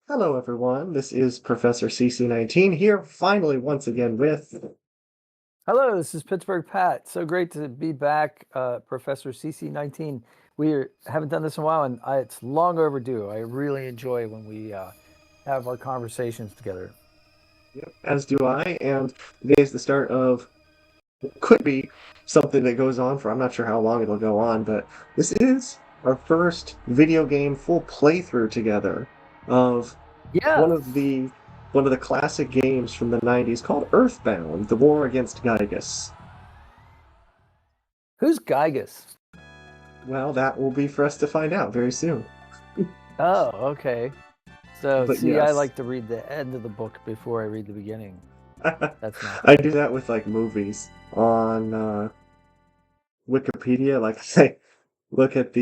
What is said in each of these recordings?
Hello, everyone. This is Professor CC19 here, finally, once again, with. Hello, this is Pittsburgh Pat. So great to be back, Professor CC19. Haven't done this in a while, and it's long overdue. I really enjoy when we have our conversations together. Yep, as do I, and today is the start of what could be something that goes on for I'm not sure how long it'll go on, but this is our first video game full playthrough together of one of Yes. the one of the classic games from the 90s called Earthbound: The War Against Gygus. Who's Gygus? Well, that will be for us to find out very soon. Oh, okay. So, But see, I yes. like to read the end of the book before I read the beginning. That's nice. I do that with like movies on Wikipedia. Like I look at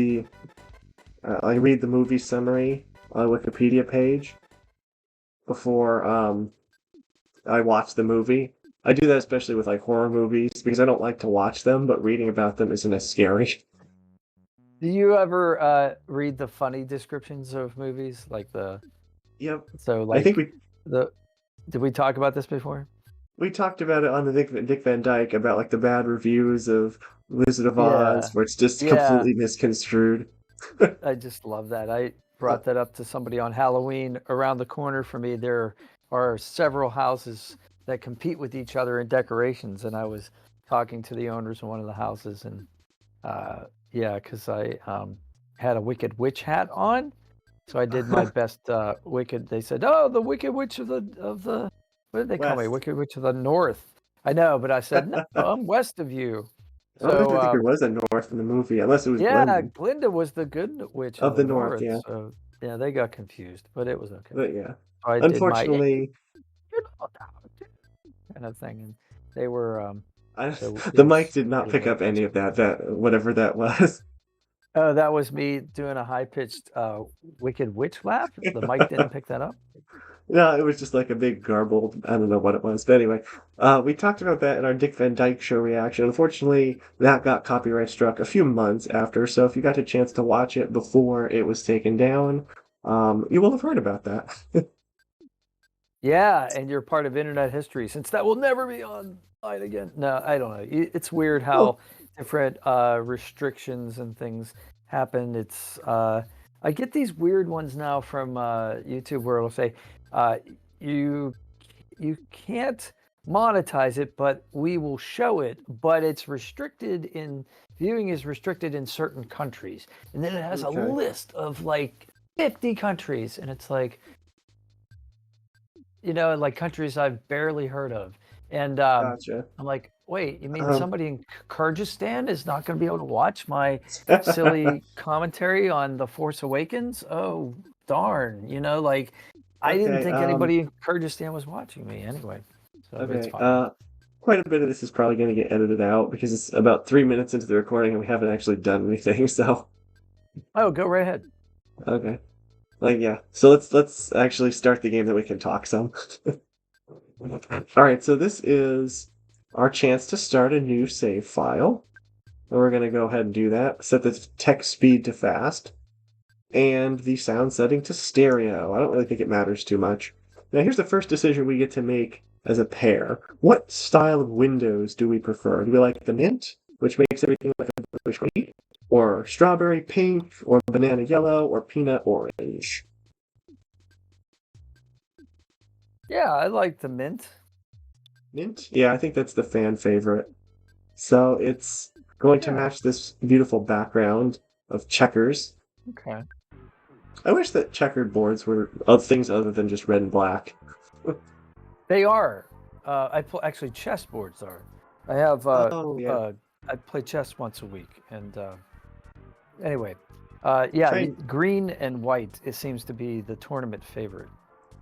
I read the movie summary on a Wikipedia page before I watch the movie. I do that especially with like horror movies because I don't like to watch them, but reading about them isn't as scary. Do you ever read the funny descriptions of movies? Yep. So, I think like, the, did we talk about this before? we talked about it on the Dick Van Dyke about like the bad reviews of Wizard of Oz, Yeah. where it's just Yeah. completely misconstrued. I just love that. I brought that up to somebody on Halloween. Around the corner from me, there are several houses that compete with each other in decorations, and I was talking to the owners of one of the houses, and yeah, because I had a Wicked Witch hat on, so I did my best Wicked. They said, "Oh, the Wicked Witch of the what did they call me? West. Wicked Witch of the North." I know, but I said, "No, I'm west of you." I don't So think there was a North in the movie, unless it was yeah, Glinda Glinda was the good witch of of the the North, north, yeah. so yeah, they got confused, but it was okay. But yeah, So I did my "Yeah, unfortunately, you know that," kind of thing, and they were I, so it the mic was did not pretty pick high up any pitched. of that. That whatever that was. Oh, that was me doing a high pitched Wicked Witch laugh. The mic didn't pick that up. No, it was just like a big garbled. I don't know what it was, but anyway, we talked about that in our Dick Van Dyke Show reaction. Unfortunately, that got copyright struck a few months after. So if you got a chance to watch it before it was taken down, you will have heard about that. Yeah, and you're part of internet history since that will never be online again. No, I don't know. It's weird Oh, how different restrictions and things happen. I get these weird ones now from YouTube where it'll say uh, you you can't monetize it, but we will show it, but it's restricted in viewing is restricted in certain countries. And then it has a okay, list of like 50 countries, and it's like, like countries I've barely heard of. And gotcha. I'm like, wait, you mean Um, somebody in Kyrgyzstan is not going to be able to watch my silly commentary on The Force Awakens? Oh, darn. Like I didn't okay. think anybody in Kyrgyzstan was watching me anyway. So it's Okay. fine. Quite a bit of this is probably going to get edited out because it's about 3 minutes into the recording and we haven't actually done anything. So, Oh, go right ahead. okay. Like, yeah. So let's actually start the game that we can talk some. All right. So this is our chance to start a new save file. And we're going to go ahead and do that. Set the text speed to fast and the sound setting to stereo. I don't really think it matters too much. Now, here's the first decision we get to make as a pair. What style of windows do we prefer? Do we like the mint, which makes everything like a bluish white, or strawberry pink, or banana yellow, or peanut orange? Yeah, I like the mint. Mint? Yeah, I think that's the fan favorite. So it's going to Yeah. match this beautiful background of checkers. Okay. I wish that checkered boards were of things other than just red and black. They are. Actually, chessboards are. I have. Oh, yeah. I play chess once a week, and anyway, yeah, China. green and white. It seems to be the tournament favorite.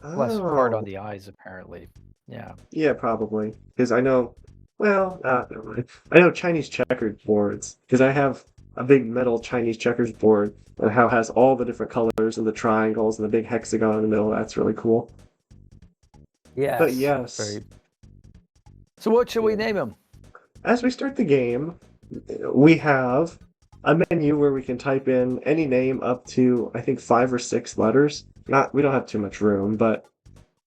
Less hard on Oh, the eyes, apparently. Yeah. yeah, probably. Because I know, well, never mind. I know Chinese checkered boards because I have a big metal Chinese checkers board and how it has all the different colors and the triangles and the big hexagon in the middle. That's really cool. But Yes. yes, Very. So, what should we yeah. name him? As we start the game, we have a menu where we can type in any name up to, I think, 5 or 6 letters. Not, we don't have too much room, but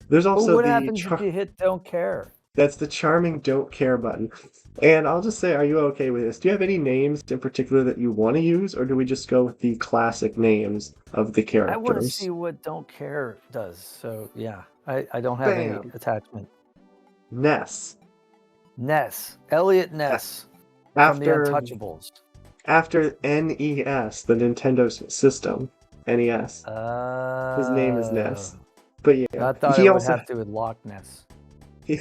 there's Well, also what happens if you hit don't care? that's the charming don't care button. And I'll just say, are you okay with this? Do you have any names in particular that you want to use, or do we just go with the classic names of the I want to see characters? what don't care does. So yeah, I don't have any Bam! attachment. Ness. Ness, Elliot A- Ness from the After Untouchables. after NES, the Nintendo system, NES. His name is Uh, Ness. But yeah, I thought he it would also have to with Loch Ness. he,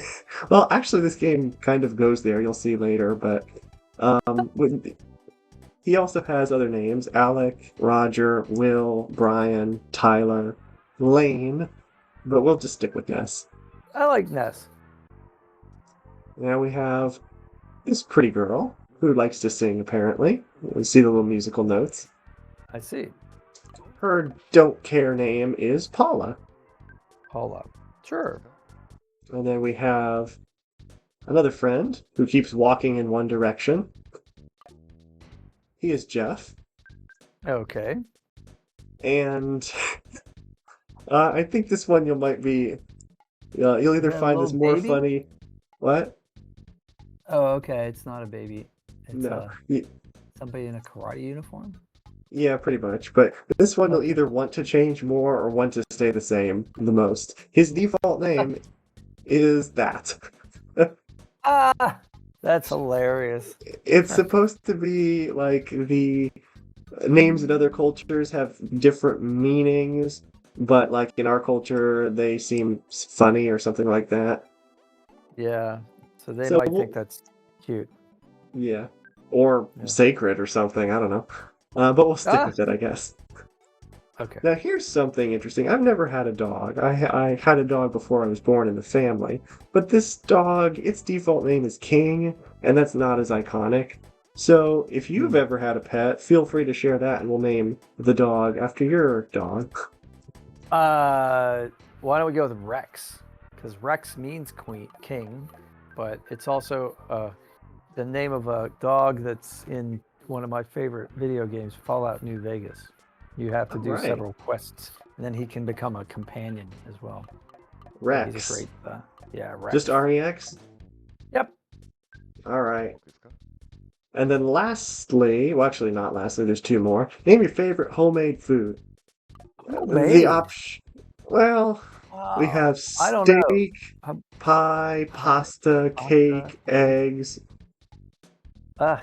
well, actually, this game kind of goes there. You'll see later, but he also has other names: Alec, Roger, Will, Brian, Tyler, Lane. But we'll just stick with Ness. I like Ness. Now we have this pretty girl who likes to sing. Apparently, we see the little musical notes. I see. Her don't care name is Paula. Paula. Sure. And then we have another friend who keeps walking in one direction. He is Jeff. Okay. And I think this one you'll you'll either that a find this little more baby? funny. What? Oh, okay. It's not a baby. It's No. somebody in a karate uniform. Yeah, pretty much. But this one you'll Okay. either want to change more or want to stay the same the most. His default name is that. Ah, that's hilarious. It's supposed to be like the names in other cultures have different meanings, but like in our culture, they seem funny or something like that. Yeah. So they So might think that's cute. yeah, or Yeah. sacred or something. I don't know, but we'll stick Ah. with it, I guess. Okay. Now here's something interesting. I've never had a dog. I had a dog before I was born in the family, but this dog, its default name is King, and that's not as iconic. So if you've Hmm. ever had a pet, feel free to share that, and we'll name the dog after your dog. Why don't we go with Rex? Because Rex means king, but it's also the name of a dog that's in one of my favorite video games, Fallout New Vegas. You have to All do right, several quests, and then he can become a companion as well. So he's a Rex. great, yeah, Just Rex. REX? Yep. All right. And then lastly, well, actually not lastly, there's two more. Name your favorite homemade food. The Homemade. option, well, we have I don't know. steak, Um, pie, Pie, pasta, pasta, cake, eggs, uh, I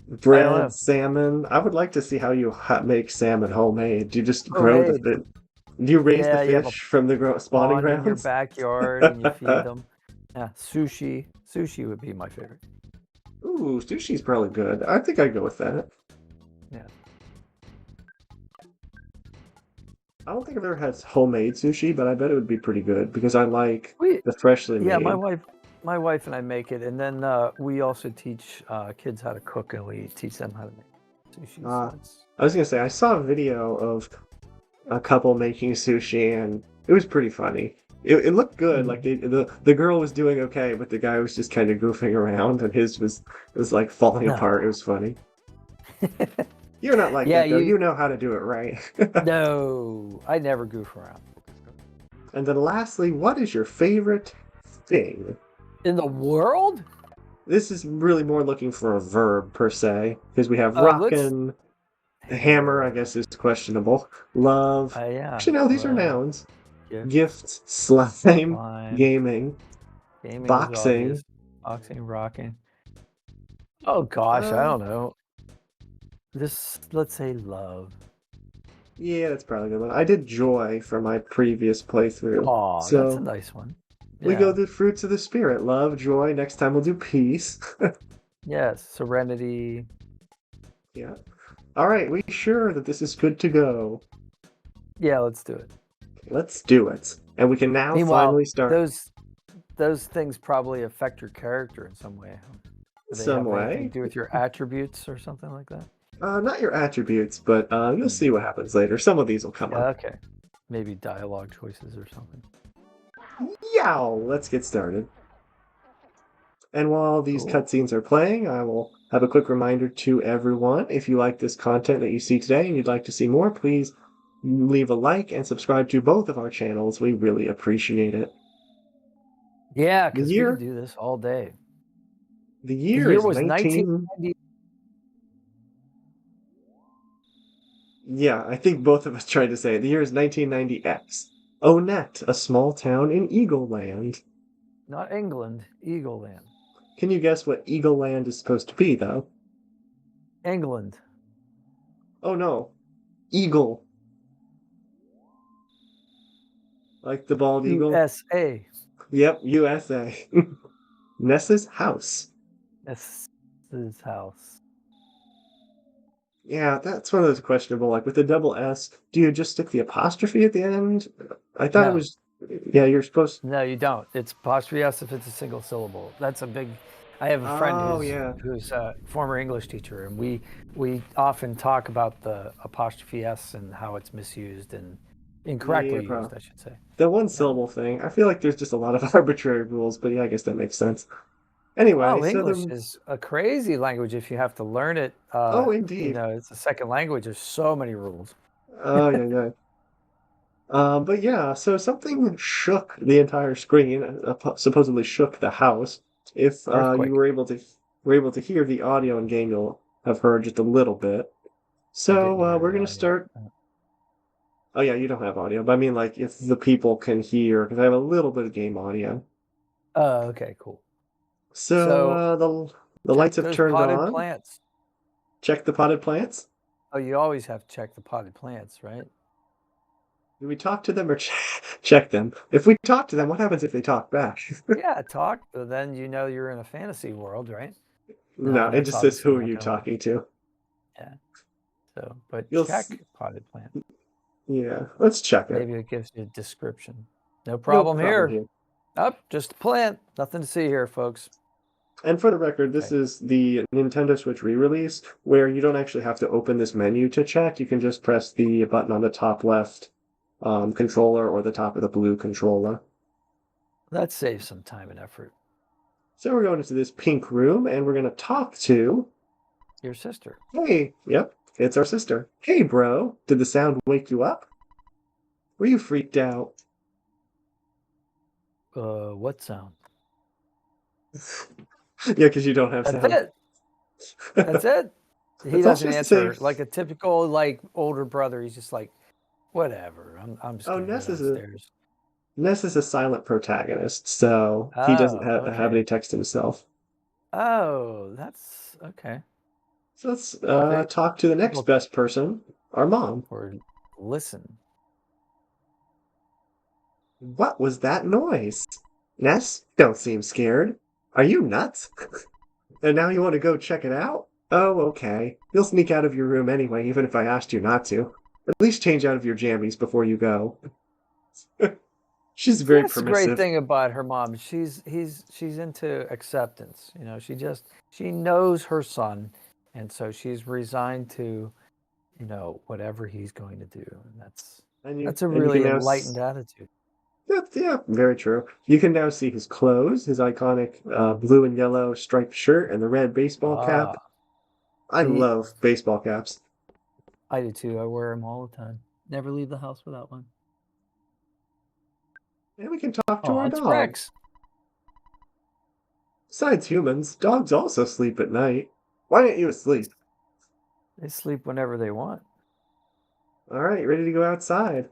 don't bread, know. salmon. I would like to see how you make salmon homemade. Do you just grow the Homemade. fish? Do you raise the Yeah, you have a fish from the spawning pond in your grounds? backyard and you feed them. Yeah, sushi. Sushi would be my favorite. Ooh, sushi's probably good. I think I'd go with that. Yeah. I don't think I've ever had homemade sushi, but I bet it would be pretty good because I like We the freshly yeah, made. my wife and I make it, and then we also teach kids how to cook, and we teach them how to make sushi. Uh, So it's I was gonna say I saw a video of a couple making sushi, and it was pretty funny. It looked good. Like the girl was doing okay, but the guy was just kind of goofing around, and his was like falling apart. It no. was funny. You're not like Yeah, that though. you You know how to do it right. no. I never goof around. And then lastly, what is your favorite thing? In the world? This is really more looking for a verb per se, because we have Let's rockin', hammer, I hammer. guess is questionable. Love. Yeah. Actually, no, these are Love, nouns. gift, Gifts, slime, slime. gaming, Gaming is boxing. obvious. Boxing, rocking. Oh gosh, I Uh, don't know. Let's say love. yeah, that's probably a good one. I did joy for my previous playthrough. Oh, that's a So nice one. we go Yeah. the fruits of the spirit. Love, joy. Next time we'll do peace. Yes. Serenity. Yeah. All right, we sure that this is good to go. Yeah, let's do it. Let's do it. And we can now Meanwhile, finally start those things probably affect your character in some way. Do they some have anything way. to do with your attributes or something like that? Not your attributes, but you'll Hmm. see what happens later. Some of these will come Yeah, up. okay. Maybe dialogue choices or something. Yow! Let's get started. And while these Cool. cutscenes are playing, I will have a quick reminder to everyone. If you like this content that you see today and you'd like to see more, please leave a like and subscribe to both of our channels. We really appreciate it. Yeah, The because we could year, do this all day. the The year year is was 19. 1990. Yeah, I think both of us tried to say it. The year is 1990X. Onet, a small town in Eagle Land. Not England, Eagle Land. Can you guess what Eagle Land is supposed to be, though? England. Oh no, Eagle. Like the bald eagle? USA. Yep, USA. Ness's house. Ness's house. Yeah, that's one of those questionable. Like with the double S, do you just stick the apostrophe at the end? I thought it No. was. Yeah, you're supposed. No, you don't. It's apostrophe S if it's a single syllable. That's a big. I have a friend Oh yeah, who's a former English teacher, and we often talk about the apostrophe S and how it's misused and yeah, incorrectly bro. used, I should say. The one Yeah. syllable thing. I feel like there's just a lot of arbitrary rules, but yeah, I guess that makes sense. Anyway, Oh, so English the. is a crazy language if you have to learn it. Oh, indeed. It's a second language. There's so many rules. Oh yeah, yeah. But yeah, so something shook the entire screen, supposedly shook the house. If you Earthquake. were able to hear the audio in game, you'll have heard just a little bit. I didn't So hear we're the gonna audio. start. Oh yeah, you don't have audio, but I mean like if the people can hear, because I have a little bit of game audio. Oh, okay, cool. So So the check lights have those turned potted on. plants. Check the potted plants. Oh, you always have to check the potted plants, right? Do we talk to them or check them? If we talk to them, what happens if they talk back? Yeah, talk, but then you know you're in a fantasy world, right? No, No, it that's just says obviously who are not you going to work. talking to. Yeah. So, but You'll check potted plant. Yeah, let's check it. Maybe it gives you a description. No No problem problem here. here. Up, just a plant. Nothing to see here, folks. And for the record, this Okay. is the Nintendo Switch re-release, where you don't actually have to open this menu to check. You can just press the button on the top left controller or the top of the blue controller. That saves some time and effort. So we're going into this pink room, and we're going to talk to... Your sister. Hey, yep, it's our sister. Hey, bro, did the sound wake you up? Were you freaked out? What sound? Yeah, because you don't have That's sound. it. That's it. He It's all doesn't she has to say. answer like a typical like older brother. He's just like, whatever. I'm just Oh, gonna go downstairs. Ness is a silent protagonist, so he doesn't Oh, have okay. any text himself. Oh, that's okay. So let's See, talk to the next people best person, our mom. or listen. What was that noise? Ness, don't seem scared. Are you nuts? And now you want to go check it out? Oh, okay. You'll sneak out of your room anyway, even if I asked you not to. At least change out of your jammies before you go. She's See, very that's the great permissive. thing about her mom. She's into acceptance. You know, she knows her son, and so she's resigned to, whatever he's going to do. And that's a And you can really now enlightened attitude. yeah, very true. You can now see his clothes, his iconic blue and yellow striped shirt, and the red baseball cap. Ah, I see, love baseball caps. I do too. I wear them all the time. Never leave the house without one. And we can talk to Oh, our it's dog. Rex. Besides humans, dogs also sleep at night. Why aren't you asleep? They sleep whenever they want. All right, ready to go outside.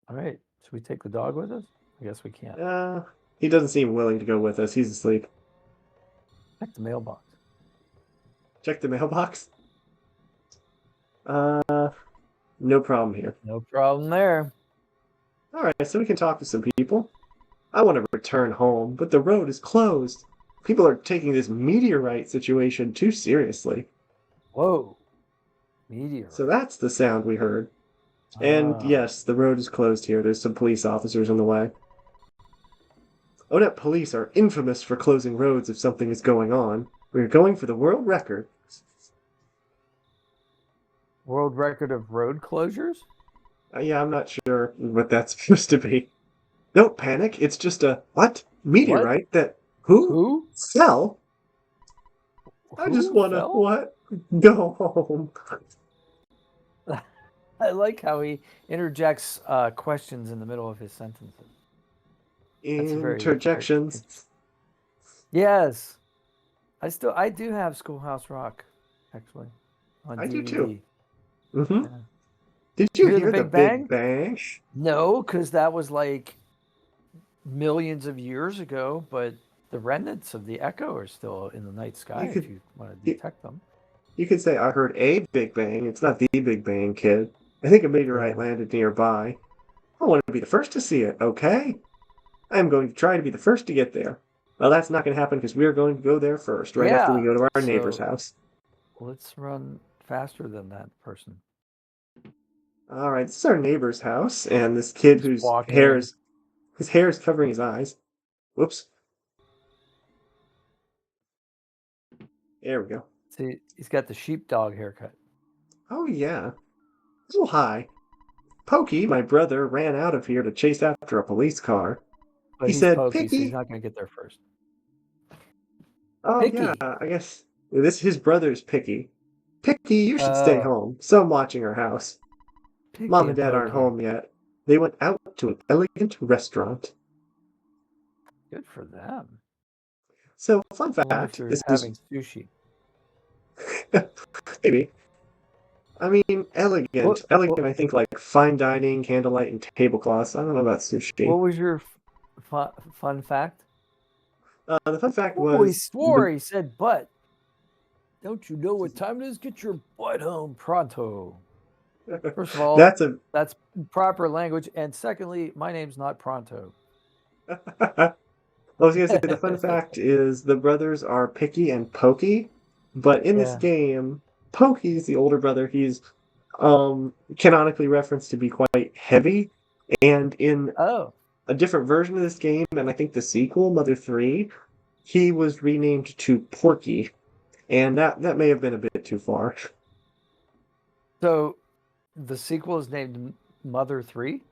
All right. Should we take the dog with us? I guess we can't. He doesn't seem willing to go with us. He's asleep. Check the mailbox. Check the mailbox. No problem here. No problem there. All right, so we can talk to some people. I want to return home, but the road is closed. People are taking this meteorite situation too seriously. Whoa. Meteor. So that's the sound we heard. And Ah. yes, the road is closed here. There's some police officers in the way. Onet police are infamous for closing roads if something is going on. We're going for the world record. World record of road closures? Yeah, I'm not sure what that's supposed to be. Don't panic. It's just a what? What? Meteorite that who? Who? Fell? I just Who want to, fell? what? Go home. I like how he interjects questions in the middle of his sentences. That's very Interjections. yes. I do have Schoolhouse Rock, actually, on I do too. DVD. Mm-hmm. Yeah. Did Did you you hear the hear the Big Big Bang? Bang? No, because that was like millions of years ago, but the remnants of the echo are still in the night You sky if could you want to you, detect them. you could say I heard a Big Bang. It's not the Big Bang, kid. I think a meteorite Yeah. landed nearby. I want to be the first to see it, okay? I'm going to try to be the first to get there. Well, that's not going to happen because we're going to go there first, right after we Yeah. go to our neighbor's So house. let's run faster than that person. All right, this is our neighbor's house, and this kid Just whose walking hair in. is his hair is covering his eyes. Whoops. There we go. See, he's got the sheepdog haircut. Oh yeah. A little high. Pokey, my brother, ran out of here to chase after a police car. But He he's said, pokey, so he's Picky. not going to get there first. Oh yeah, Picky. I guess this his brother's Picky. Picky, you should stay Oh, home. So I'm watching our house. Picky Mom and and Dad aren't pokey. home yet. They went out to an elegant restaurant. Good for them. So, fun I wonder if fact, they're this is having sushi. maybe. I mean, elegant. What Elegant, I think, like fine dining, candlelight, and tablecloths. I don't know about sushi. what was your fun fact? The fun fact Oh, he was swore. He said, "But don't you know what time it is? Get your butt home pronto." First of all, that's a. that's proper language, and secondly, my name's not Pronto. I was gonna say the fun fact is the brothers are Picky and Pokey, but in this Yeah. game, Pokey's the older brother. He's canonically referenced to be quite heavy, and in Oh, a different version of this game, and I think the sequel, Mother 3, he was renamed to Porky, and that may have been a bit too far. so the sequel is named Mother 3?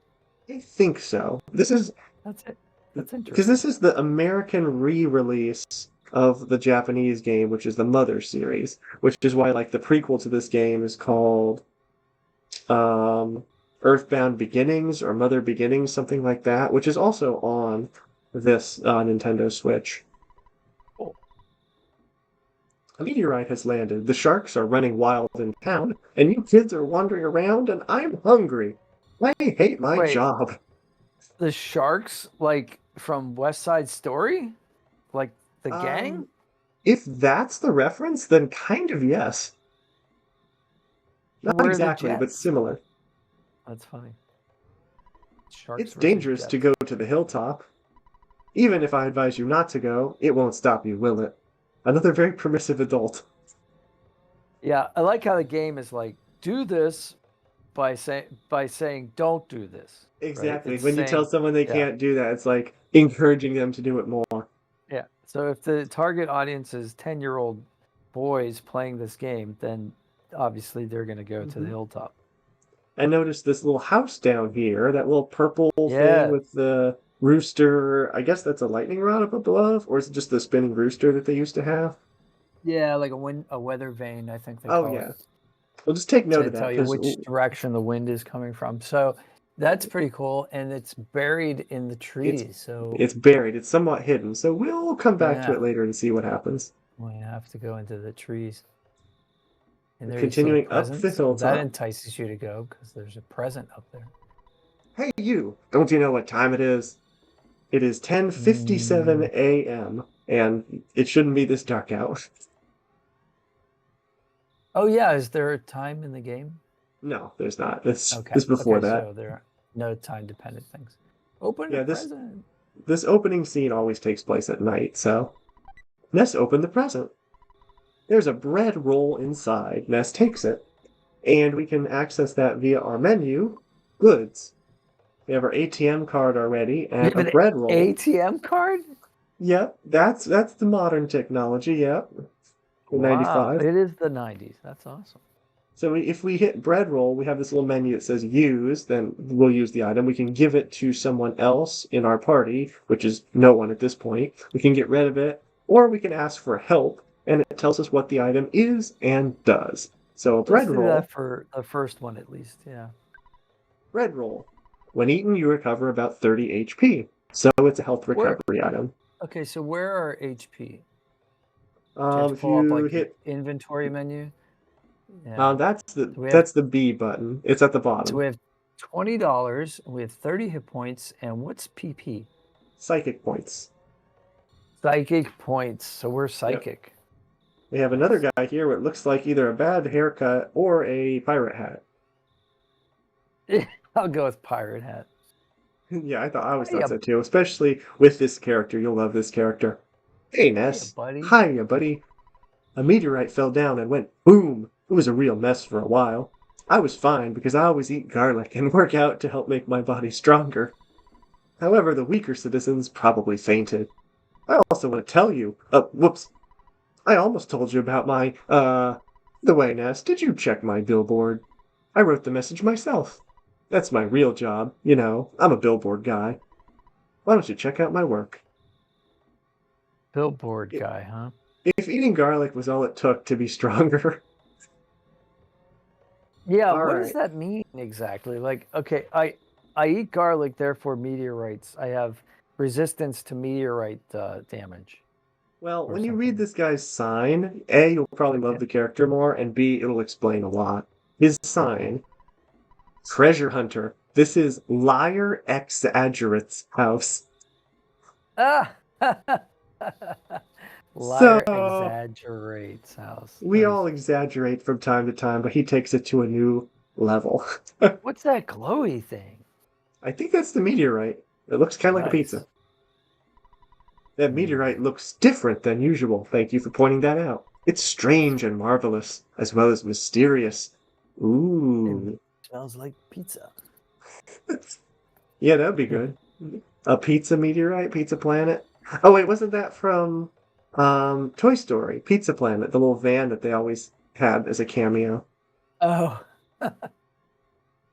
I think so. This is That's it. That's because interesting. this is the American re-release of the Japanese game, which is the Mother series, which is why like the prequel to this game is called um, Earthbound Beginnings or Mother Beginnings, something like that, which is also on this Nintendo Switch. Cool. A meteorite has landed. The sharks are running wild in town, and you kids are wandering around, and I'm hungry. I hate my Wait, job. the sharks, like from West Side Story? Like the gang? Um, if that's the reference, then kind of yes. Not Where are the exactly, but jets? similar. That's funny. It's Sharks versus dangerous to jets. go to the hilltop. Even if I advise you not to go, it won't stop you, will it? Another very permissive adult. Yeah, I like how the game is like, do this by saying don't do this. Right? Exactly. It's When you tell saying, someone they yeah. can't do that, it's like encouraging them to do it more. Yeah. So if the target audience is 10-year-old boys playing this game, then obviously they're going to go to the Hmm. hilltop. I noticed this little house down here, that little purple thing Yeah. with the rooster. I guess that's a lightning rod up above, or is it just the spinning rooster that they used to have? Yeah, like a weather vane, I think they Oh, call it. yeah. Well, just take note To of that tell you because which direction the wind is coming from. So that's pretty cool. And it's buried in the it's trees. So it's buried. It's somewhat hidden, so we'll come back to yeah, it later and see what happens. we have to go into the trees. And there you see a Continuing up present. the So that hilltop. entices you to go because there's a present up there. Hey, you! Don't you know what time it is? It is 10:57 Mm. a.m. and it shouldn't be this dark out. Oh, yeah. Is there a time in the game? No, there's not. This Okay. is before Okay. that. So there are no time dependent things. Open the Yeah, this present. this opening scene always takes place at night, so Ness opened the present. There's a bread roll inside. Ness takes it, and we can access that via our menu, Goods. We have our ATM card already You and have a an bread roll. ATM card? Yep, that's the modern technology. Yep, the Wow. 95. It is the 90s. That's awesome. So if we hit bread roll, we have this little menu that says use, then we'll use the item. We can give it to someone else in our party, which is no one at this point. We can get rid of it, or we can ask for help. and it tells us what the item is and does. So a Let's bread do roll. that for the first one at least. Yeah. Bread roll. When eaten, you recover about 30 HP. So it's a health Where? recovery item. Okay, so where are HP? Do you have to If pull up you like the hit, inventory menu? Yeah. So we have that's the B button. It's at the so bottom. we have $20, we have 30 hit points, and what's PP? Psychic points. Psychic points. So we're Yep. psychic. We have another Nice. guy here. What looks like either a bad haircut or a pirate hat. I'll go with pirate hat. Yeah, I always thought Hiya, so too. Especially with this character, you'll love this character. Hey, hiya, Ness. buddy. Hiya, buddy. A meteorite fell down and went boom. It was a real mess for a while. I was fine because I always eat garlic and work out to help make my body stronger. However, the weaker citizens probably fainted. I also want to tell you. Whoops. I almost told you about my, The way, Ness, did you check my billboard? I wrote the message myself. That's my real job. You know, I'm a billboard guy. Why don't you check out my work? Billboard guy, huh? If eating garlic was all it took to be stronger. Yeah, All what does right. that mean exactly? Like, okay, I eat garlic, therefore meteorites. I have resistance to meteorite damage Well, or when you read something. this guy's sign, A, you'll probably love Okay. the character more, and B, it'll explain a lot. His sign, Treasure Hunter. This is Liar Exaggerate's house. Ah! So, Liar exaggerates house. we Nice. all exaggerate from time to time, but he takes it to a new level. What's that glowy thing? I think that's the meteorite. It looks kind of like a Nice. pizza. That meteorite looks different than usual. Thank you for pointing that out. It's strange and marvelous, as well as mysterious. It Ooh. smells like pizza. Yeah, that'd be good. A pizza meteorite, Pizza Planet. Oh wait, wasn't that from Toy Story? Pizza Planet, the little van that they always had as a cameo. Oh.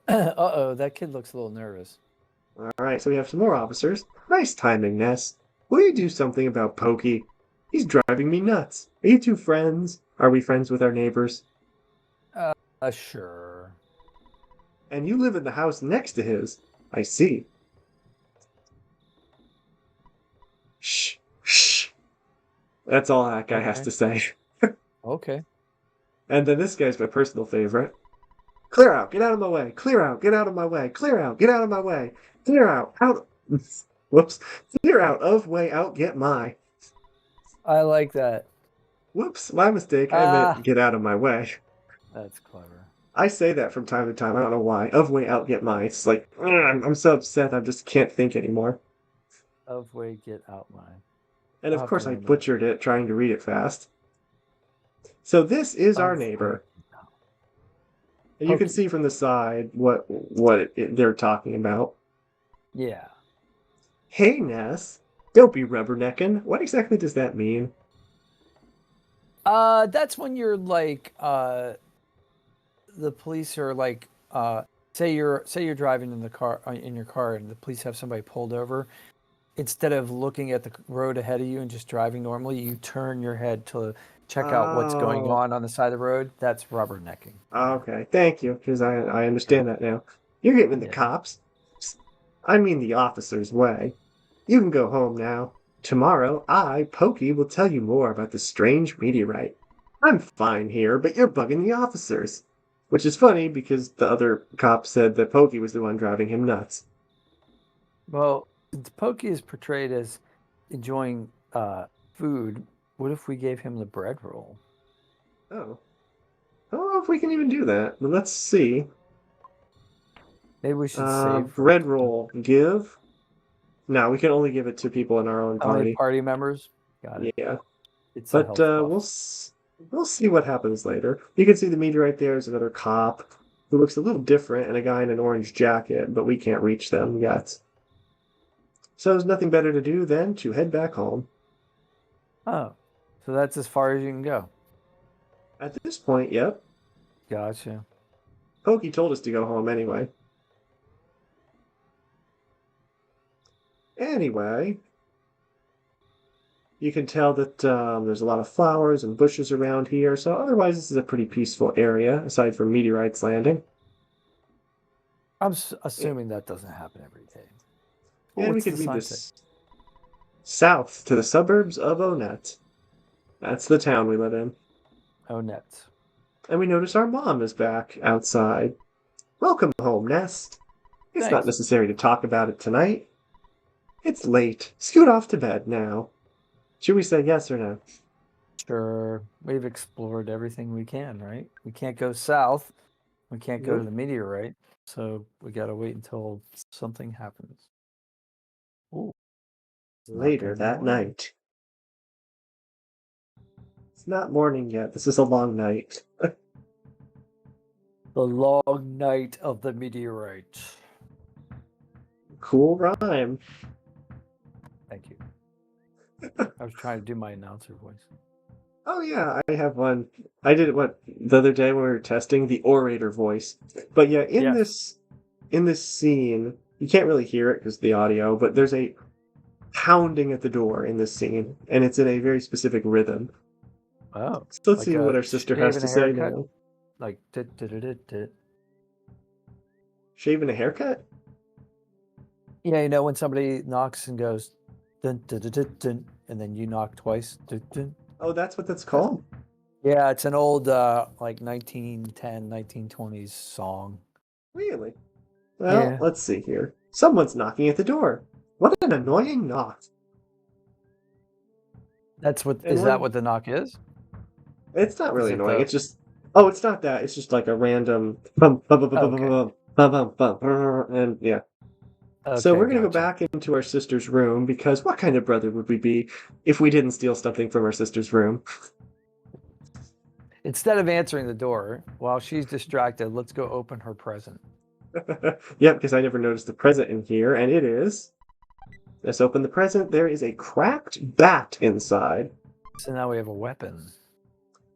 Uh-oh, that kid looks a little nervous. All right, so we have some more officers. Nice timing, Ness. Will you do something about Pokey? He's driving me nuts. Are you two friends? Are we friends with our neighbors? Sure. And you live in the house next to his. I see. Shh, shh. That's all that guy has Okay. to say. Okay. And then this guy's my personal favorite. Clear out, get out of my way. Clear out, get out of my way. Clear out, get out of my way. Clear out, out. Whoops. Clear out of way out, get my. I like that. Whoops, my mistake. I meant Ah, get out of my way. that's clever. I say that from time to time. I don't know why. Of way out, get my. It's like, I'm so upset. I just can't think anymore. Of way, get out mine. And I'll of have to course, I learn that. butchered it trying to read it fast. So this is our Of way, neighbor. get out. And you can Pokey. see from the side they're talking about. Yeah. Hey, Ness. Don't be rubbernecking. What exactly does that mean? That's when you're like, the police are like, say you're driving in the car in your car and the police have somebody pulled over. Instead of looking at the road ahead of you and just driving normally, you turn your head to check out what's going Oh, on the side of the road. That's rubbernecking. Yeah. okay. Thank you, because I Sure. understand that now. You're getting the Yeah. cops. I mean the officer's way. You can go home now. Tomorrow, Pokey, will tell you more about the strange meteorite. I'm fine here, but you're bugging the officers. Which is funny because the other cop said that Pokey was the one driving him nuts. Well, since Pokey is portrayed as enjoying food, what if we gave him the bread roll? Oh. I don't know if we can even do that, but let's see. Maybe we should save for Bread roll. Give? No, we can only give it to people in our own how many party. party members. Got it. Yeah. It's a But health buff. we'll see what happens later. You can see the meteorite there is another cop who looks a little different and a guy in an orange jacket, but we can't reach them yet. So there's nothing better to do than to head back home. Oh, so that's as far as you can go. At this point, yep, Gotcha. Pokey told us to go home anyway. Anyway, You can tell that there's a lot of flowers and bushes around here, so otherwise this is a pretty peaceful area, aside from meteorites landing. I'm Yeah, assuming that doesn't happen every day. Well, and we what's could the read sign say? this south to the suburbs of Onet. That's the town we live in. Oh, nets. And we notice our mom is back outside. Welcome home, Ness. It's not Thanks. necessary to talk about it tonight. It's late. Scoot off to bed now. Should we say yes or no? Sure. We've explored everything we can, right? We can't go south. We can't go to Nope. the meteorite. So we got to wait until something happens. Oh, it's not Later going to be that morning. night. It's not morning yet. This is a long night. The long night of the meteorite. Cool rhyme. Thank you. I was trying to do my announcer voice. Oh yeah, I have one. I did it the other day when we were testing the orator voice. But yeah, Yes. in this scene, you can't really hear it because the audio, but there's a pounding at the door in this scene, and it's in a very specific rhythm. Oh, So let's like see what a our sister shave has and to a say haircut? now. Like, Shaving a haircut? yeah, you know, when somebody knocks and goes, dun, dun, dun, dun, dun, and then you knock twice. Dun, dun. Oh, that's what that's called? Yeah, it's an old, like 1910, 1920s song. Really? Well, Yeah. let's see here. Someone's knocking at the door. What an annoying knock. And Is that when what the knock is? it's not Is really it annoying. the, It's just oh, it's not that. It's just like a random bum bum bum bum oh, bum okay. bum bum bum bum, and yeah. So Okay, we're gonna go gotcha. back into our sister's room because what kind of brother would we be if we didn't steal something from our sister's room? Instead of answering the door while she's distracted, let's go open her present. Yep, because I never noticed the present in here, and it is. Let's open the present. There is a cracked bat inside. So now we have a weapon.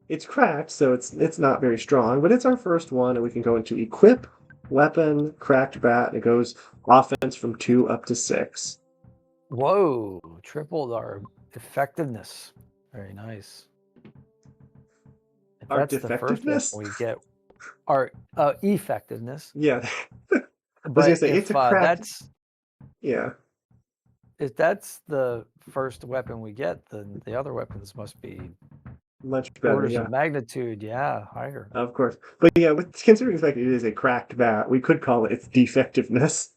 It's cracked, so it's not very strong, but it's our first one, and we can go into equip, weapon, cracked bat. And it goes offense from 2 up to 6. Whoa, tripled our effectiveness. Very nice. If Our that's the first weapon defectiveness? we get, our effectiveness. Yeah. I was gonna But say it's a cracked. Yeah, if that's the first weapon we get, then the other weapons must be much better. orders Yeah, of magnitude, yeah, higher. of course. But yeah, with considering the fact it is a cracked bat, we could call it its defectiveness.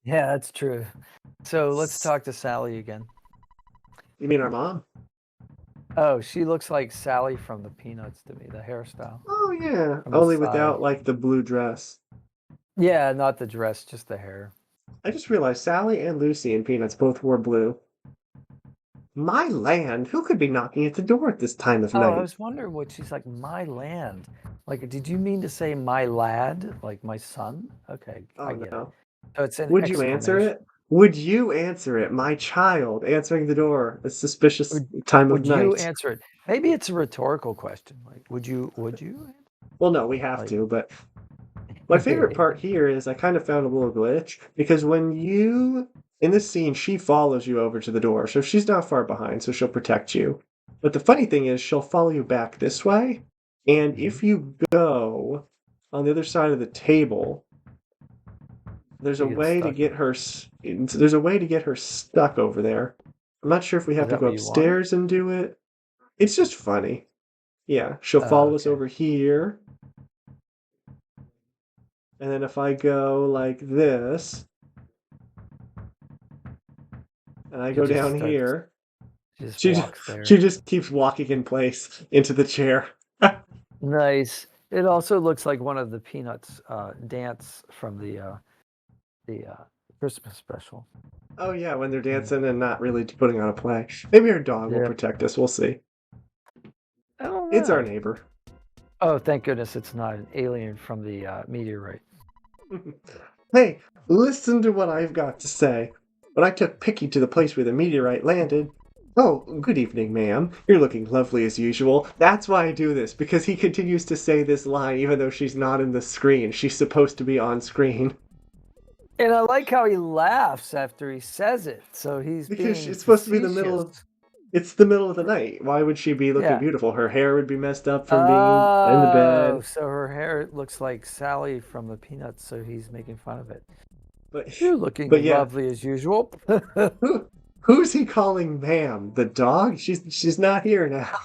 Yeah, that's true. So let's talk to Sally again. You mean our mom? Oh, she looks like Sally from the Peanuts to me, the hairstyle Oh yeah, from the only side. without like the blue dress. Yeah, not the dress, just the hair. I just realized Sally and Lucy in Peanuts both wore blue. My land, who could be knocking at the door at this time of Oh, I night? was wondering what she's like, my land. Like, did you mean to say my lad? Like my son? Okay, I Oh get it. no. So it's an Would you answer exclamation. it? Would you answer it? My child answering the door. A suspicious Would, time of would you night. answer it? Maybe it's a rhetorical question. Like, would you? Well, no, we have Like, to, but my favorite part here is I kind of found a little glitch because when you in this scene she follows you over to the door, so she's not far behind, so she'll protect you. But the funny thing is she'll follow you back this way, and Mhm. if you go on the other side of the table, there's a She gets way to stuck. get her there's a way to get her stuck over there. I'm not sure if we Is have to that go what you want? upstairs and do it. It's just funny. Yeah, she'll follow us Okay. over here. And then if I go like this, and I She go just down starts. here, She just she just, walks there. she just keeps walking in place into the chair. Nice. It also looks like one of the Peanuts dance from the Christmas special. Oh yeah, when they're Mm. dancing and not really putting on a play. Maybe our dog will Yeah. protect us. We'll see. I don't It's our know. neighbor. Oh, thank goodness it's not an alien from the meteorite. Hey, listen to what I've got to say. When I took Picky to the place where the meteorite landed. Oh, good evening, ma'am. You're looking lovely as usual. That's why I do this, because he continues to say this line even though she's not in the screen. She's supposed to be on screen. And I like how he laughs after he says it. So he's Because being it's supposed to be the middle facetious. of It's the middle of the night. Why would she be looking Yeah. beautiful? Her hair would be messed up from being in the Oh, bed. so her hair looks like Sally from the Peanuts, so he's making fun of it. But You're looking but yeah, lovely as usual. who who's he calling ma'am? The dog? She's not here now.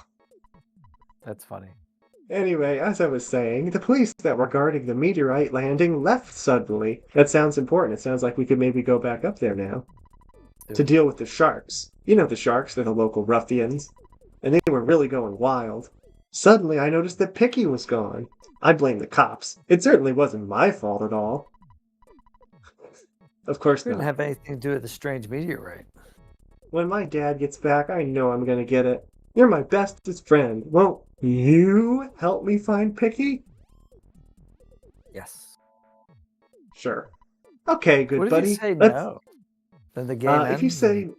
That's funny. Anyway, as I was saying, the police that were guarding the meteorite landing left suddenly. That sounds important. It sounds like we could maybe go back up there now to Dude. deal with the sharks. You know the sharks, they're the local ruffians. And they were really going wild. Suddenly, I noticed that Picky was gone. I blame the cops. It certainly wasn't my fault at all. Of course It didn't not. have anything to do with the strange meteorite. When my dad gets back, I know I'm gonna get it. You're my bestest friend. Won't you help me find Picky? Yes. Sure. Okay, good What if you buddy. say Let's. no? Then the game If you ends and say,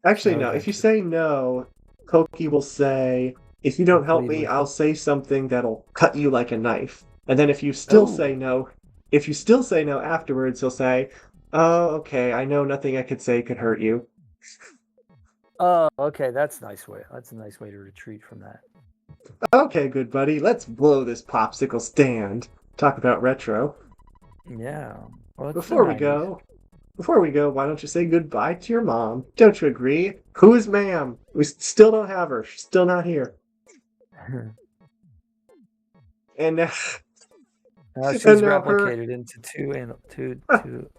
actually no no. If you adventure. say no, Koki will say, "If you don't help Plead me, with I'll you. say something that'll cut you like a knife." And then if you still say Oh. no, if you still say no afterwards, he'll say, "Oh, okay. I know nothing I could say could hurt you." Oh, okay. That's a nice way. That's a nice way to retreat from that. Okay, good buddy. Let's blow this popsicle stand. Talk about retro. Yeah. Well, it's the Before we 90s. go, Before we go, why don't you say goodbye to your mom? Don't you agree? Who's ma'am? We still don't have her. She's still not here. And now, Now she's and now her. replicated into two.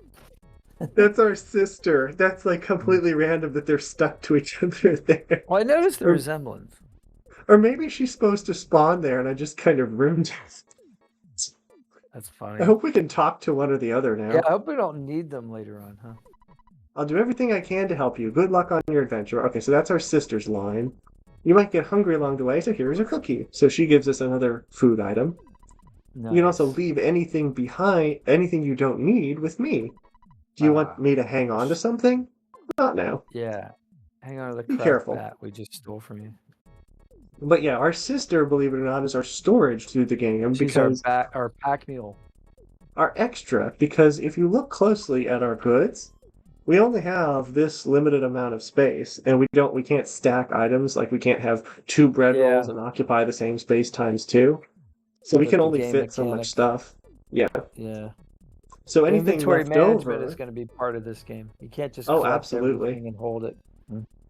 That's our sister. That's like completely random that they're stuck to each other there. Well, I noticed the Or, resemblance. or maybe she's supposed to spawn there, and I just kind of ruined it. That's I funny. hope we can talk to one or the other Yeah, now. I hope we don't need them later on, huh? I'll do everything I can to help you. Good luck on your adventure. Okay, so that's our sister's line. You might get hungry along the way, so here's a cookie. So she gives us another food item. You can also Nice. leave anything behind, anything you don't need, with me. Do you want me to hang on to something? Not now. Yeah. Hang on to the Be craft careful. bat we just stole from you. But yeah, our sister, believe it or not, is our storage through the game She's our because our pack mule. our extra. Because if you look closely at our goods, we only have this limited amount of space, and we can't stack items. Like we can't have two bread rolls Yeah. and occupy the same space times two. So we With can the only game fit so much mechanic. stuff. Yeah. Yeah. So anything Inventory left management is over. going to be part of this game. You can't just Oh, collect absolutely. everything and hold it.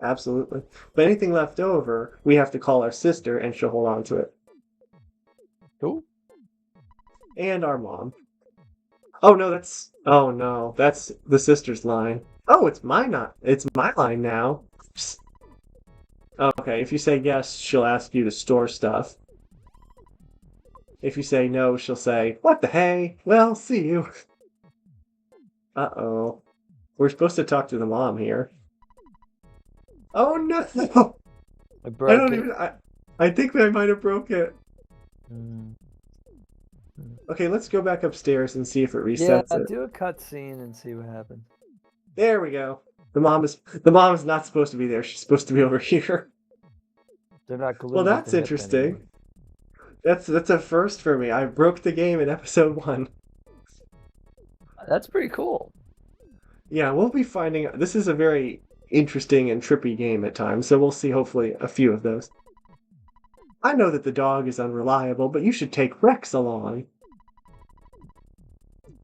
Absolutely. But anything left over, we have to call our sister and she'll hold on to it. Cool. And our mom. Oh no, that's the sister's line. Oh, it's my line now. Psst. Okay, if you say yes, she'll ask you to store stuff. If you say no, she'll say, "What the hey? Well, see you." Uh-oh. We're supposed to talk to the mom here. Oh no! I I broke don't it. even I think I might have broke it. Mm. Okay, let's go back upstairs and see if it Yeah, resets it. do a cutscene and see what happens. There we go. The mom is not supposed to be there. She's supposed to be over here. They're not glued Well, at the that's hip anymore. interesting. That's a first for me. I broke the game in episode 1. That's pretty cool. Yeah, we'll be finding this is a very interesting and trippy game at times, so we'll see hopefully a few of those. I know that the dog is unreliable, but you should take Rex along.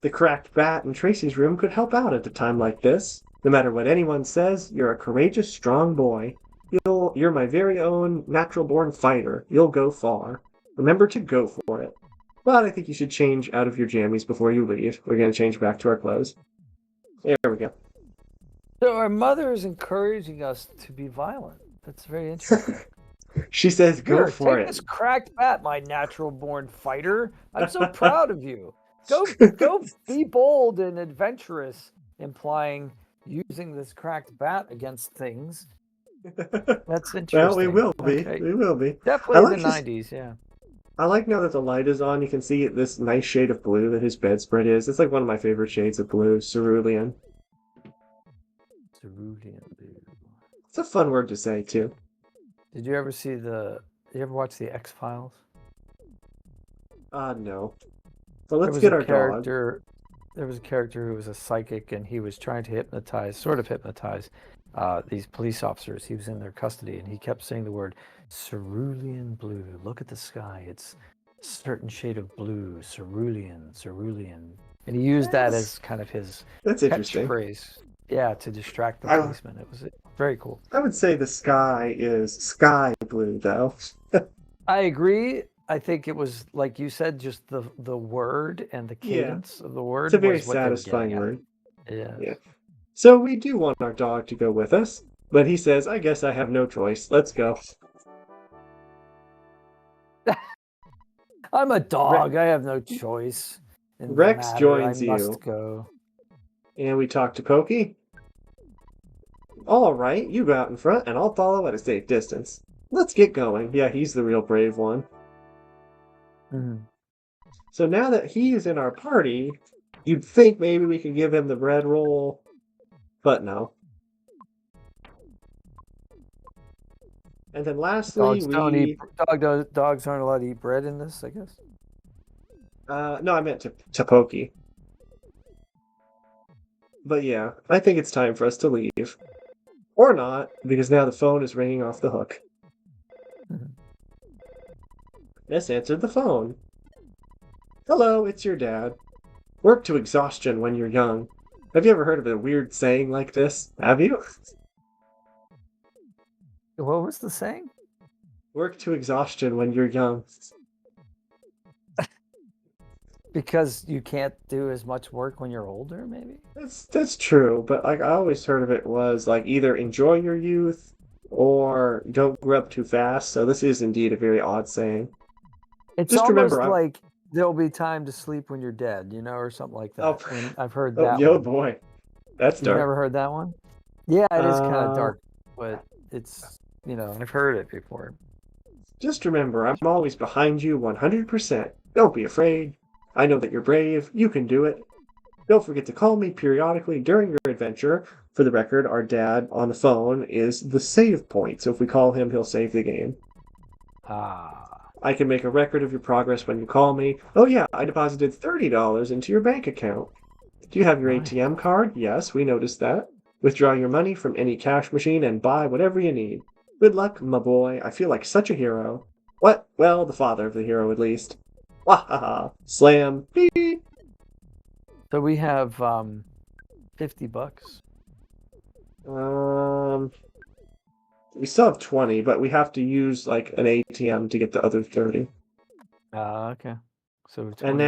The cracked bat in Tracy's room could help out at a time like this. No matter what anyone says, you're a courageous, strong boy. You're my very own natural-born fighter. You'll go far. Remember to go for it. But I think you should change out of your jammies before you leave. We're going to change back to our clothes. There we go. So our mother is encouraging us to be violent. That's very interesting. She says, "Go Here, for take it." this cracked bat, my natural-born fighter. I'm so proud of you. Go be bold and adventurous, implying using this cracked bat against things. That's interesting. Well, we will be. Okay. We will be. Definitely the 90s, yeah. I like now that the light is on, you can see this nice shade of blue that his bedspread is. It's like one of my favorite shades of blue, cerulean. Cerulean blue. It's a fun word to say, too. Did you ever watch the X-Files? No. But let's There was get a our dog. character. There was a character who was a psychic, and he was trying to sort of hypnotize these police officers. He was in their custody, and he kept saying the word cerulean blue. Look at the sky; it's a certain shade of blue, cerulean, cerulean. And he used that That's, as kind of his that's interesting. catchphrase, yeah, to distract the I policeman. It was very cool. I would say the sky is sky blue, though. I agree. I think it was like you said, just the word and the Yeah, cadence of the it's a word very was what they were getting satisfying at. word. Yeah. Yes. So we do want our dog to go with us, but he says, I guess I have no choice. Let's go. I'm a Re- dog. I have no choice in the Rex matter. I joins must you, go. and we talk to Pokey. All right, you go out in front, and I'll follow at a safe distance. Let's get going. Yeah, he's the real brave one. Mhm. So now that he is in our party, you'd think maybe we could give him the bread roll, but no. And then lastly, Dogs don't eat. we Dogs aren't allowed to eat bread in this, I guess. no, I meant to Pokey. But yeah, I think it's time for us to leave. Or not, because now the phone is ringing off the hook. Mhm. Ness answered the phone. Hello, it's your dad. Work to exhaustion when you're young. Have you ever heard of a weird saying like this? Have you? What was the saying? Work to exhaustion when you're young. Because you can't do as much work when you're older, maybe? That's true, but like I always heard of it was like either enjoy your youth or don't grow up too fast. So this is indeed a very odd saying. It's Just remember, almost I'm like there'll be time to sleep when you're dead, or something like oh, that. When I've heard oh that yo one. boy, that's You've dark. never heard that one? Yeah, it is kind of Uh, dark, but it's, I've heard it before. just remember, I'm always behind you 100%. Don't be afraid. I know that you're brave. You can do it. Don't forget to call me periodically during your adventure. For the record, our dad on the phone is the save point, so if we call him, he'll save the game. Ah, I can make a record of your progress when you call me. Oh yeah, I deposited $30 into your bank account. Do you have your nice. ATM card? Yes, we noticed that. Withdraw your money from any cash machine and buy whatever you need. Good luck, my boy. I feel like such a hero. What? Well, the father of the hero, at least. Wahaha! Slam! Beep! So we have $50. Um, we still have 20, but we have to use like an ATM to get the other 30. Okay. So And 20 coins.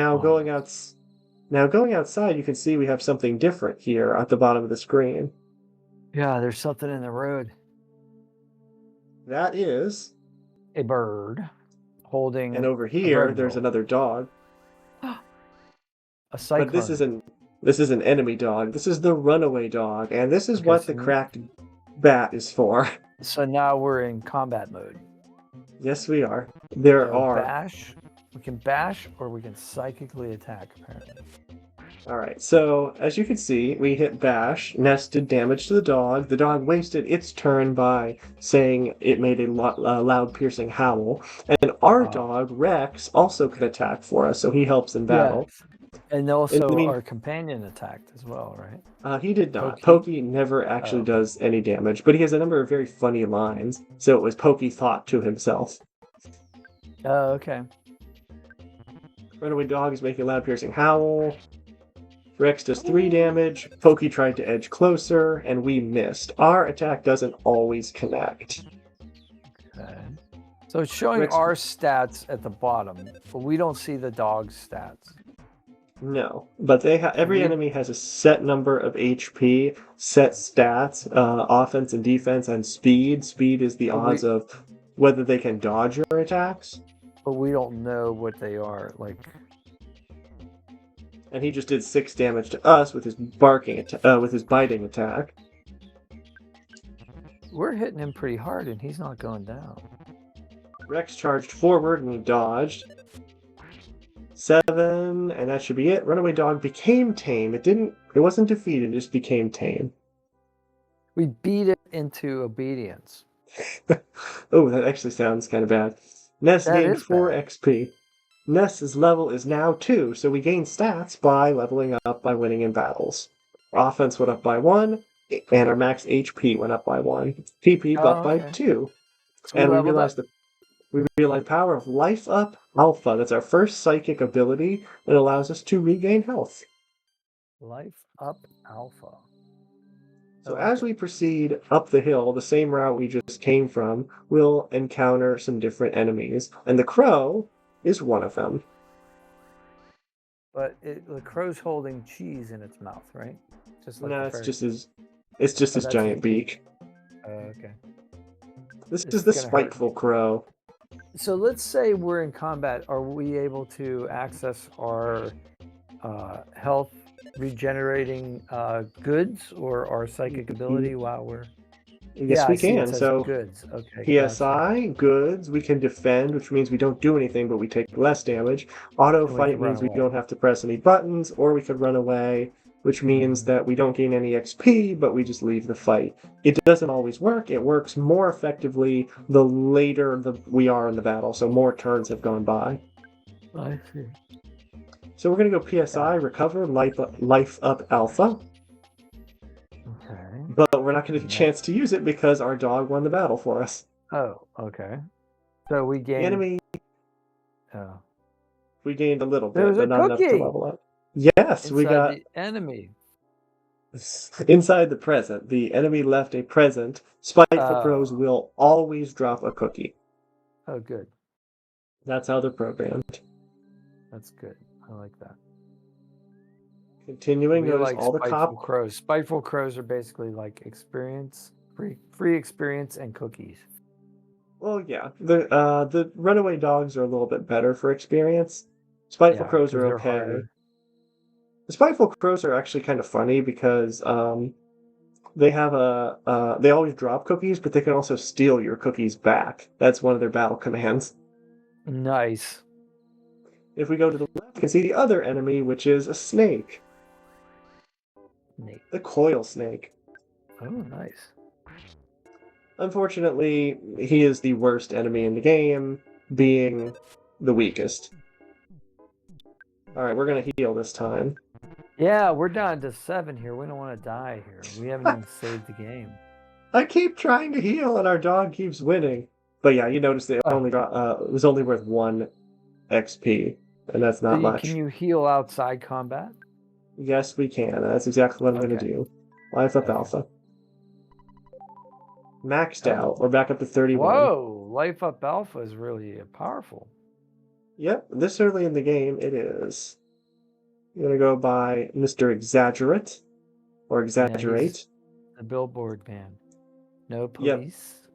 now going outside, you can see we have something different here at the bottom of the screen. Yeah, there's something in the road. That is, A bird and holding over a bread here there's roll. another dog. A But cyclone. this is an enemy dog. This is the runaway dog, and this is Okay, what the cracked bat is for. so now we're in combat mode. Yes, we are. There So are. bash. We can bash or we can psychically attack, apparently. All right. So as you can see, we hit bash. Ness did damage to the dog. The dog wasted its turn by saying it made a loud, piercing howl. And our Uh, dog Rex also can attack for us, so he helps in battle. yes. And And I also mean, our companion attacked as well, right? he did not. Pokey. Pokey never actually Oh. does any damage, but he has a number of very funny lines. So it was Pokey thought to himself. Oh, okay. Runaway dog is making a loud, piercing howl. Rex does 3 damage. Pokey tried to edge closer, and we missed. Our attack doesn't always connect. Okay. So it's showing Rex, our stats at the bottom, but we don't see the dog's stats. no, but every enemy has a set number of HP, set stats, offense and defense, and speed. Speed is the But odds of whether they can dodge your attacks. but we don't know what they are. Like, And he just did 6 damage to us with his with his biting attack. we're hitting him pretty hard and he's not going down. Rex charged forward and he dodged. 7, and that should be it. Runaway dog became tame. It wasn't defeated, it just became tame. We beat it into obedience. Oh, that actually sounds kind of bad. Ness That gained is 4 bad. XP. Ness's level is now 2, so we gain stats by leveling up by winning in battles. Offense went up by 1, and our max HP went up by 1. PP Oh, up by okay. 2. We And leveled up. we realized power of Life Up Alpha. That's our first psychic ability that allows us to regain health. Life Up Alpha. So I like as it. we proceed up the hill, the same route we just came from, we'll encounter some different enemies, and the crow is one of them. But the crow's holding cheese in its mouth, right? Just like No, the it's fairy. just his That's his giant beak. beak. Okay. This This is is the gonna hurt. spiteful crow. So let's say we're in combat. Are we able to access our health regenerating goods or our psychic ability while we're? Yes, Yeah, I we see. It can. says So goods. Okay, gotcha. PSI, goods, we can defend, which means we don't do anything, but we take less damage. Auto And we can fight run means we away. don't have to press any buttons, or we could run away, which means that we don't gain any XP, but we just leave the fight. It doesn't always work. It works more effectively the later we are in the battle, so more turns have gone by. I see. So we're going to go PSI, Got it. recover, life up alpha, Okay. but we're not going to get a Next. chance to use it because our dog won the battle for us. Oh, okay. So we The gained. enemy, Oh. we gained a little There's bit, a but not enough to cookie level up. Yes, we inside got the enemy. inside the present. The enemy left a present. Spiteful crows Oh. will always drop a cookie. Oh, good. That's how they're programmed. That's good. I like that. Continuing, We notice like all the spiteful cop. crows. Spiteful crows are basically like experience, free experience and cookies. Well, yeah, the runaway dogs are a little bit better for experience. Spiteful Yeah, crows because are they're okay. harder. The spiteful crows are actually kind of funny because they have they always drop cookies, but they can also steal your cookies back. That's one of their battle commands. Nice. If we go to the left, you can see the other enemy, which is a snake. Neat. The coil snake. Oh, nice. Unfortunately, he is the worst enemy in the game, being the weakest. Alright, we're gonna heal this time. Yeah, we're down to 7 here. We don't want to die here. We haven't even saved the game. I keep trying to heal and our dog keeps winning. But yeah, you notice it was only worth 1 XP, and that's So not can much. you heal outside combat? Yes, we can. That's exactly what I'm gonna Okay. do. Life up Okay. alpha. Maxed Oh. out. We're back up to 31. Whoa, Life Up Alpha is really powerful. Yep, this early in the game it is. I'm gonna go by Mr. Exaggerate or Yeah, he's Exaggerate. the billboard man. No Yep. police.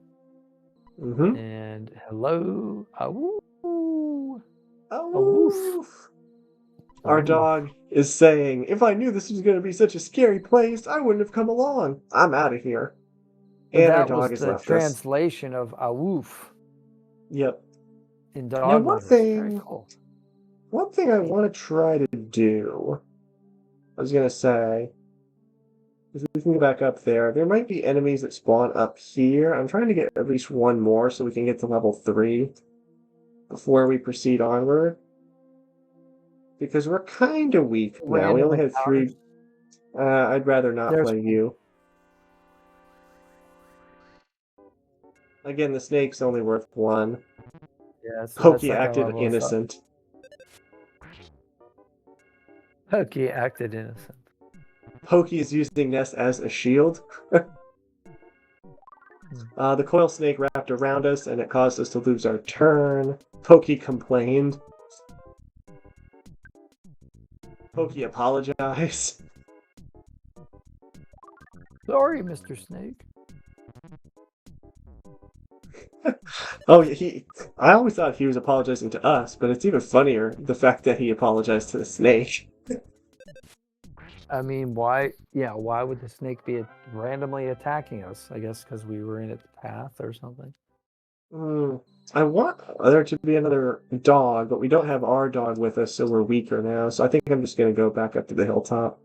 Mm-hmm. And hello. Awoo. A woof. Oh, our dog is saying, "If I knew this was going to be such a scary place, I wouldn't have come along. I'm out of here." But And our that dog was has the left us. translation of a woof Yep. in Now, dog motors. Very cool. one thing I want to try to do, I was going to say, if we can go back up there, there might be enemies that spawn up here. I'm trying to get at least one more so we can get to level 3 before we proceed onward. Because we're kind of weak now. We Random only had encounters. 3. I'd rather not There's play you. Again, the snake's only worth 1. yeah, so that's Pokey not gonna acted level us up. innocent. Pokey acted innocent. Pokey is using Ness as a shield. The coil snake wrapped around us and it caused us to lose our turn. Pokey complained. Pokey apologized. Sorry, Mr. Snake. Oh, I always thought he was apologizing to us, but it's even funnier the fact that he apologized to the snake. I mean, why? Yeah, why would the snake be randomly attacking us? I guess because we were in its path or something. I want there to be another dog, but we don't have our dog with us, so we're weaker now. So I think I'm just going to go back up to the hilltop.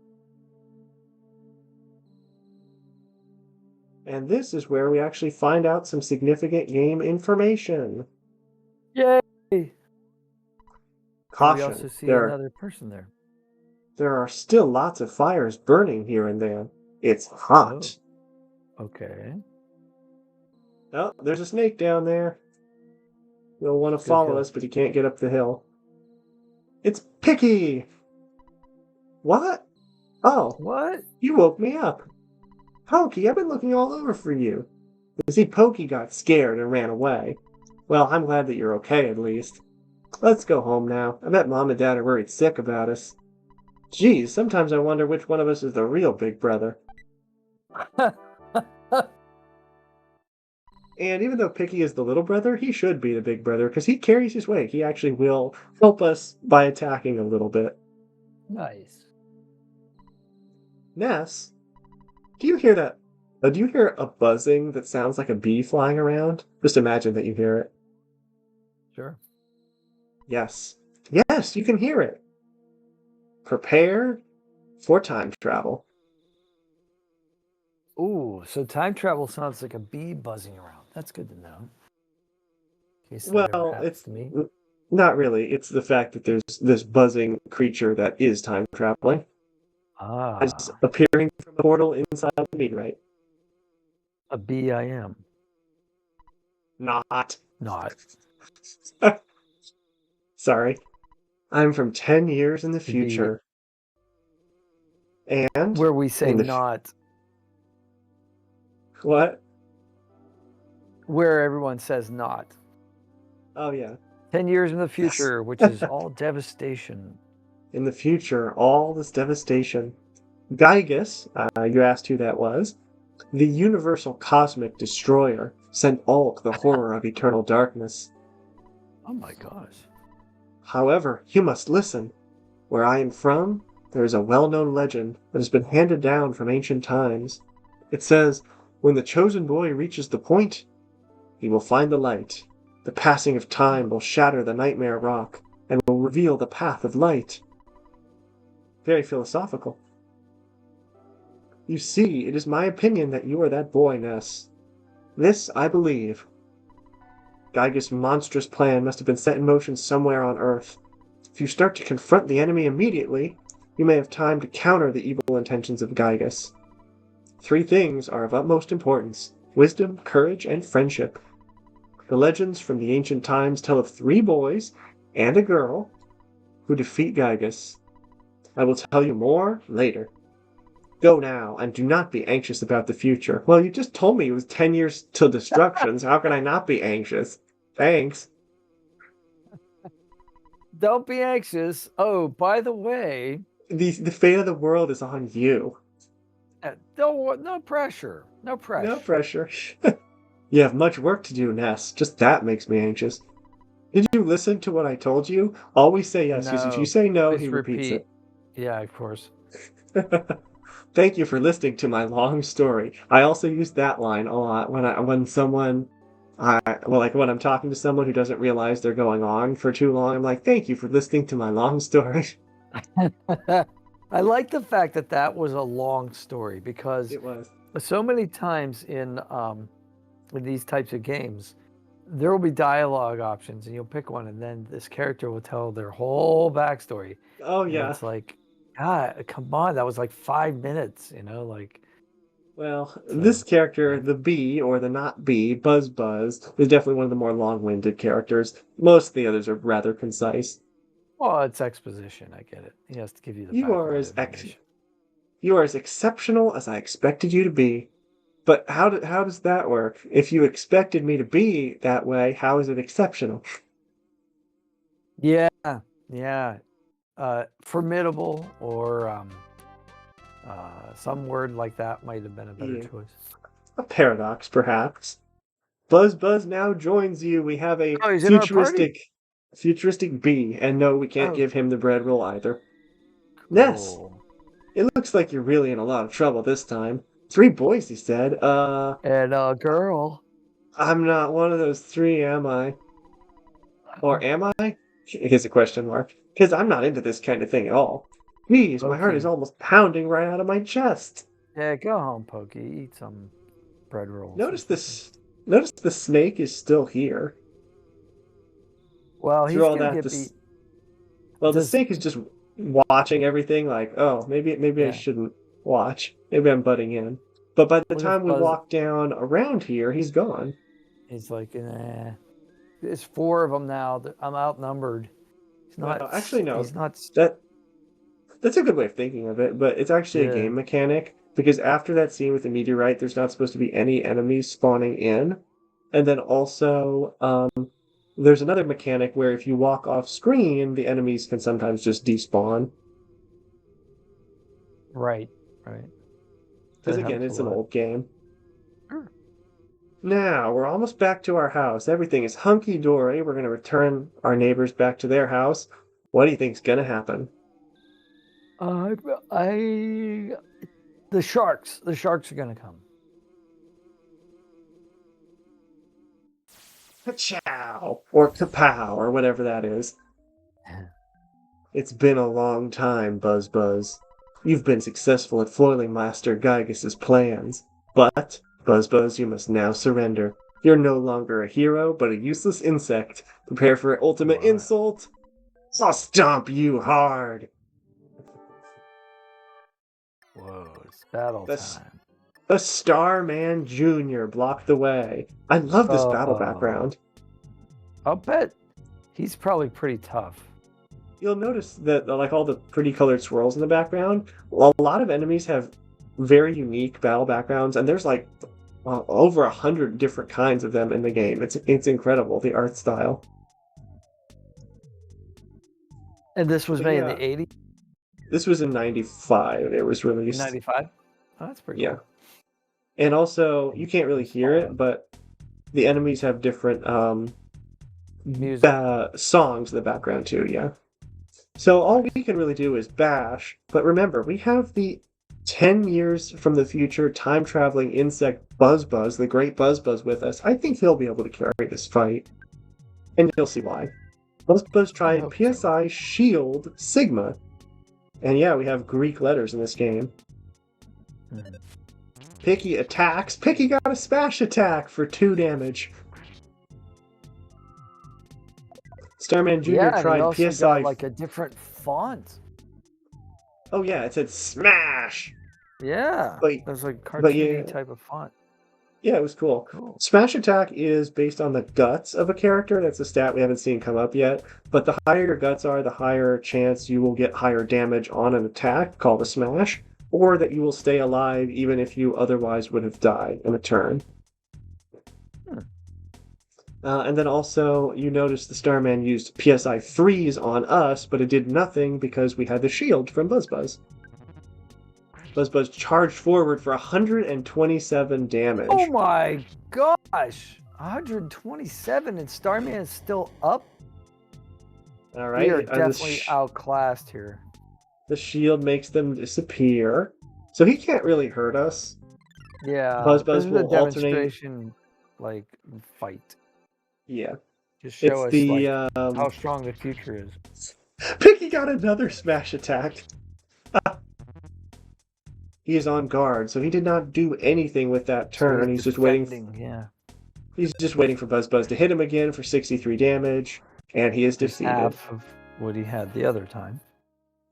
And this is where we actually find out some significant game information. Yay! We Caution, also see another person there. there are still lots of fires burning here and there. It's hot. Okay. Oh, there's a snake down there. He'll want to Good follow hill. us, but he can't get up the hill. It's Picky! What? Oh, What? you woke me up. Pokey, I've been looking all over for you. You see, Pokey got scared and ran away. Well, I'm glad that you're okay, at least. Let's go home now. I bet Mom and Dad are worried sick about us. Geez, sometimes I wonder which one of us is the real big brother. And even though Picky is the little brother, he should be the big brother because he carries his weight. He actually will help us by attacking a little bit. Nice. Ness, do you hear that? Do you hear a buzzing that sounds like a bee flying around? Just imagine that you hear it. Sure. Yes. Yes, you can hear it. Prepare for time travel. Ooh, so time travel sounds like a bee buzzing around. That's good to know. In case that ever Well, happens it's to me. not really. It's the fact that there's this buzzing creature that is time traveling. It's Ah, appearing from a portal inside the meteorite. a bee I am. Not. Not Sorry. I'm from 10 years in the the bee future. And where we say in the not, what? where everyone says not. Oh yeah. 10 years in the Yes. future, which is all devastation. In the future, all this devastation. Gygus, you asked who that was. The universal cosmic destroyer sent Ulk the horror of eternal darkness. Oh my gosh. However, you must listen. Where I am from, there is a well-known legend that has been handed down from ancient times. It says, when the chosen boy reaches the point, he will find the light. The passing of time will shatter the nightmare rock and will reveal the path of light. Very philosophical. You see, it is my opinion that you are that boy, Ness. This I believe. Gygus' monstrous plan must have been set in motion somewhere on Earth. If you start to confront the enemy immediately, you may have time to counter the evil intentions of Gygus. 3 things are of utmost importance: wisdom, courage, and friendship. The legends from the ancient times tell of 3 boys and a girl who defeat Gygus. I will tell you more later. Go now, and do not be anxious about the future. Well, you just told me it was 10 years till destruction, so how can I not be anxious? Thanks. Don't be anxious. Oh, by the way, The fate of the world is on you. no pressure. No No pressure. pressure. You have much work to do, Ness. Just that makes me anxious. Did you listen to what I told you? Always say yes, because if you No. say no, he Please repeats repeat. it. Yeah, of course. Thank you for listening to my long story. I also use that line a lot when someone like when I'm talking to someone who doesn't realize they're going on for too long. I'm like, "Thank you for listening to my long story." I like the fact that that was a long story because It was. so many times in these types of games, there will be dialogue options and you'll pick one and then this character will tell their whole backstory. Oh And yeah. it's like, God, come on, that was like 5 minutes, like Well, this so character, yeah. the bee or the not bee, Buzz Buzz, is definitely one of the more long-winded characters. Most of the others are rather concise. Well, it's exposition, I get it. He has to give you the You are background as information. you are as exceptional as I expected you to be. But how does that work? If you expected me to be that way, how is it exceptional? Yeah, yeah. Formidable or some word like that might have been a better Yeah. choice. A paradox, perhaps. Buzz Buzz now joins you. We have a Oh, he's in our party? futuristic bee, and no, we can't Oh, give him the bread roll either. Ness, cool. it looks like you're really in a lot of trouble this time. 3 boys, he said. And a girl. I'm not one of those 3, am I? Or am I? Here's a question mark. Because I'm not into this kind of thing at all. Geez, my heart is Pokey. almost pounding right out of my chest. Yeah, go home, Pokey. Eat some bread rolls or Notice something. this. Notice the snake is still here. Well, Through he's all gonna that, get this beat. well, the Does snake is just watching everything. Like, oh, maybe I yeah. shouldn't. Watch. Maybe I'm butting in. But by the What if time we Buzz? walk down around here, he's gone. He's like, nah. There's 4 of them now. I'm outnumbered. He's Well, not. actually, no. He's not. That that's a good way of thinking of it, but it's actually a Yeah. game mechanic because after that scene with the meteorite, there's not supposed to be any enemies spawning in. And then also, there's another mechanic where if you walk off screen, the enemies can sometimes just despawn. Right. Right. Because That again, happens a it's an lot. old game. Sure. Now, we're almost back to our house. Everything is hunky-dory. We're going to return our neighbors back to their house. What do you think's going to happen? I. The sharks. The sharks are gonna come. Ka-chow! Or kapow, or whatever that is. It's been a long time, Buzz Buzz. You've been successful at foiling Master Gygas's plans. But, Buzz Buzz, you must now surrender. You're no longer a hero, but a useless insect. Prepare for ultimate What? insult. I'll stomp you hard. Whoa! It's battle The, time. the Starman Jr. blocked the way. I love this battle background. I'll bet he's probably pretty tough. You'll notice that like all the pretty colored swirls in the background, a lot of enemies have very unique battle backgrounds, and there's like over 100 different kinds of them in the game. It's incredible, the art style. And this was But made yeah, in the 80s, this was in '95. It was released. 95. Oh, that's pretty Yeah, cool. and also you can't really hear it, but the enemies have different Music. songs in the background too. Yeah. So all we can really do is bash, but remember, we have the 10 years from the future time-traveling insect Buzz Buzz, the great Buzz Buzz with us. I think he'll be able to carry this fight, and you'll see why. Buzz Buzz tried hope PSI Shield Sigma, and yeah, we have Greek letters in this game. Mhm. Picky attacks. Picky got a smash attack for 2 damage. Starman Jr. Yeah, and he tried also PSI. got like a different font. Oh yeah, it said smash. Yeah, But there's like but cartoony yeah, type of font. yeah, it was cool. Cool. Smash attack is based on the guts of a character. That's a stat we haven't seen come up yet. But the higher your guts are, the higher chance you will get higher damage on an attack called a smash, or that you will stay alive even if you otherwise would have died in a turn. And then also, you notice the Starman used PSI Freeze on us, but it did nothing because we had the shield from Buzz Buzz. Buzz Buzz charged forward for 127 damage. Oh my gosh! 127 and Starman is still up? All right. We are definitely outclassed here. The shield makes them disappear. So he can't really hurt us. Yeah, Buzz Buzz this is a will alternate. demonstration, like, fight. Yeah. Just show It's us like how strong the future is. Picky got another smash attack. He is on guard, so he did not do anything with that turn. He's just waiting. Yeah. He's just waiting for Buzz Buzz to hit him again for 63 damage, and he is defeated. Half of what he had the other time.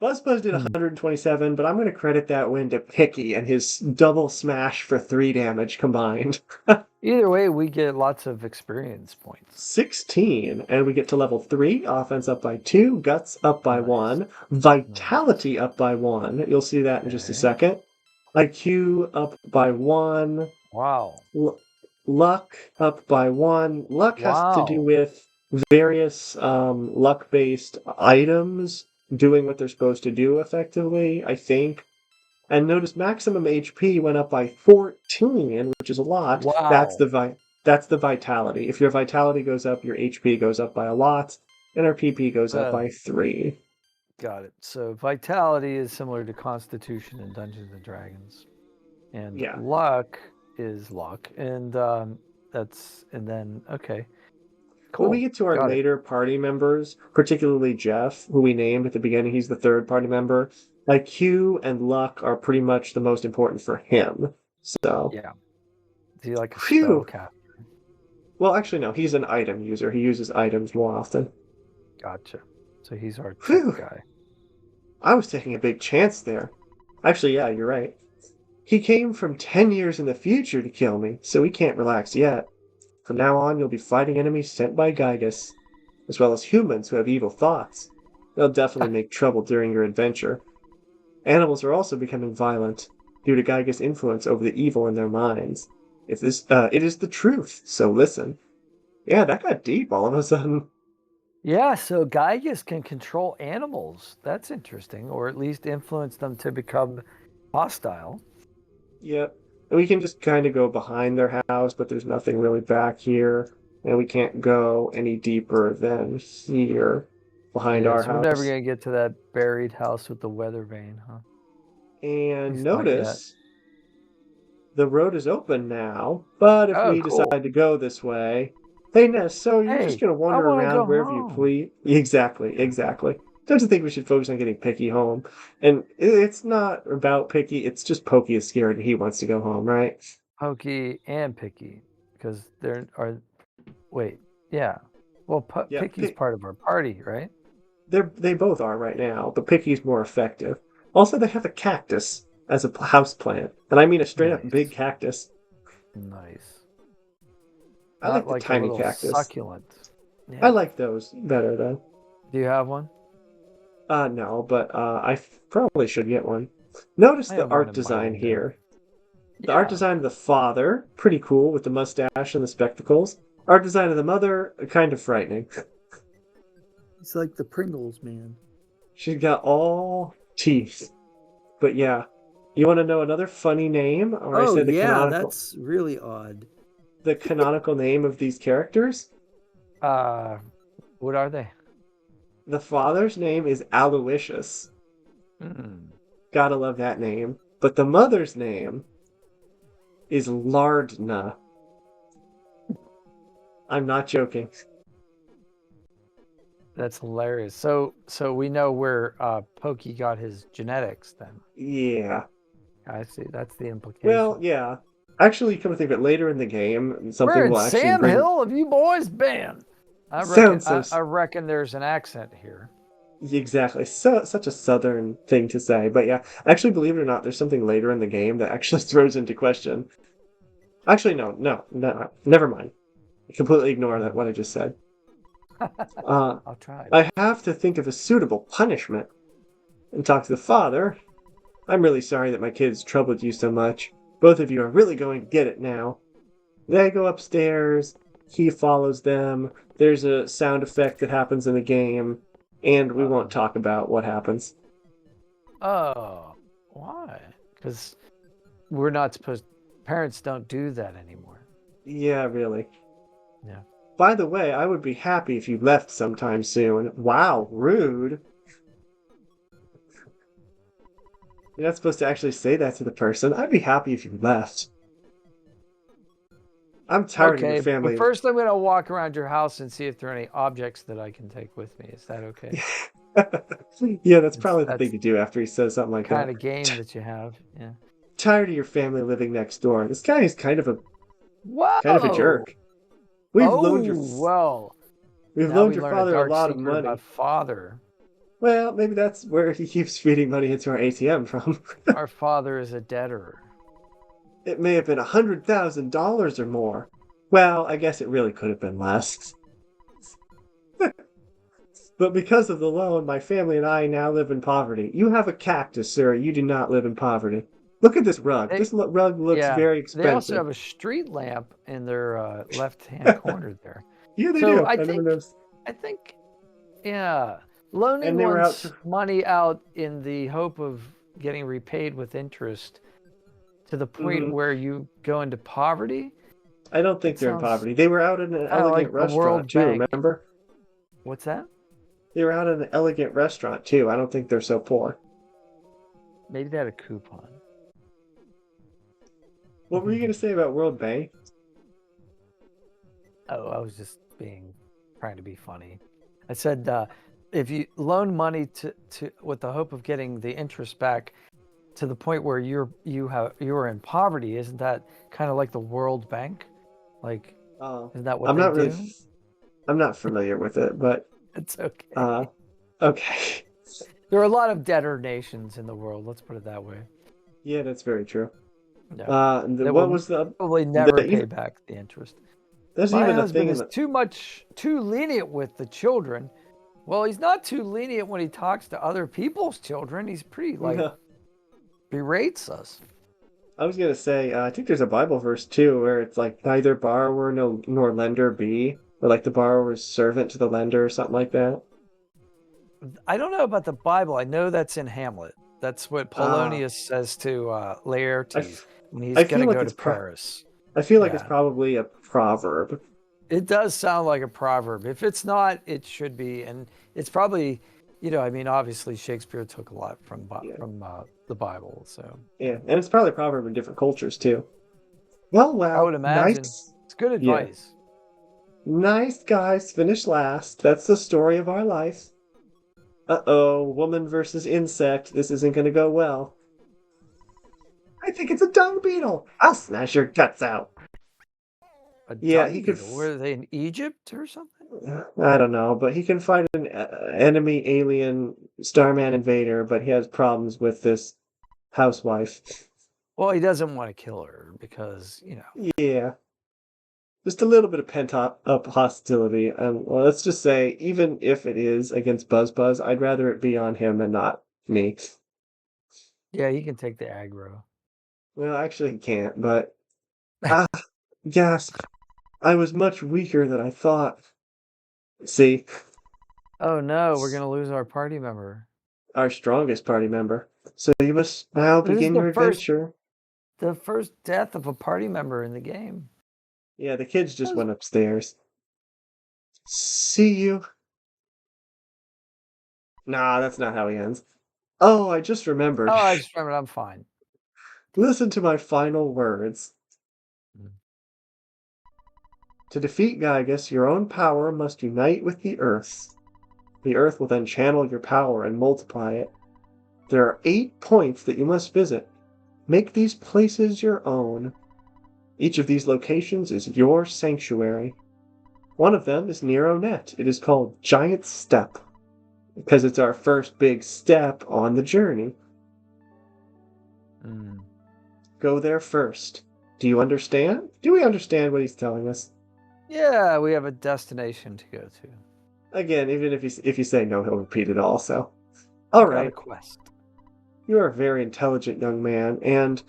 Buzz Buzz did 127, but I'm going to credit that win to Picky and his double smash for 3 damage combined. Either way, we get lots of experience points. 16, and we get to level 3. Offense up by 2, guts up by 1, vitality up by 1. You'll see that in just a second. IQ up by 1. Wow. Luck up by 1. Luck has to do with various luck-based items doing what they're supposed to do effectively, I think. And notice maximum HP went up by 14, which is a lot. Wow. That's the vitality. If your vitality goes up, your HP goes up by a lot, and our PP goes up by 3. Got it. So vitality is similar to Constitution in Dungeons and Dragons, and luck is luck, and then okay. Cool. When we get to our later party members, particularly Jeff, who we named at the beginning, he's the 3rd party member. IQ and luck are pretty much the most important for him. So yeah, is he like a spellcaster? Well, actually, no. He's an item user. He uses items more often. Gotcha. So he's our tech guy. I was taking a big chance there. Actually, yeah, you're right. He came from 10 years in the future to kill me, so we can't relax yet. From now on, you'll be fighting enemies sent by Gygus, as well as humans who have evil thoughts. They'll definitely make trouble during your adventure. Animals are also becoming violent due to Gygas' influence over the evil in their minds. It is the truth, so listen. Yeah, that got deep all of a sudden. Yeah, so Gygas can control animals. That's interesting, or at least influence them to become hostile. Yep. And we can just kind of go behind their house, but there's nothing really back here. And we can't go any deeper than here behind Yeah, our so we're never house. gonna get to that buried house with the weather vane, huh? At And least not yet. notice the road is open now, but if Oh, we cool. decide to go this way, hey Ness, so you're just Hey, gonna I wander want to around go wherever you home. please? Exactly, exactly. Don't you think we should focus on getting Picky home? And it's not about Picky, it's just Pokey is scared and he wants to go home, right? Pokey and Picky, because there are. Wait, yeah. Well, Yeah, Picky's part of our party, right? they both are right now, but Picky's more effective. Also, they have a cactus as a house plant, and I mean a straight up big Nice, cactus. nice. I Not like the like a tiny little cactus. succulent. I Yeah. like those better though. Do you have one? No, but probably should get one. Notice I the have one art in my design window. here. The art Yeah. design of the father, pretty cool with the mustache and the spectacles. Art design of the mother, kind of frightening. It's like the Pringles man. She's got all teeth. But yeah, you want to know another funny name, or I Oh, say yeah, that's really odd. the canonical name of these characters? Uh, what are they? The father's name is Aloysius. Mm. Gotta love that name. But the mother's name is Lardna. I'm not joking. That's hilarious. So we know where Pokey got his genetics then. Yeah. I see. That's the Well, implication. yeah. Actually, come to think of it, later in the game, Where something in will actually Sam bring. Hill have you boys been? I reckon Sounds so. I reckon there's an accent here. Exactly. So such a southern thing to say. But yeah, actually, believe it or not, there's something later in the game that actually throws into question. Actually, no. Never mind. Completely ignore that what I just said. I'll try. I have to think of a suitable punishment and talk to the father. I'm really sorry that my kids troubled you so much. Both of you are really going to get it now. They go upstairs. He follows them. There's a sound effect that happens in the game, and we won't Uh-oh. talk about what happens. Oh, why? Because we're not supposed. Parents don't do that anymore. Yeah, really. Yeah. By the way, I would be happy if you left sometime soon. Wow, rude. You're not supposed to actually say that to the person. I'd be happy if you left. I'm tired of your Okay, but family. first I'm gonna walk around your house and see if there are any objects that I can take with me. Is that okay? Yeah, that's It's probably the thing that's to do after he says something the like that. kind of game that you have. Yeah. Tired of your family living next door. This guy is kind of a Whoa! jerk. We've loaned your Oh, well, we've now loaned we your learn a father a dark lot of secret about money. father. Well, maybe that's where he keeps feeding money into our ATM from. Our father is a debtor. It may have been $100,000 or more. Well, I guess it really could have been less. But because of the loan, my family and I now live in poverty. You have a cactus, sir. You do not live in poverty. Look at this rug. They, Rug looks yeah, very they also expensive. have a street lamp in their left-hand corner there. Yeah, they So do. I never noticed. I think, yeah, loaning And they were out one's to. money out in the hope of getting repaid with interest to the point Mhm. where you go into poverty. I don't think That they're in sounds poverty. They were out in an kind of elegant like the restaurant World too. Bank. Remember? What's that? They were out in an elegant restaurant too. I don't think they're so poor. Maybe they had a coupon. What were you gonna say about World Bank? Oh, I was just trying to be funny. I said if you loan money to with the hope of getting the interest back to the point where you are in poverty, isn't that kind of like the World Bank? Like, Oh, isn't that what I'm they not really. do? I'm not familiar with it, but It's okay. uh, okay. There are a lot of debtor nations in the world. Let's put it that way. Yeah, that's very true. Yeah, that What will was the probably never pay even back the interest. there's My even a thing husband in is the too lenient with the children. Well, he's not too lenient when he talks to other people's children. He's pretty like berates us. I was gonna say, I think there's a Bible verse too where it's like neither borrower no, nor lender be, or like the borrower's servant to the lender or something like that. I don't know about the Bible. I know that's in Hamlet. That's what Ah, Polonius says to I, Laertes f- when he's I going to feel like go to it's Paris. I feel like it's Yeah, probably a proverb. it does sound like a proverb. If it's not, it should be, and it's probably, I mean, obviously Shakespeare took a lot Yeah, from the Bible, so yeah, and it's probably a proverb in different cultures too. Well, I would well, imagine nice. it's good Yeah, advice. nice guys finish last. That's the story of our life. Uh-oh, woman versus insect. This isn't gonna go well. I think it's a dung beetle. I'll smash your guts out. A Yeah, dung beetle? Were they in Egypt or something? I don't know, but he can fight an enemy alien Starman invader, but he has problems with this housewife. Well, he doesn't want to kill her because Yeah, just a little bit of pent up hostility. And well, let's just say, even if it is against Buzz Buzz, I'd rather it be on him and not me. yeah, he can take the aggro. Well, actually, he can't, but ah, gasp. I was much weaker than I thought. See, Oh no, we're gonna lose our party member. our strongest party member. So you must now This is begin your adventure. the first death of a party member in the game. Yeah, the kids just Oh, went upstairs. See you. Nah, that's not how he ends. Oh, I just remembered. I just remembered I'm fine. Listen to my final words. Mm. To defeat Gygus, your own power must unite with the Earth. The Earth will then channel your power and multiply it. There are 8 points that you must visit. Make these places your own. Each of these locations is your sanctuary. One of them is Nero Net. It is called Giant Step, because it's our first big step on the journey. Mm. Go there first. Do you understand? Do we understand what he's telling us? Yeah, we have a destination to go to. Again, even if you say no, he'll repeat it all. So, all Got a right. quest. You are a very intelligent young man, and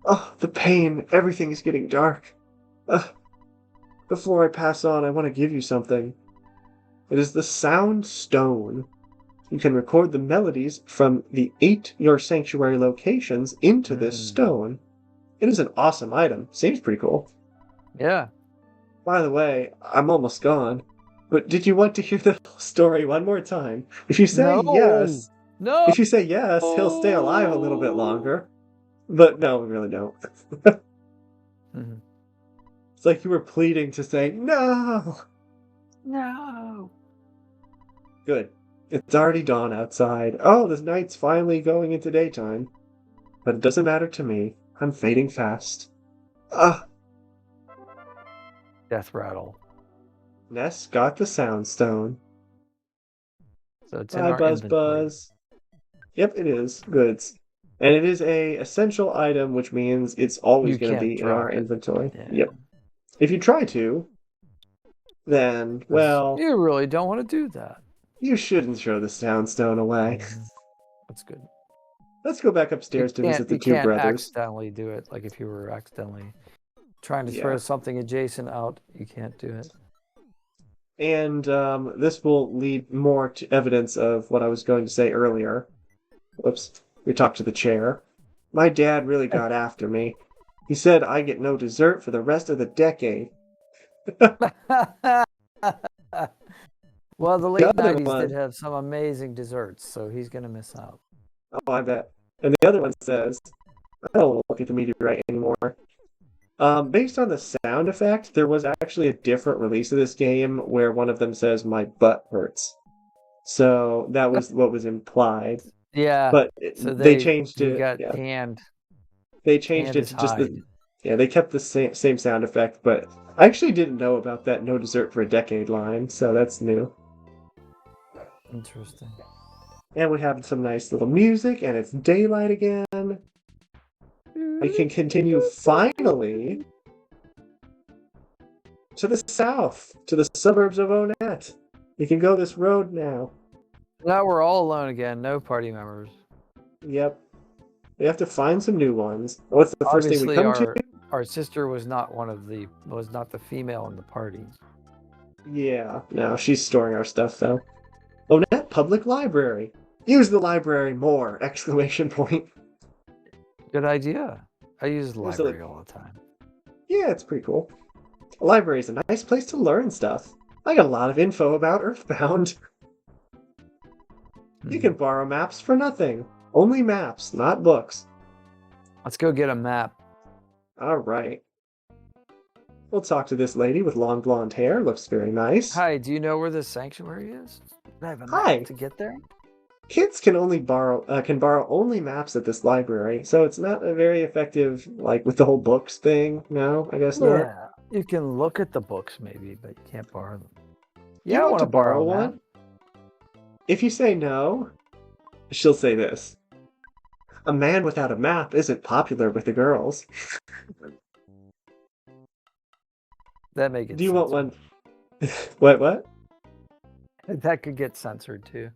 oh, the pain! Everything is getting dark. Before I pass on, I want to give you something. It is the Sound Stone. You can record the melodies from the 8 your sanctuary locations into this Mm. stone. It is an awesome item. Seems pretty cool. Yeah. By the way, I'm almost gone. But did you want to hear the story one more time? If you say No. yes, No. if you say yes, he'll stay alive a little bit longer. But no, we really don't. Mhm. It's like you were pleading to say no. No. Good. It's already dawn outside. Oh, the night's finally going into daytime. But it doesn't matter to me. I'm fading fast. Ah, Death rattle. Ness got the Sound Stone. So it's in Bye, our Buzz inventory. Buzz. Yep, it is. Goods. And it is a essential item, which means it's always You going to can't be in our drop it. inventory. Yeah. Yep. If you try to, then, well, You really don't want to do that. you shouldn't throw the Sound Stone away. Mhm. That's good. Let's go back upstairs to visit the You two can't brothers. accidentally do it. Like if you were accidentally trying to throw Yeah. something adjacent out, you can't do it. And this will lead more to evidence of what I was going to say earlier. Whoops. We talked to the chair. My dad really got after me. He said I get no dessert for the rest of the decade. Well, the The late other 90s did one, have some amazing desserts, so he's going to miss out. oh, I bet. And the other one says, I don't look at the meteorite anymore. Based on the sound effect, there was actually a different release of this game where one of them says, my butt hurts. So that was what was implied. Yeah. But So they changed he it. got Yeah, tanned, they changed tanned it his to just hide. the. Yeah, they kept the same sound effect, but I actually didn't know about that no dessert for a decade line, so that's new. Interesting. And we have some nice little music, and it's daylight again. I can continue finally to the south, to the suburbs of Onett. You can go this road now. Now we're all alone again. No party members. Yep. We have to find some new ones. What's the first thing we Obviously, come to? our sister was not the female in the party. Yeah, no, she's storing our stuff though. Onett Public Library. Use the library more! Exclamation point. Good idea. I use the So, library all the time. yeah, it's pretty cool. A library is a nice place to learn stuff. I got a lot of info about Earthbound. You can borrow maps for nothing. Only maps, not books. Let's go get a map. Alright. We'll talk to this lady with long blonde hair. Looks very nice. Hi, do you know where the sanctuary is? Do I have a Hi. map to get there? Kids can borrow only maps at this library, so it's not a very effective, like with the whole books thing. No, I guess not. Yeah, you can look at the books maybe, but you can't borrow them. Do you Yeah, I want want to borrow a map. one? If you say no, she'll say this. A man without a map isn't popular with the girls. That may get Do you want censored. one? What? That could get censored too.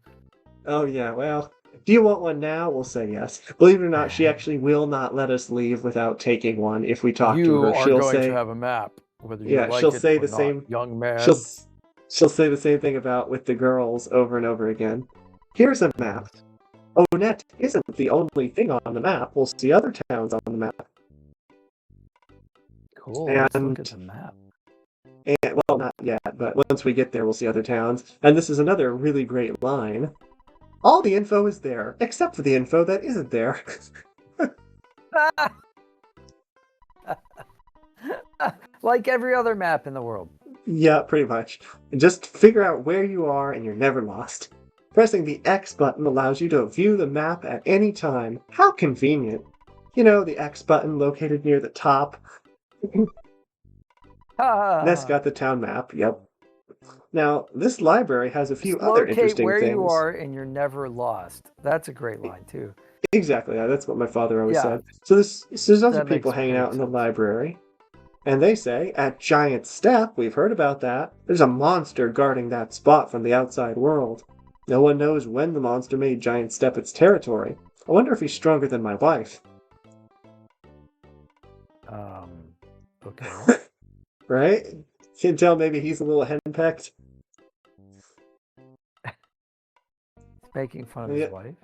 Oh yeah, well, do you want one now? We'll say yes. Believe it or not, she actually will not let us leave without taking one. If we talk to You her, are she'll going say, to have a map, whether you yeah, like she'll it say or the not, same. young man. She'll say the same thing about with the girls over and over again. Here's a map. Onett isn't the only thing on the map. We'll see other towns on the map. Cool. Let's look And at the map. well, not yet, but once we get there, we'll see other towns. And this is another really great line. All the info is there, except for the info that isn't there. Like every other map in the world. Yeah, pretty much. Just figure out where you are and you're never lost. Pressing the X button allows you to view the map at any time. How convenient. You know, the X button located near the top. Ness got the town map, yep. Now, this library has a few other Locate interesting where things. you are and you're never lost. That's a great line too. Exactly, that's what my father always Yeah. said. So there's other That people makes hanging great out in the sense. library. And they say, at Giant Step, we've heard about that, there's a monster guarding that spot from the outside world. No one knows when the monster made Giant Step its territory. I wonder if he's stronger than my wife. Okay. Right? Can tell maybe he's a little henpecked. Making fun of his wife.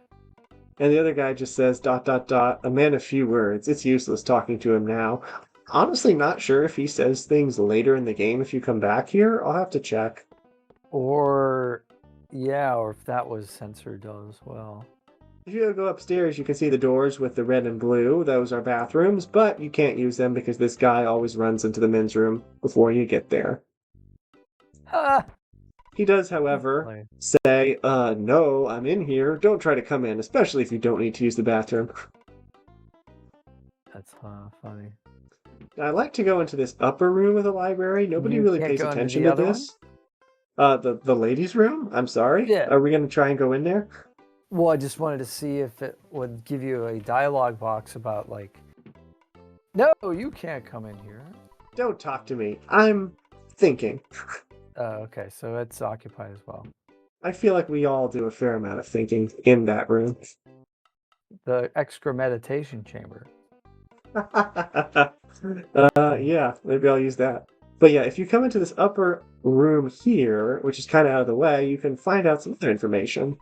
And the other guy just says, ... a man of few words. It's useless talking to him now. Honestly, not sure if he says things later in the game if you come back here. I'll have to check. Or if that was censored as well. If you go upstairs, you can see the doors with the red and blue. Those are bathrooms, but you can't use them because this guy always runs into the men's room before you get there. He does, however, say, no, I'm in here. Don't try to come in, especially if you don't need to use the bathroom. That's funny. I like to go into this upper room of the library. Nobody really pays attention to this. The ladies' room? I'm sorry? Yeah. Are we going to try and go in there? Well, I just wanted to see if it would give you a dialogue box about like, no, you can't come in here. Don't talk to me. I'm thinking. Okay, so it's occupied as well. I feel like we all do a fair amount of thinking in that room. The extra meditation chamber. Yeah, maybe I'll use that. But yeah, if you come into this upper room here, which is kind of out of the way, you can find out some other information.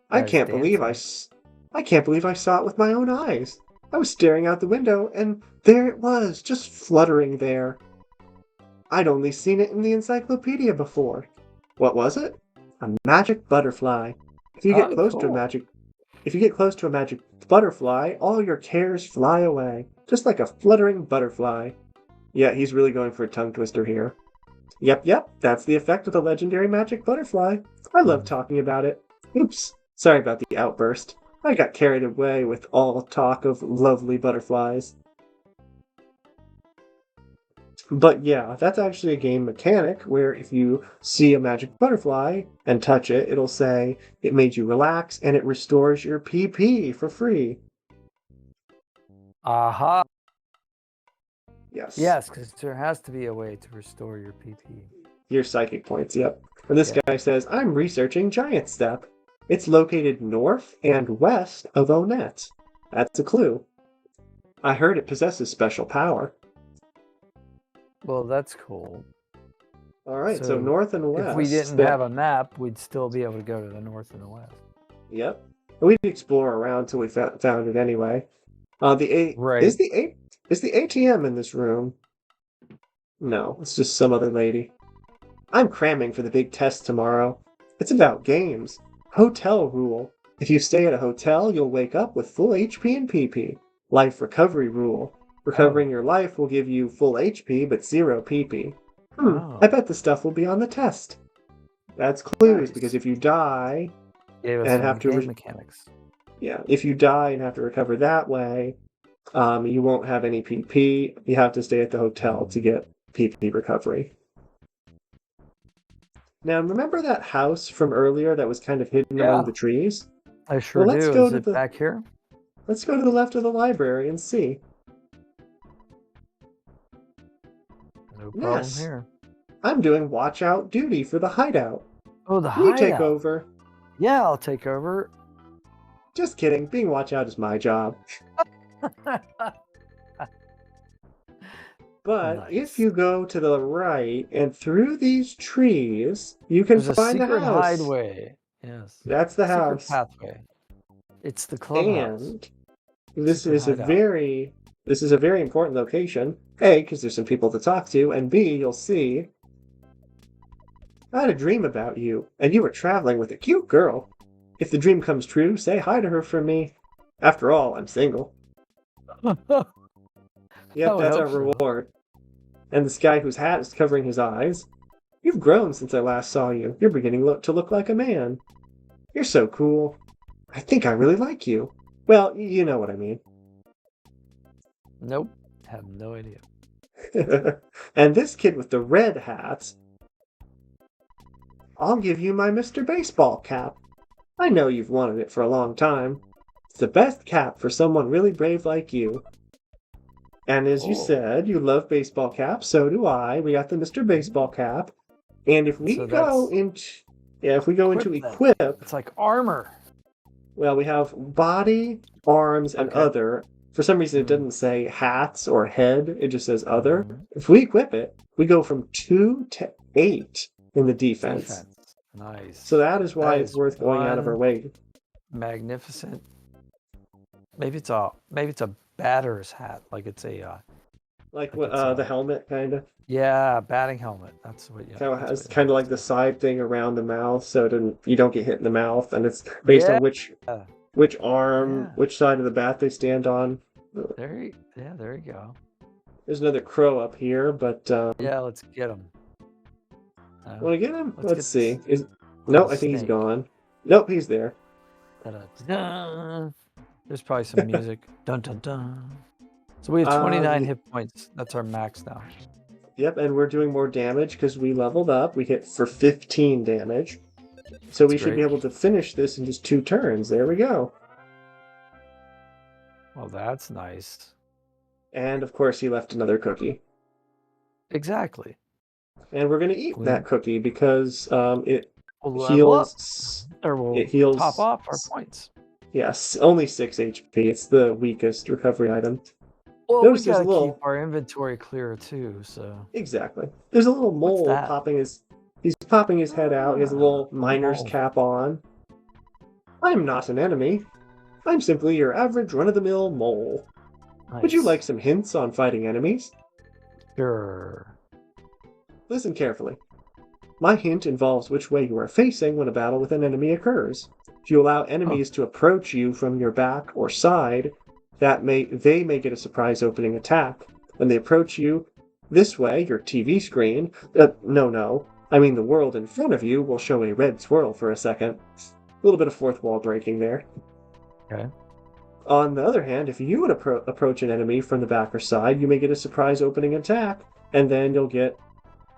I can't believe I saw it with my own eyes. I was staring out the window, and there it was, just fluttering there. I'd only seen it in the encyclopedia before. What was it? A magic butterfly. If you get close to a magic butterfly, all your cares fly away, just like a fluttering butterfly. Yeah, he's really going for a tongue twister here. Yep, that's the effect of the legendary magic butterfly. I love talking about it. Oops, sorry about the outburst. I got carried away with all talk of lovely butterflies. But yeah, that's actually a game mechanic where if you see a magic butterfly and touch it, it'll say it made you relax and it restores your PP for free. Aha. Yes. Yes, because there has to be a way to restore your PP. Your psychic points, yep. And this guy says, I'm researching Giant Step. It's located north and west of Onet. That's a clue. I heard it possesses special power. Well, that's cool. All right, so north and west. If we didn't have a map, we'd still be able to go to the north and the west. Yep. We'd explore around till we found it anyway. Right. Is the ATM in this room? No, it's just some other lady. I'm cramming for the big test tomorrow. It's about games. Hotel rule. If you stay at a hotel, you'll wake up with full HP and PP. Life recovery rule. Recovering your life will give you full HP but 0 PP. I bet the stuff will be on the test. That's clues, because if you die and have to mechanics. Yeah, if you die and have to recover that way, you won't have any PP. You have to stay at the hotel to get PP recovery. Now, remember that house from earlier that was kind of hidden among the trees? I sure do. Is it back here? Let's go to the left of the library and see. No problem here. I'm doing watch out duty for the hideout. Oh, the hideout. You take over. Yeah, I'll take over. Just kidding. Being watch out is my job. But if you go to the right and through these trees, you can find the house. Secret hideaway. Yes. That's the house. Secret pathway. It's the clubhouse. And this is a very important location. A, because there's some people to talk to, and B, you'll see I had a dream about you, and you were traveling with a cute girl. If the dream comes true, say hi to her for me. After all, I'm single. Yep, that's our reward. And this guy whose hat is covering his eyes. You've grown since I last saw you. You're beginning to look like a man. You're so cool. I think I really like you. Well, you know what I mean. Nope. Have no idea. And this kid with the red hat. I'll give you my Mr. Baseball cap. I know you've wanted it for a long time. It's the best cap for someone really brave like you. And as you said, you love baseball caps, so do I. We got the Mr. Baseball cap. And if we go into equip, it's like armor. Well, we have body, arms, and other. For some reason, it doesn't say hats or head. It just says other. If we equip it, we go from 2 to 8 in the defense. Nice. So that is why it's worth going out of our way. Magnificent. Maybe it's a batter's hat, like it's a the helmet kind of. Yeah, batting helmet. That's what. Yeah. So it has kind of like the side thing around the mouth, so you don't get hit in the mouth, and it's based on which arm, which side of the bat they stand on. There you go. There's another crow up here, but yeah, let's get him. Want to get him? Let's see. I think he's gone. Nope, he's there. There's probably some music. Dun dun dun. So we have 29 hit points. That's our max now. Yep, and we're doing more damage because we leveled up. We hit for 15 damage. So we should be able to finish this in just 2 turns. There we go. Well, that's nice. And of course, he left another cookie. Exactly. And we're going to eat that cookie because it heals. It heals. Top off our points. Yes, only 6 HP. It's the weakest recovery item. Well, we gotta keep our inventory clear too, so... Exactly. There's a little mole popping his... He's popping his head out. He has a little miner's cap on. I'm not an enemy. I'm simply your average run-of-the-mill mole. Nice. Would you like some hints on fighting enemies? Sure. Listen carefully. My hint involves which way you are facing when a battle with an enemy occurs. If you allow enemies to approach you from your back or side, they may get a surprise opening attack. When they approach you this way, your TV screen... No. I mean the world in front of you will show a red swirl for a second. A little bit of fourth wall breaking there. Okay. On the other hand, if you would approach an enemy from the back or side, you may get a surprise opening attack. and then you'll get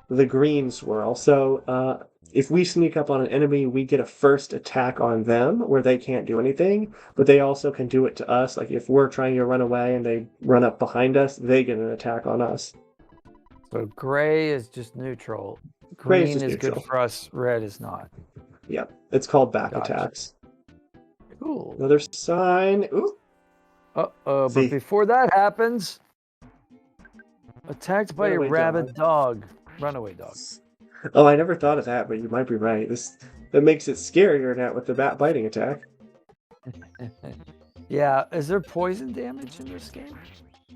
the green swirl. So if we sneak up on an enemy, we get a first attack on them where they can't do anything, but they also can do it to us. Like if we're trying to run away and they run up behind us, they get an attack on us. So gray is just neutral. Gray is Green just is neutral. good for us. Red is not. Yep, it's called back Gotcha. attacks. Cool. Another sign. Ooh. But See. before that happens, attacked by a Runaway rabid dog. Runaway dog. Oh, I never thought of that, but you might be right. That makes it scarier now with the bat biting attack. Yeah, is there poison damage in this game?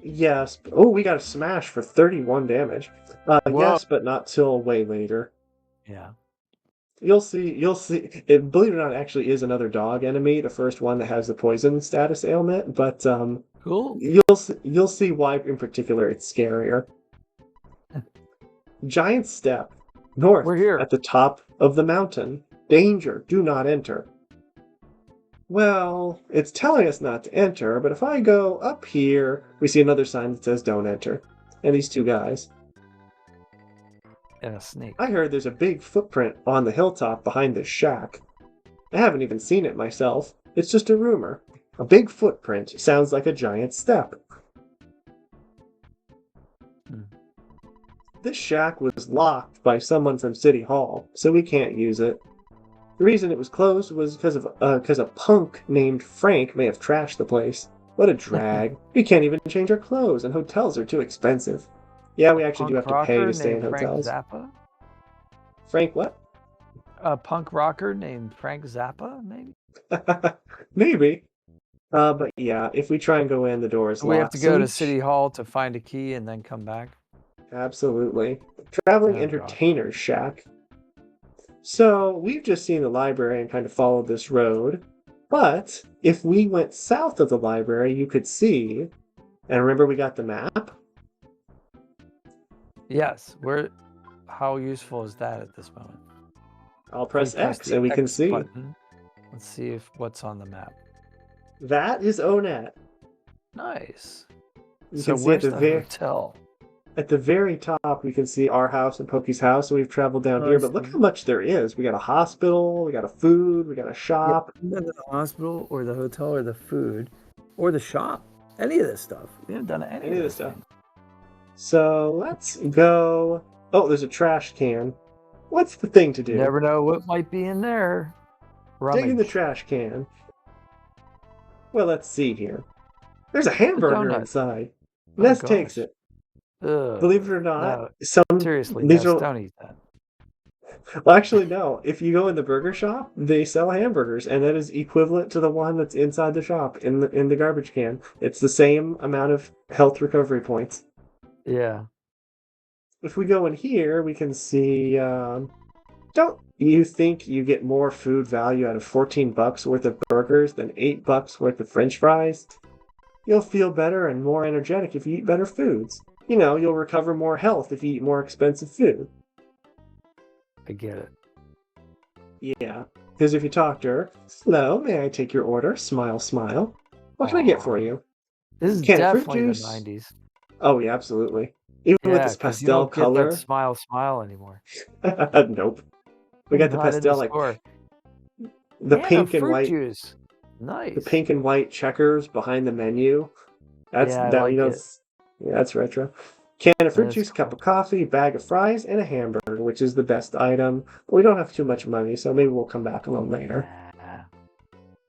Yes. Oh, we got a smash for 31 damage. Yes, but not till way later. Yeah. You'll see. It, believe it or not, actually is another dog enemy, the first one that has the poison status ailment. But Cool. you'll see why in particular it's scarier. Giant step north. We're here at the top of the mountain. Danger! Do not enter. Well, it's telling us not to enter, but if I go up here, we see another sign that says don't enter. And these two guys. And a snake. I heard there's a big footprint on the hilltop behind this shack. I haven't even seen it myself. It's just a rumor. A big footprint sounds like a giant step. This shack was locked by someone from City Hall, so we can't use it. The reason it was closed was because a punk named Frank may have trashed the place. What a drag. We can't even change our clothes, and hotels are too expensive. Yeah, we actually do have to pay to stay in hotels. Frank Zappa? Frank what? A punk rocker named Frank Zappa, maybe? Maybe. But yeah, if we try and go in, the door is locked. We have to go to City Hall to find a key and then come back? Absolutely. Traveling Entertainer's Shack. So, we've just seen the library and kind of followed this road. But, if we went south of the library, you could see... And remember we got the map? Yes. How useful is that at this moment? I'll press X and we can see. Button. Let's see what's on the map. That is Onet. Nice. So where's the hotel? At the very top, we can see our house and Pokey's house. So we've traveled down here, but look how much there is. We got a hospital, we got a food, we got a shop. Yeah, the hospital or the hotel or the food or the shop. Any of this stuff. We haven't done any of this stuff. So let's go. Oh, there's a trash can. What's the thing to do? You never know what might be in there. Dig in the trash can. Well, let's see here. There's a hamburger inside. Ness takes it. Believe it or not, seriously, don't eat that. Well, actually, no. If you go in the burger shop, they sell hamburgers, and that is equivalent to the one that's inside the shop in the garbage can. It's the same amount of health recovery points. Yeah. If we go in here, we can see. Don't you think you get more food value out of $14 worth of burgers than $8 worth of French fries? You'll feel better and more energetic if you eat better foods. You know, you'll recover more health if you eat more expensive food. I get it. Yeah, because if you talk to her, hello, may I take your order? Smile, smile. What can I get for you? This is definitely the 90s. Oh, yeah, absolutely. Even with this pastel color. Get that smile, smile anymore. Nope. We got the pastel, the pink and white. Juice. Nice. The pink and white checkers behind the menu. That's that's retro. Can of fruit juice, cup of coffee, bag of fries, and a hamburger, which is the best item. But we don't have too much money, so maybe we'll come back a little later.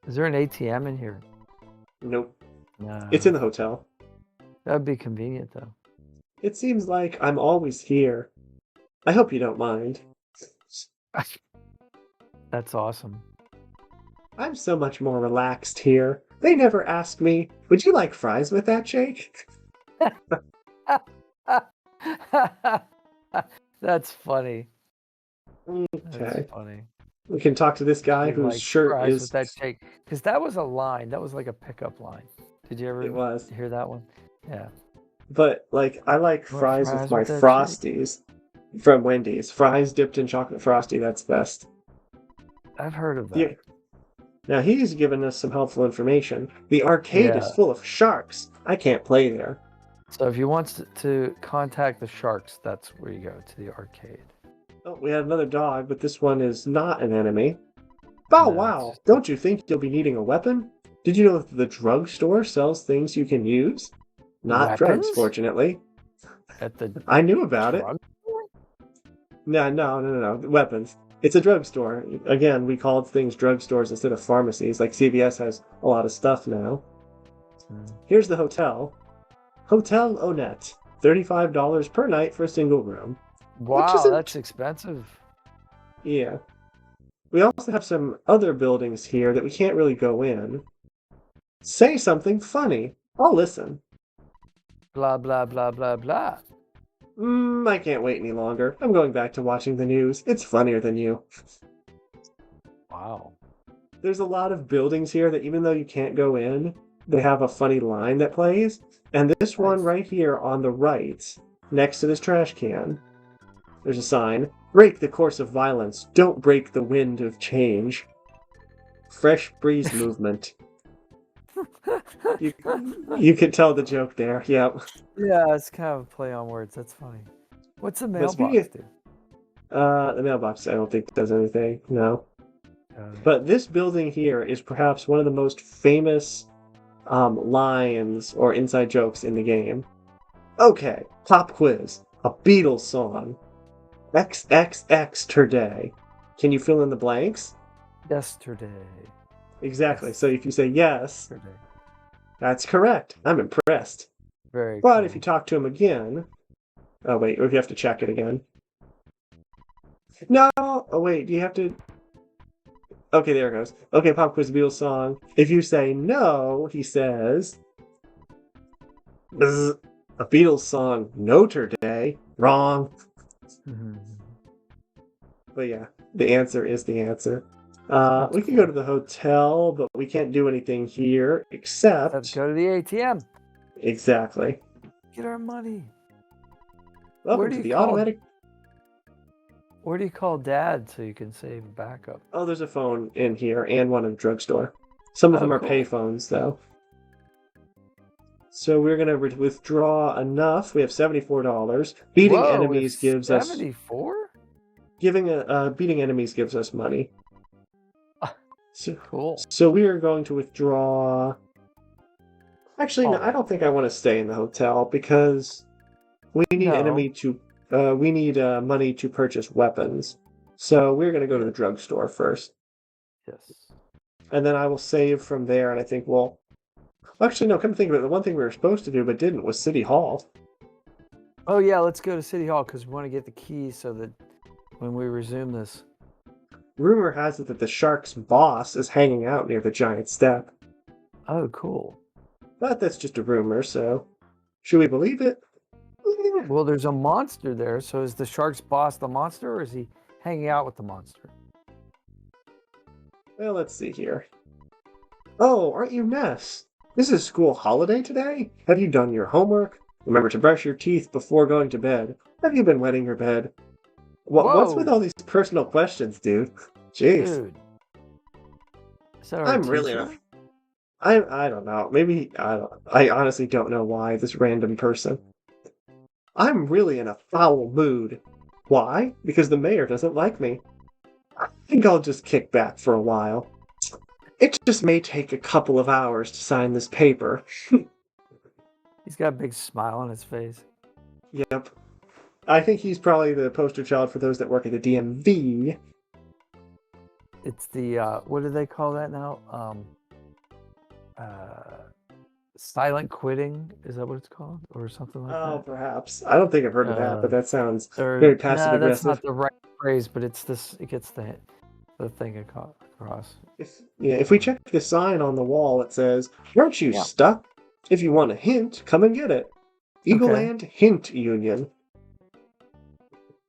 Is there an ATM in here? Nope. No. It's in the hotel. That'd be convenient, though. It seems like I'm always here. I hope you don't mind. That's awesome. I'm so much more relaxed here. They never ask me, would you like fries with that, Jake? That's funny. Okay. That's funny. We can talk to this guy whose shirt is... Because that was a line. That was like a pickup line. Did you ever hear that one? Yeah. But, I like fries with my Frosties from Wendy's. Fries dipped in chocolate Frosty, that's best. I've heard of that. Yeah. Now, he's given us some helpful information. The arcade is full of sharks. I can't play there. So if you want to contact the sharks, that's where you go, to the arcade. Oh, we had another dog, but this one is not an enemy. Bow No, it's wow! just Don't you think you'll be needing a weapon? Did you know that the drugstore sells things you can use? Not drugs, weapons fortunately. at the I knew about it. drug store. No. Weapons. It's a drugstore. Again, we called things drugstores instead of pharmacies. Like CVS has a lot of stuff now. Here's the hotel. Hotel Onette. $35 per night for a single room. Which Wow, isn't. that's expensive. Yeah. We also have some other buildings here that we can't really go in. Say something funny. I'll listen. Blah blah blah blah blah. I can't wait any longer. I'm going back to watching the news. It's funnier than you. Wow. There's a lot of buildings here that even though you can't go in, they have a funny line that plays. And this one Nice. right here on the right, next to this trash can, there's a sign. Break the course of violence. Don't break the wind of change. Fresh breeze movement. You can tell the joke there. Yep. Yeah, it's kind of a play on words. That's funny. What's the But speaking mailbox of, do? the mailbox, I don't think does anything. No. Uh, But this building here is perhaps one of the most famous lines or inside jokes in the game. Okay, pop quiz. A Beatles song. XXX today. Can you fill in the blanks? Yesterday. Exactly. Yes. So if you say yes, Yesterday. that's correct. I'm impressed. Very But cool. if you talk to him again, oh wait, or if you have to check it again. No. Oh wait, do you have to? Okay, there it goes. Okay, pop quiz Beatles song. If you say no, he says, "Bzz, a Beatles song, Notre Day. Wrong." Mhm. But yeah, the answer is the answer. That's We can cool. go to the hotel, but we can't do anything here Let's except go to the ATM. exactly. Get our money. Welcome to the automatic. Where do you call Dad so you can save a backup? Oh, there's a phone in here and one in the drugstore. Some of them are cool. payphones, though. So we're gonna withdraw enough. We have $74. Beating Whoa, enemies gives us 74? beating enemies gives us money. So, Cool. so we are going to withdraw. Actually, no, Oh. I don't think I want to stay in the hotel because we need money to purchase weapons. So we're going to go to the drugstore first, Yes. and then I will save from there. And I think actually no. Come to think of it, the one thing we were supposed to do but didn't was City Hall. Oh yeah, let's go to City Hall because we want to get the keys so that when we resume this. Rumor has it that the Shark's boss is hanging out near the giant step, Oh, cool. but that's just a rumor. So should we believe it? Well, there's a monster there. So is the shark's boss the monster, or is he hanging out with the monster? Well, let's see here. Oh, aren't you Ness? This is school holiday today? Have you done your homework? Remember to brush your teeth before going to bed. Have you been wetting your bed? What's with Whoa. all these personal questions, dude? Jeez. Dude. Is that our I'm really teacher? I don't know. Maybe I honestly don't know why this random person. I'm really in a foul mood. Why? Because the mayor doesn't like me. I think I'll just kick back for a while. It just may take a couple of hours to sign this paper. He's got a big smile on his face. Yep. I think he's probably the poster child for those that work at the DMV. It's the what do they call that now? Silent quitting, is that what it's called, or something like Oh, that? perhaps. I don't think I've heard of that, but that sounds Or very passive no, that's aggressive. not the right phrase, but it's this. It gets the thing across. If we check the sign on the wall, it says, "Aren't you stuck? If you want a hint, come and get it." Eagleland Hint Union.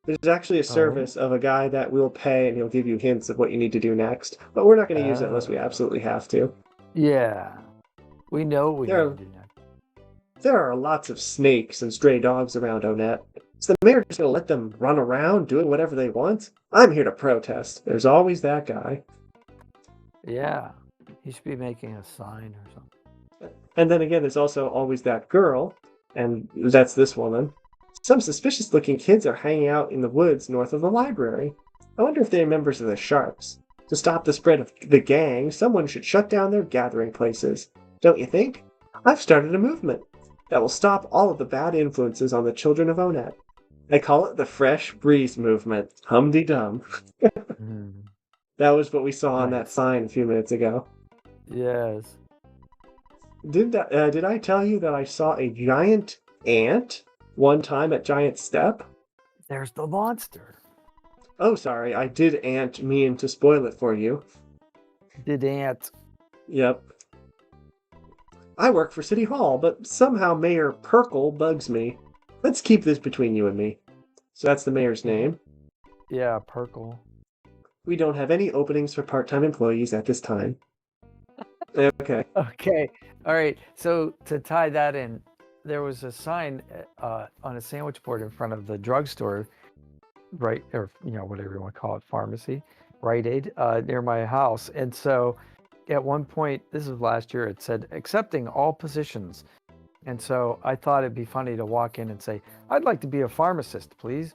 There's actually a service of a guy that will pay and he'll give you hints of what you need to do next. But we're not going to use it unless we absolutely have to. Yeah. We know what we need to do next. There are lots of snakes and stray dogs around Onette. Is the mayor just going to let them run around doing whatever they want? I'm here to protest. There's always that guy. Yeah. He should be making a sign or something. And then again, there's also always that girl. And that's this woman. Some suspicious looking kids are hanging out in the woods north of the library. I wonder if they're members of the Sharks. To stop the spread of the gang, someone should shut down their gathering places. Don't you think? I've started a movement that will stop all of the bad influences on the children of Onet. I call it the Fresh Breeze Movement. Hum-de-dum. Mm, That was what we saw on that nice. sign a few minutes ago. Yes. Did I tell you that I saw a giant ant one time at Giant Step? There's the monster. Oh, sorry, I did ant mean to spoil it for you. Did ant. Yep. I work for City Hall, but somehow Mayor Perkle bugs me. Let's keep this between you and me. So that's the mayor's name. Yeah, Perkle. We don't have any openings for part-time employees at this time. Okay. Okay. All right. So to tie that in, there was a sign on a sandwich board in front of the drugstore, right, or whatever you want to call it, pharmacy, Rite Aid, near my house. And so, at one point, this was last year, it said accepting all positions. And so I thought it'd be funny to walk in and say, "I'd like to be a pharmacist, please."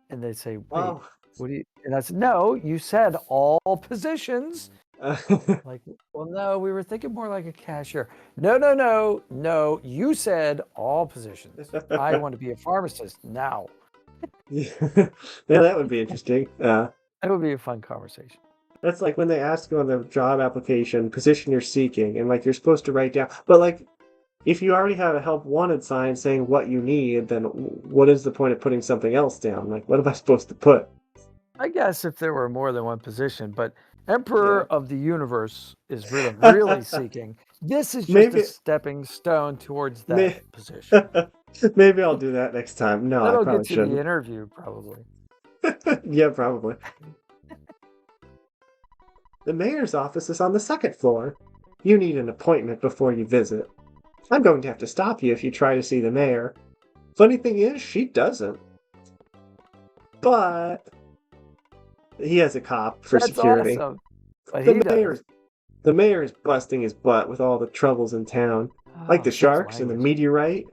And they say, "Wait, Oh. what do you?" And I said, "No, you said all positions." Like, well, no, we were thinking more like a cashier. No. You said all positions. I want to be a pharmacist now. Yeah, that would be interesting. That would be a fun conversation. That's like when they ask you on the job application position you're seeking, and like you're supposed to write down. But like, if you already have a help wanted sign saying what you need, then what is the point of putting something else down? Like, what am I supposed to put? I guess if there were more than one position, but Emperor Yeah. of the Universe is really seeking. This is just a Maybe, stepping stone towards that may, position. maybe I'll do that next time. No, I That'll probably get you the shouldn't. interview, probably. Yeah, probably. The mayor's office is on the second floor. You need an appointment before you visit. I'm going to have to stop you if you try to see the mayor. Funny thing is, she doesn't. But he has a cop for That's security. awesome. But The he mayor, does. the mayor is busting his butt with all the troubles in town, like the Oh, thick sharks and the language. meteorite.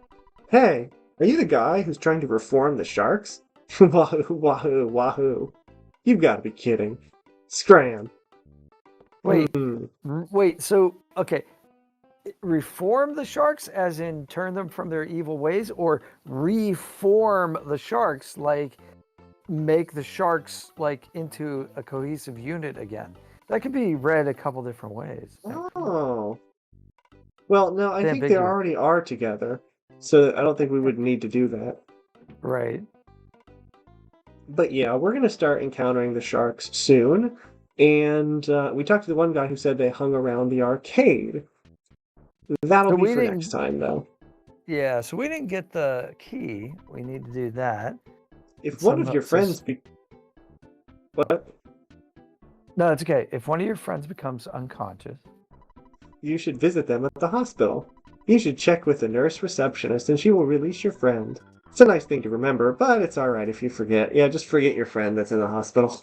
Hey, are you the guy who's trying to reform the sharks? Wahoo, wahoo, wahoo. You've got to be kidding. Scram. Wait, Hmm. wait. So, okay, reform the sharks, as in turn them from their evil ways, or reform the sharks, like make the sharks like into a cohesive unit again. That could be read a couple different ways, actually. Oh. Well, no, I It's think they ambiguous, already are together, so I don't think we would need to do that. right? But yeah, we're going to start encountering the sharks soon. And we talked to the one guy who said they hung around the arcade. That'll So be we for next didn't, time, though. yeah. So we didn't get the key. We need to do that. If one Some, of your friends what? no, it's okay. If one of your friends becomes unconscious, You should visit them at the hospital. You should check with the nurse receptionist and she will release your friend. It's a nice thing to remember, but it's alright if you forget. Yeah, just forget your friend that's in the hospital.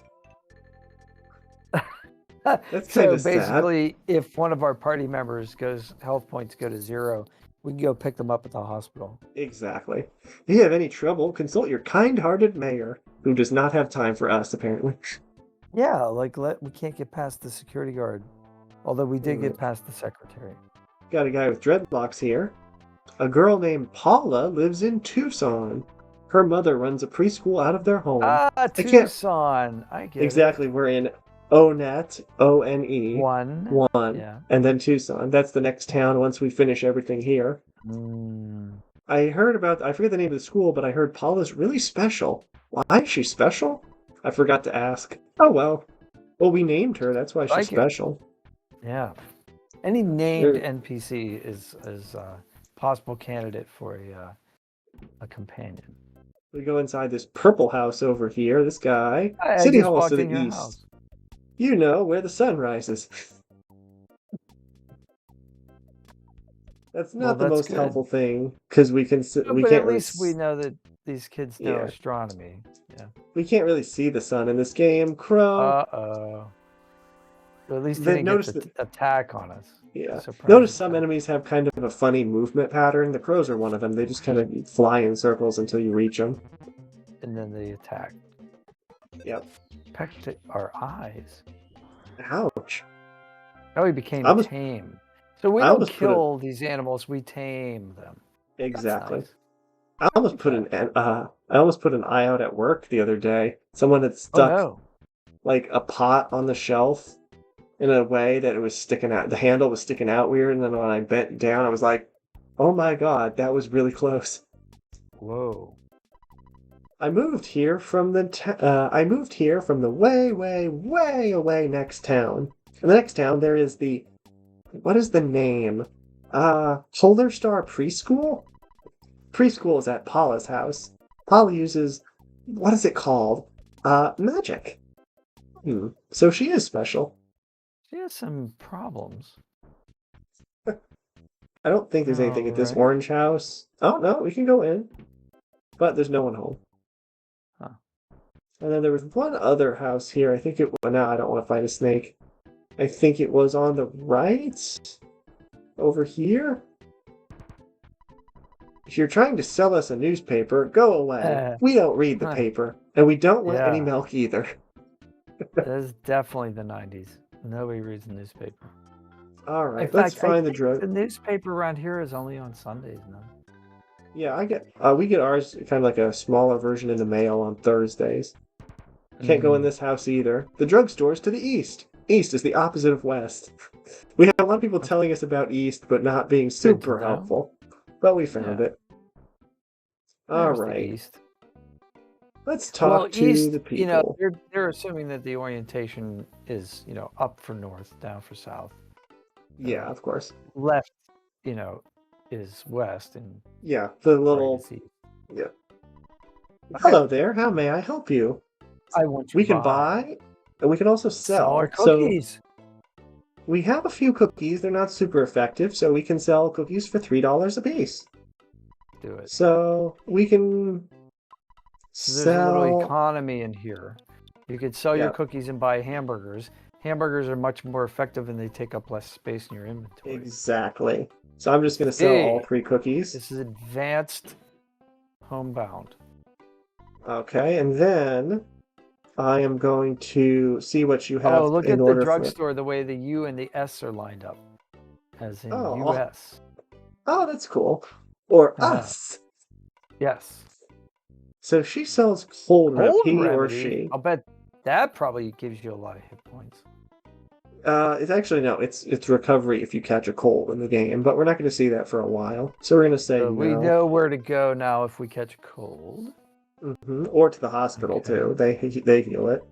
That's kind so of sad. basically, if one of our party members goes, health points go to 0, we can go pick them up at the hospital. Exactly. If you have any trouble, consult your kind-hearted mayor, who does not have time for us, apparently. Yeah, like we can't get past the security guard, although we did get past the secretary. Got a guy with dreadlocks here. A girl named Paula lives in Tucson. Her mother runs a preschool out of their home. Ah, I can't Tucson. I get exactly. We're in ONET, it. ONE, One. 1, Yeah. and then Tucson. That's the next town once we finish everything here. Mm. I heard about, I forget the name of the school, but I heard Paula's really special. Why is she special? I forgot to ask. Oh well. Well, we named her, that's why she's Like it. special. Yeah. Any named There- NPC is a possible candidate for a companion. We go inside this purple house over here. This guy. I City just Hall's walked to in the your east. house. You know, where the sun rises. That's Well, not the that's most good. helpful thing, because we can No, we but can't at really least we know that these kids know yeah, astronomy. Yeah. we can't really see the sun in this game. Crow. Uh-oh. But at least he didn't get Notice the that attack on us. Yeah. Notice Surprising some fact. enemies have kind of a funny movement pattern. The crows are one of them. They just kind of fly in circles until you reach them. And then they attack. Yep. Pecked at our eyes. Ouch. Oh, he I became almost, tame. So we I don't almost put it kill these animals, we tame them. That's exactly. nice. I almost Like put that. I almost put an eye out at work the other day. Someone had Oh stuck no. like a pot on the shelf in a way that it was sticking out. The handle was sticking out weird, and then when I bent down, I was like, "Oh my god, that was really close." Whoa. I moved here from the way, way, way away next town. In the next town, there is the what is the name? Polar Star Preschool. Preschool is at Paula's house. Paula uses what is it called? Magic. So she is special. She has some problems. I don't think there's All anything at this right. orange house. Oh no, we can go in, but there's no one home. Huh. And then there was one other house here. I think it. Well, now I don't want to find a snake. I think it was on the right, over here. If you're trying to sell us a newspaper, go away. We don't read the paper, and we don't want any Yeah. milk either. That is definitely the 90s. Nobody reads the newspaper. All In right, let's fact, I find the think drug. the newspaper around here is only on Sundays now. Yeah, we get ours kind of like a smaller version in the mail on Thursdays. Can't go in this house either. The drugstore's to the east. East is the opposite of west. We have a lot of people telling us about east, but not being Good to super know. helpful. But we found Yeah. it. All There's the right. east. Let's Well, talk to east, the people. they're assuming that the orientation is, up for north, down for south. Yeah, of course. Left, is west, and Yeah, the right little. is east. Yeah. Okay. Hello there. How may I help you? I want to We can buy, and we can also sell our sell. So cookies. we have a few cookies. They're not super effective, so we can sell cookies for $3 a piece. Do it. So we can So there's a little sell. economy in here. You could sell your Yeah, cookies and buy hamburgers. Hamburgers are much more effective and they take up less space in your inventory. exactly. So I'm just going to sell all Hey, 3 cookies. this is advanced homebound. Okay, and then I am going to see what you have Oh, look in at the order for. drugstore, the way the U and the S are lined up, as in Oh, US. oh, that's cool. Or us. Yes. So she sells cold remedy, Cold he or remedy. she. I'll bet that probably gives you a lot of hit points. It's actually no, it's recovery if you catch a cold in the game, but we're not going to see that for a while. So we're going to say So no. we know where to go now if we catch a cold. Or to the hospital Okay. too. They heal it.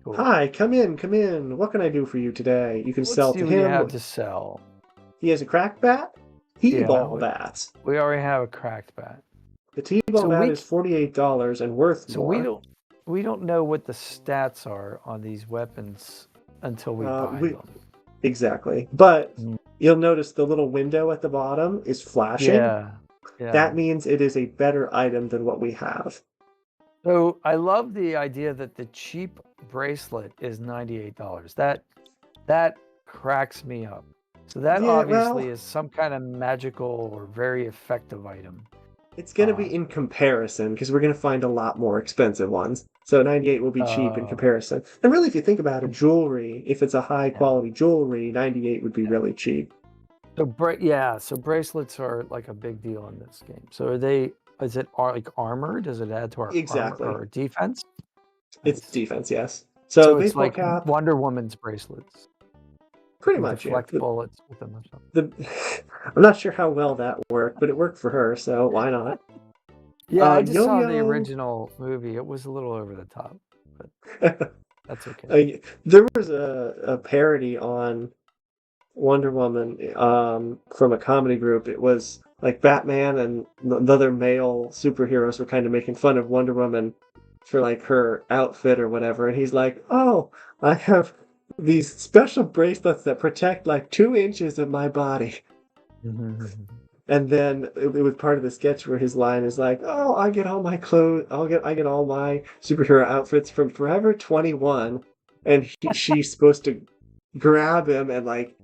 Cool. Hi, come in, come in. What can I do for you today? You can Let's sell see to what you him. have to sell. He has a cracked bat. T-ball bat. We already have a cracked bat. The T-ball bat is $48 and worth So more. we don't know what the stats are on these weapons until we buy them. Exactly. But you'll notice the little window at the bottom is flashing. Yeah. That means it is a better item than what we have. So I love the idea that the cheap bracelet is $98. That cracks me up. So that obviously is some kind of magical or very effective item. It's going to be in comparison because we're going to find a lot more expensive ones. So 98 will be cheap in comparison. And really, if you think about it, jewelry, if it's a high quality jewelry, 98 would be really cheap. So bracelets are like a big deal in this game. So is it like armor? Does it add to our armor or defense? It's Nice. defense, yes. So baseball it's like cap. Wonder Woman's bracelets. Pretty much, deflect yeah. bullets with them or something. I'm not sure how well that worked, but it worked for her, so why not? Yeah, I just saw the original movie. It was a little over the top, but that's okay. There was a parody on Wonder Woman from a comedy group. It was like Batman and the other male superheroes were kind of making fun of Wonder Woman for like her outfit or whatever, and he's like, "Oh, I have these special bracelets that protect like 2 inches of my body." And then it was part of the sketch where his line is like, "Oh, I get all my clothes, I get all my superhero outfits from Forever 21," and she's supposed to grab him and like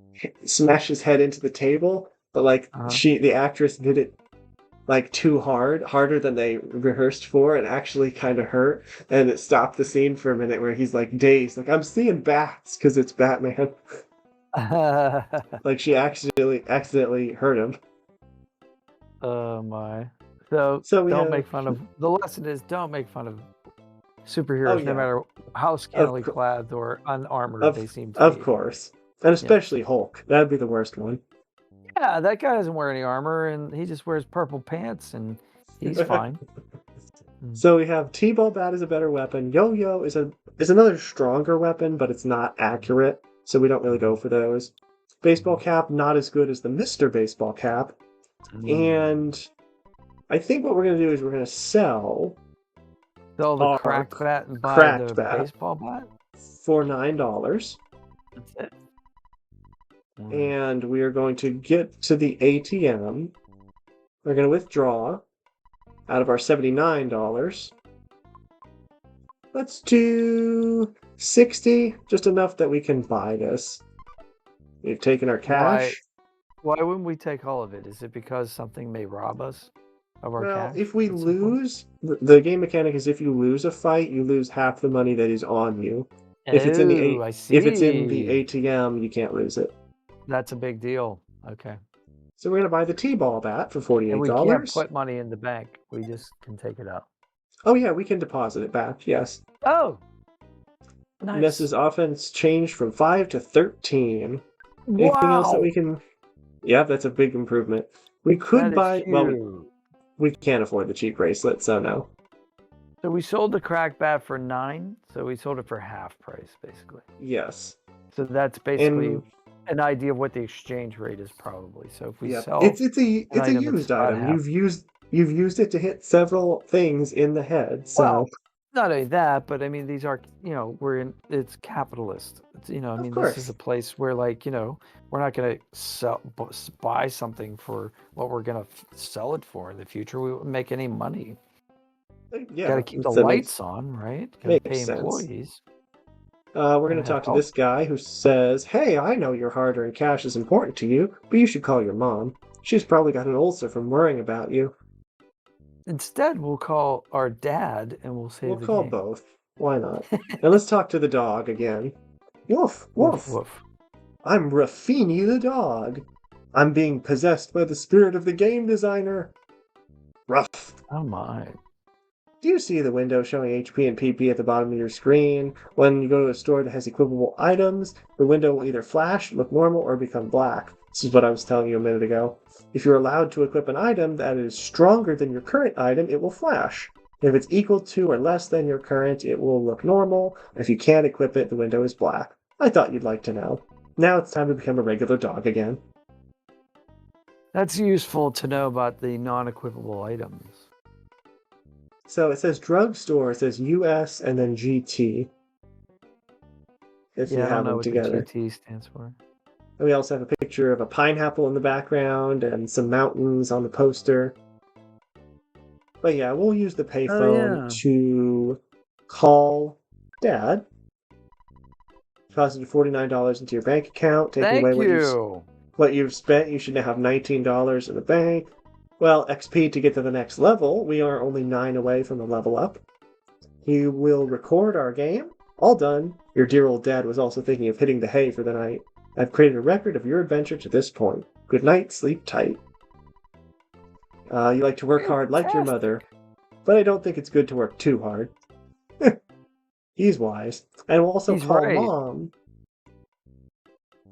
smash his head into the table, but like Uh-huh. the actress did it like too hard, harder than they rehearsed for, and actually kind of hurt. And it stopped the scene for a minute where he's like dazed, like I'm seeing bats because it's Batman. Like she accidentally hurt him. Oh my. So So we don't have, make fun of the lesson is don't make fun of oh superheroes, no yeah, matter how of scantily clad or unarmored they of seem to of be. course, and Yeah. especially Hulk. That'd be the worst one. Yeah, that guy doesn't wear any armor and he just wears purple pants and he's fine. Mm. So we have T-ball bat is a better weapon. Yo-yo is another stronger weapon, but it's not accurate, so we don't really go for those. Baseball cap not as good as the Mr. Baseball cap, and I think what we're gonna do is we're gonna sell Sell the our cracked bat and buy cracked the bat baseball bat? for $9, That's it. and we are going to get to the ATM. We're gonna withdraw out of our $79. Let's do 60, just enough that we can buy this. We've taken our cash. Why wouldn't we take all of it? Is it because something may rob us of our Well, cash if we at some point? lose, the game mechanic is if you lose a fight, you lose half the money that is on you. If it's in the Oh, I if it's in the see. ATM, you can't lose it. That's a big deal. Okay. So we're gonna buy the T-ball bat for And $48. we can't put money in the bank. We just can take it out. Oh yeah, we can deposit it back. Yes. Oh, Ness's nice. offense changed from 5 to 13. Anything else that Wow. we can? Yeah, that's a big improvement. We That could is buy. Well, huge. we can't afford the cheap bracelet, so no. So we sold the crack bat for 9. So we sold it for half price, basically. Yes. So that's basically And an idea of what the exchange rate is probably. So if we yeah, sell an it's a item, it's used about item. half. You've used it to hit several things in the head. Well, So not only that, but I mean, these are, it's capitalist. It's, I of mean, this is a course, place where, like, we're not going to buy something for what we're going to sell it for in the future. We won't make any money. Got to yeah, keep the that lights on, right? Got to makes pay sense. employees. We're Got going to to have talk to health. this guy who says, "Hey, I know your hard-earned cash is important to you, but you should call your mom. She's probably got an ulcer from worrying about you." Instead, we'll call our dad and we'll We'll save the call game. both. Why not? And let's talk to the dog again. Woof, Woof, woof. woof. I'm Rafini the dog. I'm being possessed by the spirit of the game designer. Ruff. Oh, my. Do you see the window showing HP and PP at the bottom of your screen? When you go to a store that has equipable items, the window will either flash, look normal, or become black. This is what I was telling you a minute ago. If you're allowed to equip an item that is stronger than your current item, it will flash. If it's equal to or less than your current, it will look normal. If you can't equip it, the window is black. I thought you'd like to know. Now it's time to become a regular dog again. That's useful to know about the non-equipable items. So it says drugstore, it says US, and then GT. If you Yeah, I don't have know them what the together. GT stands for. And we also have a picture of a pineapple in the background and some mountains on the poster. But yeah, we'll use the Oh, payphone yeah. to call Dad. Deposit $49 into your bank account, taking away Thank you. what you've spent. You should now have $19 in the bank. Well, XP to get to the next level. We are only 9 away from the level up. He will record our game. All done. Your dear old dad was also thinking of hitting the hay for the night. I've created a record of your adventure to this point. Good night, sleep tight. You like to work hard like your mother, Fantastic. but I don't think it's good to work too hard. He's wise. And we'll also He's call right. Mom.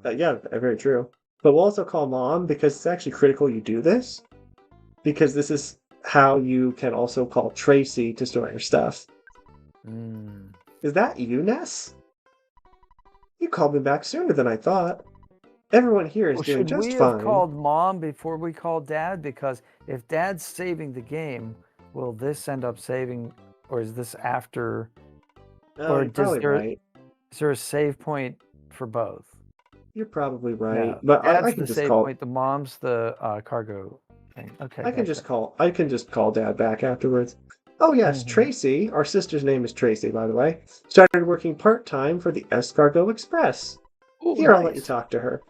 Yeah, very true. But we'll also call Mom because it's actually critical you do this. Because this is how you can also call Tracy to store your stuff. Is that you, Ness? You called me back sooner than I thought. Everyone here is Well, doing should just we have fine. called Mom before we called Dad? Because if Dad's saving the game, will this end up saving, or is this after, Oh, or you're probably right. is there a save point for both? You're probably right. No, But I Dad's can the just save call point. The Mom's the cargo thing. Okay, I can gotcha. just call Dad back afterwards. Oh yes, Mhm. Tracy, our sister's name is Tracy, by the way, started working part-time for the Escargot Express. Oh, Here, I'll let you nice. talk to her.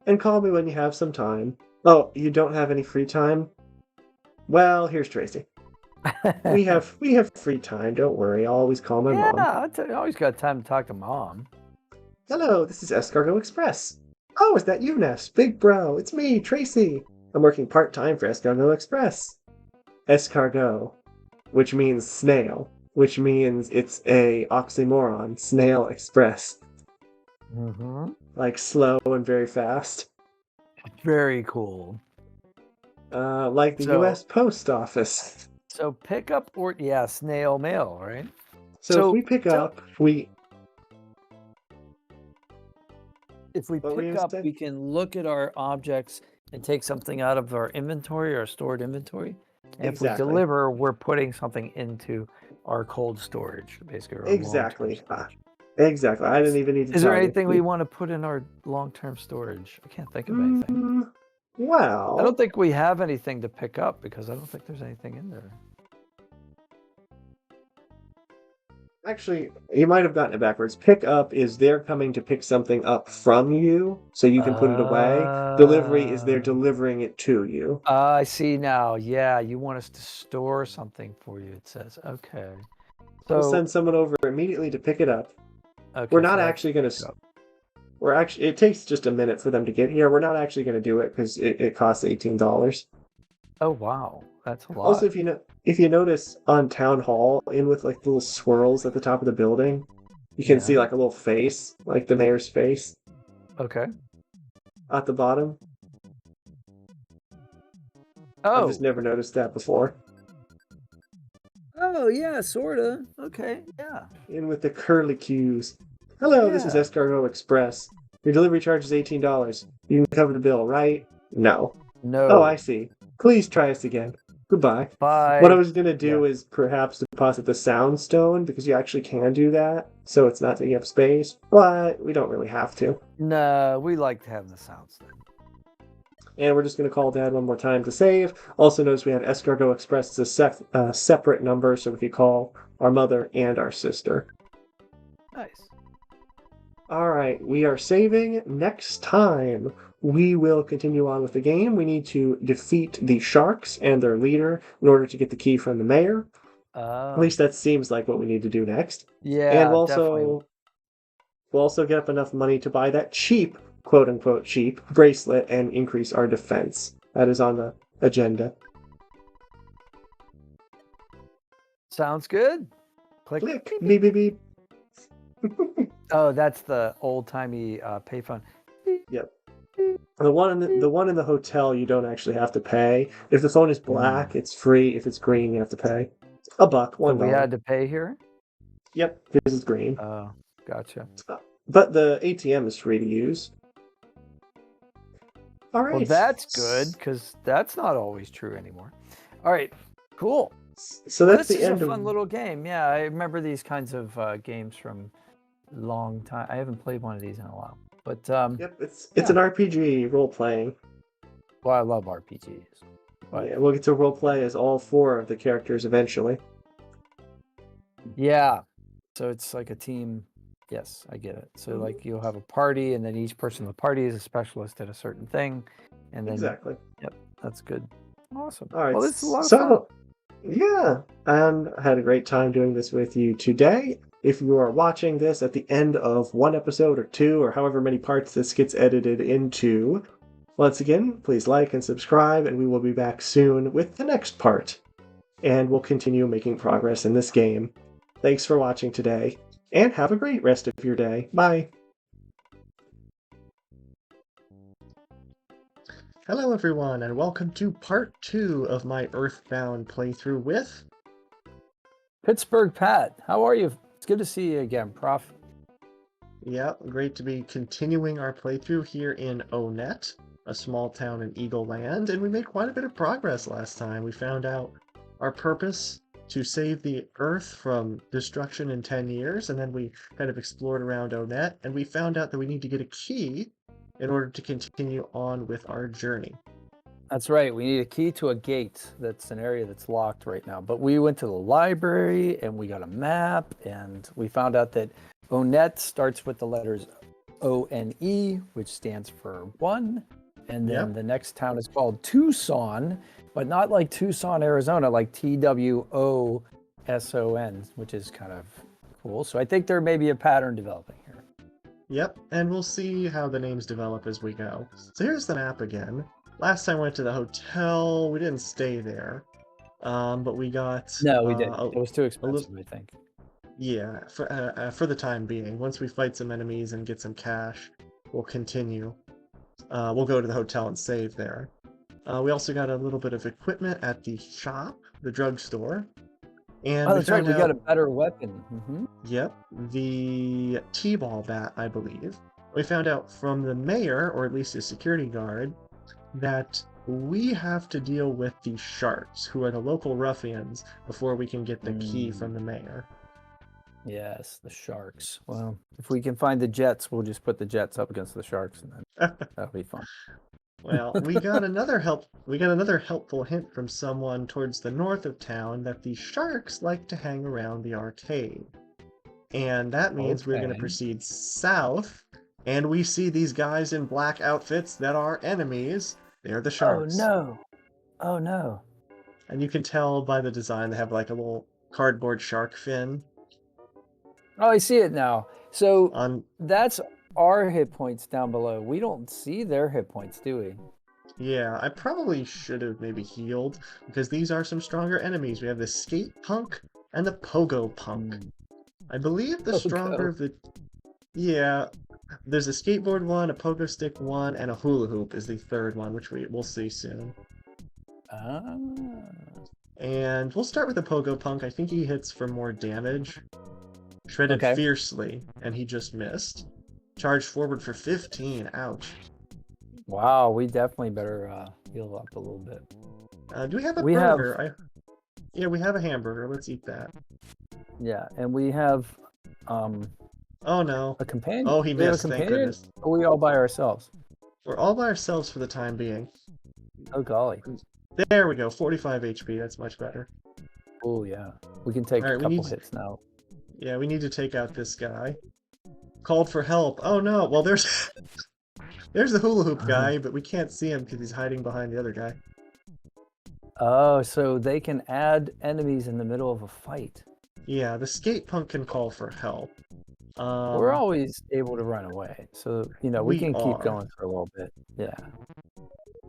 and call me when you have some time. Oh, you don't have any free time? Well, here's Tracy. We have free time. Don't worry. I'll always call my Yeah, mom. I always got time to talk to Mom. Hello, this is Escargot Express. Oh, is that you, Ness? Big bro, it's me, Tracy. I'm working part-time for Escargot Express. Escargot, which means snail, which means it's a oxymoron, snail express. Mm-hmm. Like slow and very fast. Very cool. Like the So, US Post Office. so pick up or yeah, snail mail, right? So if So we pick tell, up, we... if we What were you pick going to up, say? we can look at our objects and take something out of our inventory, our stored inventory. And if we Exactly. deliver, we're putting something into our cold storage, basically, our long-term Exactly. storage. Exactly. I didn't Nice. even need to Is there tell you. anything we want to put in our long-term storage? I can't think of anything. I Well, don't think we have anything to pick up because I don't think there's anything in there. actually, you might have gotten it backwards. Pick up is they're coming to pick something up from you so you can put it away. Delivery is they're delivering it to you. I see now. Yeah, you want us to store something for you, it says. Okay. We'll So, send someone over immediately to pick it up. We're okay, so not that's actually going pick to. up. We're actually. It takes just a minute for them to get here. We're not actually going to do it because it costs $18. Oh, wow. That's a Also, lot. if you notice on Town Hall, in with like the little swirls at the top of the building, you can see Yeah. like a little face, like the mayor's face, Okay. at the bottom. I've just Oh. never noticed that before. Oh, yeah, sorta. Okay. Yeah. In with the curlicues. Hello, this is Yeah. Escargot Express. Your delivery charge is $18. You can cover the bill, right? No. Oh, I No. see. Please try us again. Goodbye. What I Bye. was gonna Yeah. do is perhaps deposit the sound stone because you actually can do that, so it's not taking up space, but we don't really have to. No, we like to have the sounds then. And we're just gonna call Dad one more time to save. Also notice we have Escargot Express as a separate number, so we could call our mother and our sister. Nice. All right, we are saving. Next time, we will continue on with the game. We need to defeat the sharks and their leader in order to get the key from the mayor. At Oh. least that seems like what we need to do next. And Yeah, definitely. we'll also get up enough money to buy that cheap, quote unquote cheap, bracelet and increase our defense. That is on the agenda. Sounds good. Click. Click, Beep, beep, beep. beep, beep. Oh, that's the old-timey payphone. Beep, Yep. beep. The one in the hotel you don't actually have to pay. If the phone is black, it's free. If it's green, you have to pay $1, So $1. we had to pay here? Yep, this is green. Oh, gotcha. But the ATM is free to use. All right. Well, that's good because that's not always true anymore. All right, cool. So Well, that's this the is a end fun of. little game. Yeah, I remember these kinds of games from a long time. I haven't played one of these in a while, but Yep, it's yeah. an RPG role playing. Well, I love RPGs. But Yeah, we'll get to role play as all 4 of the characters eventually. yeah, so it's like a team. Yes, I get it. So like you'll have a party, and then each person in the party is a specialist at a certain thing, and then Exactly. yep, that's good. Awesome. All right. Well, this is a lot of fun. So, yeah, and I had a great time doing this with you today. If you are watching this at the end of 1 episode or 2 or however many parts this gets edited into, once again, please like and subscribe, and we will be back soon with the next part. And we'll continue making progress in this game. Thanks for watching today, and have a great rest of your day. Bye. Hello everyone, and welcome to part 2 of my Earthbound playthrough with... Pittsburgh Pat, how are you? It's good to see you again, Prof. Yeah, great to be continuing our playthrough here in Onet, a small town in Eagle Land, and we made quite a bit of progress last time. We found out our purpose to save the Earth from destruction in 10 years, and then we kind of explored around Onet, and we found out that we need to get a key in order to continue on with our journey. That's right. We need a key to a gate. That's an area that's locked right now. But we went to the library and we got a map, and we found out that Onet starts with the letters ONE, which stands for one. And then Yep. the next town is called Tucson, but not like Tucson, Arizona, like TWOSON, which is kind of cool. So I think there may be a pattern developing here. Yep, and we'll see how the names develop as we go. So here's the map again. Last time we went to the hotel, we didn't stay there, but we got No, we didn't. It was too a little, expensive, I think. yeah, for the time being. Once we fight some enemies and get some cash, we'll continue. We'll go to the hotel and save there. We also got a little bit of equipment at the shop, the drugstore, and Oh, we that's right. found We got a out, better weapon. yep, the T-ball bat, I believe. We found out from the mayor, or at least his security guard, that we have to deal with the sharks, who are the local ruffians, before we can get the key from the mayor. Yes, the sharks. Well, if we can find the jets, we'll just put the jets up against the sharks, and then that'll be fun. Well, we got another helpful hint from someone towards the north of town that the sharks like to hang around the arcade. And that means we're going to Okay. proceed south, and we see these guys in black outfits that are enemies. They're the Oh sharks. no! Oh no! And you can tell by the design they have like a little cardboard shark fin Oh, I see it now. So on. that's our hit points down below. We don't see their hit points, do we? Yeah, I probably should have maybe healed, because these are some stronger enemies. We have the skate punk and the pogo punk. I believe the stronger of the... Yeah, there's a skateboard one, a pogo stick one, and a hula hoop is the third one, which we'll see soon. Ah. And we'll start with the pogo punk. I think he hits for more damage. Shredded Okay. fiercely, and he just missed. Charged forward for 15. Ouch. Wow, we definitely better heal up a little bit. Do we have a We have- burger? Yeah, we have a hamburger. Let's eat that. Yeah, and we have Oh no. a companion. Oh, he We have a missed. Thank companion? goodness. Or are we all by ourselves? We're all by ourselves for the time being. Oh golly. There we go. 45 HP. That's much better. Oh yeah. We can take All right, a we couple need- hits now. Yeah, we need to take out this guy. Called for help. Oh no. Well, there's there's the hula hoop guy, but we can't see him because he's hiding behind the other guy. Oh, so they can add enemies in the middle of a fight. Yeah, the skate punk can call for help. We're always able to run away, so you know we We can keep are. going for a little bit. Yeah.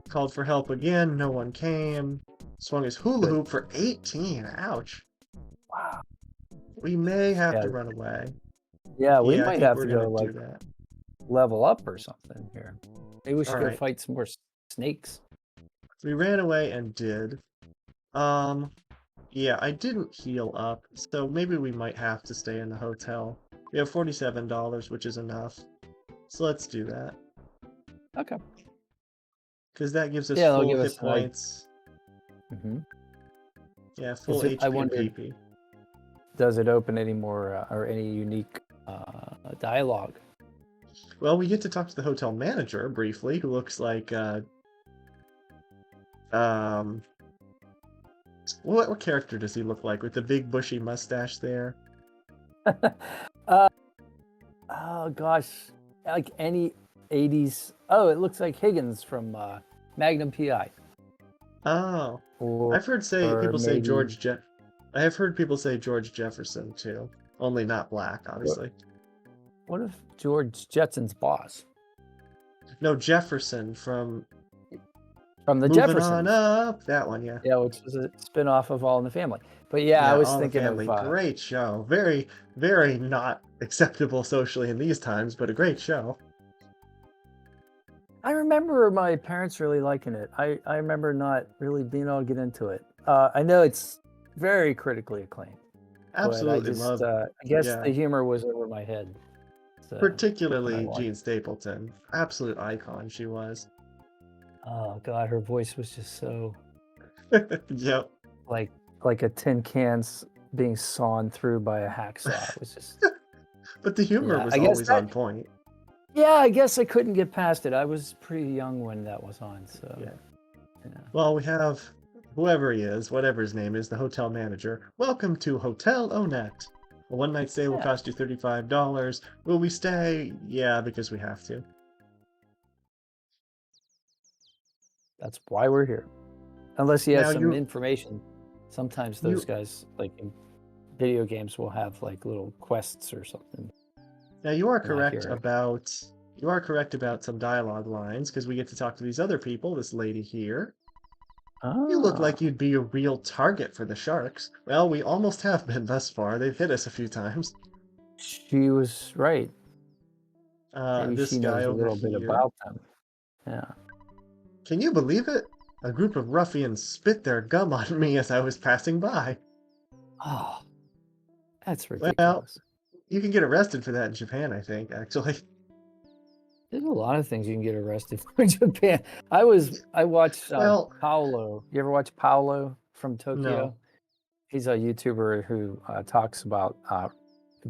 Called for help again. No one came. Swung his hula Good. hoop for 18. Ouch. Wow. We may have Yeah. to run away. Yeah, we Yeah, I might think have we're to go gonna like do that. level up or something here. Maybe we should go Alright. fight some more snakes. We ran away and did. Yeah, I didn't heal up, so maybe we might have to stay in the hotel. We have $47, which is enough. So let's do that. Okay. Because that gives us Yeah, they'll full give hit us, like- points. hmm Yeah, full it- I HP and wondered- PP. Does it open any more or any unique dialogue? Well, we get to talk to the hotel manager briefly, who looks like what character does he look like with the big bushy mustache there? Oh gosh, like any 80s. Oh, it looks like Higgins from Magnum PI. Oh, Or, I've heard people say maybe- George Jeff. I have heard people say George Jefferson too, only not black, obviously. What if George Jetson's boss No, Jefferson from from the Moving Jeffersons? On Up. That one, yeah. Yeah, which was a spin-off of All in the Family. But yeah, I was All in the thinking Family. of Great show. Very, very not acceptable socially in these times, but a great show. I remember my parents really liking it. I remember not really being able to get into it. I know it's very critically acclaimed. Absolutely but I just, love. I guess yeah. the humor was over my head. So, Particularly I like- Jean Stapleton. Absolute icon she was. oh god, her voice was just so Yep. like a tin can being sawn through by a hacksaw. It was just But the humor Yeah, was I guess always that- on point. yeah. I guess I couldn't get past it. I was pretty young when that was on. So Yeah. yeah. Well, we have whoever he is, whatever his name is, the hotel manager. Welcome to Hotel Onet. A one-night stay will Yeah, cost you $35. Will we stay? Yeah, because we have to. that's why we're here. Unless he has Now some you information. Sometimes those you guys, like in video games, will have like little quests or something. now you are We're not correct hearing. about some dialogue lines because we get to talk to these other people. This lady here. You look Ah, like you'd be a real target for the sharks. Well, we almost have been thus far. They've hit us a few times. she was right. Maybe This she guy knows a over little bit here. about them. Yeah. Can you believe it? A group of ruffians spit their gum on me as I was passing by. Oh, that's Well, ridiculous. you can get arrested for that in Japan, I think, actually. There's a lot of things you can get arrested for in Japan. I watched Well, Paolo. You ever watch Paolo from no. Tokyo? He's a YouTuber who talks about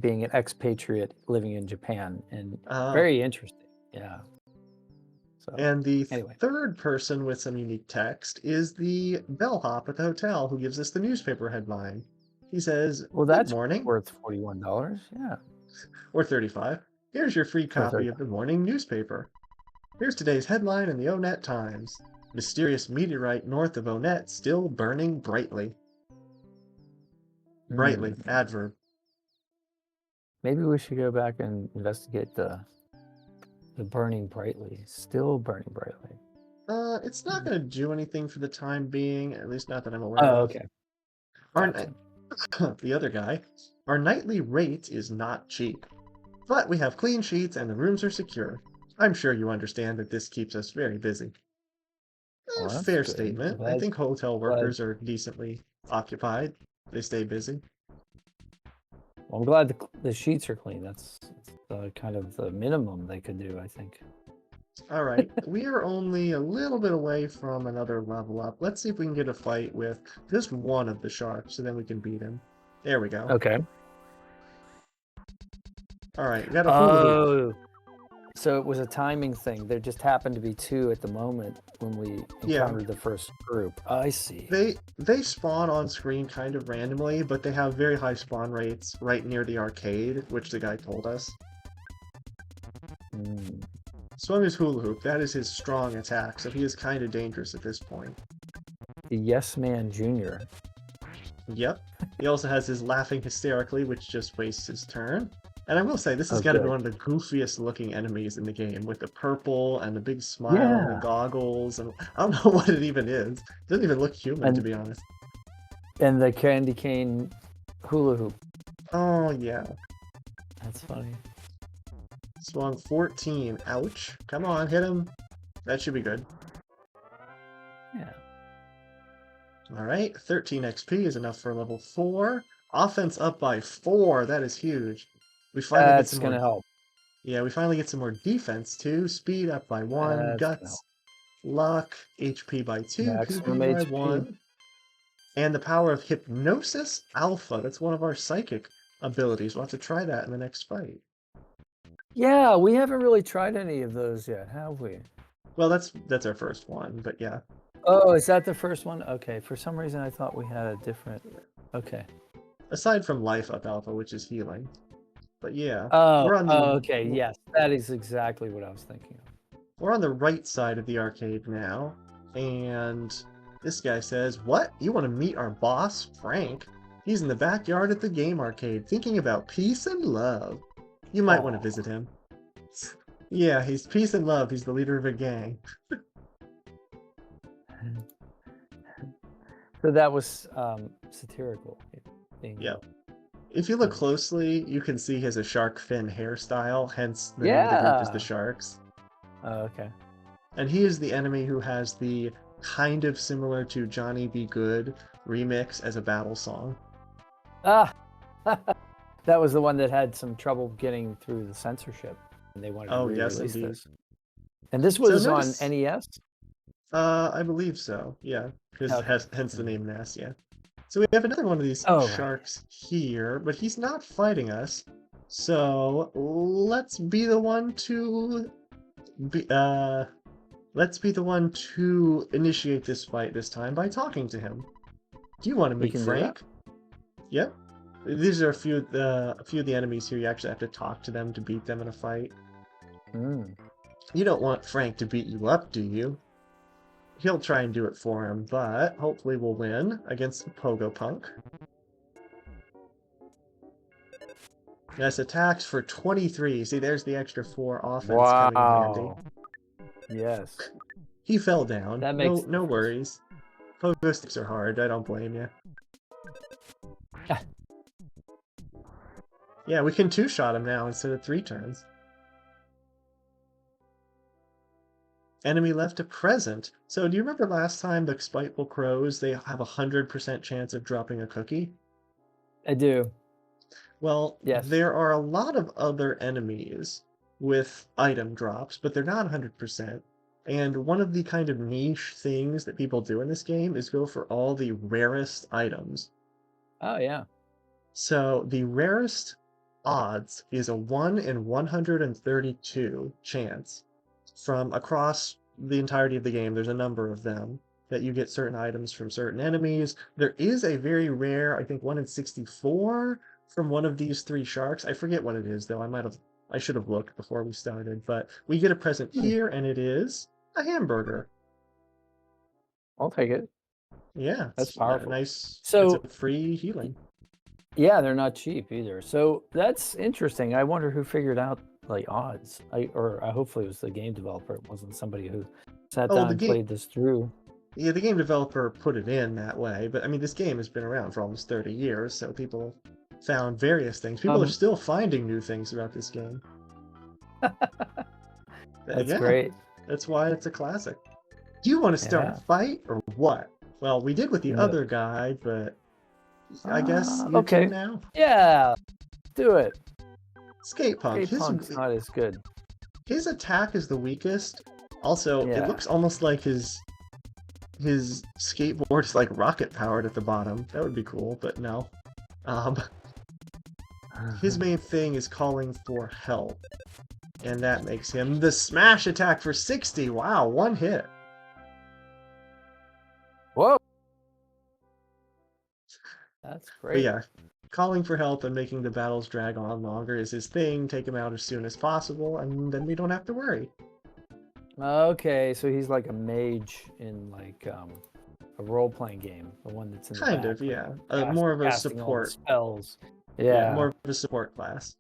being an expatriate living in Japan, and Uh, very interesting. Yeah. So and the anyway, third person with some unique text is the bellhop at the hotel who gives us the newspaper headline. He says, well, "Good that's morning," worth $41. Yeah, or 35. "Here's your free or copy 30. of the morning newspaper. Here's today's headline in the Onet Times. Mysterious meteorite north of Onet still burning brightly." Hmm. Brightly, adverb. Maybe we should go back and investigate the burning brightly, still burning brightly. It's not going to do anything for the time being, at least not that I'm aware Oh, of. okay, Our, gotcha. the other guy, our nightly rate is not cheap, but we have clean sheets and the rooms are secure. I'm sure you understand that this keeps us very busy. Well, that's Fair good. statement. I think hotel Glad. workers are decently occupied. They stay busy. Well, I'm glad the sheets are clean. That's kind of the minimum they could do, I think. All right, we are only a little bit away from another level up. Let's see if we can get a fight with just one of the sharks, so then we can beat him. There we go. Okay. All right, we got a hula hoop. Oh, so it was a timing thing. There just happened to be two at the moment when we Yeah, encountered the first group. I see. they spawn on screen kind of randomly, but they have very high spawn rates right near the arcade, which the guy told us. Hmm. Swung his hula hoop. That is his strong attack, so he is kind of dangerous at this point. The Yes Man Jr. Yep. He also has his laughing hysterically, which just wastes his turn. And I will say, this has Oh, got to be good. one of the goofiest looking enemies in the game, with the purple and the big smile and the Yeah. goggles, and I don't know what it even is. It doesn't even look human, to And be honest. the candy cane hula hoop. Oh, yeah. That's funny. Swung 14. Ouch. Come on, hit him. That should be good. Yeah. Alright, 13 XP is enough for level 4. Offense up by 4. That is huge. We finally get That's some gonna more. help. Yeah, we finally get some more defense too. Speed up by 1. That's gonna help. Guts. Luck. HP by 2. Maximum PP by HP. 1. And the power of Hypnosis Alpha. That's one of our psychic abilities. We'll have to try that in the next fight. Yeah, we haven't really tried any of those yet, have we? Well, that's our first one, but yeah. Oh, is that the first one? Okay. For some reason, I thought we had a different. Okay. Aside from Life Up Alpha, which is healing. But yeah, Oh, we're on oh, the okay. Yes, that is exactly what I was thinking of. we're on the right side of the arcade now, and this guy says, "What? You want to meet our boss, Frank? He's in the backyard at the game arcade, thinking about peace and love. You might want to Oh, visit him." Yeah, he's peace and love. He's the leader of a gang. so that was satirical. Yeah. If you look funny. closely, you can see he has a shark fin hairstyle, hence the name of the group is the Yeah. Sharks. Oh, okay. And he is the enemy who has the kind of similar to Johnny Be Good remix as a battle song. Ah, that was the one that had some trouble getting through the censorship, and they wanted to Oh, yes, re-release indeed. this. And this So was on notice, NES. I believe so. Yeah, because Okay. hence the name NES. Yeah. So we have another one of these Oh, right. sharks here, but he's not fighting us. So let's be the one to be let's be the one to initiate this fight this time by talking to him. Do you want to We meet can do that. Frank? Yep. These are a few of the enemies here. You actually have to talk to them to beat them in a fight. Mm. You don't want Frank to beat you up, do you? He'll try and do it for him, but hopefully we'll win against Pogo Punk. Yes, attacks for 23. See, there's the extra 4 offense coming in handy. Wow. Yes. He fell down. That makes No worries. Pogo sticks are hard. I don't blame you. Yeah, we can 2-shot him now instead of 3 turns. Enemy left a present. So do you remember last time the Spiteful Crows, they have a 100% chance of dropping a cookie? I do. Well, Yes. there are a lot of other enemies with item drops, but they're not 100%. And one of the kind of niche things that people do in this game is go for all the rarest items. Oh, yeah. So the rarest odds is a 1 in 132 chance from across the entirety of the game. There's a number of them that you get certain items from certain enemies. There is a very rare, I think 1 in 64 from one of these 3 sharks. I forget what it is though. I should have looked before we started, but we get a present here and it is a hamburger. I'll take it. Yeah, That's it's powerful. nice. It's So, a free healing. yeah, they're not cheap either. So that's interesting. I wonder who figured out like odds. Hopefully it was the game developer. It wasn't somebody who sat Oh, down the and game. played this through. Yeah, the game developer put it in that way, but I mean, this game has been around for almost 30 years, so people found various things. People are still finding new things about this game. That's Yeah, great. that's why it's a classic. Do you want to start a fight or what? Well, we did with the other guy, but I guess you okay. do now. Yeah, do it. Skate Punk. Skate Punk's not as good. His attack is the weakest. Also, Yeah. it looks almost like his skateboard is like rocket powered at the bottom. That would be cool, but no. His main thing is calling for help, and that makes him the smash attack for 60. Wow, 1 hit. Whoa. That's great. But yeah, calling for help and making the battles drag on longer is his thing. Take him out as soon as possible, and then we don't have to worry. Okay, so he's like a mage in like a role-playing game, the one that's in Kind the of, back, yeah. More of a casting all the support. spells. Yeah, more of a support class.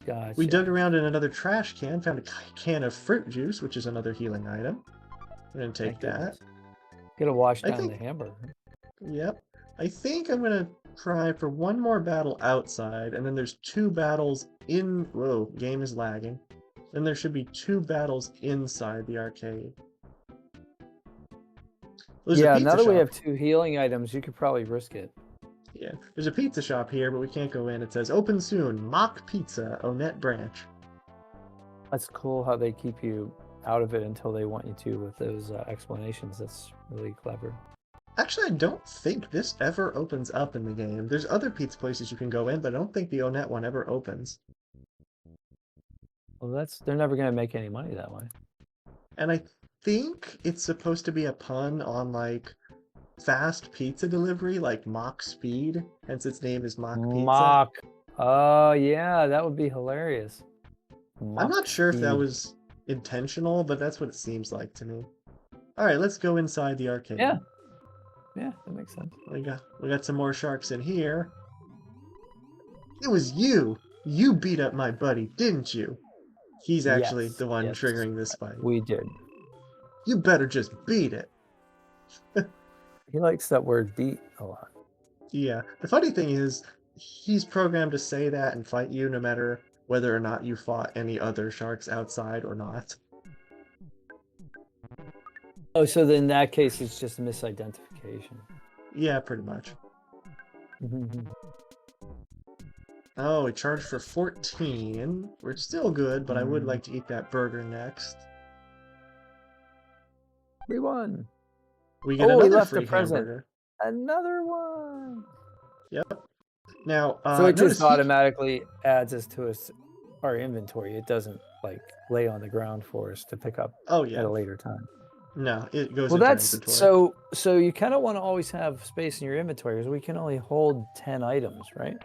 Gotcha. We dug around in another trash can, found a can of fruit juice, which is another healing item. I'm gonna take that. Gotta wash down the hamburger. Yep. I think I'm gonna try for one more battle outside, and then there's 2 battles in. Whoa, game is lagging. Then there should be 2 battles inside the arcade. Yeah, now that we have 2 healing items, you could probably risk it. Yeah, there's a pizza shop here, but we can't go in. It says open soon, Mock Pizza, Onett Branch. That's cool how they keep you out of it until they want you to with those explanations. That's really clever. Actually, I don't think this ever opens up in the game. There's other pizza places you can go in, but I don't think the Onett one ever opens. Well, they're never going to make any money that way. And I think it's supposed to be a pun on like fast pizza delivery, like Mock Speed, hence its name is Mock Pizza. Mock. Oh, yeah, that would be hilarious. I'm not sure if that was intentional, but that's what it seems like to me. All right, let's go inside the arcade. Yeah. Yeah, that makes sense. We got some more sharks in here. It was you. You beat up my buddy, didn't you? He's actually the one triggering this fight. We did. You better just beat it. He likes that word beat a lot. Yeah. The funny thing is, he's programmed to say that and fight you no matter whether or not you fought any other sharks outside or not. Oh, so then in that case, it's just misidentification. Yeah, pretty much. Oh, we charged for 14. We're still good, but I would like to eat that burger next. We won. We get another free present. hamburger. Another one. Yep. Now, so it just automatically adds us to our inventory. It doesn't like lay on the ground for us to pick up at a later time. No, it goes Well, into our that's inventory. so you kind of want to always have space in your inventory because we can only hold 10 items, right?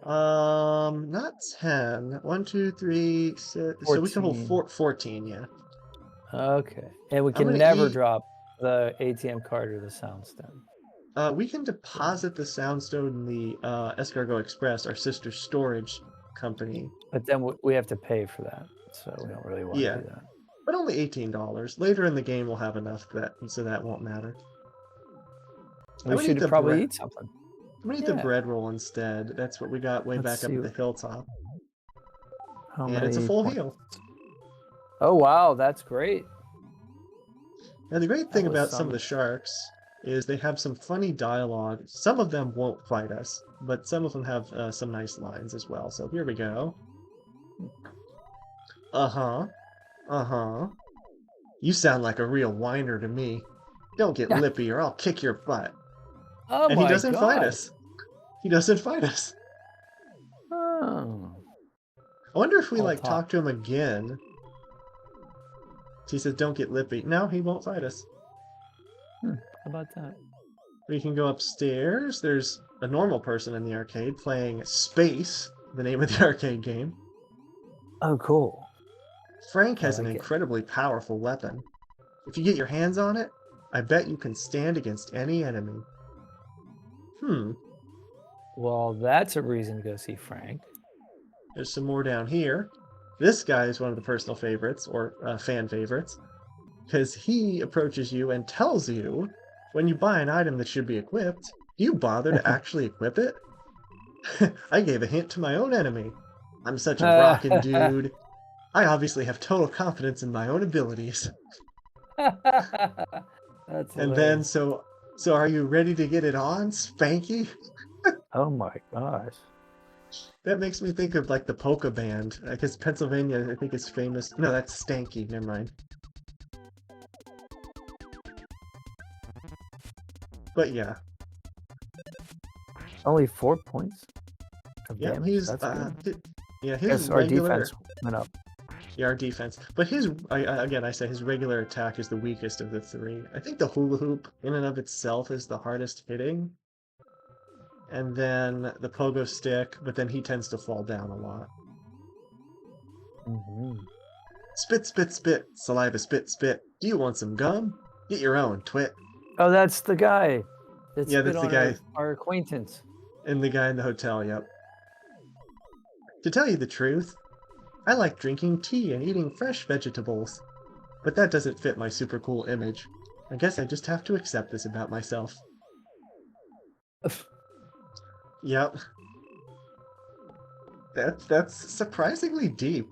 Not 10. 1, 2, 3, 6. So we can hold 14. 14, yeah. Okay. And we I'm can gonna never eat. drop the ATM card or the sound stone. We can deposit the Soundstone in the Escargot Express, our sister storage company. But then we have to pay for that. So we don't really want to Yeah, do that. but only $18. Later in the game, we'll have enough so that won't matter. I'm We gonna eat should the probably bread. eat something. I'm gonna eat the Yeah. bread roll instead. That's what we got way Let's back up see at the hilltop, how and it's a many full points. heal. Oh, wow. That's great. Now, the great That thing was about some of some. the sharks is they have some funny dialogue. Some of them won't fight us, but some of them have some nice lines as well. So here we go. Uh-huh. Uh-huh. You sound like a real whiner to me. Don't get lippy or I'll kick your butt. Oh And he my doesn't fight God. us. He doesn't fight us. Oh. I wonder if we I'll like talk. talk to him again. He says, "Don't get lippy." No, he won't fight us. How about that? We can go upstairs. There's a normal person in the arcade playing Space, the name of the arcade game. Oh, cool. Frank I has an like it. incredibly powerful weapon. If you get your hands on it, I bet you can stand against any enemy. Hmm, Well, that's a reason to go see Frank. there's some more down here. This guy is one of the personal favorites, or fan favorites, because he approaches you and tells you when you buy an item that should be equipped, do you bother to actually equip it? I gave a hint to my own enemy. I'm such a rockin' dude. I obviously have total confidence in my own abilities. That's And then, hilarious. so are you ready to get it on, Spanky? Oh my gosh. That makes me think of like the polka band, because Pennsylvania, I think, is famous. No, that's Stanky. Never mind. But yeah, Only 4 points of yeah, damage. he's That's good. yeah, I his guess our regular, defense went up. yeah, our defense. But again, I say his regular attack is the weakest of the three. I think the hula hoop in and of itself is the hardest hitting, and then the pogo stick. But then he tends to fall down a lot. Hmm. Spit, spit, spit, saliva, spit, spit. Do you want some gum? Get your own, twit. Oh, that's the guy that Yeah, spit that's the on guy our acquaintance. and the guy in the hotel. Yep. To tell you the truth, I like drinking tea and eating fresh vegetables. But that doesn't fit my super cool image. I guess I just have to accept this about myself. Yep. That's surprisingly deep.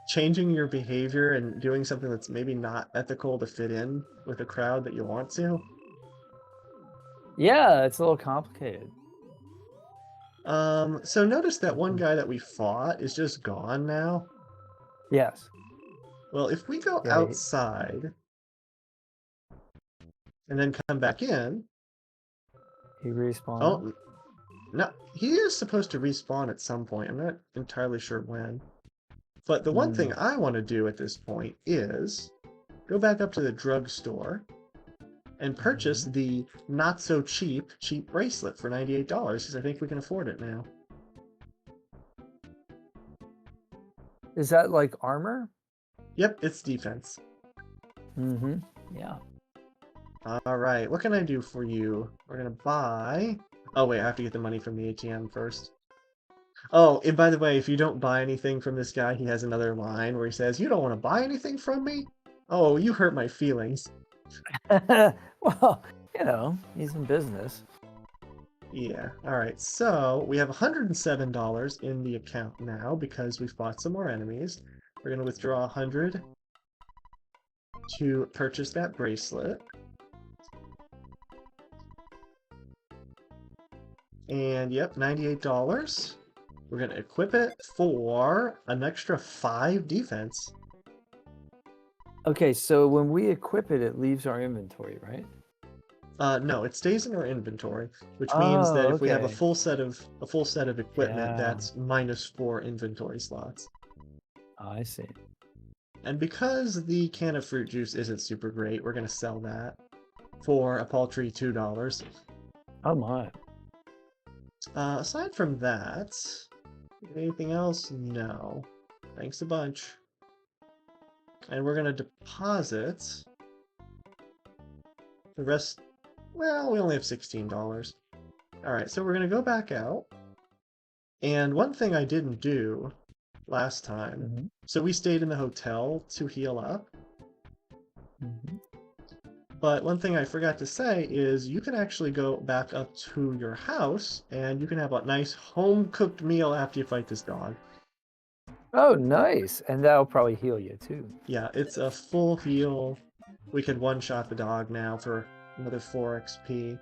Changing your behavior and doing something that's maybe not ethical to fit in with a crowd that you want to. Yeah, it's a little complicated. So notice that one guy that we fought is just gone now. Yes. Well, if we go Yeah. outside and then come back in, He respawned. oh, no, he is supposed to respawn at some point. I'm not entirely sure when. But the one thing Mm. I want to do at this point is go back up to the drugstore and purchase Mhm. the not so cheap bracelet for $98 because I think we can afford it now. Is that like armor? Yep, it's defense. Mm-hmm. Yeah. All right, what can I do for you? We're gonna buy. Oh wait, I have to get the money from the ATM first. Oh, and by the way, if you don't buy anything from this guy, he has another line where he says, "You don't want to buy anything from me? Oh, you hurt my feelings." Well, he's in business. Yeah. All right. So we have $107 in the account now because we fought some more enemies. We're gonna withdraw 100 to purchase that bracelet. And yep, $98. We're gonna equip it for an extra 5 defense. Okay, so when we equip it, it leaves our inventory, right? No, it stays in our inventory, which means that Oh, if we have a okay. full set of equipment, Yeah, that's -4 inventory slots. I see. And because the can of fruit juice isn't super great, we're going to sell that for a paltry $2. Oh my. Aside from that, anything else? No. Thanks a bunch. And we're going to deposit the rest. Well, we only have $16. All right, so we're going to go back out. And one thing I didn't do last time, Mm-hmm. so we stayed in the hotel to heal up. Mm-hmm. But one thing I forgot to say is you can actually go back up to your house and you can have a nice home-cooked meal after you fight this dog. Oh, nice. And that'll probably heal you too. Yeah, it's a full heal. We could one-shot the dog now for another 4 XP.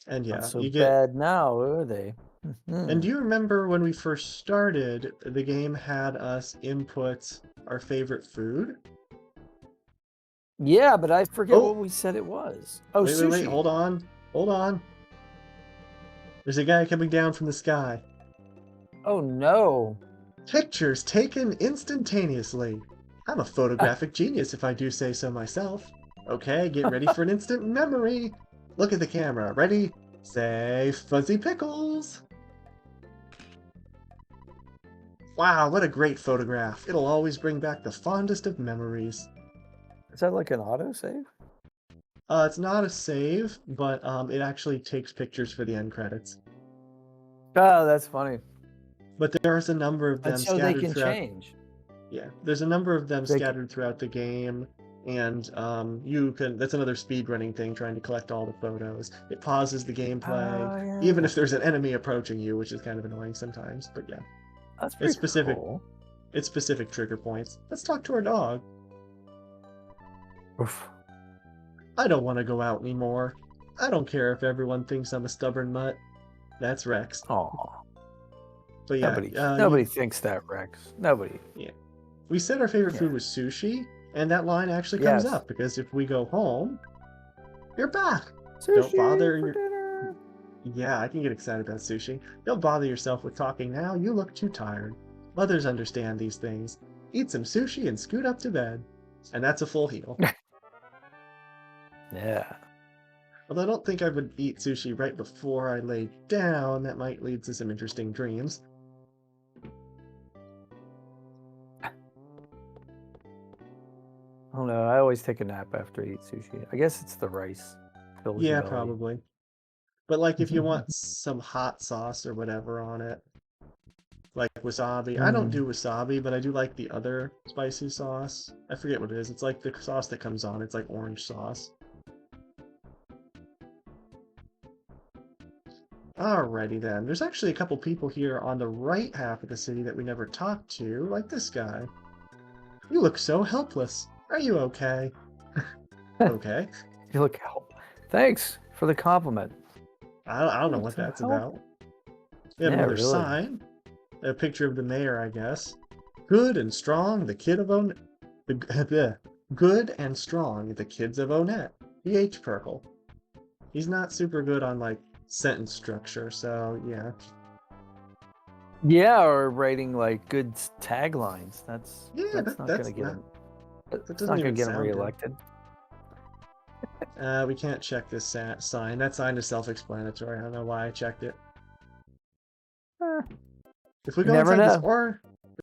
And Not yeah, so you get... bad now, are they? And do you remember when we first started, the game had us input our favorite food? Yeah, but I forget what Oh, we said it was. Oh, wait, sushi. hold on. Hold on. There's a guy coming down from the sky. Oh no. Pictures taken instantaneously. I'm a photographic genius if I do say so myself. Okay, get ready for an instant memory. Look at the camera. Ready? Say fuzzy pickles. Wow, what a great photograph. It'll always bring back the fondest of memories. Is that like an autosave? It's not a save, but it actually takes pictures for the end credits. Oh, that's funny. But there's a number of And them so they scattered can throughout. change. Yeah, there's a number of them They can... scattered throughout the game, and you can. That's another speedrunning thing, trying to collect all the photos. It pauses the gameplay, Oh even yeah. if there's an enemy approaching you, which is kind of annoying sometimes. But yeah, That's it's pretty specific. cool. It's specific trigger points. Let's talk to our dog. Oof. I don't want to go out anymore. I don't care if everyone thinks I'm a stubborn mutt. That's Rex. Aw. But yeah, Nobody thinks that, Rex. Nobody. yeah. We said our favorite Yeah. food was sushi, and that line actually comes Yes. up because if we go home, you're back. Don't Sushi bother for your... dinner. Yeah, I can get excited about sushi. Don't bother yourself with talking now. You look too tired. Mothers understand these things. Eat some sushi and scoot up to bed. And that's a full heal. Yeah. Although I don't think I would eat sushi right before I lay down. That might lead to some interesting dreams. I don't know. I always take a nap after I eat sushi. I guess it's the rice. Fills your Yeah, belly. probably. But like if you want some hot sauce or whatever on it, like wasabi. I don't do wasabi, but I do like the other spicy sauce. I forget what it is. It's like the sauce that comes on. It's like orange sauce. Alrighty then. There's actually a couple people here on the right half of the city that we never talked to, like this guy. You look so helpless. Are you okay? Okay. You look help. Thanks for the compliment. I don't know Look what so that's help- about. We have Yeah, another really. sign. A picture of the mayor, I guess. Good and strong, the kid of On... The good and strong, the kids of Onet. PH Purple. He's not super good on, like, sentence structure, so, yeah. Yeah, or writing like good taglines. That's Yeah, not that's gonna get not... him. That It's doesn't not gonna even get him sound good. reelected. We can't check this sign. That sign is self-explanatory. I don't know why I checked it. Eh, If we you go never inside this know.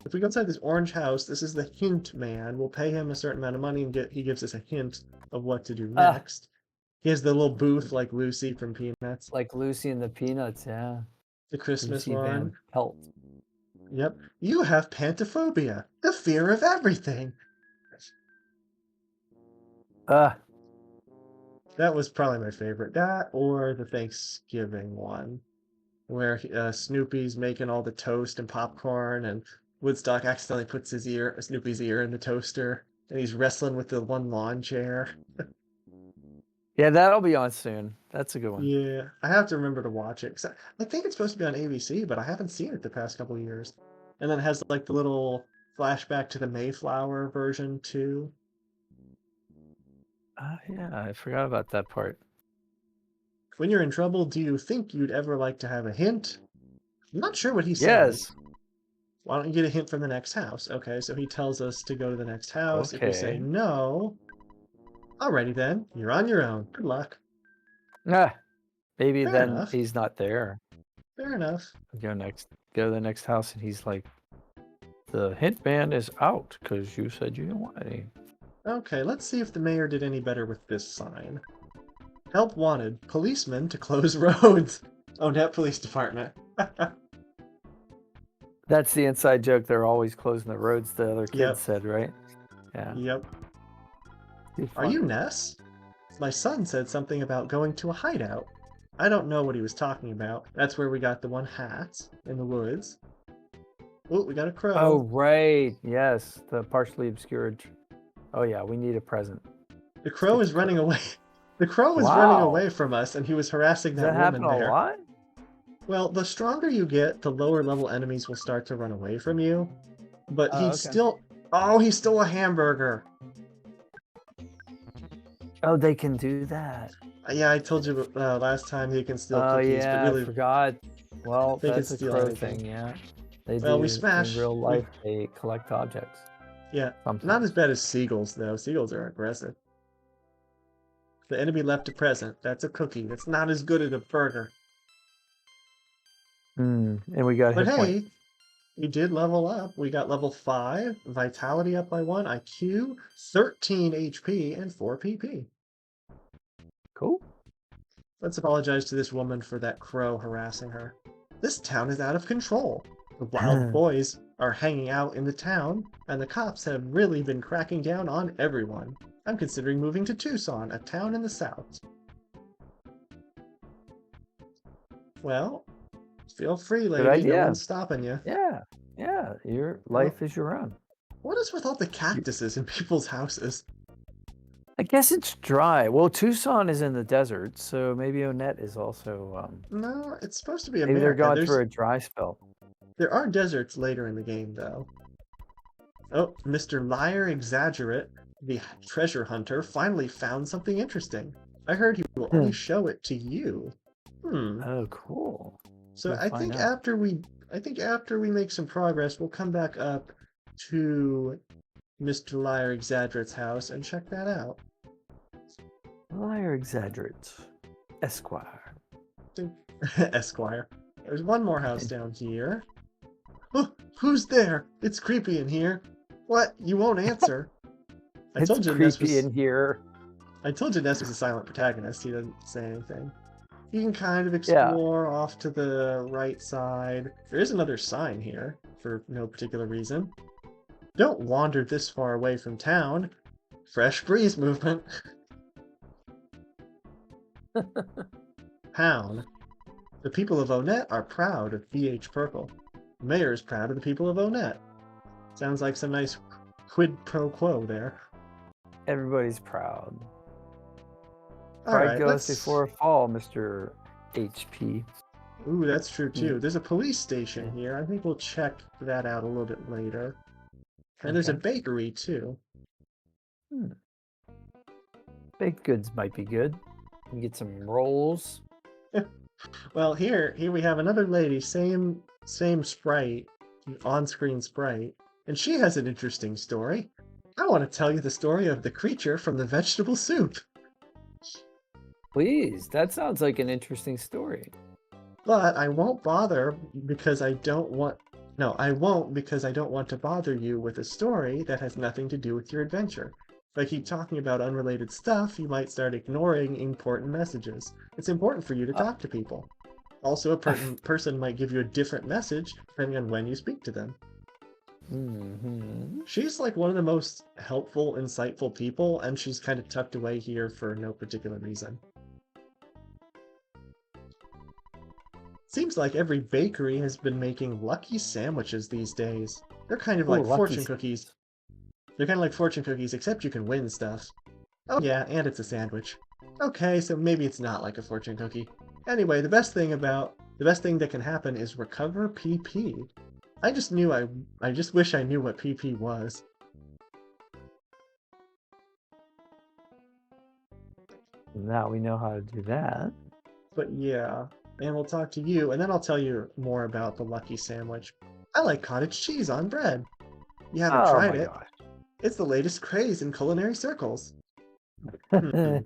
if we go inside this orange house, this is the hint man. We'll pay him a certain amount of money and he gives us a hint of what to do Ah, next. He has the little booth like Lucy from Peanuts. like Lucy and the Peanuts. Yeah, The Christmas Lucy one. Van Pelt. Yep. You have pantophobia, the fear of everything. Ah, That was probably my favorite. That or the Thanksgiving one, where Snoopy's making all the toast and popcorn, and Woodstock accidentally puts Snoopy's ear in the toaster, and he's wrestling with the one lawn chair. yeah, that'll be on soon. That's a good one. Yeah, I have to remember to watch it. 'Cause I think it's supposed to be on ABC, but I haven't seen it the past couple of years. And then it has like the little flashback to the Mayflower version too. Yeah, I forgot about that part. When you're in trouble, do you think you'd ever like to have a hint? I'm not sure what he says. Yes. Why don't you get a hint from the next house? Okay, so he tells us to go to the next house. If we say Okay. no, alrighty then, you're on your own. Good luck. Ah, maybe Fair then enough. he's not there. Fair enough. Go to the next house, and he's like, the hint man is out because you said you didn't want any. Okay, let's see if the mayor did any better with this sign. Help wanted. Policemen to close roads. Oh, net police department. That's the inside joke. They're always closing the roads, the other kids Yep. said, right? Yeah. Yep. Too Are you funny. Ness? My son said something about going to a hideout. I don't know what he was talking about. That's where we got the one hat in the woods. Oh, we got a Oh, crow. right. Yes, the partially obscured. Oh, yeah, we need a present. The crow Stick is the running crow. away. The crow is running Wow. away from us, and he was harassing Does that that happen woman a there. lot? Well, the stronger you get, the lower level enemies will start to run away from you. But Oh, he's okay. still... Oh, he stole a hamburger. Oh, they can do that. Yeah, I told you last time he can steal Oh, cookies, but yeah, I really, forgot. Well, they can that's a steal crow anything. thing, yeah. They Well, we do in smash. real life, they collect objects Yeah, not as sometimes. bad as seagulls, though. Seagulls are aggressive. The enemy left a present. That's a cookie. That's not as good as a burger. And we got a But hit point. hey, we did level up. We got level 5, Vitality up by 1, IQ, 13 HP, and 4 PP. Cool. Let's apologize to this woman for that crow harassing her. This town is out of control. The wild boys are hanging out in the town, and the cops have really been cracking down on everyone. I'm considering moving to Tucson, a town in the south. Well, feel free, Good lady. No idea. one's stopping you. Yeah, yeah, your Well, life is your own. what is with all the cactuses in people's houses? I guess it's dry. Well, Tucson is in the desert, so maybe Onett is also, No, it's supposed to be maybe they're America. going through a dry spell. There are deserts later in the game, though. Oh, Mr. Liar Exaggerate, the treasure hunter, finally found something interesting. I heard he will only show it to you. Oh, cool. So We'll I find think out. after we make some progress, we'll come back up to Mr. Liar Exaggerate's house and check that out. Liar exaggerates. Esquire. Esquire. There's one more house down here. Oh, who's there? It's creepy in here. What? You won't answer. I It's told you Ness creepy was in here. I told you Ness was a silent protagonist. He doesn't say anything. You can kind of Yeah. explore off to the right side. There is another sign here, for no particular reason. Don't wander this far away from town. Fresh breeze movement. Pound. The people of Onett are proud of BH Purple. The mayor is proud of the people of Onett. Sounds like some nice quid pro quo there. Everybody's proud. All Pride right, goes let's... before a fall, Mr. HP. Ooh, that's true too. There's a police station here. I think we'll check that out a little bit later. And there's a bakery too. Baked goods might be good. You can get some rolls. Well, here we have another lady, same sprite, on-screen sprite, and she has an interesting story. I want to tell you the story of the creature from the vegetable soup. Please, that sounds like an interesting story. But I won't bother because I don't want... No, I won't because I don't want to bother you with a story that has nothing to do with your adventure. If I keep talking about unrelated stuff, you might start ignoring important messages. It's important for you to talk to people. Also, a person might give you a different message depending on when you speak to them. She's like one of the most helpful, insightful people, and she's kind of tucked away here for no particular reason. Seems like every bakery has been making lucky sandwiches these days. They're kind of like fortune cookies. They're kind of like fortune cookies, except you can win stuff. Oh yeah, and it's a sandwich. Okay, so maybe it's not like a fortune cookie. Anyway, the best thing that can happen is recover PP. I just wish I knew what PP was. Now we know how to do that. But yeah, and we'll talk to you, and then I'll tell you more about the lucky sandwich. I like cottage cheese on bread. You haven't Oh tried my it? gosh. It's the latest craze in culinary circles. Hmm.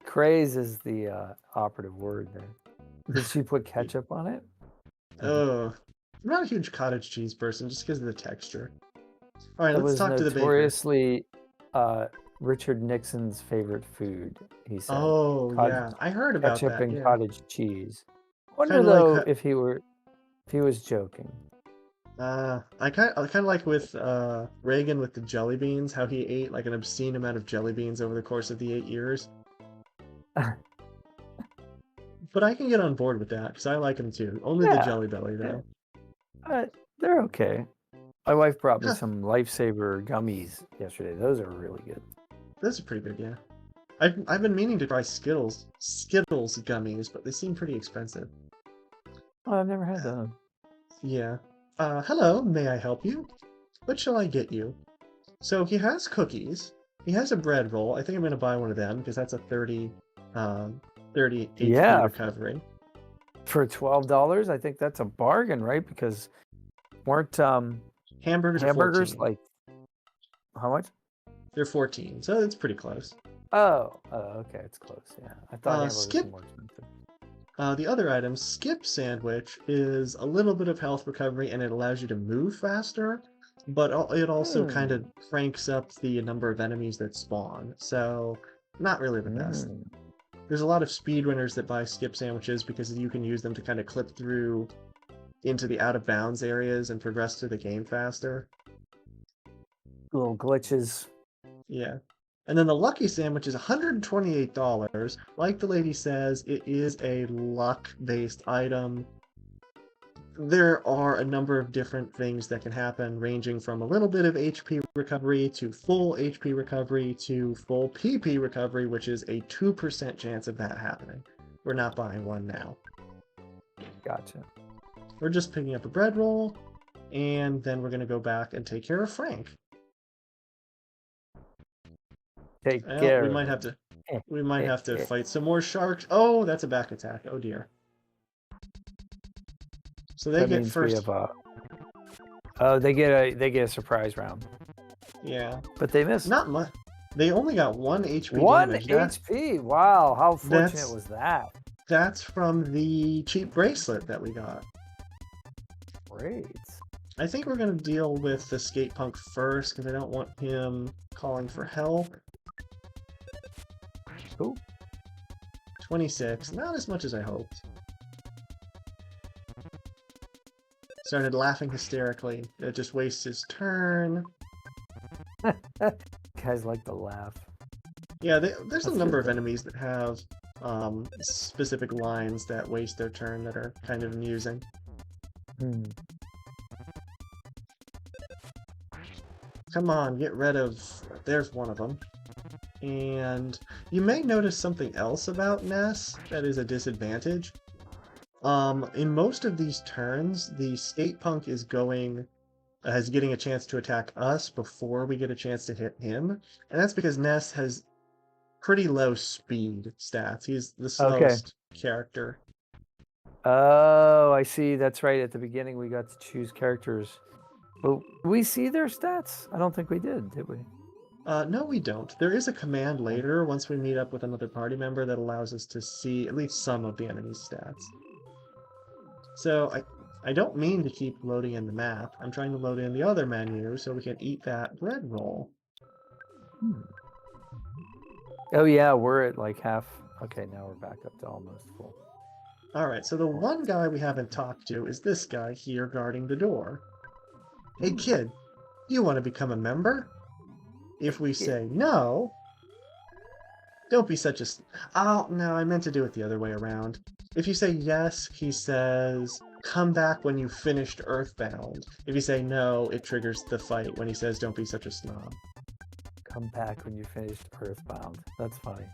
Craze is the operative word there. Did she put ketchup on it? Oh, I'm not a huge cottage cheese person just because of the texture. All right, It let's was talk to the baker. notoriously uh, Richard Nixon's favorite food, he said. Oh, Cottage, yeah, I heard about ketchup that. and Yeah. cottage cheese. Kind Wonder of like though if he was joking. I kind of like with Reagan with the jelly beans, how he ate like an obscene amount of jelly beans over the course of the 8 years. But I can get on board with that because I like them too. Only the Yeah, Jelly Belly yeah. though. They're okay. My wife brought me Huh, some Lifesaver gummies yesterday. Those are really good. those are pretty good, yeah. I've been meaning to try Skittles gummies, but they seem pretty expensive. Oh, I've never had those. Yeah. Hello, may I help you? What shall I get you? So he has cookies. He has a bread roll. I think I'm gonna buy one of them because that's a 30 HP Yeah, recovery. for $12, I think that's a bargain, right? Because weren't Hamburgers are hamburgers 14. like how much? They're 14, so it's pretty close. Oh, okay, it's close. Yeah, I thought hamburgers were Skip, more expensive. the other item, Skip Sandwich, is a little bit of health recovery and it allows you to move faster, but it also kind Hmm. of cranks up the number of enemies that spawn, so not really the best. Hmm. There's a lot of speedrunners that buy Skip Sandwiches because you can use them to kind of clip through into the out of bounds areas and progress through the game faster. Little glitches. Yeah. And then the Lucky Sandwich is $128. Like the lady says, it is a luck-based item. There are a number of different things that can happen, ranging from a little bit of HP recovery to full HP recovery to full PP recovery, which is a 2% chance of that happening. We're not buying one now. Gotcha. We're just picking up a bread roll, and then we're going to go back and take care of Frank. Take Well, care of him. we might have to fight some more sharks. Oh, that's a back attack. Oh dear. So they That get means we first. have oh, they get a surprise round. Yeah. But they missed. Not much. They only got 1 HP One damage. HP. Wow, how fortunate That's was that? that's from the cheap bracelet that we got. Great. I think we're gonna deal with the skate punk first because I don't want him calling for help. Cool. 26, not as much as I hoped. Started laughing hysterically. It just wastes his turn. Guys like to laugh. Yeah, there's a That's number good of though. enemies that have specific lines that waste their turn that are kind of amusing. Hmm. Come on, get rid of... There's one of them. And you may notice something else about Ness that is a disadvantage. In most of these turns, the skate punk is getting a chance to attack us before we get a chance to hit him. And that's because Ness has pretty low speed stats. He's the Okay. slowest character. Oh, I see. That's right. At the beginning, we got to choose characters. But we see their stats? I don't think we did we? No, we don't. There is a command later, once we meet up with another party member, that allows us to see at least some of the enemy's stats. So I don't mean to keep loading in the map. I'm trying to load in the other menu so we can eat that bread roll. Hmm. Oh yeah, we're at like half. Okay, now we're back up to almost full. Alright, so the one guy we haven't talked to is this guy here guarding the door. Hey kid, you want to become a member? If we say no, don't be such a... Oh, no, I meant to do it the other way around. If you say yes, he says, come back when you've finished Earthbound. If you say no, it triggers the fight when he says, don't be such a snob. Come back when you finished Earthbound. That's funny.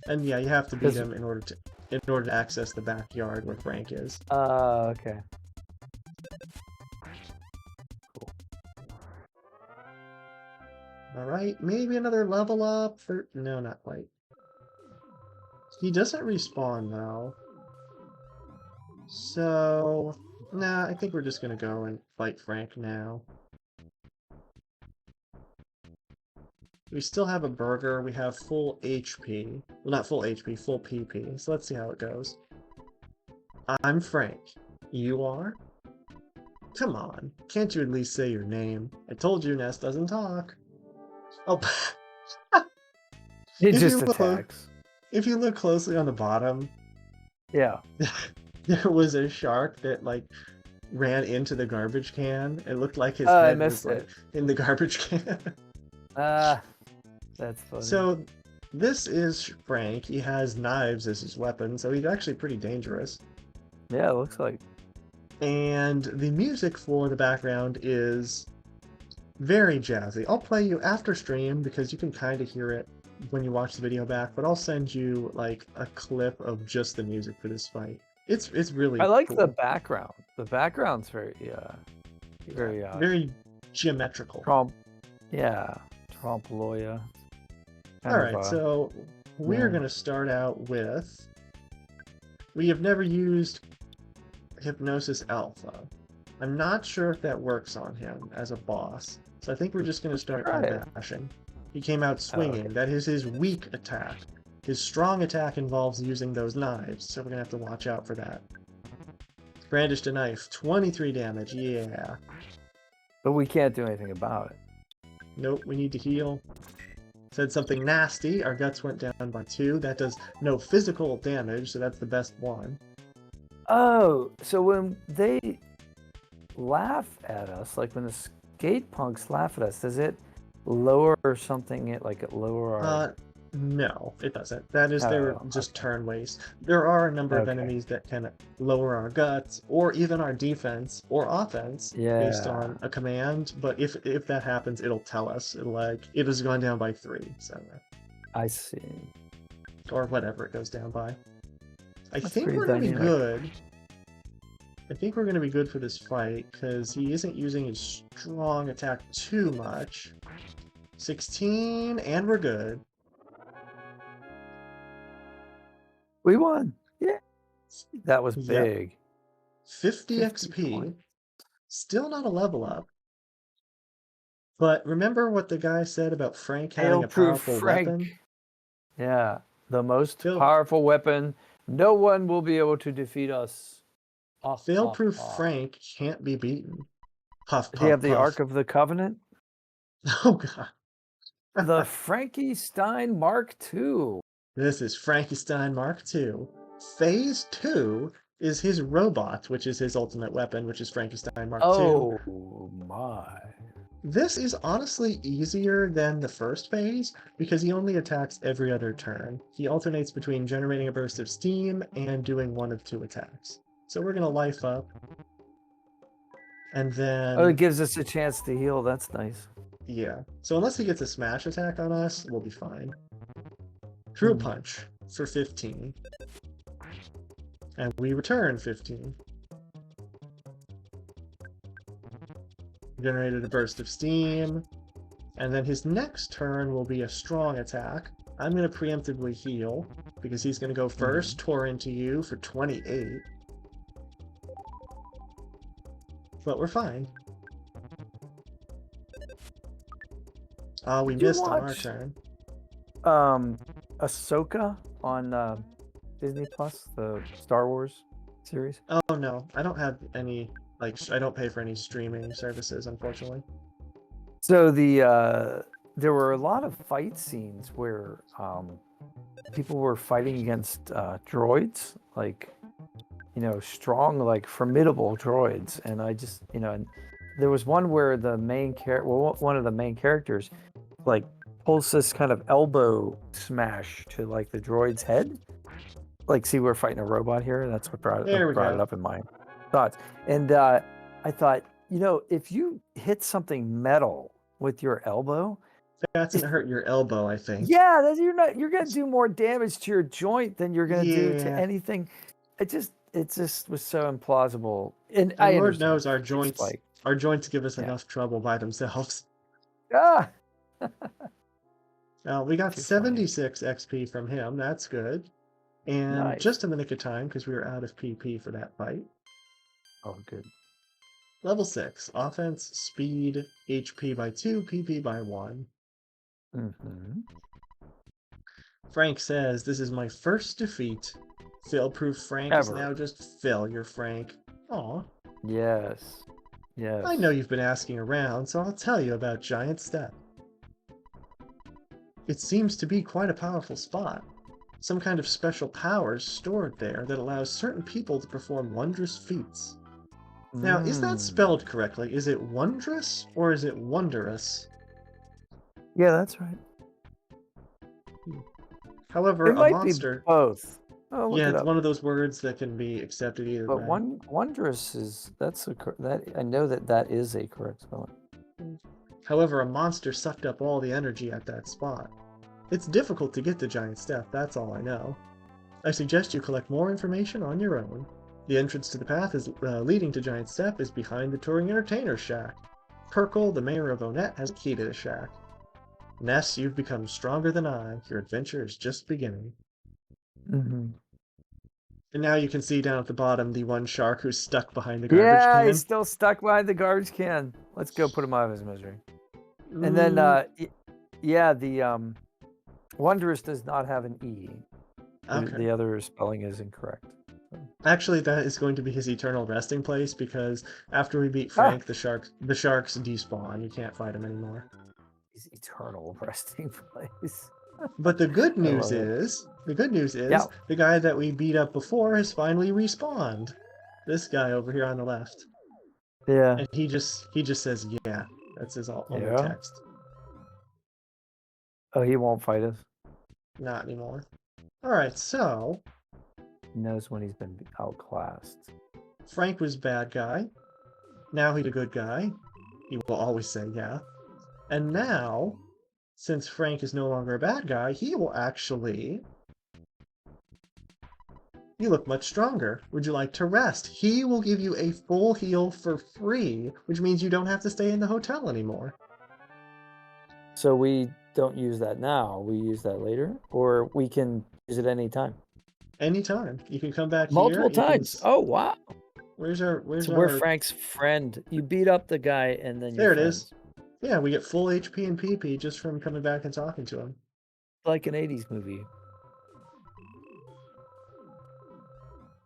And yeah, you have to beat him in order to access the backyard where Frank is. Okay. Cool. Alright, maybe another level up for... No, not quite. He doesn't respawn, though. So... Nah, I think we're just gonna go and fight Frank now. We still have a burger. We have full HP. Well, not full HP, full PP. So let's see how it goes. I'm Frank. You are? Come on. Can't you at least say your name? I told you Ness doesn't talk. Oh, It if just you look, attacks. if you look closely on the bottom, Yeah. there was a shark that like ran into the garbage can. It looked like his I head was missed like it. in the garbage can. Ah, that's funny. So this is Frank. He has knives as his weapon, so he's actually pretty dangerous. Yeah, it looks like. And the music for the background is very jazzy. I'll play you after stream because you can kind of hear it when you watch the video back, but I'll send you like a clip of just the music for this fight. It's really I like the cool. background. The background's very Very geometrical. Trump. Yeah, Trump lawyer. All right, so we're going to start out with. We have never used Hypnosis Alpha. I'm not sure if that works on him as a boss, so I think we're just going to start by bashing. He came out swinging. Okay. That is his weak attack. His strong attack involves using those knives, so we're going to have to watch out for that. Brandished a knife, 23 damage, yeah. But we can't do anything about it. Nope, we need to heal. Said something nasty, our guts went down by 2. That does no physical damage, so that's the best one. Oh, so when they laugh at us, like when the skate punks laugh at us, does it lower something? It lower our. No, it doesn't. That is, they're just turn waste. There are a number of enemies that can lower our guts, or even our defense or offense based on a command. But if that happens, it'll tell us. It'll it has gone down by 3. So. I see. Or whatever it goes down by. I That's think we're gonna be good. I think we're gonna be good for this fight because he isn't using his strong attack too much. 16, and we're good. We won. Yeah. That was big. 50 XP. Still not a level up. But remember what the guy said about Frank having a powerful weapon? Yeah. The most powerful weapon. No one will be able to defeat us. Fail-proof Frank can't be beaten. Puff, puff, Does he have the puff. Ark of the Covenant? Oh, God. The Frankenstein Mark II. This is Frankenstein Mark II. Phase 2 is his robot, which is his ultimate weapon, which is Frankenstein Mark II. Oh, my. This is honestly easier than the first phase because he only attacks every other turn. He alternates between generating a burst of steam and doing 1 of 2 attacks. So we're going to life up. And then... Oh, it gives us a chance to heal. That's nice. Yeah. So unless he gets a smash attack on us, we'll be fine. True Punch for 15. And we return 15. Generated a burst of steam. And then his next turn will be a strong attack. I'm going to preemptively heal because he's going to go first. Tore into you for 28. But we're fine. We missed on our turn. Ahsoka on Disney Plus, the Star Wars series? Oh no, I don't have any, I don't pay for any streaming services, unfortunately. So there were a lot of fight scenes where people were fighting against droids, strong, formidable droids, and I just, and there was one where the main one of the main characters, pulls this kind of elbow smash to the droid's head. See, we're fighting a robot here. That's what brought it up in my thoughts. And I thought, if you hit something metal with your elbow, that's gonna hurt your elbow, I think. Yeah, you're gonna do more damage to your joint than you're gonna do to anything. It just was so implausible. And Lord knows our joints give us enough trouble by themselves. Ah. We got 76 XP from him. That's good. And just in the nick of time because we were out of PP for that fight. Oh, good. Level 6. Offense, speed, HP by 2, PP by 1. Mm-hmm. Frank says, this is my first defeat. Fail-proof Frank is Ever. now just failure Frank. Aw. Yes. Yes. I know you've been asking around, so I'll tell you about Giant Step. It seems to be quite a powerful spot. Some kind of special powers stored there that allows certain people to perform wondrous feats. Now, is that Mm. spelled correctly? Is it wondrous or is it wondrous? Yeah, that's right. However, It a might be monster... both. Oh, look Yeah, it it's up. one of those words that can be accepted either But way. wondrous is that I know that is a correct spelling. However, a monster sucked up all the energy at that spot. It's difficult to get to Giant Step, that's all I know. I suggest you collect more information on your own. The entrance to the path leading to Giant Step is behind the Touring Entertainer's shack. Perkle, the mayor of Onett, has a key to the shack. Ness, you've become stronger than I. Your adventure is just beginning. Mm-hmm. And now you can see down at the bottom the one shark who's stuck behind the garbage Yeah, he's can. still stuck behind the garbage can. Let's go put him out of his misery. And then, Mm, yeah, the wondrous does not have an E. okay. The other spelling is incorrect. Actually, that is going to be his eternal resting place because after we beat Ah, Frank, the sharks despawn. You can't fight them anymore. his eternal resting place. But the good I news love it. is, Yeah, the guy that we beat up before has finally respawned. This guy over here on the left, yeah, and he just says yeah. That's his only yeah. text. Oh, he won't fight us. Not anymore. All right, so He knows when he's been outclassed. Frank was bad guy. Now he's a good guy. He will always say yeah. And now, since Frank is no longer a bad guy, he will actually... You look much stronger. Would you like to rest? He will give you a full heal for free, which means you don't have to stay in the hotel anymore. So we don't use that now. We use that later, or we can use it anytime. Anytime. You can come back here. Multiple You can... times. Oh, wow. Where's So we're our... Frank's friend. You beat up the guy, and then you're There it is. friends. Yeah, we get full HP and PP just from coming back and talking to him. Like an 80s movie.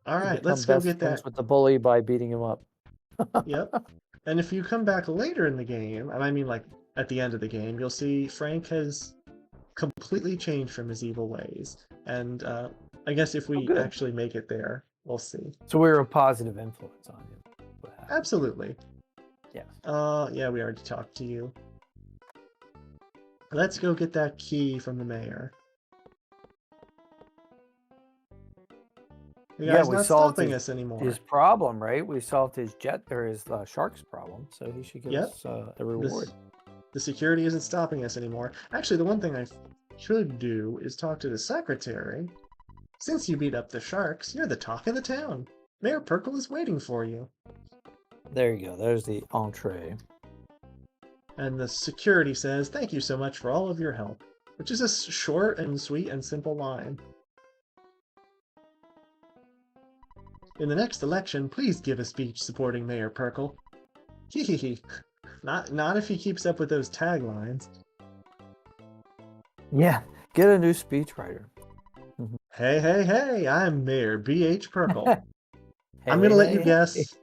All You right, become let's go best get friends that. with the bully by beating him up. Yep. And if you come back later in the game, and I mean like at the end of the game, you'll see Frank has completely changed from his evil ways. And I guess if Oh, we good. actually make it there, we'll see. So we're a positive influence on him. What happened? Absolutely. Yes. Yeah, we already talked to you. Let's go get that key from the mayor. The Yeah, guy's we not solved stopping us his anymore. problem, right? We solved his shark's problem, so he should give Yep. us a reward. The security isn't stopping us anymore. Actually, the one thing I should do is talk to the secretary. Since you beat up the sharks, you're the talk of the town. Mayor Perkle is waiting for you. There you go. There's the entree. And the security says, thank you so much for all of your help. Which is a short and sweet and simple line. In the next election, please give a speech supporting Mayor Perkle. Hehehe. Not if he keeps up with those taglines. Yeah, get a new speechwriter. Hey, hey, hey, I'm Mayor B.H. Perkle. I'm Hey, gonna let you hey, guess.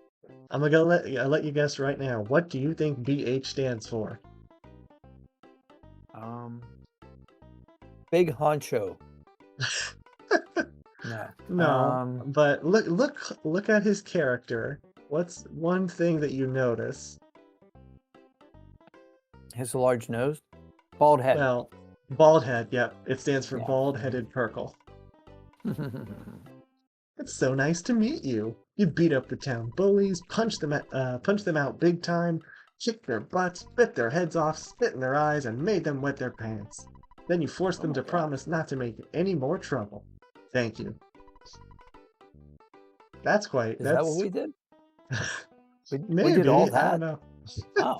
I'm gonna let you guess right now. What do you think BH stands for? Big honcho. No. No, but look at his character. What's one thing that you notice? Has a large nose, bald head. Well, bald head. Yep, it stands for Yeah. bald-headed Perkle. It's so nice to meet you. You beat up the town bullies, punched them out big time, kicked their butts, bit their heads off, spit in their eyes, and made them wet their pants. Then you forced Oh them my to God. promise not to make any more trouble. Thank you. That's quite. Is that what That's we did? We did all maybe. I don't that. know. Oh,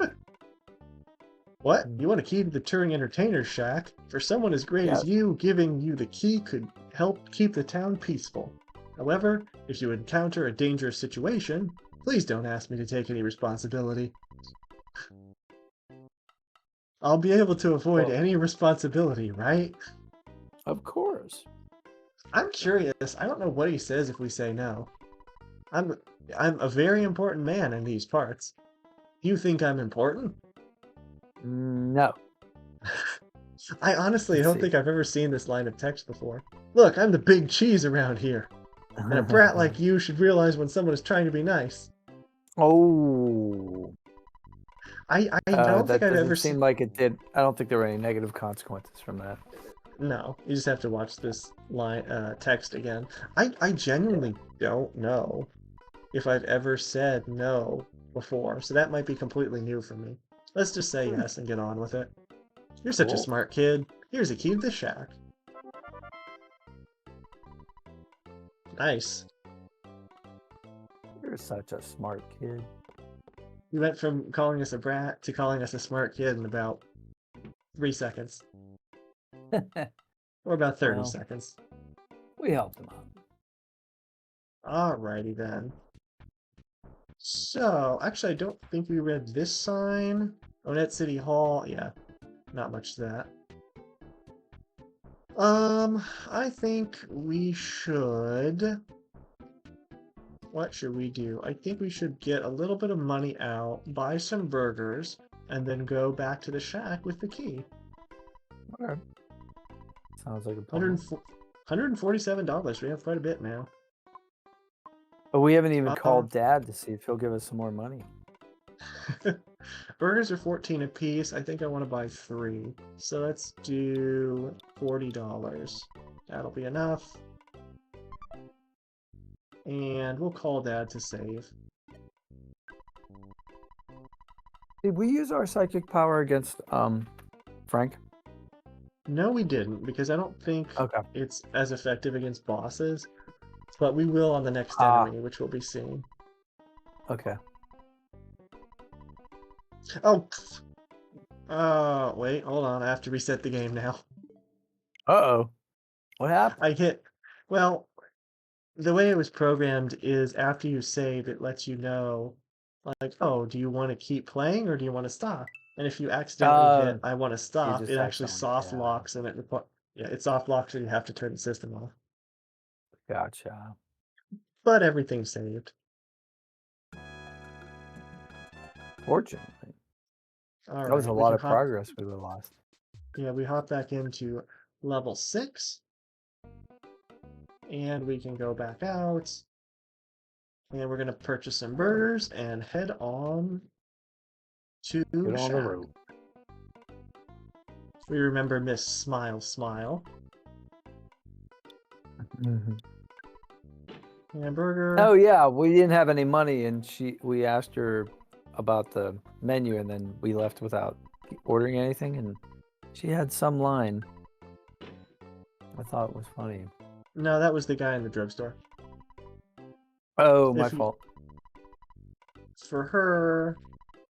What? You want a key to the touring entertainer's shack? For someone as great yeah. as you, giving you the key could help keep the town peaceful. However, if you encounter a dangerous situation, Please don't ask me to take any responsibility. I'll be able to avoid Well, any responsibility, right? of course. I'm curious. I don't know what he says if we say no. I'm I'm a very important man in these parts. You think I'm important? No. I honestly Let's don't see. think I've ever seen this line of text before. Look, I'm the big cheese around here. And a brat like you should realize when someone is trying to be nice. Oh, I don't think that I've doesn't ever seem seen. like it did. I don't think there were any negative consequences from that. No, you just have to watch this line text again. I Yeah. genuinely don't know if I've ever said no before, so that might be completely new for me. Let's just say Hmm, yes and get on with it. You're such a cool. smart kid. Here's a key to the shack. Nice. You're such a smart kid. We went from calling us a brat to calling us a smart kid in about 3 seconds, or about 30 Well, seconds. we helped him out. Alrighty then. So, actually, I don't think we read this sign. Onet City Hall. Yeah, not much to that. I think we should. What should we do? I think we should get a little bit of money out, buy some burgers, and then go back to the shack with the key. Okay. Sounds like a plan. $147. We have quite a bit now. But we haven't even Uh, called Dad to see if he'll give us some more money. burgers are 14 a piece. I think I want to buy 3. So let's do $40. That'll be enough. And we'll call Dad to save. Did we use our psychic power against Frank? No, we didn't, because I don't think Okay. it's as effective against bosses. But we will on the next Ah, enemy, which we'll be seeing. okay. Oh! Wait, hold on. I have to reset the game now. Uh-oh. What happened? I hit... Well, the way it was programmed is after you save, it lets you know, like, oh, do you want to keep playing or do you want to stop? And if you accidentally hit I want to You stop, just it actually accidentally. soft Yeah. locks and yeah, it soft locks and you have to turn the system off. Gotcha. But everything's saved. Fortunately. All That was a right, we lot can of hop. progress we would have lost. Yeah, we hop back into level 6, and we can go back out. And we're gonna purchase some burgers and head on to Get on the Shack. road. We remember Miss Smile Smile. Hamburger. Oh yeah, we didn't have any money, and we asked her about the menu, and then we left without ordering anything, and she had some line. I thought it was funny. No, that was the guy in the drugstore. Oh, my If you, fault. for her,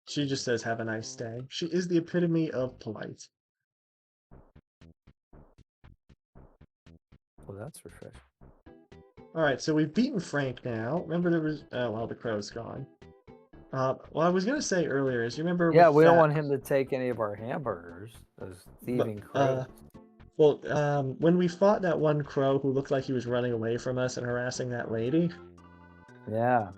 she just says "Have a nice day." She is the epitome of polite. Well, that's refreshing. All right, so we've beaten Frank now. Remember there was well, the crow's gone. Well, I was gonna say earlier is you remember Yeah, with we don't that, want him to take any of our hamburgers. Those but thieving crows. well, when we fought that one crow who looked like he was running away from us and harassing that lady, Yeah.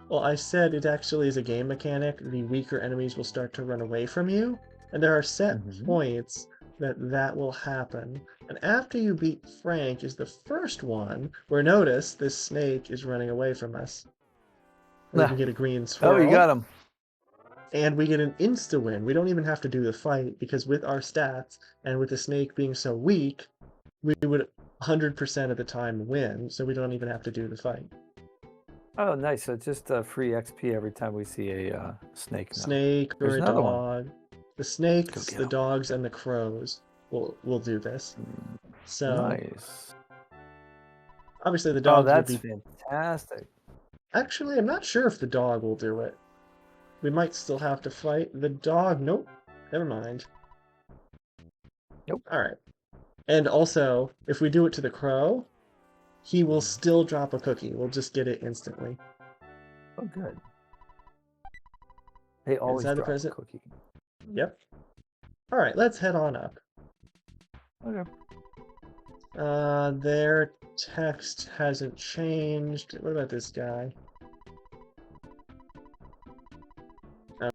well, I said it actually is a game mechanic. The weaker enemies will start to run away from you, and there are set points that will happen. And after you beat Frank is the first one where notice this snake is running away from us. We can get a green Oh, you swirl, got him. and we get an insta-win. We don't even have to do the fight, because with our stats, and with the snake being so weak, we would 100% of the time win, so we don't even have to do the fight. Oh, nice. So just free XP every time we see a snake. Now. Snake or There's a another one. dog. The Go snakes, get the him. dogs, and the crows will do this. So Nice. obviously the Oh, dogs would that's be. fantastic. Actually, I'm not sure if the dog will do it. We might still have to fight the dog. Nope. Never mind. Nope. All right. And also, if we do it to the crow, he will still drop a cookie. We'll just get it instantly. Oh, good. They always Inside the drop a present. cookie. Yep. All right, let's head on up. Okay. Their text hasn't changed. What about this guy?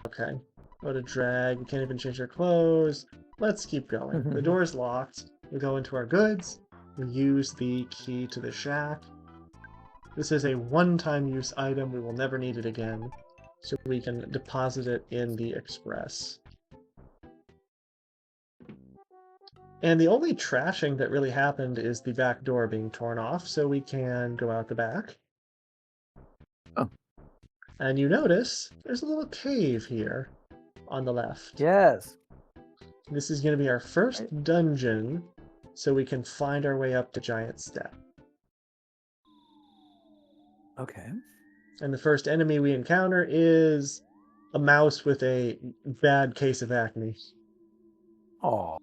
Okay. What a drag. We can't even change our clothes. Let's keep going. The door's locked. We go into our goods. We use the key to the shack. This is a one-time use item. We will never need it again. So we can deposit it in the express. And the only trashing that really happened is the back door being torn off, so we can go out the back. Oh. And you notice there's a little cave here on the left. Yes. This is going to be our first dungeon, so we can find our way up the giant step. Okay. And the first enemy we encounter is a mouse with a bad case of acne. Oh,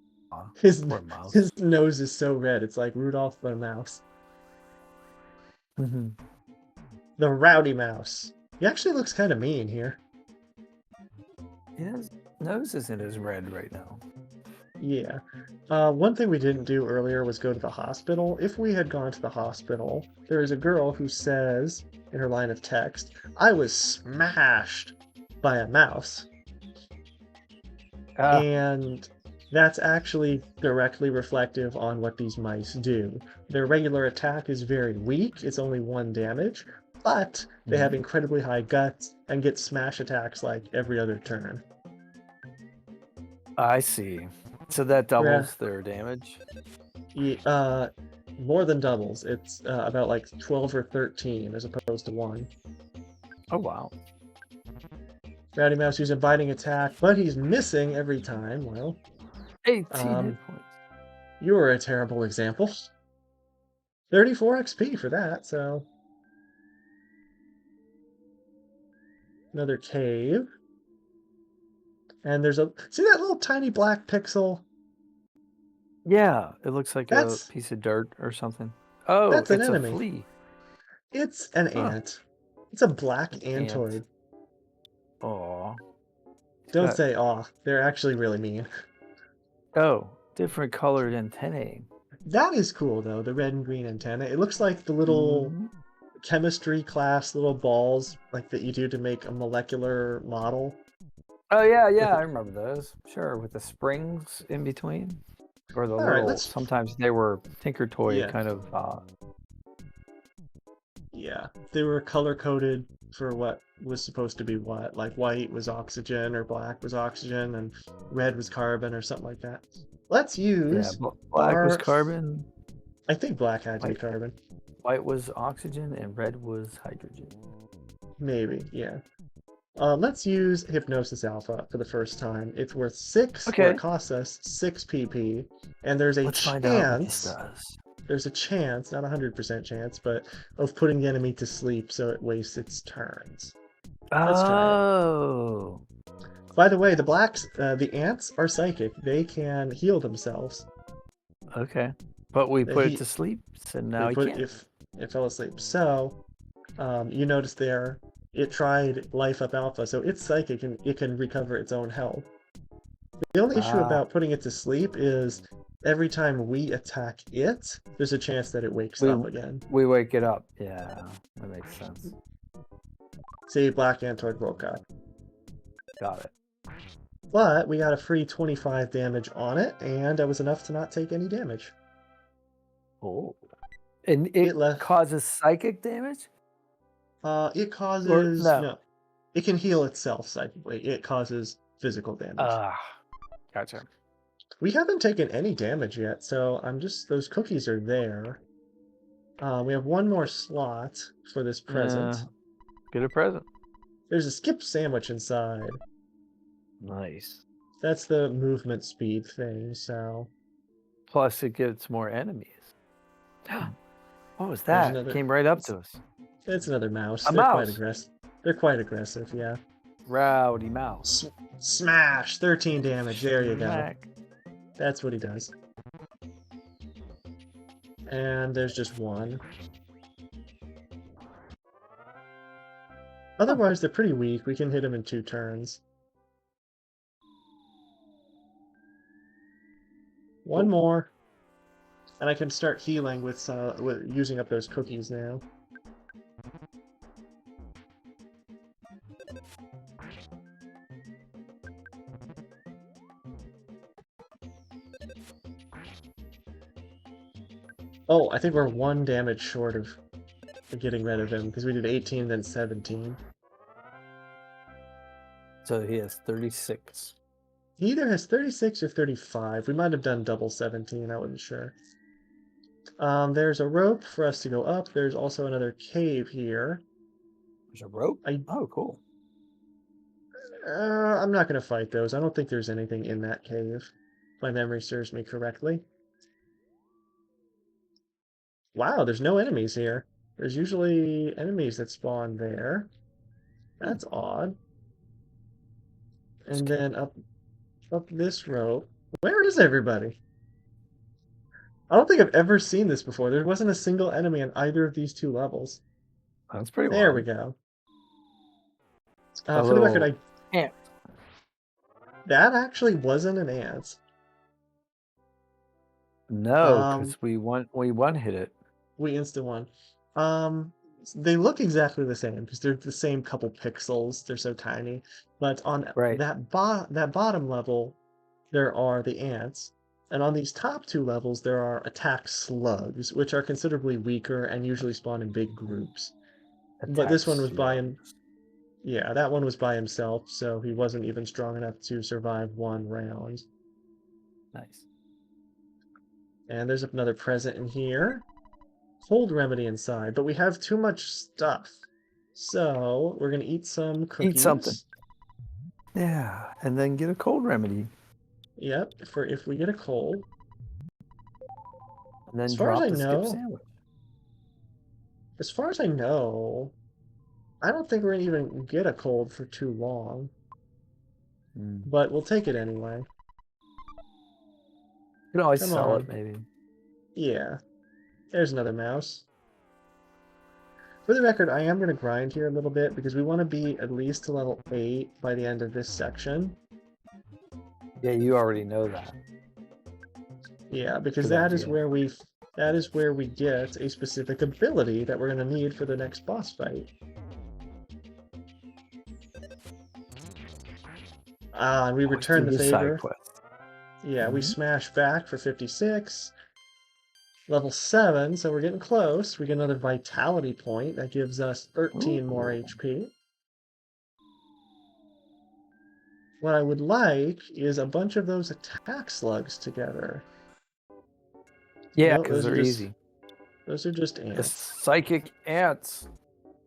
His poor mouse. his nose is so red, it's like Rudolph the mouse. The rowdy mouse. He actually looks kind of mean here. His nose isn't as red right now. Yeah. One thing we didn't do earlier was go to the hospital. If we had gone to the hospital, there is a girl who says in her line of text, "I was smashed by a mouse." And that's actually directly reflective on what these mice do. Their regular attack is very weak, it's only 1 damage, but they have incredibly high guts and get smash attacks like every other turn. I see. So that doubles their damage? Yeah, more than doubles. It's about like 12 or 13 as opposed to 1. Oh, wow. Rowdy Mouse using biting attack, but he's missing every time. Well, 18 hit points. You're a terrible example. 34 XP for that, so. Another cave. And there's a. See that little tiny black pixel? Yeah, it looks like a piece of dirt or something. Oh, That's an it's enemy. a flea. It's an ant. It's a black antoid. Aw. Don't say aw. They're actually really mean. Oh, different colored antennae. That is cool, though, the red and green antenna. It looks like the little chemistry class little balls like that you do to make a molecular model. Oh, yeah, I remember those. Sure, with the springs in between. Or the little, sometimes they were Tinker Toy kind of... Yeah, they were color-coded for what was supposed to be what. Like white was oxygen, or black was oxygen, and red was carbon, or something like that. Let's use black was carbon. I think black had to be carbon. White was oxygen, and red was hydrogen. Maybe, yeah. Let's use Hypnosis Alpha for the first time. It's worth 6, or it costs us 6 PP, and there's a chance... There's a chance, not a 100% chance, but of putting the enemy to sleep so it wastes its turns. Let's try it. By the way, the ants are psychic. They can heal themselves. Okay. But we put it to sleep, so now he can't. It fell asleep. So, you notice there, it tried Life Up Alpha, so it's psychic and it can recover its own health. The only issue about putting it to sleep is every time we attack it, there's a chance that it wakes up again. We wake it up. Yeah, that makes sense. See, Black Antoid woke up. Got it. But we got a free 25 damage on it, and that was enough to not take any damage. Oh. And it causes psychic damage? It causes... No. It can heal itself psychically. It causes physical damage. Gotcha. We haven't taken any damage yet, so those cookies are there. We have 1 more slot for this present. Get a present. There's a skip sandwich inside. Nice. That's the movement speed thing, so... Plus it gets more enemies. What was that? It came right up to us. It's another mouse. They're quite aggressive, yeah. Rowdy mouse. Smash! 13 damage. There you go. That's what he does. And there's just 1. Huh. Otherwise, they're pretty weak. We can hit them in 2 turns. One Cool. more. And I can start healing with using up those cookies now. Oh, I think we're 1 damage short of getting rid of him, because we did 18, then 17. So he has 36. He either has 36 or 35. We might have done double 17, I wasn't sure. There's a rope for us to go up. There's also another cave here. There's a rope? Oh, cool. I'm not going to fight those. I don't think there's anything in that cave, if my memory serves me correctly. Wow, there's no enemies here. There's usually enemies that spawn there. That's odd. And then up this rope. Where is everybody? I don't think I've ever seen this before. There wasn't a single enemy on either of these 2 levels. That's pretty There we wild. go. A For the record, little ant. that actually wasn't an ant. No, because we one hit it. We instant one. They look exactly the same because they're the same couple pixels. They're so tiny. But on Right. that bottom level, there are the ants, and on these top 2 levels, there are attack slugs, which are considerably weaker and usually spawn in big groups. But this one was by him. Yeah, that one was by himself, so he wasn't even strong enough to survive 1 round. Nice. And there's another present in here. Cold remedy inside, but we have too much stuff. So we're gonna eat some cookies. Eat something. Yeah, and then get a cold remedy. Yep, for if we get a cold. And then As far as drop I the skip know, sandwich. as far as I know, I don't think we're gonna even get a cold for too long. But we'll take it anyway. You can always Come sell on. it, maybe. Yeah. There's another mouse. For the record, I am going to grind here a little bit because we want to be at least to level 8 by the end of this section. Yeah, you already know that. Yeah, because Good that is idea. where we get a specific ability that we're going to need for the next boss fight. And we return the favor. Yeah, we smash back for 56. Level 7, so we're getting close. We get another vitality point. That gives us 13 more HP. What I would like is a bunch of those attack slugs together. Yeah, Nope, because they're easy. Those are just ants. The psychic ants.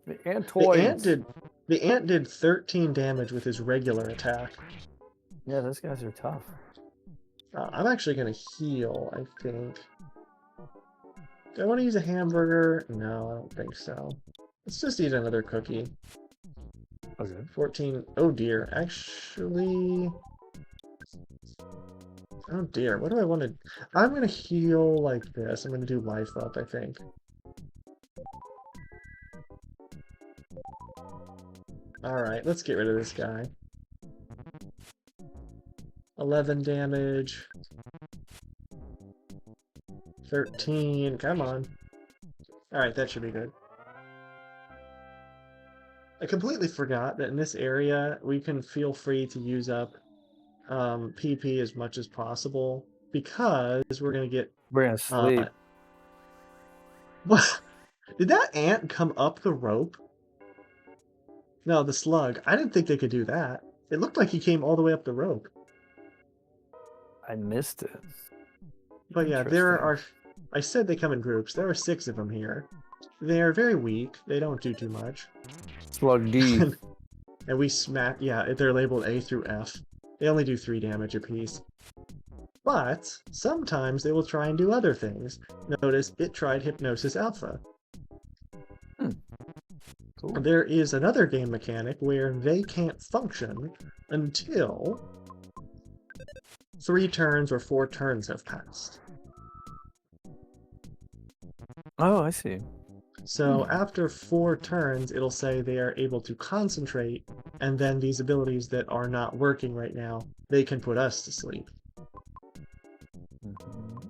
The antoids. The ant did 13 damage with his regular attack. Yeah, those guys are tough. I'm actually going to heal, I think. Do I want to use a hamburger? No, I don't think so. Let's just eat another cookie. Okay. 14. Oh dear. Actually... Oh dear. What do I want to... I'm going to heal like this. I'm going to do life up, I think. Alright, let's get rid of this guy. 11 damage. 13. Come on. Alright, that should be good. I completely forgot that in this area, we can feel free to use up PP as much as possible, because we're going to get... We're going to sleep. What? Did that ant come up the rope? No, the slug. I didn't think they could do that. It looked like he came all the way up the rope. I missed it. But yeah, there are... I said they come in groups. There are 6 of them here. They're very weak. They don't do too much. Slug D. And we smack... Yeah, they're labeled A through F. They only do 3 damage apiece. But sometimes they will try and do other things. Notice it tried Hypnosis Alpha. Cool. There is another game mechanic where they can't function until 3 turns or 4 turns have passed. Oh, I see. So after 4 turns, it'll say they are able to concentrate, and then these abilities that are not working right now, they can put us to sleep. Mhm.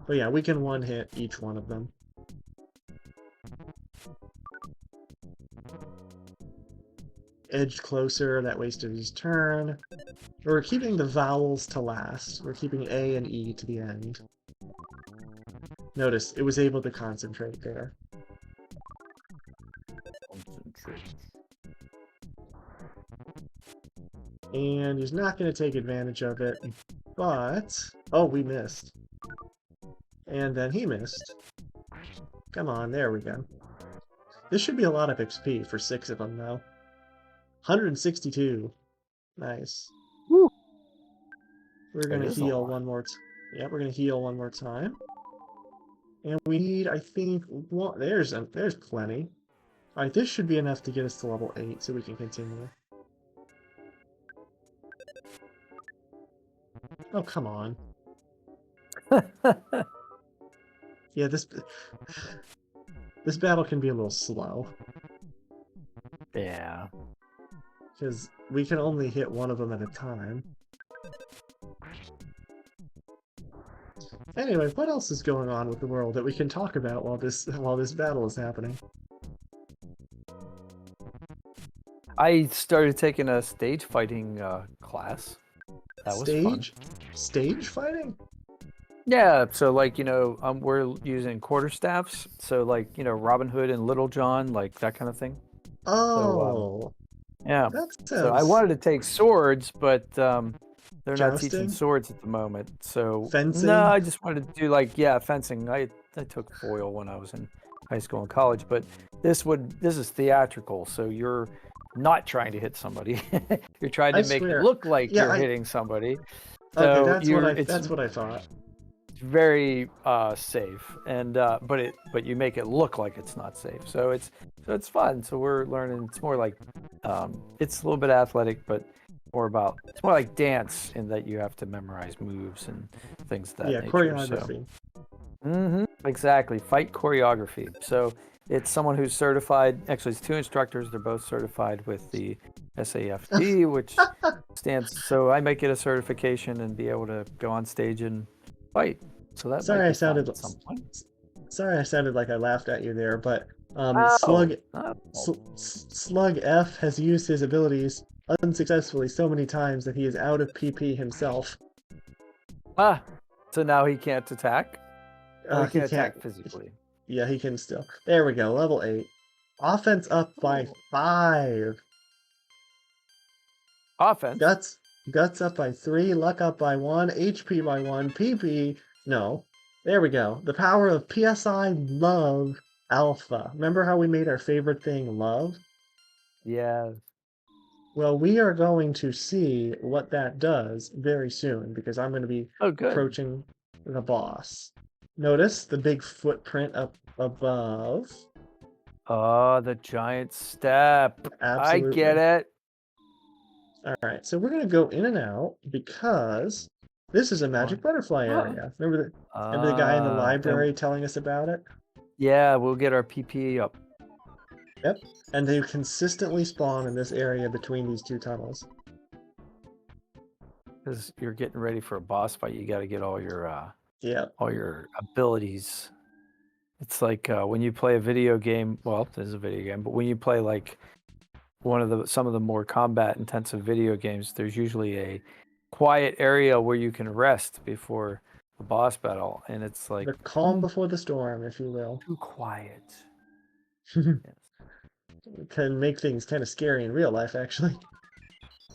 But yeah, we can one hit each one of them. Edge closer, that wasted his turn. We're keeping the vowels to last. We're keeping A and E to the end. Notice, it was able to concentrate there. Concentrate. And he's not going to take advantage of it, but... Oh, we missed. And then he missed. Come on, there we go. This should be a lot of XP for 6 of them, though. 162. Nice. Woo! We're going to It is a heal lot. one more Yeah, we're going to heal one more time. And we need, I think, one... There's plenty. Alright, this should be enough to get us to level 8 so we can continue. Oh, come on. Yeah, this battle can be a little slow. Yeah. Because we can only hit one of them at a time. Anyway, what else is going on with the world that we can talk about while this battle is happening? I started taking a stage fighting class. That was fun. Stage fighting? Yeah, so like, we're using quarterstaffs, so like, Robin Hood and Little John, like that kind of thing. Oh, Yeah. that So I sounds wanted to take swords, but they're not teaching jousting, swords at the moment. So no, fencing. I just wanted to do like fencing. I took foil when I was in high school and college, but this is theatrical, so you're not trying to hit somebody. You're trying I to make it swear. look like Yeah, you're hitting somebody. okay, So it's that's what I thought. very safe, and but you make it look like it's not safe. So it's fun. So we're learning. It's more like it's a little bit athletic, but it's more like dance in that you have to memorize moves and things of that Yeah, nature. So choreography. exactly, fight choreography. So it's someone who's certified. Actually, it's 2 instructors. They're both certified with the SAFT, which stands. So I might get a certification and be able to go on stage and fight. So that might Sorry, I be fun sounded at some point. sorry I sounded like I laughed at you there, but Oh, Slug F has used his abilities unsuccessfully so many times that he is out of PP himself. so now he can't attack. Oh, he He can can't. attack physically. Yeah, he can still. There we go, level 8. Offense up by Cool. 5. Offense. Guts up by 3, luck up by 1, HP by 1, PP. No. There we go. The power of PSI Love Alpha. Remember how we made our favorite thing love? Yeah. Well, we are going to see what that does very soon because I'm going to be Oh, good. approaching the boss. Notice the big footprint up above. Oh, the giant step. I get Absolutely. it. All right, so we're going to go in and out because this is a magic butterfly area. Remember the guy in the And library telling us about it? yeah, we'll get our PPE up. Yep. And they consistently spawn in this area between these 2 tunnels. Because you're getting ready for a boss fight, you got to get all your Yep. abilities. It's like when you play a video game. Well, this is a video game, but when you play like some of the more combat intensive video games, there's usually a quiet area where you can rest before the boss battle, and it's like The calm before the storm, if you will. too quiet. Yes. Can make things kind of scary in real life, actually.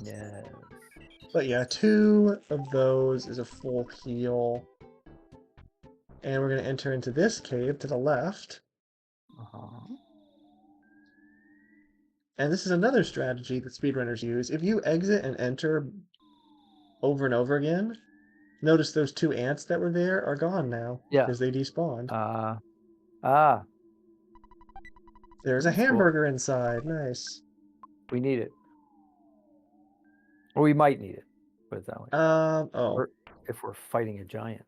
Yes. But yeah, 2 of those is a full heal. And we're going to enter into this cave to the left. Uh-huh. And this is another strategy that speedrunners use. If you exit and enter over and over again, notice those 2 ants that were there are gone now Yeah. because they despawned. There's a That's cool. hamburger inside. Nice. We need it. Or we might need it. Put it that way. Oh. If we're fighting a giant.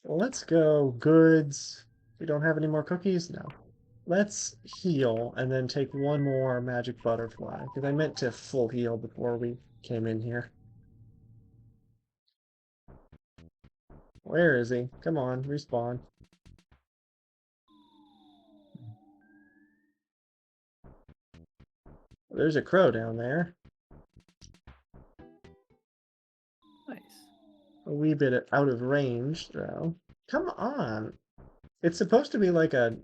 Let's go goods. We don't have any more cookies? No. Let's heal and then take one more magic butterfly, because I meant to full heal before we came in here. Where is he? Come on, respawn. There's a crow down there. Nice. A wee bit out of range, though. Come on. It's supposed to be like a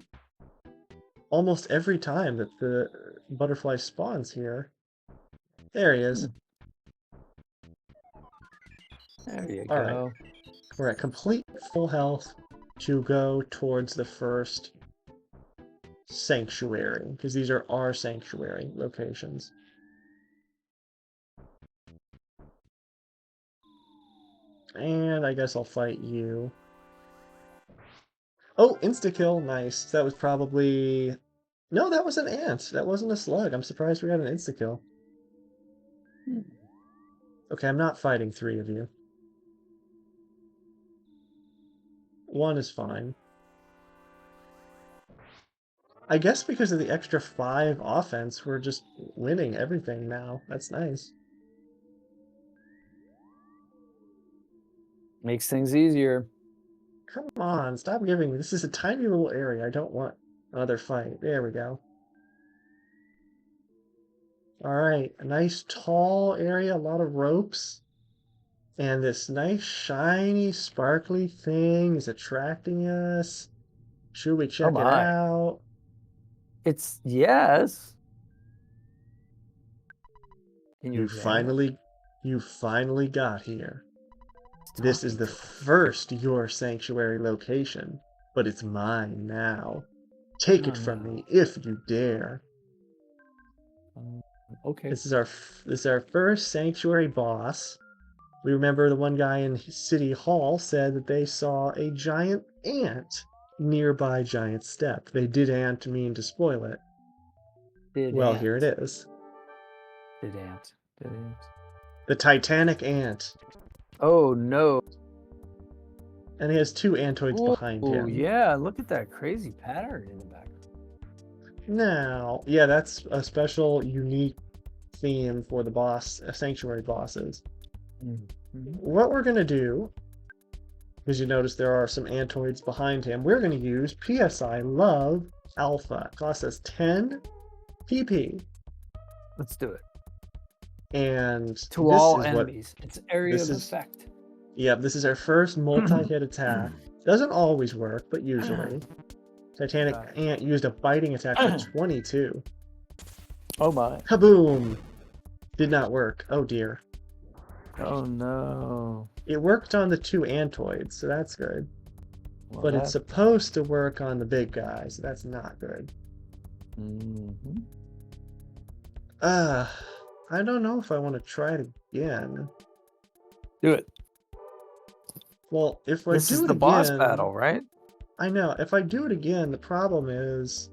almost every time that the butterfly spawns here. There he is. There you All go. right. We're at complete full health to go towards the first sanctuary, because these are our sanctuary locations. And I guess I'll fight you. Oh, insta-kill, nice. That was probably... No, that was an ant. That wasn't a slug. I'm surprised we got an insta-kill. Okay, I'm not fighting 3 of you. 1 is fine. I guess because of the extra 5 offense, we're just winning everything now. That's nice. Makes things easier. Come on, stop giving me. This is a tiny little area. I don't want another fight. There we go. All right, a nice tall area, a lot of ropes. And this nice shiny sparkly thing is attracting us. Should we check it out? It's yes. Can you You finally got here. This is the first your sanctuary location, but it's mine now. Take it from me if you dare. Okay. This is our first sanctuary boss. We remember the one guy in City Hall said that they saw a giant ant nearby Giant Step. They didn't mean to spoil it. Here it is. Did ant. The Titanic ant. Oh no. And he has 2 antoids behind him. Oh yeah, look at that crazy pattern in the back. Now, yeah, that's a special, unique theme for the boss, sanctuary bosses. What we're going to do, because you notice there are some antoids behind him, we're going to use PSI Love Alpha. It costs us 10 PP. Let's do it. And to all enemies. It's area of effect. Yeah, this is our first multi-hit attack. Doesn't always work, but usually. Titanic Ant used a biting attack for 22. Oh my. Kaboom! Did not work. Oh dear. Oh no. It worked on the 2 antoids, so that's good. Well, but it's supposed to work on the big guy, so that's not good. I don't know if I want to try it again. Do it. Well, if I do it again... This is the boss battle, right? I know. If I do it again, the problem is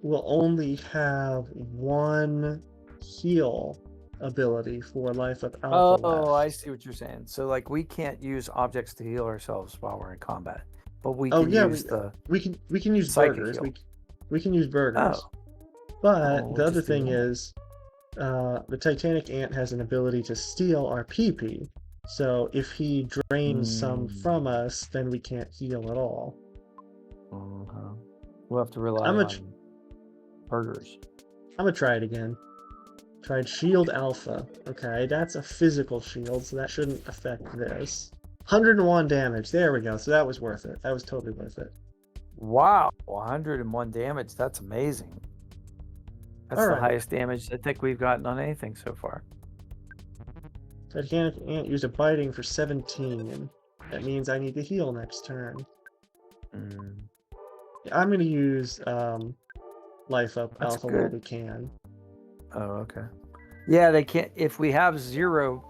we'll only have 1 heal ability for Life of Alpha left. I see what you're saying. So, like, we can't use objects to heal ourselves while we're in combat, but we can use we can use burgers. We can use burgers. But the other thing is, the Titanic Ant has an ability to steal our PP. So if he drains some from us, then we can't heal at all. We'll have to rely on burgers. I'm gonna try it again. Tried Shield Alpha. Okay, that's a physical shield, so that shouldn't affect this. 101 damage. There we go. So that was worth it. That was totally worth it. Wow, 101 damage. That's amazing. That's the highest damage I think we've gotten on anything so far. Titanic Ant used a biting for 17. That means I need to heal next turn. I'm going to use Life Up Alpha while we can. Oh, okay. Yeah, they can't. If we have 0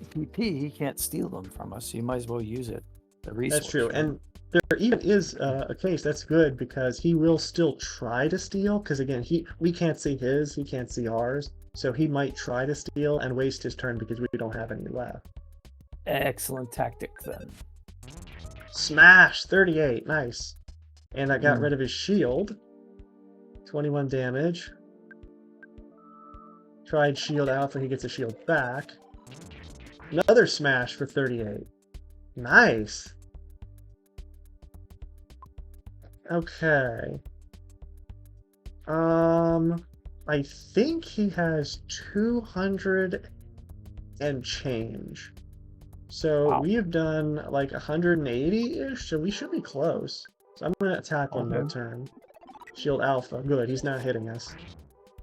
PP, he can't steal them from us. So you might as well use it. The resource. That's true. And there even is a case that's good because he will still try to steal. Because again, we can't see his, he can't see ours. So he might try to steal and waste his turn because we don't have any left. Excellent tactic then. Smash! 38. Nice. And I got Mm. rid of his shield. 21 damage. Tried shield alpha, he gets a shield back. Another smash for 38. Nice. Okay. I think he has 200 and change. So Wow. we have done like 180-ish, so we should be close. So I'm gonna attack one more Okay. turn. Shield alpha. Good, he's not hitting us.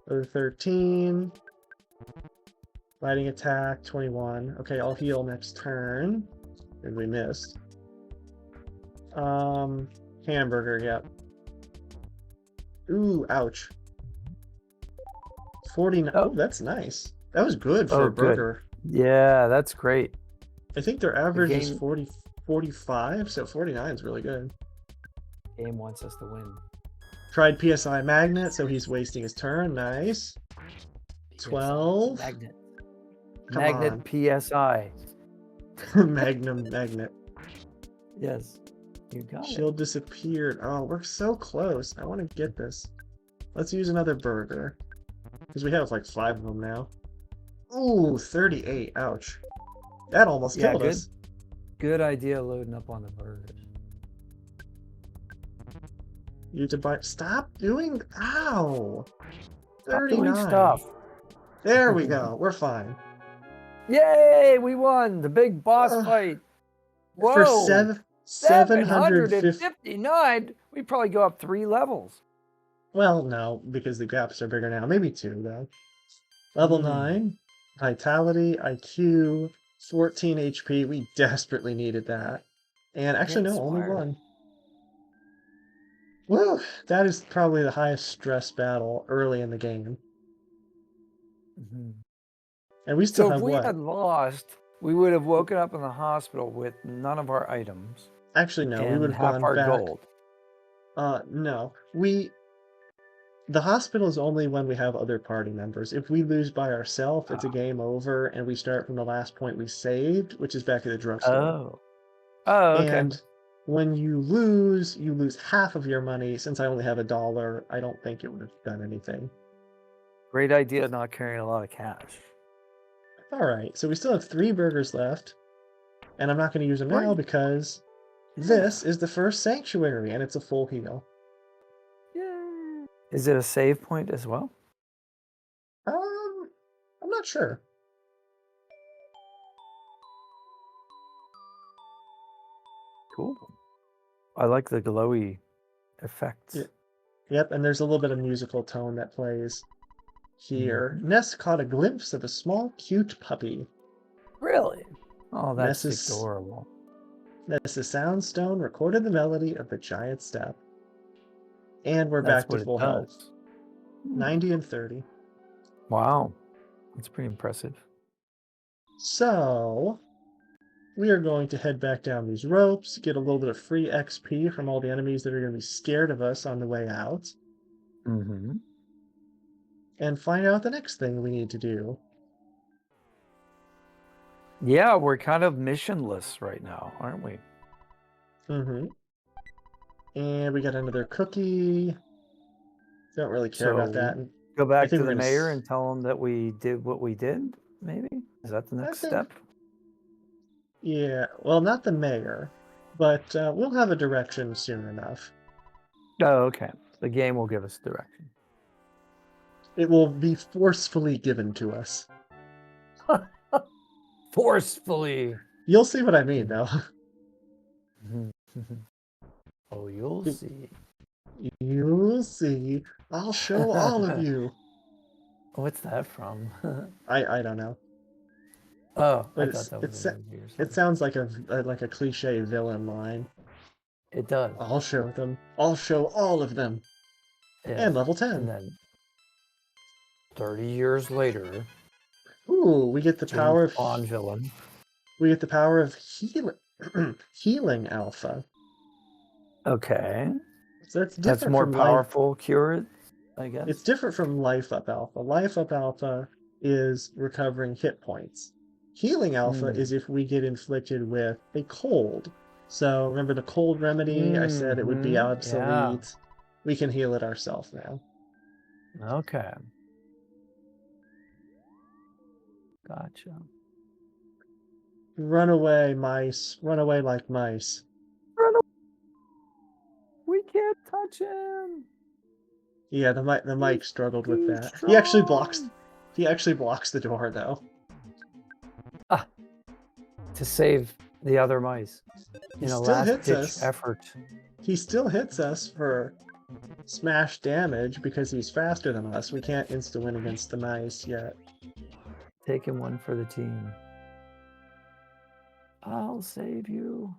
13. Fighting attack, 21. Okay, I'll heal next turn. And we missed. Hamburger, yep. Ooh, ouch. 49. Oh. Oh, that's nice. That was good for Oh, a good. burger. Yeah, that's great. I think their average is game 40, 45, so 49 is really good. Game wants us to win. Tried PSI Magnet, so he's wasting his turn. Nice. 12. Magnet. Come Magnet on. PSI. Magnum Magnet. Yes. You got Shield disappeared. Oh, we're so close. I want to get this. Let's use another burger. Because we have like 5 of them now. Ooh, 38. Ouch. That almost killed us. Good idea loading up on the burgers. You need to buy. Stop doing. Ow. Stop 39. doing stuff. There we go. We're fine. Yay! We won the big boss fight. Whoa! For 750. 759. We probably go up 3 levels. Well, no, because the gaps are bigger now. Maybe 2 though. Level 9. Vitality, IQ, 14 HP. We desperately needed that. And actually, no, only 1. Woo! That is probably the highest stress battle early in the game. And we still have if we what? had lost, we would have woken up in the hospital with none of our items. Actually, no, we would have half gone our back. Gold. No. The hospital is only when we have other party members. If we lose by ourselves, it's a game over, and we start from the last point we saved, which is back at the drugstore. Oh, okay. And when you lose half of your money. Since I only have $1, I don't think it would have done anything. Great idea not carrying a lot of cash. Alright, so we still have 3 burgers left. And I'm not going to use them now because this is the first sanctuary, and it's a full heal. Yay. Is it a save point as well? I'm not sure. Cool. I like the glowy effects. Yep, and there's a little bit of musical tone that plays here. Ness caught a glimpse of a small, cute puppy. Really? Oh, that's Ness's, adorable. Ness's soundstone recorded the melody of the giant step. And we're back to full health. 90 and 30. Wow. That's pretty impressive. So, we are going to head back down these ropes, get a little bit of free XP from all the enemies that are going to be scared of us on the way out. And find out the next thing we need to do. Yeah, we're kind of missionless right now, aren't we? And we got another cookie. Don't really care about that. Go back to the mayor and tell him that we did what we did, maybe? Is that the next step? Yeah, well, not the mayor, but we'll have a direction soon enough. Oh, okay. The game will give us direction. It will be forcefully given to us. Forcefully. You'll see what I mean, though. Oh, you'll see. You'll see. I'll show all of you. What's that from? I don't know. Oh, but I thought that was a movie or something. It sounds like a cliche villain line. It does. I'll show them. I'll show all of them. Yeah. And level 10. And then 30 years later. Ooh, we get the power of Bond villain. We get the power of healing alpha. Okay. So that's different. That's more powerful cure, I guess. It's different from life up alpha. Life up alpha is recovering hit points. Healing alpha Mm. is if we get inflicted with a cold. So remember the cold remedy? I said it would be Yeah. obsolete. We can heal it ourselves now. Okay. Gotcha. Run away, mice. Run away like mice. We can't touch him. Yeah, the mic He's struggled with too that. strong. He actually blocks the door though. Ah, to save the other mice He in a still last hits ditch us. effort. He still hits us for smash damage because he's faster than us. We can't insta-win against the mice yet. Taking one for the team. I'll save you.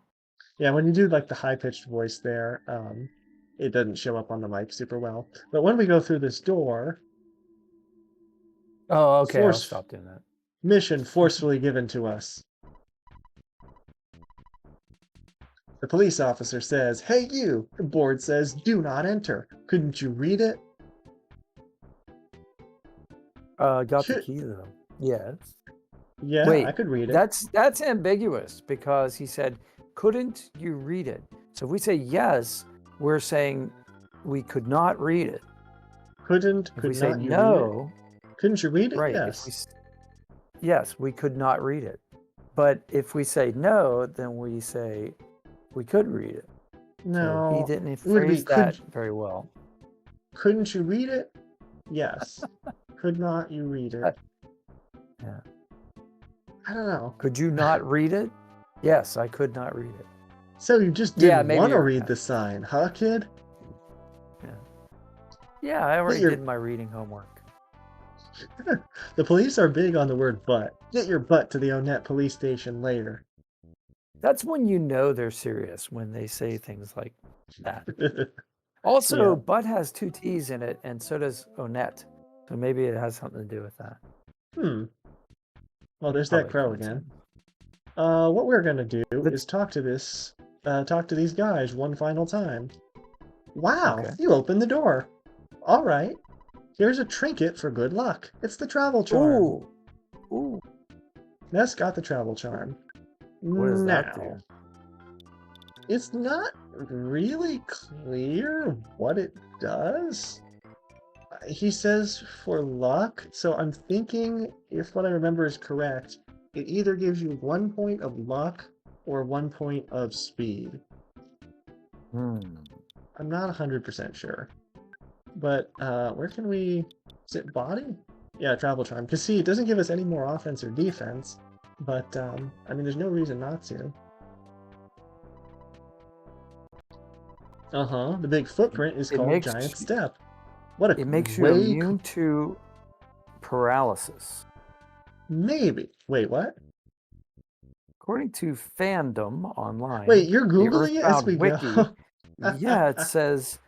Yeah, when you do like the high-pitched voice there, it doesn't show up on the mic super well. But when we go through this door, Oh, okay. I'll force stop doing that. mission forcefully given to us. The police officer says, "Hey you!" The board says, "Do not enter." Couldn't you read it? Got the Could, key though. Yes. yeah, I Wait, could read it. that's ambiguous because he said, "Couldn't you read it?" So if we say yes, we're saying we could not read it. If we Could say not you read it? no, Couldn't you read it? right? Yes. Yes, we could not read it. But if we say no, then we say we could read it. So he No, didn't it would be phrase that very well. couldn't you read it? Yes. Could not you read it? Yeah. I don't know. Could you not read it? Yes, I could not read it. So you just Yeah, didn't maybe want to you're read right. the sign, huh, kid? Yeah. Yeah, I already your- did my reading homework. The police are big on the word butt. Get your butt to the Onet police station later. That's when you know they're serious, when they say things like that. Also, Yeah. Bud has 2 T's in it, and so does Onet. So maybe it has something to do with that. Well, there's that Probably crow again. coincidence. What we're gonna do But- is talk to these guys one final time. Wow, Okay. you opened the door. All right. Here's a trinket for good luck. It's the travel charm. Ooh. Ooh. Ness got the travel charm. What does that Now, do? it's not really clear what it does. He says for luck, so I'm thinking if what I remember is correct, it either gives you 1 point of luck or 1 point of speed. I'm not 100% sure. But where can we... Is it body? Yeah, travel charm. Because see, it doesn't give us any more offense or defense. But, I mean, there's no reason not to. Uh-huh. The big footprint is called Giant Step. What a It makes you way... immune to paralysis. Maybe. Wait, what? According to Fandom online, Wait, you're the Googling it as Earthbound we Wiki, go? yeah, it says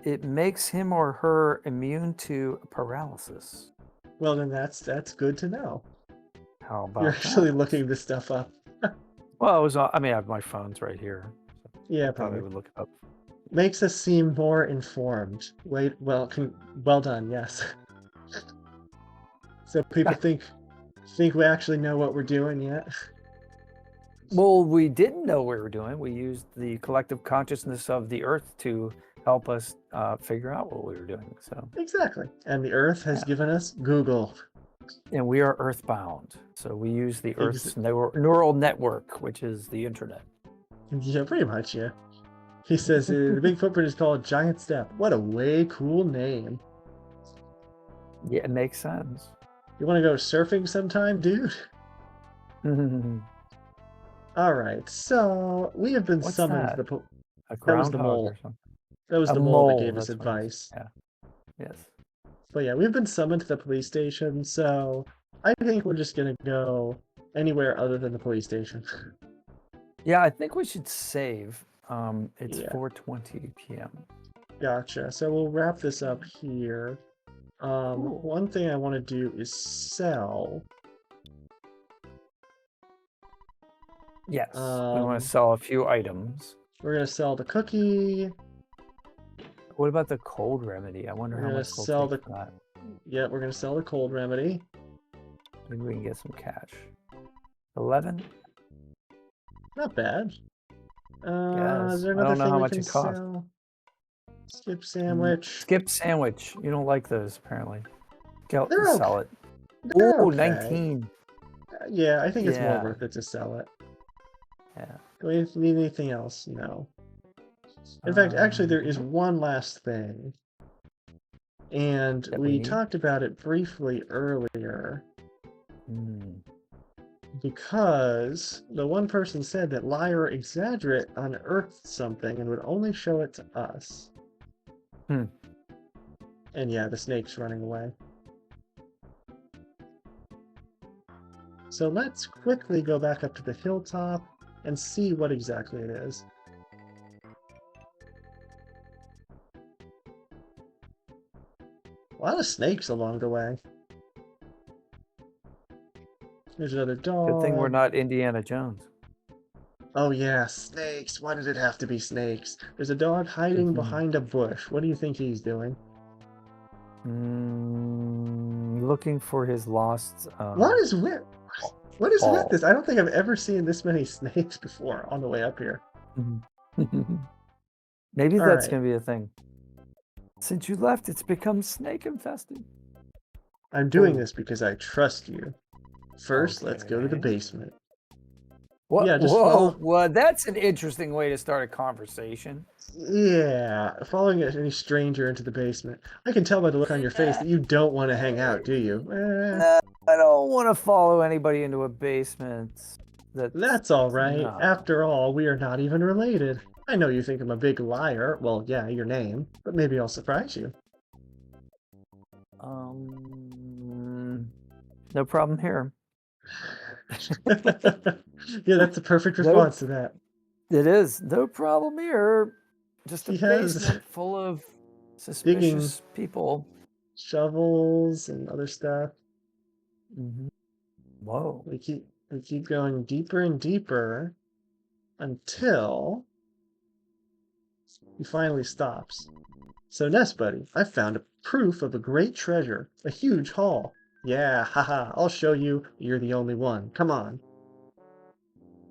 it makes him or her immune to paralysis. Well, then that's good to know. How about You're actually that? looking this stuff up. Well, it was. I mean, I have my phone's right here. So Yeah, I thought I probably. would look it up. Makes us seem more informed. Wait, well done, yes. So people think we actually know what we're doing yet? Well, we didn't know what we were doing. We used the collective consciousness of the Earth to help us figure out what we were doing. So Exactly. And the Earth has given us Google. And we are earthbound. So we use the Earth's neural network, which is the internet. Yeah, pretty much, yeah. He says the big footprint is called Giant Step. What a way cool name. Yeah, it makes sense. You want to go surfing sometime, dude? All right, so we have been What's summoned that? to the... A That was the groundhog mole. or something. That was A the mole that mole, gave us that's what it is. advice. Yeah. Yes. But yeah, we've been summoned to the police station, so I think we're just gonna go anywhere other than the police station. Yeah, I think we should save. It's Yeah. 4:20 p.m. Gotcha. So we'll wrap this up here. One thing I want to do is sell. Yes. We want to sell a few items. We're gonna sell the cookie. What about the cold remedy? I wonder We're how gonna much we'll sell take for that. Yeah, we're gonna sell the cold remedy. Maybe we can get some cash. 11? Not bad. Is Yes. there I another don't know thing how we much can it costs. sell? Skip sandwich. Skip sandwich. You don't like those, apparently. They're okay. Sell it. They're Ooh, okay. 19. Yeah, I think it's more Yeah. worth it to sell it. Yeah. Do we need anything else? No. In fact, actually, there is one last thing. And That we we need. talked about it briefly earlier Mm. because the one person said that Liar Exaggerate unearthed something and would only show it to us. Hmm. And yeah, the snake's running away. So let's quickly go back up to the hilltop and see what exactly it is. A lot of snakes along the way. There's another Good thing we're dog. not Indiana Jones. Oh yeah, snakes. Why did it have to be snakes? There's a dog hiding behind a bush. What do you think he's doing? Looking for his lost What is with ball. this? I don't think I've ever seen this many snakes before on the way up here. Maybe All that's right. going to be a thing. Since you left, it's become snake infested. I'm doing this because I trust you. First, let's go to the Okay. basement. What? Yeah, just Whoa, follow. well, that's an interesting way to start a conversation. Yeah, following any stranger into the basement. I can tell by the look on your face that you don't want to hang out, do you? No, I don't want to follow anybody into a basement. That's all right. No. After all, we are not even related. I know you think I'm a big liar. Well, yeah, your name. But maybe I'll surprise you. No problem here. Yeah, that's a perfect response to that. It is. No problem here. Just a He has basement full of digging suspicious people. shovels and other stuff. Whoa. We keep going deeper and deeper until he finally stops. So, Nest Buddy, I found a proof of a great treasure, a huge haul. Yeah, haha, I'll show you. You're the only one. Come on.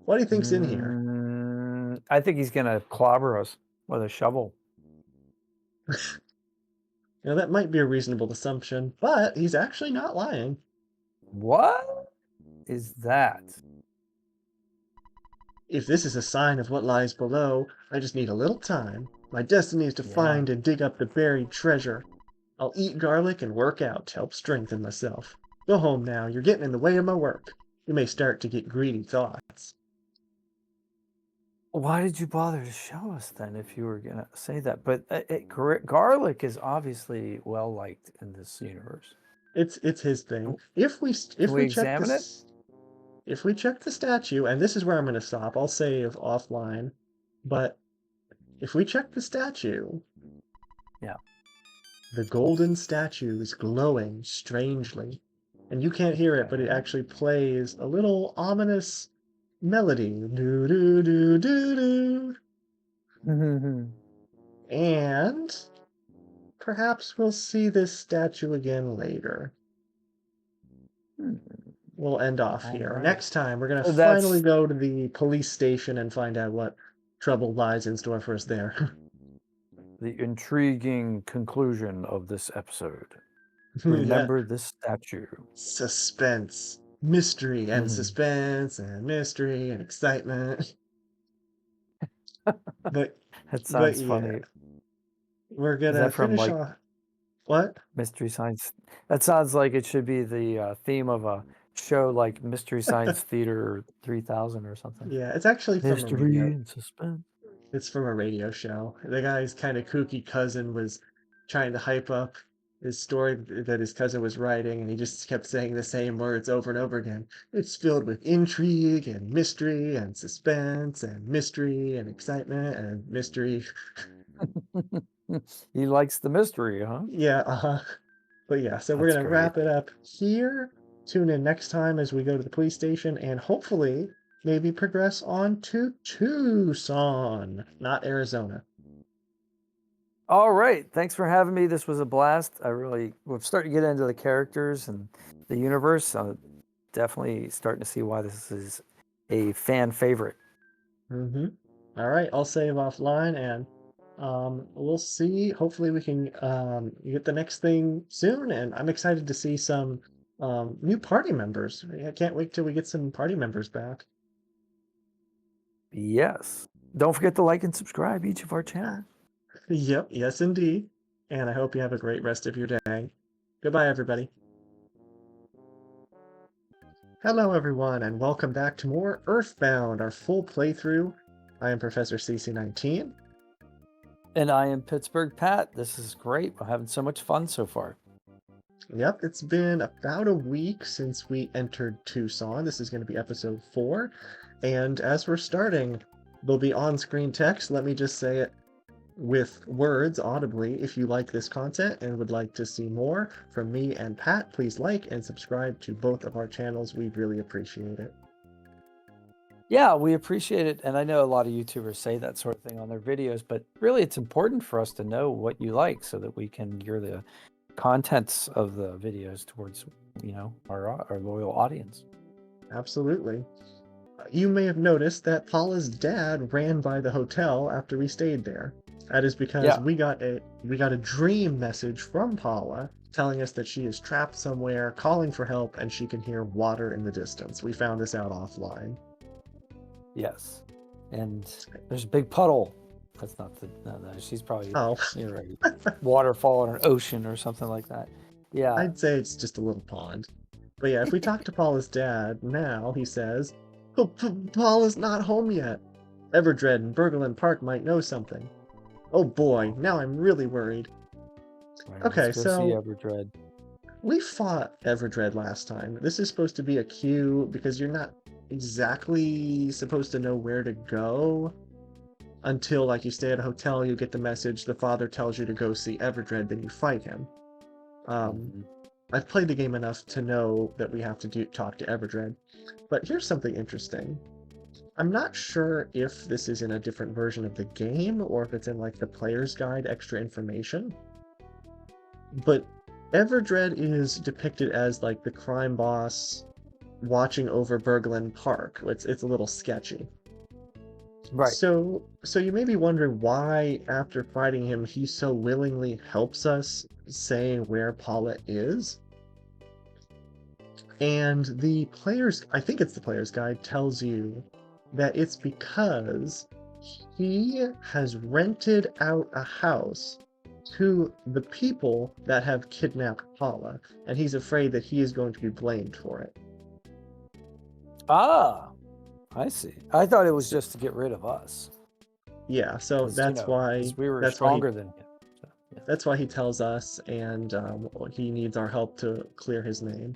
What do you think's in here? I think he's going to clobber us with a shovel. You know, that might be a reasonable assumption, but he's actually not lying. What is that? If this is a sign of what lies below, I just need a little time. My destiny is to find and dig up the buried treasure. I'll eat garlic and work out to help strengthen myself. Go home now, you're getting in the way of my work. You may start to get greedy thoughts. Why did you bother to show us then if you were going to say that? But garlic is obviously well liked in this universe. It's his thing. If we check examine it? if we check the statue, and this is where I'm going to stop, I'll save offline, but if we check the statue, yeah, the golden statue is glowing strangely, and you can't hear it, but it actually plays a little ominous melody. Do do do do do. And perhaps we'll see this statue again later. We'll end off here. Right. Next time, we're going to So finally go to the police station and find out what trouble lies in store for us there. The intriguing conclusion of this episode. Remember this statue. Suspense. Mystery and suspense and mystery and excitement. But that sounds yeah, funny. we're gonna finish off. What? Mystery Science. That sounds like it should be the theme of a show like Mystery Science Theater 3000 or something. Yeah, it's actually from a Mystery radio. and suspense. It's from a radio show. The guy's kind of kooky cousin was trying to hype up his story that his cousin was writing, and he just kept saying the same words over and over again. It's filled with intrigue and mystery and suspense and mystery and excitement and mystery. He likes the mystery, huh? Yeah, But yeah, so we're going to wrap it up here. Tune in next time as we go to the police station and hopefully maybe progress on to Tucson, not Arizona. All right. Thanks for having me. This was a blast. We're starting to get into the characters and the universe. definitely starting to see why this is a fan favorite. Mm-hmm. All right, I'll save offline and we'll see. Hopefully we can get the next thing soon, and I'm excited to see some new party members. I can't wait till we get some party members back. Yes. Don't forget to like and subscribe each of our channels. Yep, yes indeed. And I hope you have a great rest of your day. Goodbye, everybody. Hello, everyone, and welcome back to more Earthbound, our full playthrough. I am Professor CC19. And I am Pittsburgh Pat. This is great. We're having so much fun so far. Yep, it's been about a week since we entered Tucson. This is going to be episode 4. And as we're starting, there'll be on-screen text. Let me just say it with words audibly. If you like this content and would like to see more from me and Pat, please like and subscribe to both of our channels. We'd really appreciate it. Yeah, we appreciate it. And I know a lot of YouTubers say that sort of thing on their videos, but really it's important for us to know what you like so that we can gear the contents of the videos towards, our loyal audience. Absolutely. You may have noticed that Paula's dad ran by the hotel after we stayed there. That is because Yeah. we got a dream message from Paula telling us that she is trapped somewhere, calling for help, and she can hear water in the distance. We found this out offline. Yes. And there's a big puddle. That's not no, she's probably Oh, near a waterfall or an ocean or something like that. Yeah. I'd say it's just a little pond. But yeah, if we talk to Paula's dad now, he says, "Oh, Paula's not home yet. Everdred and Berglund Park might know something. Oh boy, now I'm really worried." Right, Okay, let's go see so Everdred. we fought Everdred last time. This is supposed to be a queue because you're not exactly supposed to know where to go until, like, you stay at a hotel, you get the message, the father tells you to go see Everdred, then you fight him. Mhm. I've played the game enough to know that we have to talk to Everdred. But here's something interesting. I'm not sure if this is in a different version of the game or if it's in, like, the player's guide extra information. But Everdred is depicted as, like, the crime boss watching over Berglund Park. It's a little sketchy. Right. So you may be wondering why, after fighting him, he so willingly helps us, saying where Paula is. And I think it's the player's guide, tells you that it's because he has rented out a house to the people that have kidnapped Paula, and he's afraid that he is going to be blamed for it. Ah, I see. I thought it was just to get rid of us. Yeah, so that's why 'cause we were that's why he stronger than him. So, yeah. that's why he tells us, and he needs our help to clear his name.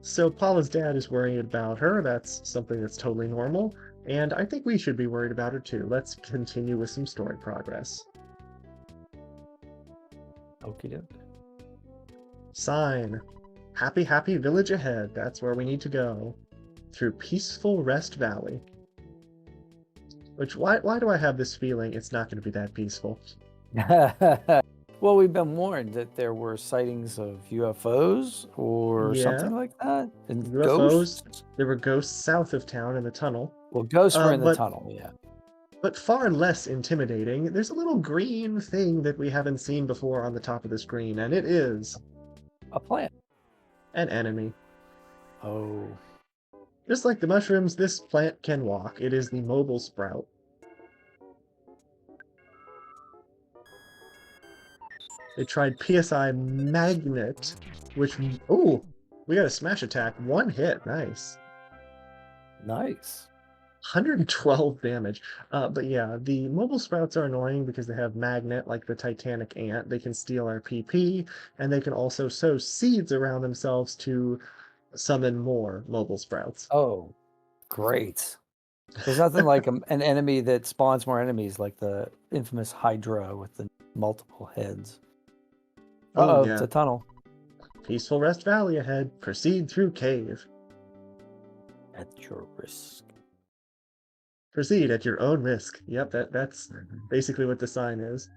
So Paula's dad is worried about her. That's something that's totally normal, and I think we should be worried about her too. Let's continue with some story progress. Okie doke. Sign. Happy, happy village ahead. That's where we need to go. Through peaceful Rest Valley. Which, why do I have this feeling it's not going to be that peaceful? Well, we've been warned that there were sightings of UFOs or something Yeah, like that, and UFOs. ghosts. There were ghosts south of town in the tunnel. Well, ghosts were in the But tunnel, yeah. But far less intimidating, there's a little green thing that we haven't seen before on the top of the screen, and it is A plant. an enemy. Oh. Just like the mushrooms, this plant can walk. It is the mobile sprout. They tried PSI Magnet, which... Ooh! We got a smash attack. One hit. Nice. Nice. 112 damage. But yeah, the mobile sprouts are annoying because they have magnet, like the Titanic ant. They can steal our PP, and they can also sow seeds around themselves to summon more mobile sprouts. Oh, great. There's nothing like an enemy that spawns more enemies, like the infamous Hydra with the multiple heads. Oh Uh-oh, it's yeah. a tunnel. Peaceful Rest Valley ahead. Proceed through cave. At your risk. Proceed at your own risk. Yep, that's basically what the sign is.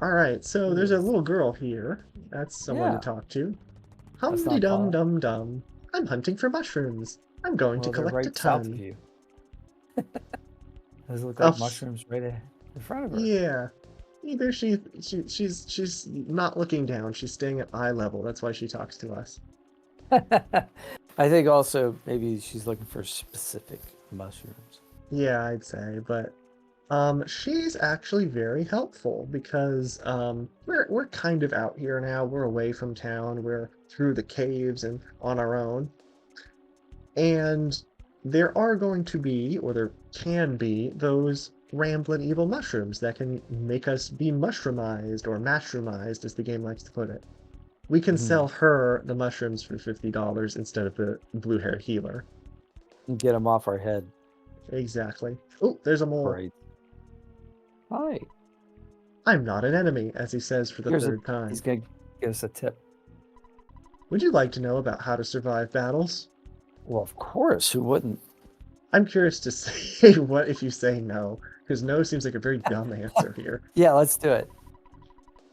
All right, so there's a Yes. little girl here. That's someone to Yeah, talk to. that's Hum de not dum Paul. dum dum. I'm hunting for mushrooms. I'm going to Well, they're collect a right south of ton. you. Those look Oh, like mushrooms right in front of her. yeah. Either she's not looking down. She's staying at eye level. That's why she talks to us. I think also maybe she's looking for specific mushrooms. Yeah, I'd say, but she's actually very helpful because we're kind of out here now. We're away from town. We're through the caves and on our own. And there are going to be, or there can be, those ramblin' evil mushrooms that can make us be mushroomized or mushroomized, as the game likes to put it. We can Mhm. sell her the mushrooms for $50 instead of the blue-haired healer. And get them off our head. Exactly. Oh, there's a mole. Right. Hi. I'm not an enemy, as he says for the Here's a. third time. He's gonna give us a tip. Would you like to know about how to survive battles? Well, of course. Who wouldn't? I'm curious to say what if you say no, because no seems like a very dumb answer here. Yeah, let's do it.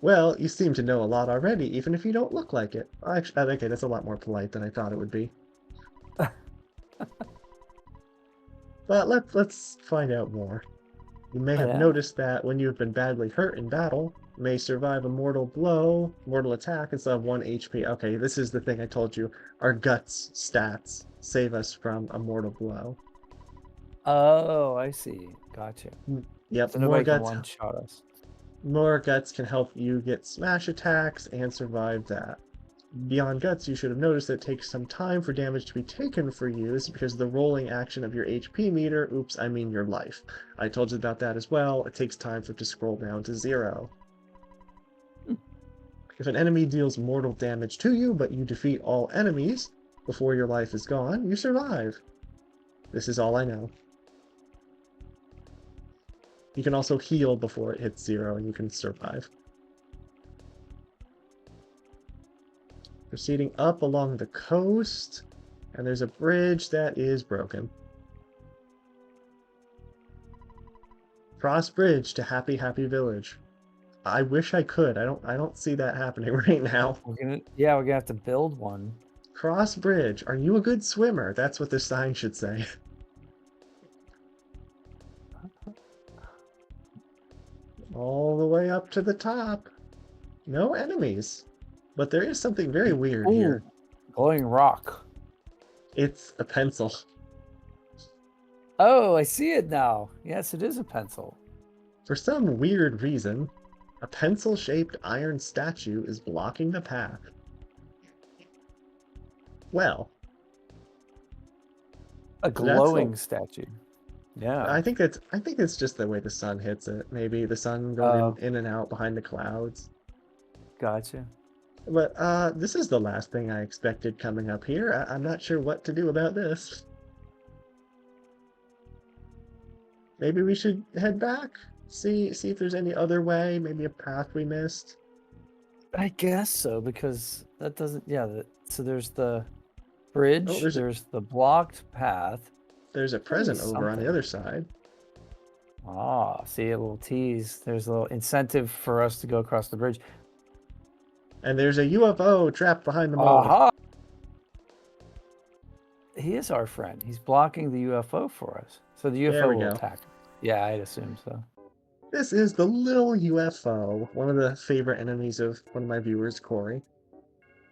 Well, you seem to know a lot already, even if you don't look like it. Actually, okay, that's a lot more polite than I thought it would be. But let's find out more. You may have Yeah. noticed that when you have been badly hurt in battle, you may survive a mortal blow, mortal attack instead of 1 HP. Okay, this is the thing I told you. Our guts stats save us from a mortal blow. Oh, I see. Gotcha. Yep, So nobody can one-shot us. more guts can help you get smash attacks and survive that. Beyond guts, you should have noticed that it takes some time for damage to be taken for use because of the rolling action of your HP meter. Oops, I mean your life. I told you about that as well. It takes time for it to scroll down to 0. If an enemy deals mortal damage to you, but you defeat all enemies before your life is gone, you survive. This is all I know. You can also heal before it hits 0 and you can survive. Proceeding up along the coast, and there's a bridge that is broken. Cross bridge to Happy Happy Village. I wish I could. I don't see that happening right now. We're gonna have to build one. Cross bridge. Are you a good swimmer? That's what this sign should say. All the way up to the top. No enemies. But there is something very weird Ooh, here. glowing rock. It's a pencil. Oh, I see it now. Yes, it is a pencil. For some weird reason, a pencil-shaped iron statue is blocking the path. Well, A that's the glowing statue. Yeah. I think it's just the way the sun hits it. Maybe the sun going in and out behind the clouds. Gotcha. But this is the last thing I expected coming up here. I'm not sure what to do about this. Maybe we should head back. See if there's any other way. Maybe a path we missed. I guess so, because that doesn't. Yeah. So there's the Oh, bridge. There's the blocked path. there's a present over on the other side. Ah, see a little tease. There's a little incentive for us to go across the bridge. And there's a UFO trapped behind the mole. Aha! He is our friend. He's blocking the UFO for us. So the There UFO we will go. attack. Yeah, I'd assume so. This is the little UFO, one of the favorite enemies of one of my viewers, Corey.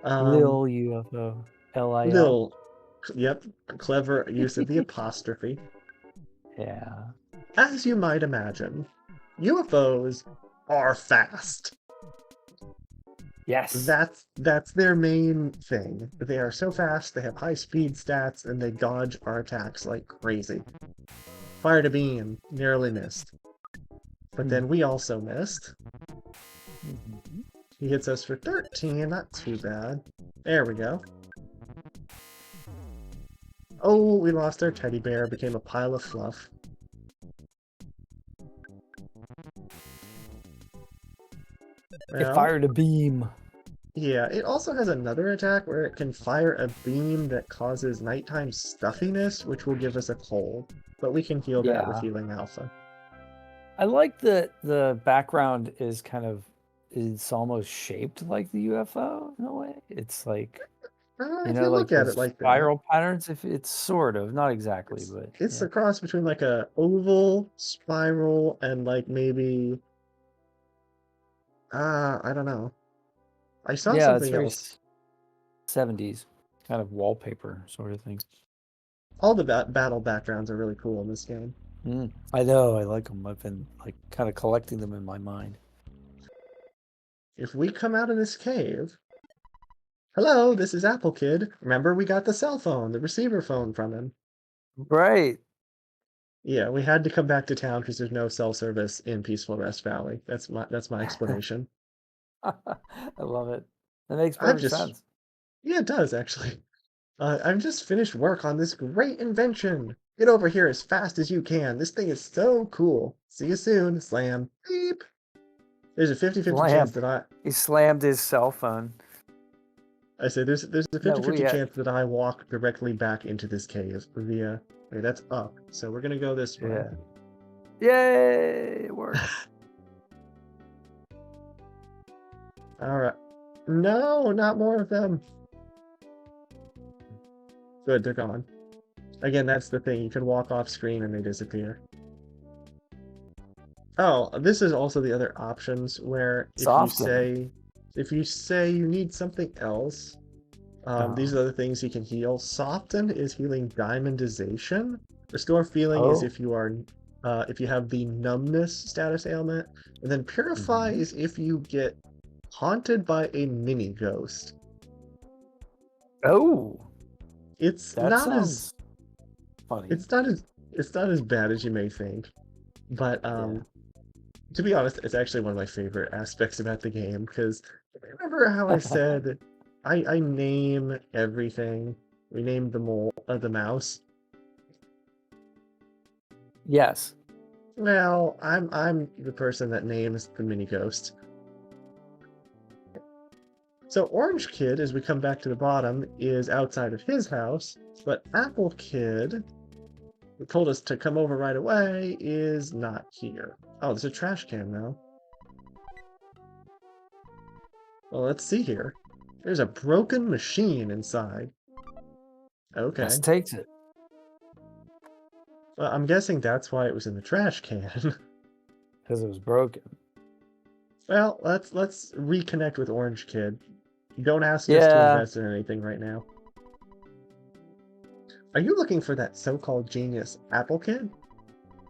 Lil UFO. Lil. Lil, yep, clever use of the apostrophe. Yeah. As you might imagine, UFOs are fast. Yes. That's their main thing. They are so fast, they have high speed stats, and they dodge our attacks like crazy. Fired a beam, narrowly missed. But then we also missed. He hits us for 13, not too bad. There we go. Oh, we lost our teddy bear, became a pile of fluff. It Well, fired a beam. yeah, it also has another attack where it can fire a beam that causes nighttime stuffiness, which will give us a cold. But we can heal that with Yeah. healing alpha. I like that the background is kind of it's almost shaped like the UFO in a way. It's like, If you like look at it those like that, spiral patterns. If it's sort of, not exactly, it's but it's yeah. a cross between like a oval, spiral, and like maybe I don't know. I saw Yeah, it's something very else. 70s kind of wallpaper sort of thing. All the battle backgrounds are really cool in this game. I know, I like them. I've been like kind of collecting them in my mind. If we come out of this cave, hello, this is Apple Kid. Remember we got the cell phone, the receiver phone from him. Right. Yeah, we had to come back to town because there's no cell service in Peaceful Rest Valley. That's my explanation. I love it. That makes I've perfect just sense. Yeah, it does actually. I've just finished work on this great invention. Get over here as fast as you can. This thing is so cool. See you soon. Slam. Beep. There's a 50-50 chance Slam. that He slammed his cell phone. I say there's a No, 50-50 we had. chance that I walk directly back into this cave via wait, that's up. So we're gonna go this way. Yeah. Yay! It worked. Alright. No, not more of them. Good, they're gone. Again, that's the thing. You can walk off screen and they disappear. Oh, this is also the other options where Soften. if you say you need something else, Uh, these are the things you can heal. Soften is healing diamondization. Restore feeling is oh. if you have the numbness status ailment, and then purify Mhm. is if you get haunted by a mini ghost. Oh, It's that not as sounds funny. it's not as it's not as bad as you may think, but Yeah. to be honest, it's actually one of my favorite aspects about the game because remember how I said I name everything. We named the mouse. Yes. Well, I'm the person that names the mini ghost. So Orange Kid, as we come back to the bottom, is outside of his house, but Apple Kid, who told us to come over right away, is not here. Oh, there's a trash can now. Well, let's see here. There's a broken machine inside. Yes, Okay. takes it. Well, I'm guessing that's why it was in the trash can. Because it was broken. Well, let's reconnect with Orange Kid. Don't ask us to Yeah. invest in anything right now. Are you looking for that so-called genius Apple Kid?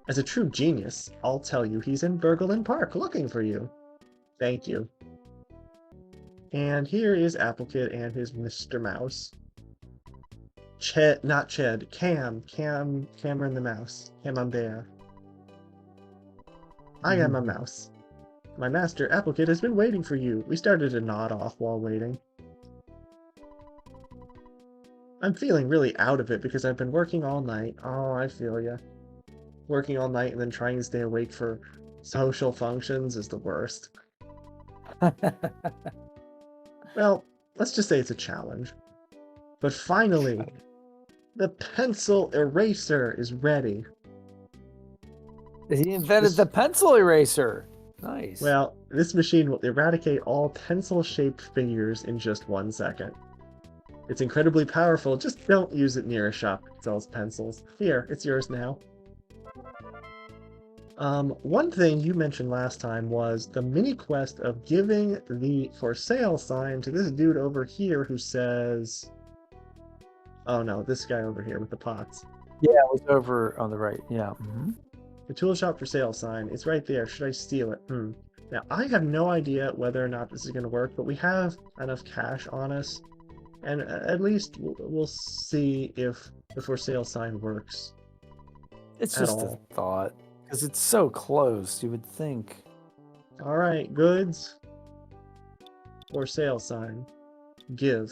As a true genius, I'll tell you he's in Burglin Park looking for you. Thank you. And here is Apple Kid and his Mr. Mouse. Ched, not Ched, Cameron the Mouse. Camembert. I am a mouse. My master, Apple Kid, has been waiting for you. We started to nod off while waiting. I'm feeling really out of it because I've been working all night. Oh, I feel ya. Working all night and then trying to stay awake for social functions is the worst. Well, let's just say it's a challenge. But finally, the pencil eraser is ready. He invented the This, pencil eraser. Nice. well, this machine will eradicate all pencil-shaped figures in just 1 second. It's incredibly powerful, just don't use it near a shop that sells pencils. Here, it's yours now. One thing you mentioned last time was the mini quest of giving the for sale sign to this dude over here who says... Oh no, this guy over here with the pots. Yeah, it was over on the right. Yeah. The tool shop for sale sign. It's right there. Should I steal it? Now, I have no idea whether or not this is going to work, but we have enough cash on us. And at least we'll see if the for sale sign works It's at just a all. thought. Because it's so close, you would think. Alright, goods. For sale sign. Give.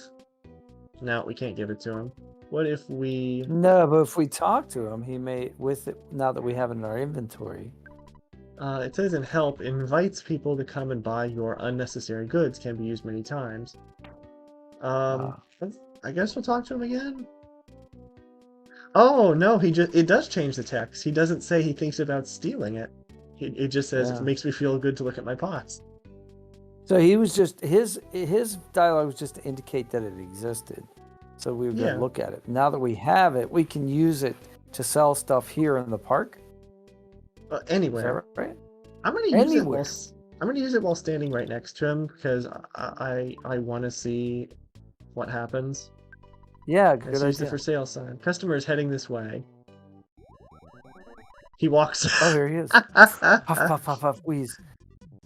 No, we can't give it to him. What if we... No, but if we talk to him, he may, with it, now that we have it in our inventory. it says in help, invites people to come and buy your unnecessary goods, can be used many times. I guess we'll talk to him again? Oh, no, it does change the text. He doesn't say he thinks about stealing it. It just says, it Yeah. makes me feel good to look at my pots. So he was just his dialogue was just to indicate that it existed. So we were going Yeah. to look at it. Now that we have it, we can use it to sell stuff here in the park. Is Anywhere. that right? I'm gonna use it Anywhere. I'm gonna use it while standing right next to him because I want to see what happens. Yeah, Let's good use the idea. for sale sign. Customer is heading this way. He walks. Oh, here he is. Puff, puff, puff, puff, wheeze.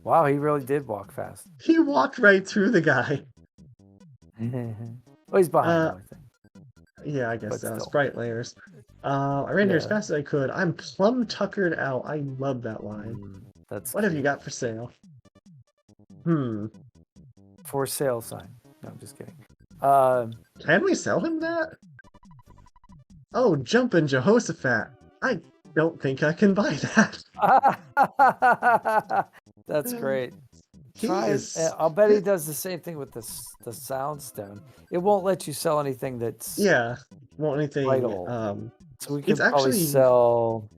Wow, he really did walk fast. He walked right through the guy. Oh, he's behind him, I think. Yeah, I guess But so. still. Sprite layers. I ran here as Yeah. fast as I could. I'm plumb tuckered out. I love that line. That's What have you cute. got for sale? For sale sign. No, I'm just kidding. Can we sell him that? Oh, jumpin' Jehoshaphat. I don't think I can buy that. That's great. He Try is. I'll bet he does the same thing with the sound stone. It won't let you sell anything that's Yeah, won't anything. vital. So we can It's probably actually sell.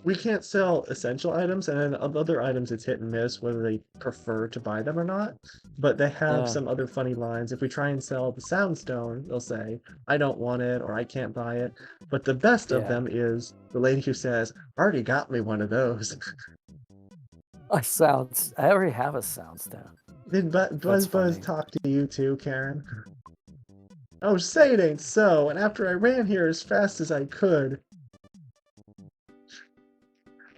we can't sell essential items, and then other items it's hit and miss whether they prefer to buy them or not. But they have some other funny lines. If we try and sell the soundstone, they'll say, "I don't want it" or "I can't buy it." But the best of them is the lady who says, "Already got me one of those." I already have a sound stone. Did Buzz talk to you too, Karen? Oh, say it ain't so. And after I ran here as fast as I could.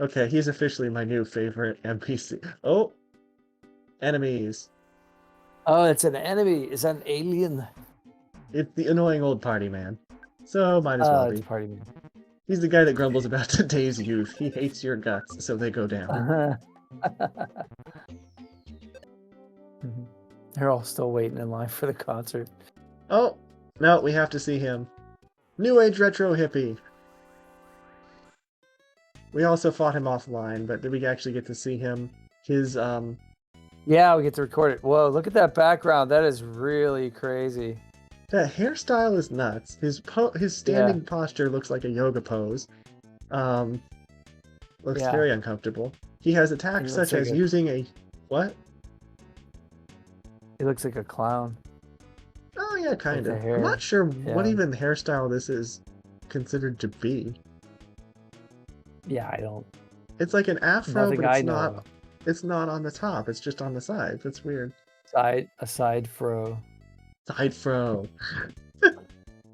Okay, he's officially my new favorite NPC. Oh, enemies. Oh, it's an enemy. Is that an alien? It's the annoying old party man. So might as well be. It's party man. He's the guy that grumbles about today's youth. He hates your guts, so they go down. They're all still waiting in line for the concert. Oh, no, we have to see him. New Age Retro Hippie. We also fought him offline, but did we actually get to see him? His, Yeah, we get to record it. Whoa, look at that background. That is really crazy. That hairstyle is nuts. His standing posture looks like a yoga pose. Looks very uncomfortable. He has attacks such as using a... What? He looks like a clown. Oh, yeah, kind of. I'm not sure what even hairstyle this is considered to be. Yeah, I don't... It's like an afro, Nothing but it's not on the top. It's just on the side. That's weird. Side fro. Side fro.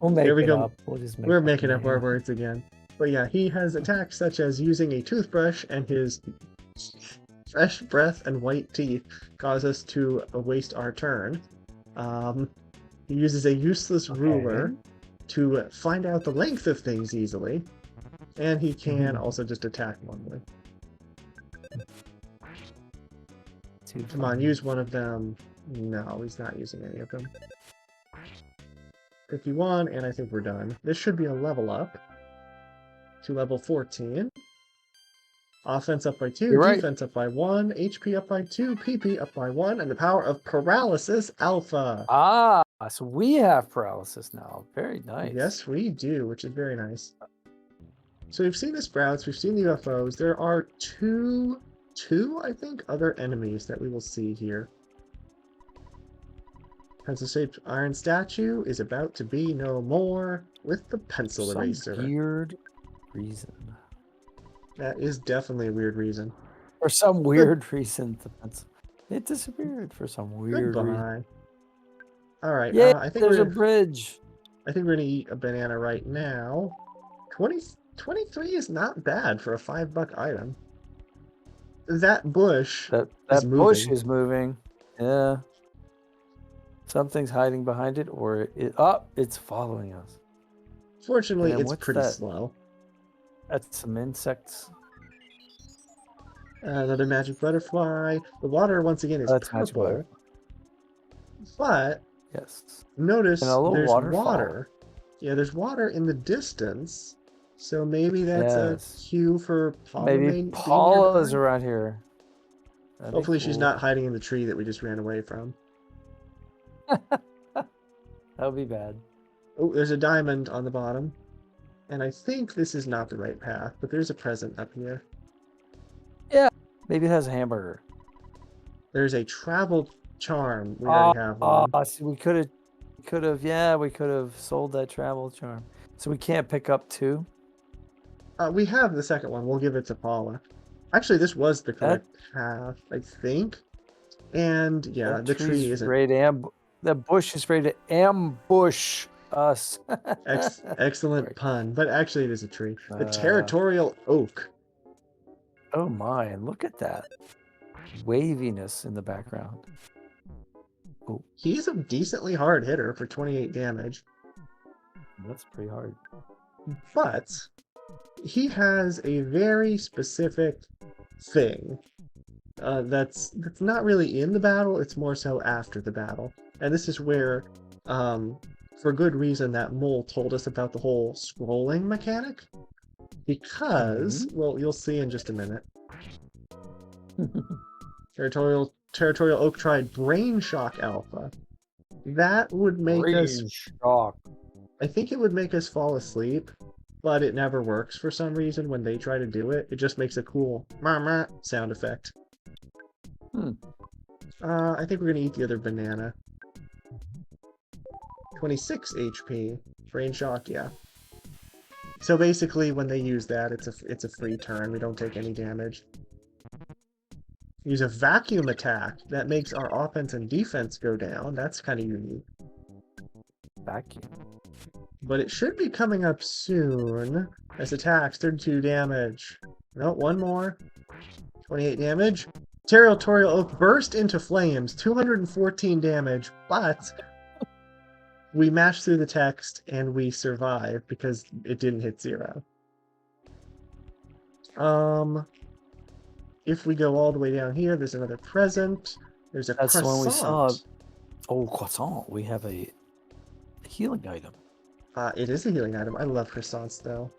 We'll make it up. We're making up our words again. But yeah, he has attacks such as using a toothbrush, and his fresh breath and white teeth cause us to waste our turn. He uses a useless ruler to find out the length of things easily, and he can also just attack normally. Come on, use one of them. No, he's not using any of them. 51, and I think we're done. This should be a level up to level 14. Offense up by 2, defense up by 1, HP up by 2, PP up by 1, and the power of Paralysis Alpha. Ah, so we have paralysis now. Very nice. Yes, we do, which is very nice. So we've seen the Sprouts, we've seen the UFOs. There are two, I think, other enemies that we will see here. Pencil-shaped iron statue is about to be no more with the pencil eraser. Some weird reason. That is definitely a weird reason. For some weird reason, the pencil it disappeared for some weird reason. All right. Yeah, I think there's a bridge. I think we're gonna eat a banana right now. 23 is not bad for a $5 item. That bush. That bush is moving. Yeah. Something's hiding behind it, or it's following us. Fortunately, it's pretty slow. That's some insects. Another magic butterfly. The water once again is purple. But notice there's water. Yeah, there's water in the distance. So maybe that's a cue for Paula. Maybe Paula's around here. Hopefully she's not hiding in the tree that we just ran away from. That would be bad. Oh, there's a diamond on the bottom. And I think this is not the right path, but there's a present up here. Yeah, maybe it has a hamburger. There's a travel charm. We already have one. See, we could have sold that travel charm. So we can't pick up two. We have the second one. We'll give it to Paula. Actually, this was the That correct path, I think. And yeah, that the tree's tree isn't. ready to that bush is ready to ambush us. Excellent Sorry. pun, but actually it is a tree. The Uh, territorial oak. oh my, and look at that waviness in the background. Oh, He's a decently hard hitter for 28 damage, that's pretty hard. but he has a very specific thing that's not really in the battle. It's more so after the battle, and this is where, for good reason, that mole told us about the whole scrolling mechanic. Because, well, you'll see in just a minute. Territorial Oak tried Brain Shock Alpha. That would make us. Shock. I think it would make us fall asleep, but it never works for some reason when they try to do it. It just makes a cool sound effect. I think we're gonna eat the other banana. 26 HP. Brain Shock, yeah. So basically, when they use that, it's a free turn. We don't take any damage. Use a vacuum attack that makes our offense and defense go down. That's kind of unique. Vacuum. But it should be coming up soon. As attacks, 32 damage. No, one more. 28 damage. Territorial Oak burst into flames, 214 damage, but we mashed through the text and we survived because it didn't hit 0. If we go all the way down here, there's another present. There's a That's croissant. when we saw. Oh, croissant. We have a healing item. It is a healing item. I love croissants, though.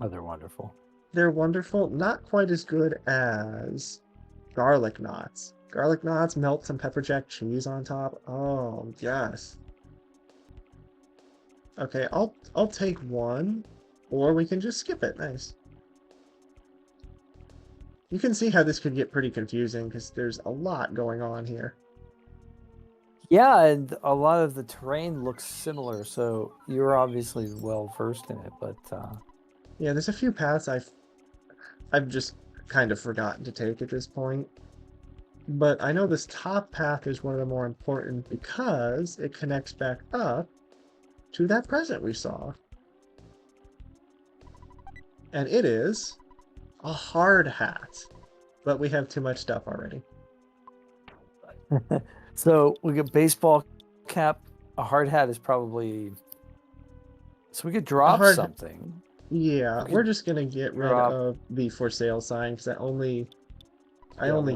Oh, they're wonderful. They're wonderful. Not quite as good as garlic knots. Garlic knots, melt some pepper jack cheese on top. Oh, yes. Okay, I'll take one, or we can just skip it. Nice. You can see how this could get pretty confusing because there's a lot going on here. Yeah, and a lot of the terrain looks similar, so you're obviously well versed in it. But yeah, there's a few paths I've just kind of forgotten to take at this point. But I know this top path is one of the more important because it connects back up to that present we saw. And it is a hard hat. But we have too much stuff already. so we get baseball cap. A hard hat is probably. So we could drop something. Yeah, we're just gonna get rid of the for sale sign because I only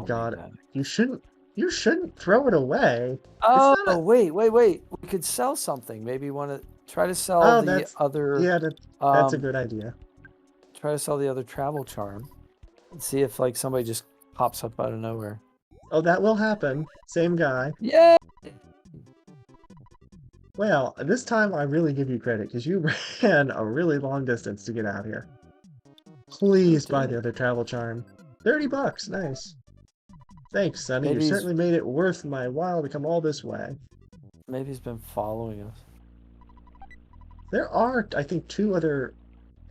got it. You shouldn't throw it away. Oh, wait. We could sell something. Maybe want to try to sell the other. Yeah, that's a good idea. Try to sell the other travel charm and see if like somebody just pops up out of nowhere. Oh, that will happen. Same guy. Yeah. Well, this time I really give you credit because you ran a really long distance to get out here. Please buy the other travel charm. $30, nice. Thanks, Sonny. You certainly made it worth my while to come all this way. Maybe he's been following us. There are, I think, 2 other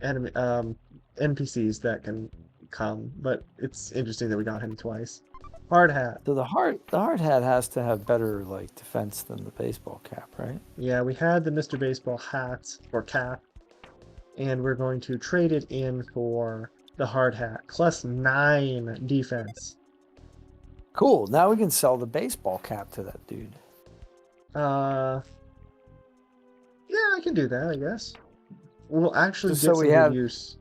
NPCs that can come, but it's interesting that we got him twice. Hard hat. So the hard hat has to have better like defense than the baseball cap, right? Yeah, we had the Mr. Baseball hat or cap, and we're going to trade it in for the hard hat. +9 defense. Cool. Now we can sell the baseball cap to that dude. Yeah, I can do that, I guess. We'll actually get some good use.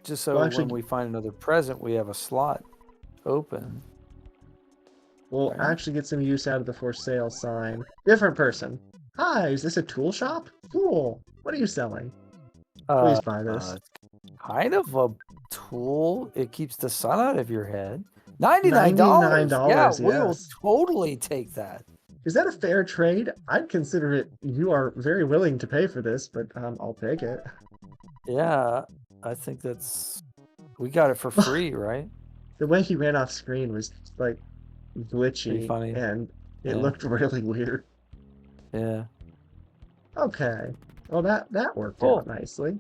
Just so when we find another present, we have a slot open. We'll actually get some use out of the for sale sign. Different person. Hi, is this a tool shop? Cool. What are you selling? Please buy this. Kind of a tool. It keeps the sun out of your head. $99. Yeah, yes. we will totally take that. Is that a fair trade? I'd consider it. You are very willing to pay for this, but I'll take it. Yeah, I think that's. We got it for free, right? The way he ran off screen was like Pretty glitchy, funny. and it Yeah. looked really weird. Yeah. Okay. Well, that worked out Cool. nicely.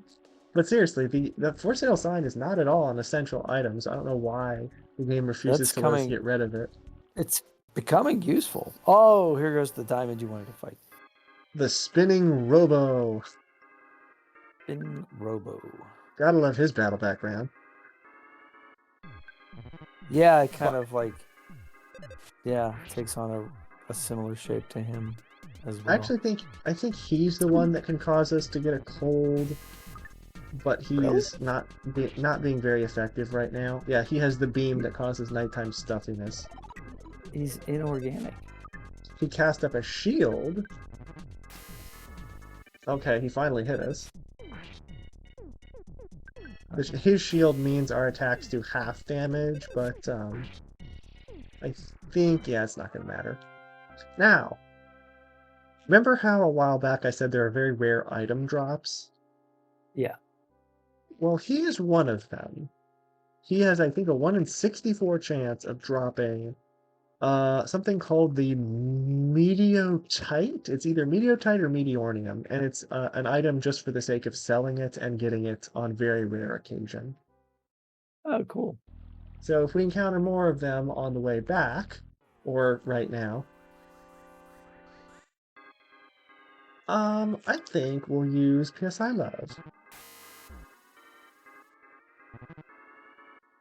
But seriously, the for sale sign is not at all an essential item, so I don't know why the game refuses That's to let us coming. get rid of it. It's becoming useful. Oh, here goes the diamond you wanted to fight. The spinning robo. In Robo. Gotta love his battle background. Yeah, it kind But of like, yeah, takes on a similar shape to him as I well. actually think he's the one that can cause us to get a cold, but he Really? is not being very effective right now. Yeah, he has the beam that causes nighttime stuffiness. He's inorganic. He cast up a shield. Okay, he finally hit us. His shield means our attacks do half damage, but I think, yeah, it's not going to matter. Now, remember how a while back I said there are very rare item drops? Yeah. Well, he is one of them. He has, I think, a 1 in 64 chance of dropping something called the Meteotite. It's either Meteotite or Meteornium, and it's an item just for the sake of selling it and getting it on very rare occasion. Oh, cool. So if we encounter more of them on the way back, or right now, I think we'll use PSI Love.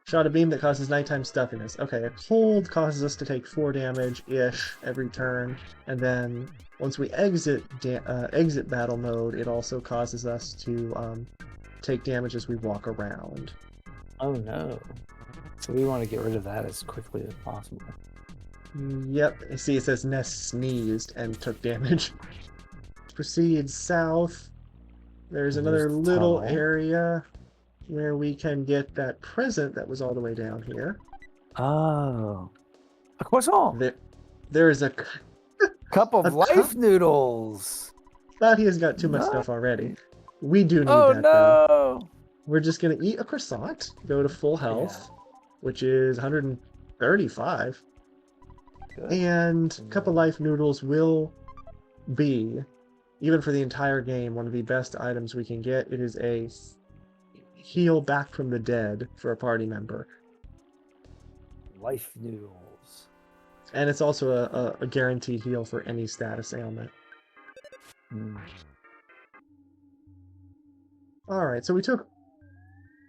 Shot a beam that causes nighttime stuffiness. Okay, a cold causes us to take 4 damage-ish every turn, and then once we exit battle mode, it also causes us to take damage as we walk around. Oh no. So we want to get rid of that as quickly as possible. Yep, see it says Ness sneezed and took damage. Proceed south. There's And there's another the little tunnel. area where we can get that present that was all the way down here. Oh. A croissant. There is a Cup of cup. life noodles. Thought he has got too much No. stuff already. We do need Oh that though. no. We're just gonna eat a croissant, go to full Yeah. health, which is 135, Good. and Cup of Life noodles will be, even for the entire game, one of the best items we can get. It is a heal back from the dead for a party member. Life noodles. And it's also a guaranteed heal for any status ailment. Mm. Alright, so we took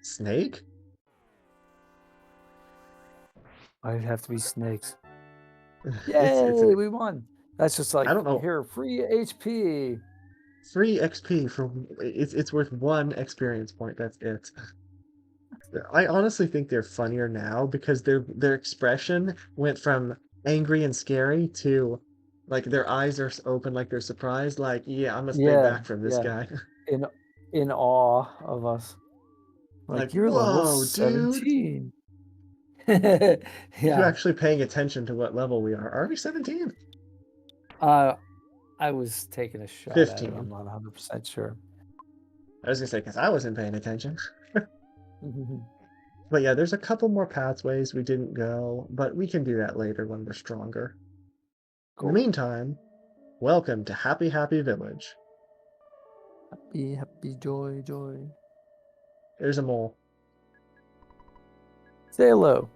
Snake? I'd have to be snakes. It's Yay, we won. That's just like, I don't know, here, free HP. free XP for it's worth 1 experience point. That's it. I honestly think they're funnier now because their expression went from angry and scary to like their eyes are open like they're surprised, like, yeah, I must pay Yeah, back from this yeah. guy. In awe of us. Like, Like, you're level whoa, dude. 17. You Yeah. actually paying attention to what level we are. Are we 17? I was taking a shot at it. 15. I'm not 100% sure. I was gonna say, because I wasn't paying attention. But yeah, there's a couple more pathways we didn't go, but we can do that later when we're stronger. In the Cool. meantime, welcome to Happy Happy Village. Happy, happy, joy, joy. There's a mole. Say hello.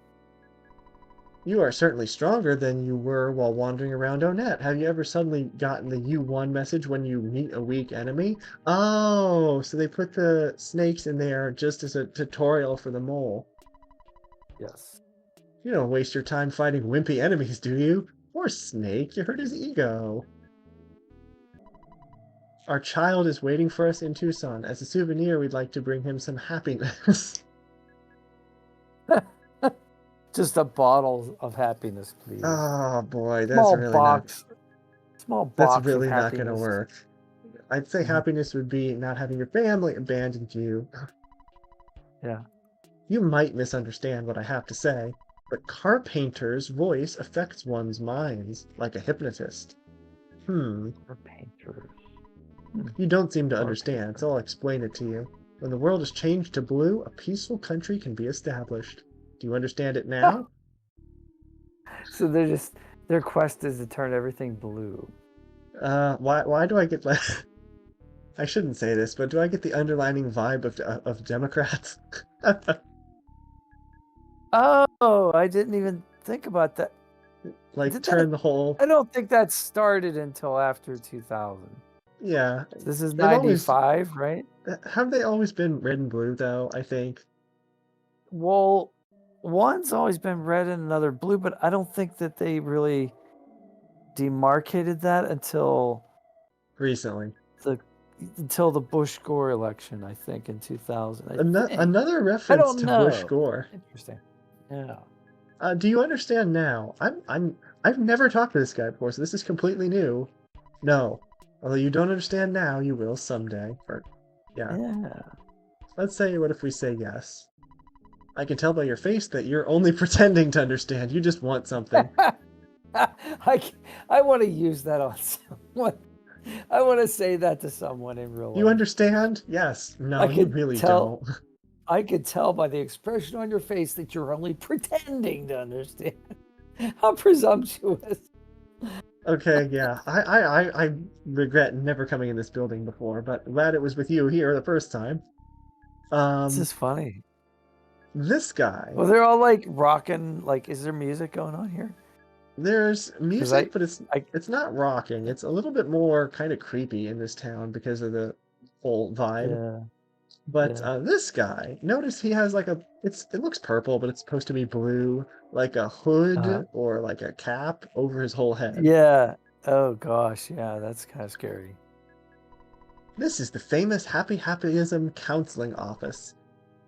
You are certainly stronger than you were while wandering around Onet. Have you ever suddenly gotten the "you won" message when you meet a weak enemy? Oh, so they put the snakes in there just as a tutorial for the mole. Yes. You don't waste your time fighting wimpy enemies, do you? Poor Snake, you hurt his ego. Our child is waiting for us in Tucson. As a souvenir, we'd like to bring him some happiness. Just a bottle of happiness, please. Oh boy, Small box that's of really not gonna happiness. work. I'd say happiness would be not having your family abandon you. Yeah. You might misunderstand what I have to say, but Carpainter's voice affects one's minds like a hypnotist. Or painters. You don't seem to understand, Carpainter. so I'll explain it to you. When the world is changed to blue, a peaceful country can be established. Do you understand it now? So their quest is to turn everything blue. Why do I get like I shouldn't say this, but do I get the underlining vibe of Democrats? Oh, I didn't even think about that. Like Did that? turn the whole I don't think that started until after 2000. yeah. This is They've always 95, right? have they always been red and blue though, I think. Well, one's always been red and another blue, but I don't think that they really demarcated that Recently. the until the Bush Gore election, I think, in 2000. I think. Another I reference don't to Bush know. Gore. Interesting. Yeah. Do you understand now? I've never talked to this guy before, so this is completely new. No. Although you don't understand now, you will someday. Or yeah. Yeah. Let's say what if we say yes? I can tell by your face that you're only pretending to understand. You just want something. I want to use that on someone. I want to say that to someone in real life. You understand? Yes. No, I you could really tell. don't. I could tell by the expression on your face that you're only pretending to understand. How presumptuous. Okay, yeah. I regret never coming in this building before, but glad it was with you here the first time. This Um, is funny. this guy. Well, they're all like rocking. Like, is there music going on here? There's Because music, but I, it's not rocking. It's a little bit more kind of creepy in this town because of the whole vibe. yeah, But yeah. this guy, notice he has like it looks purple, but it's supposed to be blue, like a hood Uh, or like a cap over his whole head. yeah. Oh gosh, yeah. That's kind of scary. This is the famous Happy Happyism Counseling Office.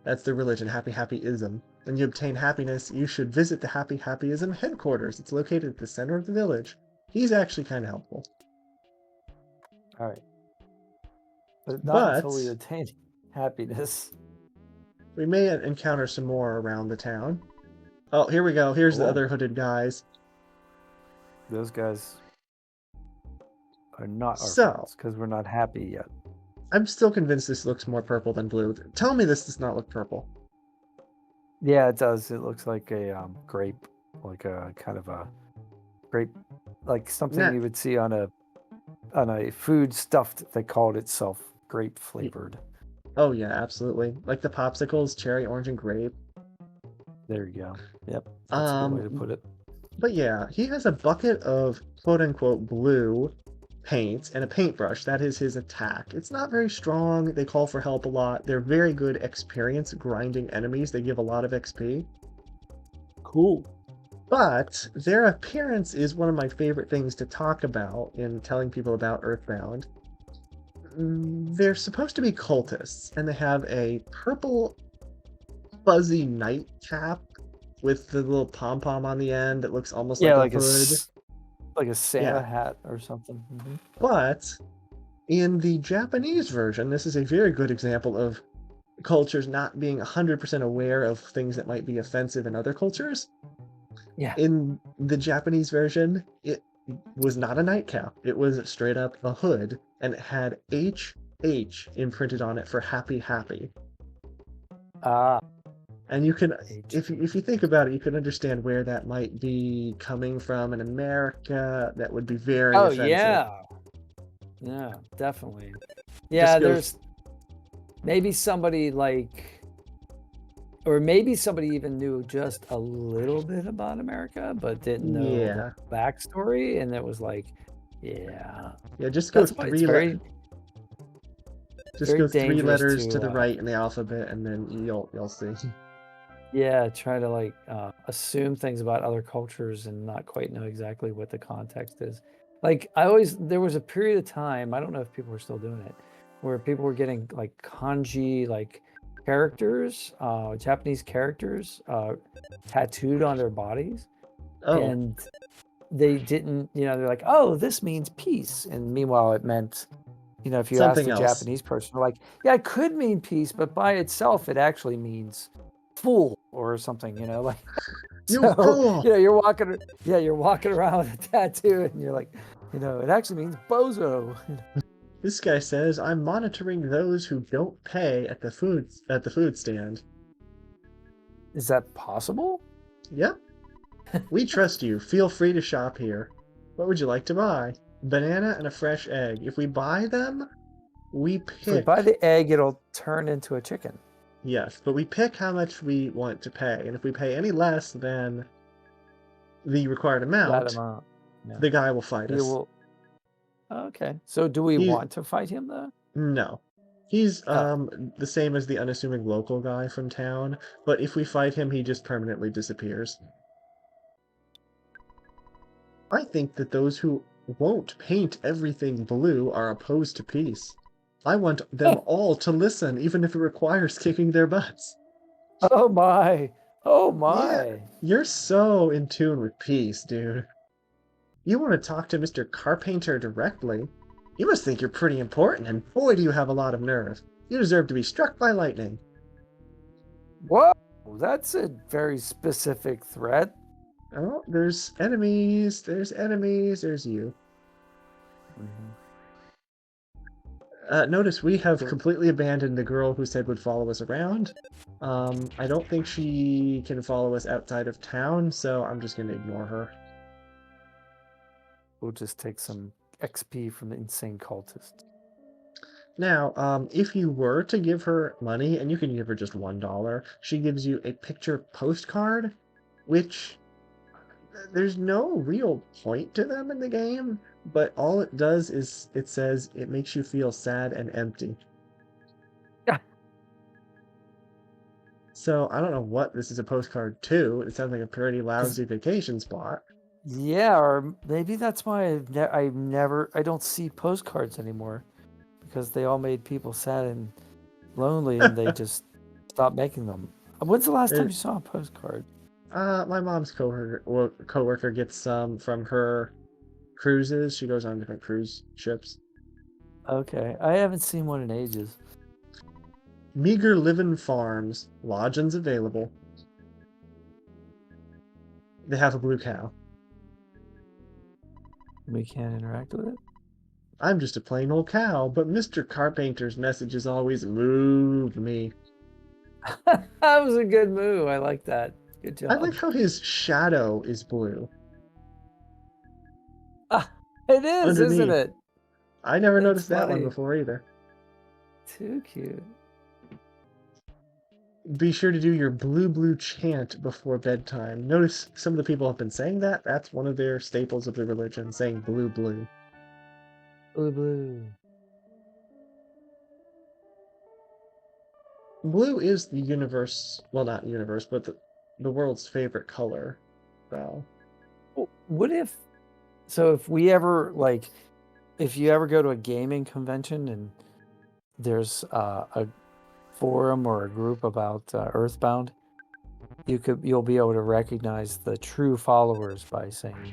That's the religion, Happy Happyism. When you obtain happiness, you should visit the Happy Happyism headquarters. It's located at the center of the village. He's actually kind of helpful. All right, but not until we But attain happiness. we may encounter some more around the town. Oh, here we go. Here's the Cool. other hooded guys. Those guys are not our So, friends because we're not happy yet. I'm still convinced this looks more purple than blue. Tell me this does not look purple. Yeah, it does. It looks like a grape, like a kind of a grape, like something Nah. you would see on a food stuffed. They called itself grape flavored. Oh yeah, absolutely. Like the popsicles, cherry, orange, and grape. There you go. Yep, that's a good way to put it. But yeah, he has a bucket of quote unquote blue paint and a paintbrush. That is his attack. It's not very strong. They call for help a lot. They're very good experience grinding enemies. They give a lot of XP. Cool. But their appearance is one of my favorite things to talk about in telling people about Earthbound. They're supposed to be cultists, and they have a purple fuzzy nightcap with the little pom-pom on the end that looks almost like a hood. Like a Santa Yeah. hat or something. Mm-hmm. But in the Japanese version, this is a very good example of cultures not being 100% aware of things that might be offensive in other cultures. Yeah. In the Japanese version, it was not a nightcap. It was straight up a hood, and it had HH imprinted on it for happy happy. Ah. And you can, H. if you think about it, you can understand where that might be coming from in America. That would be very offensive. Yeah, definitely. Yeah, there's maybe somebody or maybe somebody even knew just a little bit about America, but didn't know the backstory, and it was like, yeah. Just go That's why it's just go three letters to the to, right in the alphabet, and then you'll see. Yeah, try to assume things about other cultures and not quite know exactly what the context is. There was a period of time, I don't know if people are still doing it, where people were getting like kanji, like characters, Japanese characters, tattooed on their bodies. Oh, And they didn't, they're like, oh, this means peace. And meanwhile, it meant, if you asked something a else. Japanese person, they're like, yeah, it could mean peace, but by itself, it actually means fool or something, like. You fool! You're walking around with a tattoo, and you're like, it actually means bozo. This guy says, I'm monitoring those who don't pay at the food stand. Is that possible? Yep. We trust you. Feel free to shop here. What would you like to buy? Banana and a fresh egg. If we buy them, we If we buy pick. the egg, it'll turn into a chicken. Yes, but we pick how much we want to pay. And if we pay any less than the required That amount, amount. Yeah. the guy will fight You us. will. Okay. So do we He want to fight him though? No. He's Oh. the same as the unassuming local guy from town, but if we fight him, he just permanently disappears. I think that those who won't paint everything blue are opposed to peace. I want them all to listen, even if it requires kicking their butts. Oh my. Oh Yeah, my. you're so in tune with peace, dude. You want to talk to Mr. Carpenter directly? You must think you're pretty important, and boy, do you have a lot of nerve. You deserve to be struck by lightning. Whoa. That's a very specific threat. Oh, there's enemies, there's you. Notice we have completely abandoned the girl who said would follow us around. I don't think she can follow us outside of town, so I'm just gonna ignore her. We'll just take some XP from the insane cultist. Now, if you were to give her money, and you can give her just $1, she gives you a picture postcard, which there's no real point to them in the game, but all it does is it says it makes you feel sad and empty. So I don't know what this is a postcard to. It sounds like a pretty lousy vacation spot. Yeah, or maybe that's why I don't see postcards anymore, because they all made people sad and lonely, and they just stopped making them. When's the last time you saw a postcard? My mom's coworker gets some from her cruises. She goes on different cruise ships. Okay, I haven't seen one in ages. Meager livin' farms, lodgings available. They have a blue cow. We can't interact with it? I'm just a plain old cow, but Mr. Carpenter's messages always moved me. That was a good move. I like that. Good job. I like how his shadow is blue. It is, Underneath. isn't it? I never That's noticed that one funny. before either. Too cute. Be sure to do your blue chant before bedtime. Notice some of the people have been saying that. That's one of their staples of the religion, saying blue. Blue. Blue is the universe, well, not universe, but the world's favorite color. So, What if, so if we ever, like, if you ever go to a gaming convention and there's a forum or a group about Earthbound, you'll be able to recognize the true followers by saying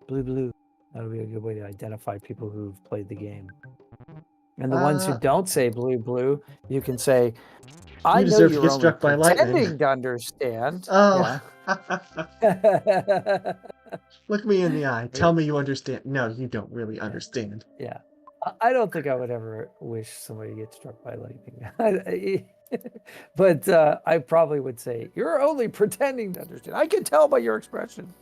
blue. That'll be a good way to identify people who've played the game. And the ones who don't say blue, you can say, I you know deserve to you're get only struck by lightning. pretending to understand. Oh. Yeah. Look me in the eye. Tell me you understand. No, you don't really understand. Yeah. I don't think I would ever wish somebody to get struck by lightning. But I probably would say, you're only pretending to understand. I can tell by your expression.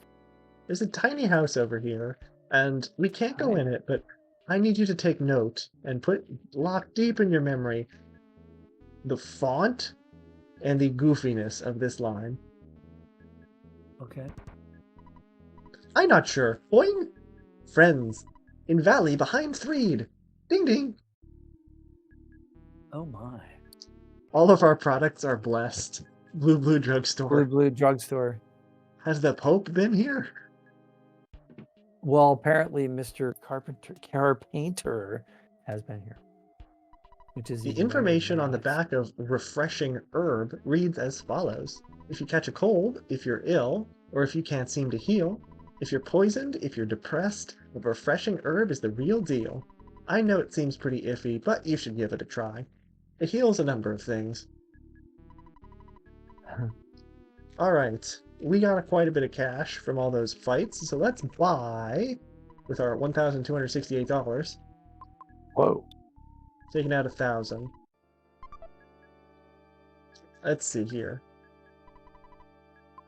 There's a tiny house over here, and we can't go in it, but I need you to take note and lock deep in your memory the font and the goofiness of this line. Okay. I'm not sure. Boing! Friends, in valley behind Threed. Ding ding. Oh my. All of our products are blessed. Blue drugstore. Blue drugstore. Has the Pope been here? Well, apparently Mr. Carpenter has been here. Which is the information on the back of refreshing herb reads as follows. If you catch a cold, if you're ill, or if you can't seem to heal, if you're poisoned, if you're depressed, the refreshing herb is the real deal. I know it seems pretty iffy, but you should give it a try. It heals a number of things. Alright, we got quite a bit of cash from all those fights, so let's buy with our $1,268. Whoa. Taking out 1,000. Let's see here.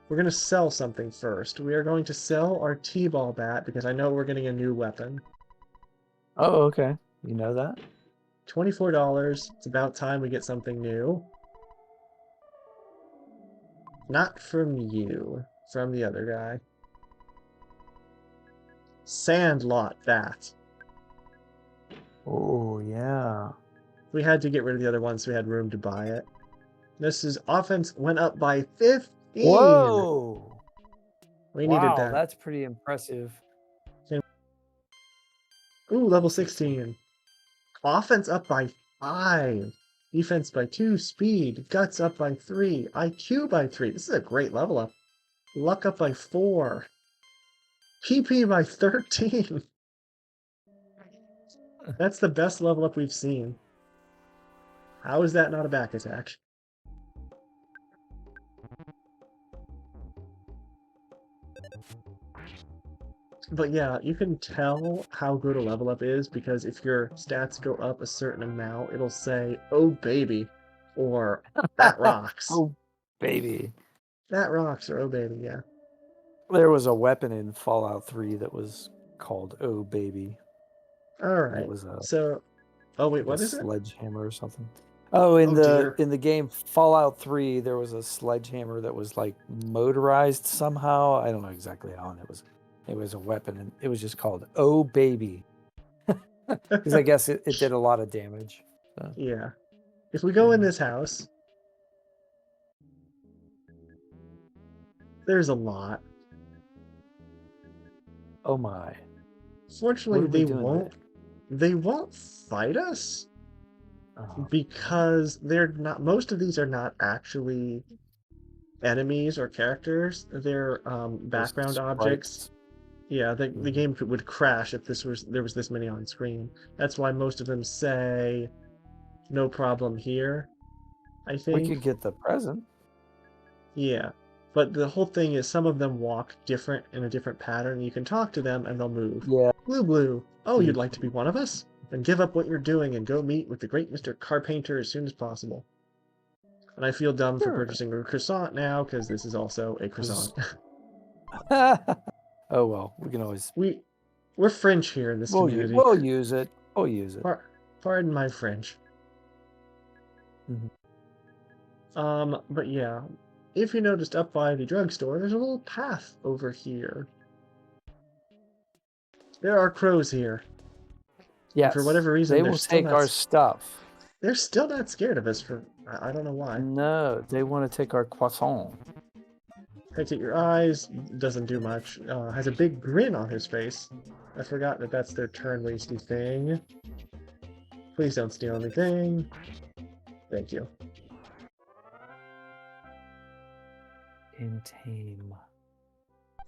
we're going to sell something first. We are going to sell our T-ball bat because I know we're getting a new weapon. Oh, okay. You know that? $24. It's about time we get something new. Not from you, from the other guy. Sandlot bat. Oh, yeah. We had to get rid of the other one so we had room to buy it. This is offense went up by 15. Whoa! We needed Wow, that. that's pretty impressive. Ooh, level 16. Offense up by 5. Defense by 2. Speed. Guts up by 3. IQ by 3. This is a great level up. Luck up by 4. PP by 13. That's the best level up we've seen. How is that not a back attack? But yeah, you can tell how good a level up is because if your stats go up a certain amount, it'll say, "Oh baby," or "That rocks." Oh, baby. That rocks, or "Oh baby," yeah. There was a weapon in Fallout 3 that was called Oh Baby. All And it right. was So, oh wait, like a what is it? sledgehammer or something. Oh, Oh dear. in the game Fallout 3, there was a sledgehammer that was like motorized somehow. I don't know exactly how, and it was a weapon, and it was just called Oh Baby. Because I guess it did a lot of damage. So, Yeah. If we go in yeah. this house, there's a lot. Oh my. What Fortunately, are we doing today? they won't fight us Uh-huh. because they're not most of these are not actually enemies or characters. They're Just background objects. sprites. Yeah, the game would crash if there was this many on screen. That's why most of them say no problem here, I We think. could get the present. Yeah. But the whole thing is some of them walk different in a different pattern. You can talk to them and they'll move. Yeah. Blue Blue. Oh, Pretty you'd like to be one of us? Then give up what you're doing and go meet with the great Mr. Carpainter as soon as possible. And I feel dumb for Sure. purchasing a croissant now because this is also a 'Cause- croissant. oh well, we can always We're French here in this community. we'll use it. We'll use it. Pardon my French. Mhm. But yeah, if you noticed up by the drugstore, there's a little path over here. There are crows here. And for Yes. whatever reason, They will take our stuff. they're still not scared of us for I don't know why. No, they want to take our croissant. Takes at your eyes, doesn't do much. Has a big grin on his face. I forgot that that's their turn-wasty thing. Please don't steal anything. Thank you. And tame.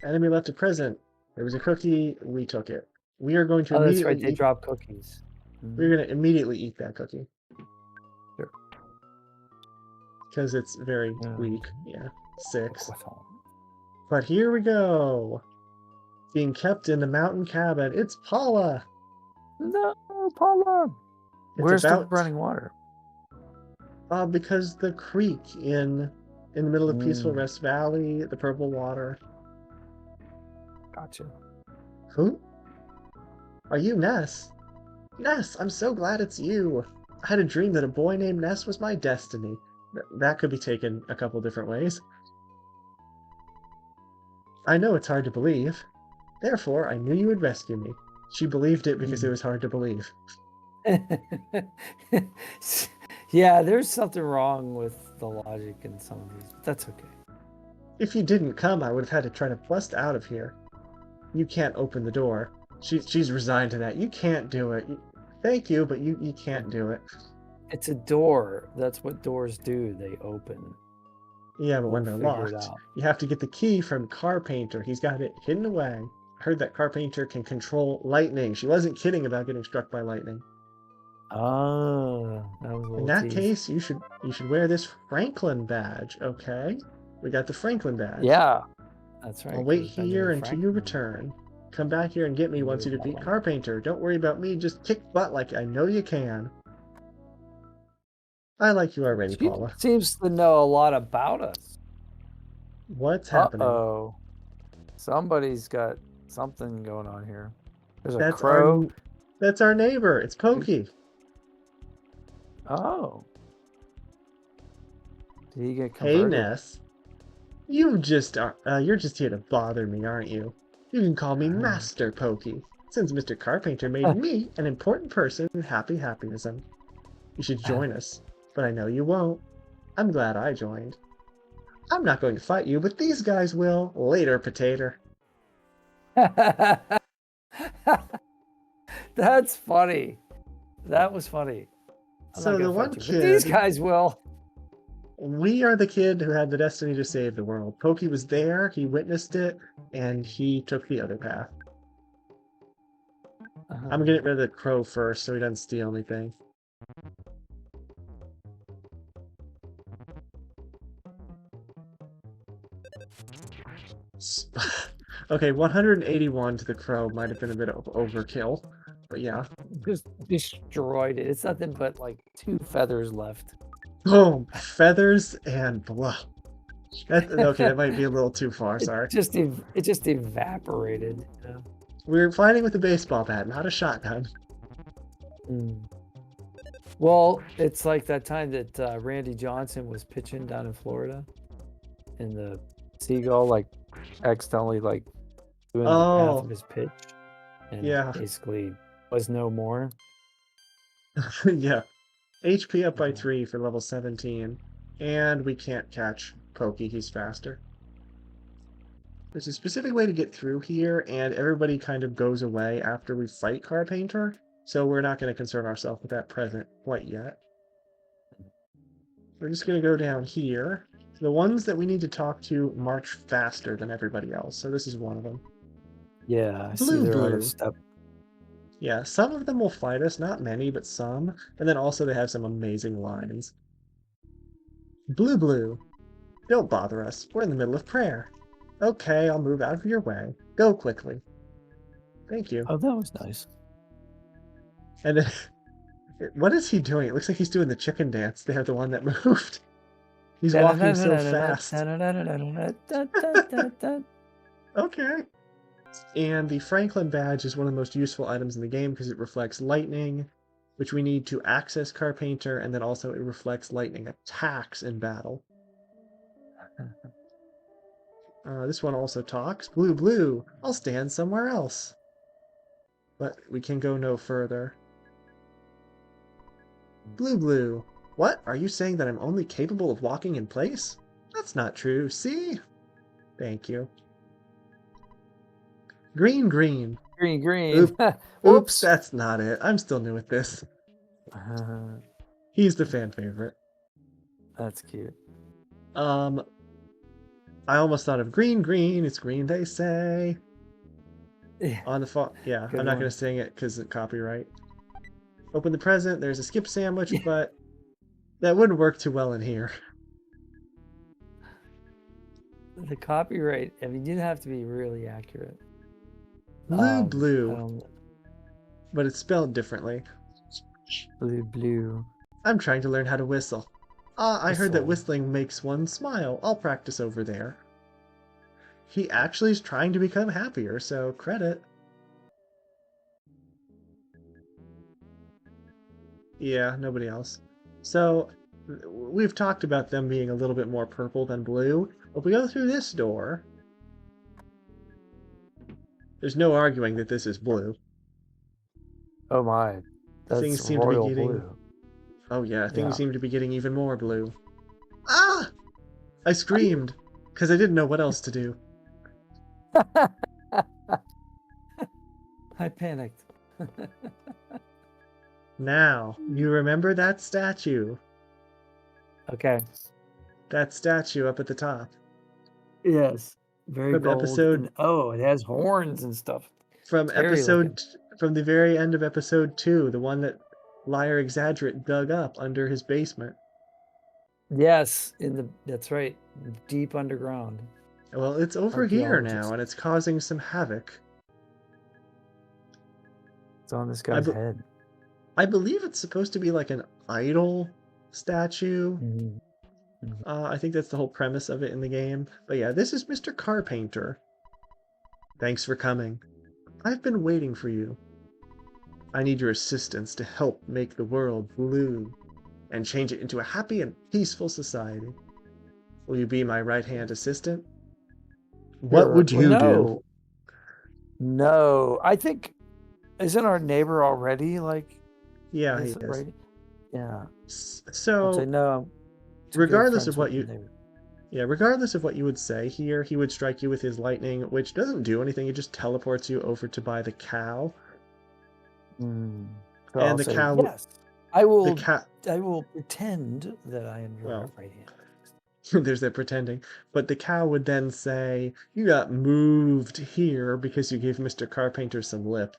Enemy left a present. There was a cookie. We took it. We are going to Oh, that's right. immediately They drop cookies. We're going to immediately eat that cookie. Sure. Because it's very weak. Yeah. 6. Croissant. But here we go. Being kept in the mountain cabin. It's Paula. No, Paula. Where's the running water? Because the creek in the middle of Peaceful Rest Valley, the purple water. Gotcha. Who? Are you Ness? Ness, I'm so glad it's you. I had a dream that a boy named Ness was my destiny. That could be taken a couple different ways. I know it's hard to believe. Therefore, I knew you would rescue me. She believed it because it was hard to believe. Yeah, there's something wrong with the logic in some of these, but that's okay. If you didn't come, I would have had to try to bust out of here. You can't open the door. She's resigned to that. You can't do it. Thank you, but you can't do it. It's a door. That's what doors do. They open. Yeah, but when they're locked, you have to get the key from Carpainter. He's got it hidden away. I heard that Carpainter can control lightning. She wasn't kidding about getting struck by lightning. Oh, that was a little In that tease. case, you should wear this Franklin badge, okay? We got the Franklin badge. Yeah, that's right. I'll wait here until you return. Come back here and get me once you defeat Carpainter. Don't worry about me. Just kick butt like I know you can. I like you already, Paula. Seems to know a lot about us. What's happening? Uh-oh. Somebody's got something going on here. There's a That's our crow. that's our neighbor. It's Pokey. Oh. Did he get Hey, converted? Ness. You're just here to bother me, aren't you? You can call me Master Pokey, since Mr. Carpenter made me an important person in Happy Happyism. You should join us, but I know you won't. I'm glad I joined. I'm not going to fight you, but these guys will. Later, potato. That's funny. That was funny. I'm not So the gonna one fight you, but these kid, guys will. we are the kid who had the destiny to save the world. Pokey was there, he witnessed it, and he took the other path. I'm gonna get rid of the crow first so he doesn't steal anything. Okay, 181 to the crow might have been a bit of overkill, but yeah. Just destroyed it. It's nothing but like 2 feathers left. Boom! Feathers and blood. Okay, that might be a little too far, sorry. It just evaporated. We're fighting with a baseball bat, not a shotgun. Well, it's like that time that Randy Johnson was pitching down in Florida, and the seagull like accidentally like doing half of Oh, his pitch, and yeah. basically was no more. Yeah. HP up by Yeah. 3 for level 17. And we can't catch Pokey, he's faster. There's a specific way to get through here, and everybody kind of goes away after we fight Carpainter, so we're not going to concern ourselves with that present quite yet. We're just going to go down here. The ones that we need to talk to march faster than everybody else, so this is one of them. Yeah, I see Blue they're out of Blue. step. Yeah, some of them will fight us, not many, but some. And then also they have some amazing lines. Blue Blue. Don't bother us. We're in the middle of prayer. Okay, I'll move out of your way. Go quickly. Thank you. Oh, that was nice. And then, what is he doing? It looks like he's doing the chicken dance. They're the one that moved. He's walking so fast. Okay. And the Franklin badge is one of the most useful items in the game because it reflects lightning, which we need to access Carpainter, and then also it reflects lightning attacks in battle. This one also talks. Blue, blue, I'll stand somewhere else. But we can go no further. Blue, blue, what? Are you saying that I'm only capable of walking in place? That's not true, see? Thank you. Green, green. Green, green. Oops, Whoops. that's not it. I'm still new at this. He's the fan favorite. That's cute. I almost thought of green, green. It's green, they say. Yeah. On the phone. Yeah, Good I'm not one. going to sing it because of copyright. Open the present. There's a skip sandwich, Yeah. but that wouldn't work too well in here. The copyright, I mean, you'd have to be really accurate. Blue, blue. I But it's spelled differently. Blue, blue. I'm trying to learn how to whistle. I heard that Whistle. whistling makes one smile. I'll practice over there. He actually is trying to become happier, so credit. Yeah, nobody else. So, we've talked about them being a little bit more purple than blue. If we go through this door, there's no arguing that this is blue. Oh my. That's Things seem to be royal getting... blue. Oh yeah, things Yeah. seem to be getting even more blue. Ah! I screamed, because I didn't know what else to do. I panicked. Now, you remember that statue? Okay. That statue up at the top. Yes. Very From gold. episode... And, oh, it has horns and stuff. From the very end of episode 2, the one that Liar Exaggerate dug up under his basement. Yes, that's right. Deep underground. Well, it's over here now, and it's causing some havoc. It's on this guy's head. I believe it's supposed to be like an idol statue. Mhm. I think that's the whole premise of it in the game. But yeah, this is Mr. Carpainter. Thanks for coming. I've been waiting for you. I need your assistance to help make the world blue and change it into a happy and peaceful society. Will you be my right-hand assistant? What Sure. would Well, you do? no, no. I think isn't our neighbor already like Yeah, he this is. right? Yeah. I'd say So, no. I'm too good regardless of friends what with the you neighbor. yeah, regardless of what you would say here, he would strike you with his lightning, which doesn't do anything. It just teleports you over to buy the cow. Mm. So And I'll the say cow yes. I the will. cat I will pretend that I am your well, right hand. there's that pretending. But the cow would then say, "You got moved here because you gave Mr. Carpenter some lip."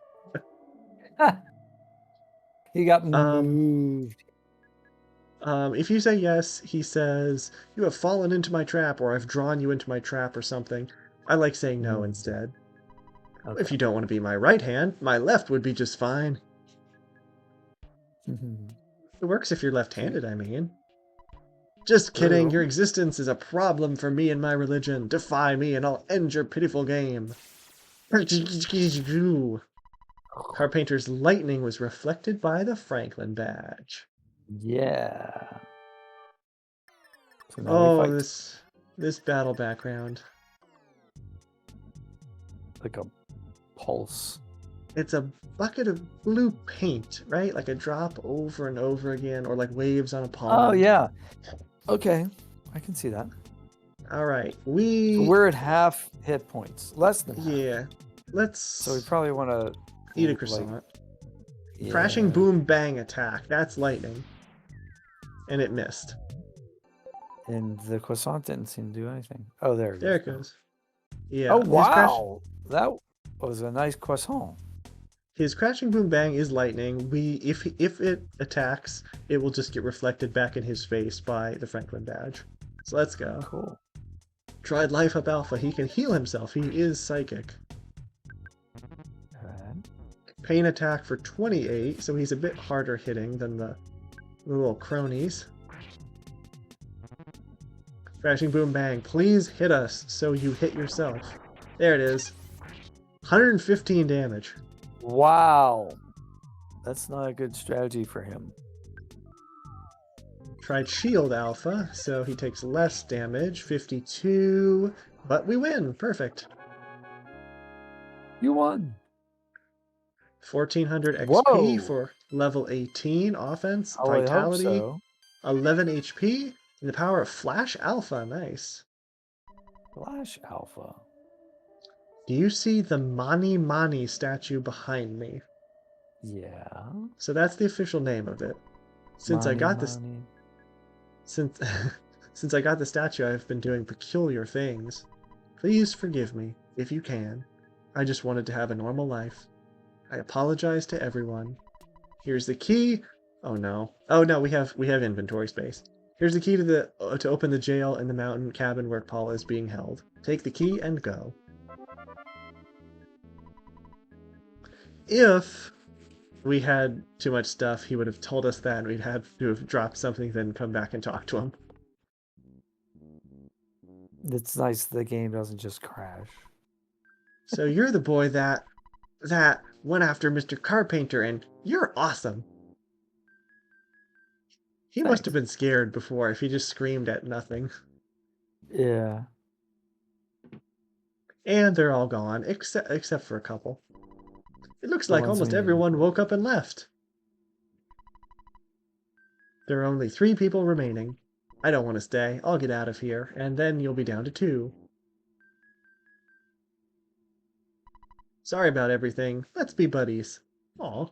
He got Um, moved. if you say yes, he says, "You have fallen into my trap," or "I've drawn you into my trap," or something. I like saying no Mm. instead. If Okay. you don't want to be my right hand, my left would be just fine. Mhm. It works if you're See, left-handed, I mean. Just kidding, your true. existence is a problem for me and my religion. Defy me and I'll end your pitiful game. Carpenter's lightning was reflected by the Franklin badge. Yeah. So now we Oh, fight this battle background. like a pulse. It's a bucket of blue paint, right? Like a drop over and over again, or like waves on a Oh pond. yeah. Okay, I can see that. All right, So we're at half hit points, less than half. yeah, So we let's probably want eat a to like, croissant. Crashing yeah. boom bang attack. That's lightning. And it missed. And the croissant didn't seem to do anything. Oh, there it There is. it goes. Oh Yeah, wow, that was a nice croissant. his crashing boom bang is lightning. If it attacks, it will just get reflected back in his face by the Franklin badge. So let's go. Cool. Tried life up alpha. He can heal himself. He is psychic. Alright. Pain attack for 28, so he's a bit harder hitting than the little cronies. Crashing boom bang. Please hit us so you hit yourself. There it is. 115 damage. Wow, that's not a good strategy for him. Tried shield alpha, so he takes less damage, 52, but we win. Perfect. You won. 1400 XP Whoa. for level 18 offense, I would hope vitality, so. 11 HP, and the power of Flash Alpha. Nice. Flash Alpha. Do you see the Mani Mani statue behind me? Yeah. So that's the official name of it. Since I Money, got this money. since since I got the statue, I've been doing peculiar things. Please forgive me if you can. I just wanted to have a normal life. I apologize to everyone. Here's the key. Oh no. Oh no, we have inventory space. Here's the key to open the jail in the mountain cabin where Paula is being held. Take the key and go. If we had too much stuff, he would have told us that and we'd have to have dropped something, then come back and talk to him. It's nice the game doesn't just crash. So you're the boy that went after Mr. Carpenter, and you're awesome. He must have Thanks. been scared before if he just screamed at nothing. Yeah. And they're all gone, except for a couple. It looks The like ones we almost need. everyone woke up and left. There are only 3 people remaining. I don't want to stay. I'll get out of here, and then you'll be down to 2. Sorry about everything. Let's be buddies. Aw.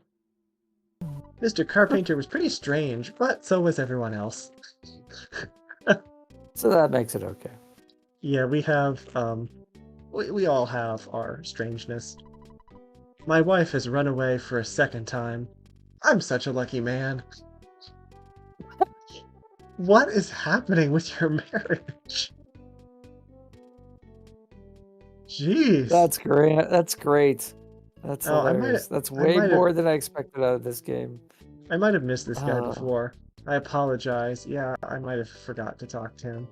Mr. Carpenter was pretty strange, but so was everyone else. So that makes it okay. Yeah, we have, we all have our strangeness. My wife has run away for a second time. I'm such a lucky man. What is happening with your marriage? Jeez. That's great. That's great. That's Oh, hilarious. That's I way might have more than I expected out of this game. I might have missed this guy before. I apologize. Yeah, I might have forgot to talk to him.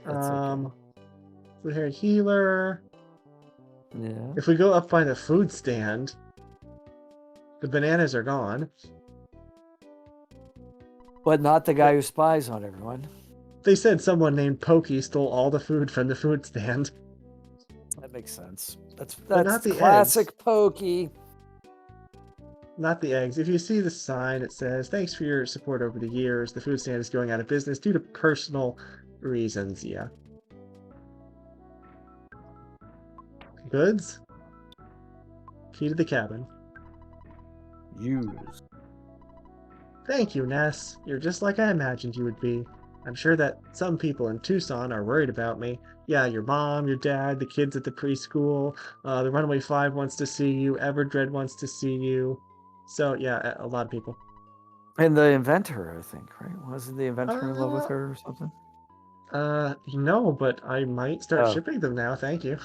That's okay. Food Harry Healer. Yeah. If we go up by the food stand, the bananas are gone. But not the guy who spies on everyone. They said someone named Pokey stole all the food from the food stand, That makes sense. but not That's the eggs. classic Pokey. Not the eggs. If you see the sign, it says, "Thanks for your support over the years. The food stand is going out of business due to personal reasons." Yeah. Goods. Key to the cabin. Use. Thank you, Ness. You're just like I imagined you would be. I'm sure that some people in Tucson are worried about me. Yeah, your mom, your dad, the kids at the preschool, the Runaway Five wants to see you, Everdread wants to see you. So, yeah, a lot of people. And the inventor, I think, right? Wasn't the inventor in love with Uh, her or something? no, but I might start Oh. shipping them now, thank you.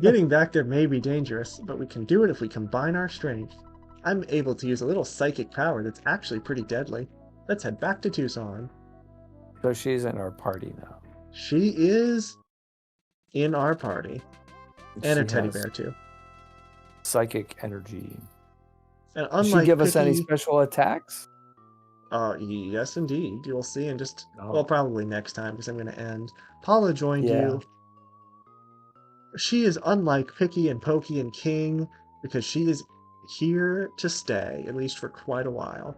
Getting back there may be dangerous, but we can do it if we combine our strength. I'm able to use a little psychic power that's actually pretty deadly. Let's head back to Tucson. So she's in our party now. She is in our party. And She a teddy has bear, too. psychic energy. And Does she unlike give us any Picky, special attacks? yes, indeed. You'll see in just, Oh. well, probably next time because I'm going to end. Paula joined Yeah. you. She is unlike Picky and Pokey and King because she is here to stay, at least for quite a while.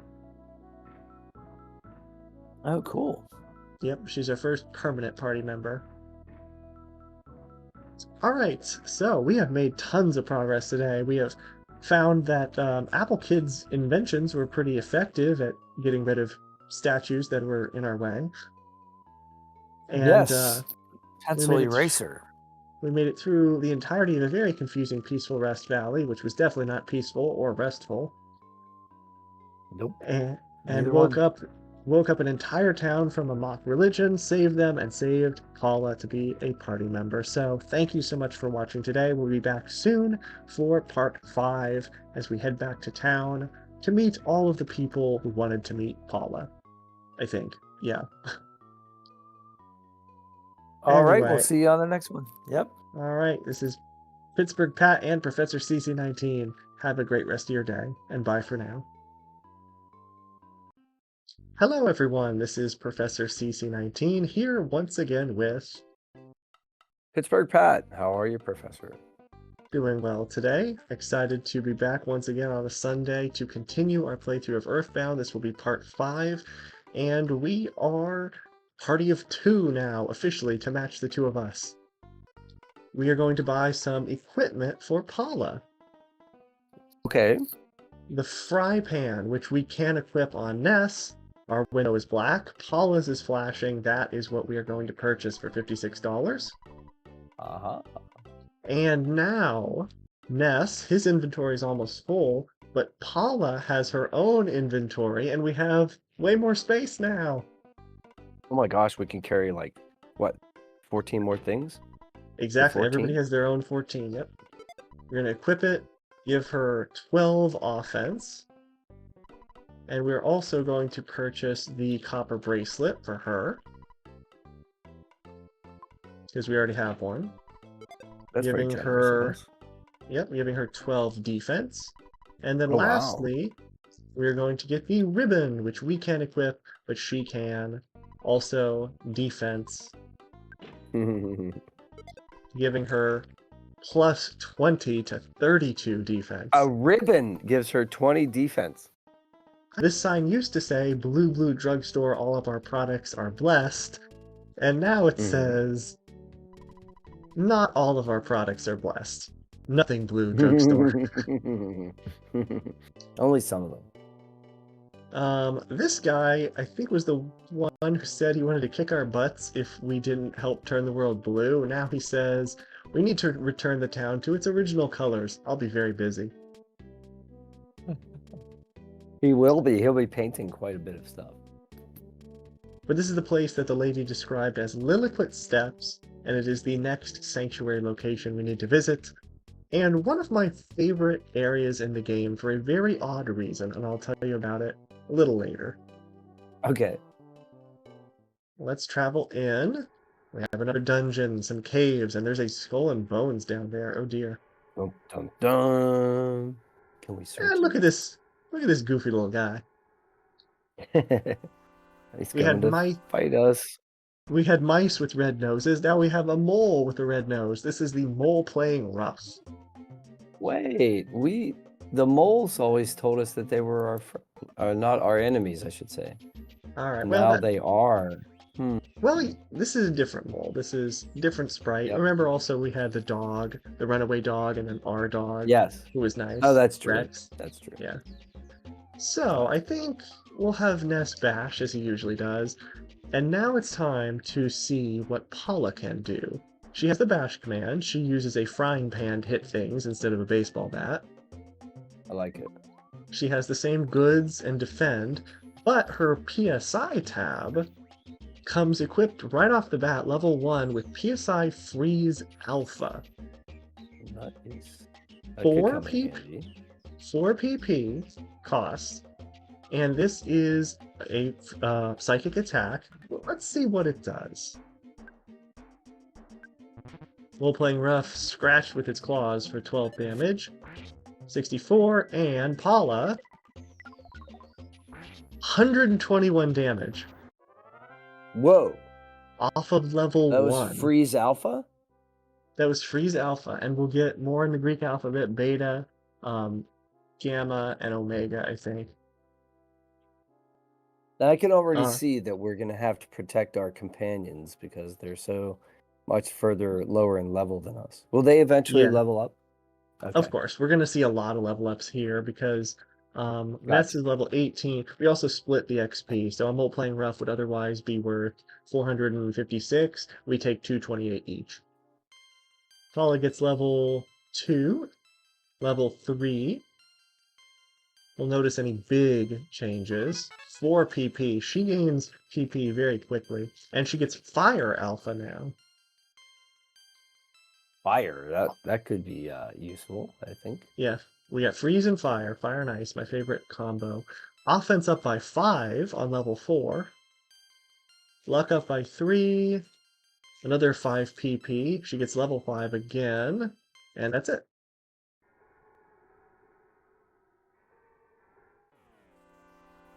Oh, cool. Yep, she's our first permanent party member. Alright, so we have made tons of progress today. We have found that Apple Kids' inventions were pretty effective at getting rid of statues that were in our way. And Yes. Pencil we made it eraser. we made it through the entirety of a very confusing Peaceful Rest Valley, which was definitely not peaceful or restful. Nope. And Neither woke one. up an entire town from a mock religion, saved them, and saved Paula to be a party member. So thank you so much for watching today. We'll be back soon for part 5 as we head back to town to meet all of the people who wanted to meet Paula. I think. Yeah. All right, we'll Anyway. see you on the next one. Yep. All right, this is Pittsburgh Pat and Professor CC19. Have a great rest of your day, and bye for now. Hello everyone, this is Professor CC19 here once again with Pittsburgh Pat. How are you, Professor? Doing well today. Excited to be back once again on a Sunday to continue our playthrough of Earthbound. This will be part 5, and we are party of 2 now, officially, to match the 2 of us. We are going to buy some equipment for Paula. Okay. The fry pan, which we can equip on Ness. Our window is black. Paula's is flashing. That is what we are going to purchase for $56. Uh-huh. And now, Ness, his inventory is almost full, but Paula has her own inventory, and we have way more space now. Oh my gosh, we can carry like, what, 14 more things? Exactly. 14? Everybody has their own 14. Yep. We're going to equip it, give her 12 offense. And we're also going to purchase the copper bracelet for her. Because we already have one. That's very Giving generous her, of us. yep, giving her 12 defense. And then Oh, wow. lastly, we're going to get the ribbon, which we can equip, but she can. Also, defense, giving her plus 20 to 32 defense. A ribbon gives her 20 defense. This sign used to say, Blue Blue Drugstore, all of our products are blessed. And now it says, not all of our products are blessed. Nothing Blue Drugstore. Only some of them. This guy, I think, was the one who said he wanted to kick our butts if we didn't help turn the world blue. Now he says, we need to return the town to its original colors. I'll be very busy. He will be. He'll be painting quite a bit of stuff. But this is the place that the lady described as Lilliput Steps, and it is the next sanctuary location we need to visit. and one of my favorite areas in the game for a very odd reason, and I'll tell you about it a little later. Okay. Let's travel in. We have another dungeon, some caves, and there's a skull and bones down there. Oh dear. Dun, dun, dun. Can we search? And look at this. Look at this goofy little guy. He's We coming had to mice. fight us. We had mice with red noses. Now we have a mole with a red nose. This is the mole playing rough. Wait, the moles always told us that they were not our enemies, I should say. All right. Now they are. Well, this is a different mole. This is different sprite. Yep. Remember also we had the dog, the runaway dog, and then our dog. Yes. Who was nice. Oh, that's true. Rex. That's true. Yeah. So I think we'll have Ness bash as he usually does. And now it's time to see what Paula can do. She has the bash command. She uses a frying pan to hit things instead of a baseball bat. I like it. She has the same goods and defend, but her PSI tab comes equipped right off the bat, level 1, with PSI Freeze Alpha. Nice. 4 PP cost, and this is a psychic attack. Let's see what it does. While playing rough, scratched with its claws for 12 damage. 64, and Paula, 121 damage. Whoa. Off of level 1. That was Freeze Alpha? That was Freeze Alpha, and we'll get more in the Greek alphabet, Beta, Gamma, and Omega, I think. Now, I can already see that we're going to have to protect our companions because they're so much further lower in level than us. Will they eventually level up? Okay. Of course. We're going to see a lot of level ups here because Ness is level 18. We also split the XP, so a mole playing rough would otherwise be worth 456. We take 228 each. Paula gets level 2, level 3. We'll notice any big changes. 4 PP. She gains PP very quickly, and she gets Fire Alpha now. Fire, that could be useful, I think. Yeah, we got Freeze and Fire. Fire and Ice, my favorite combo. Offense up by 5 on level 4. Luck up by 3. Another 5 PP. She gets level 5 again. And that's it.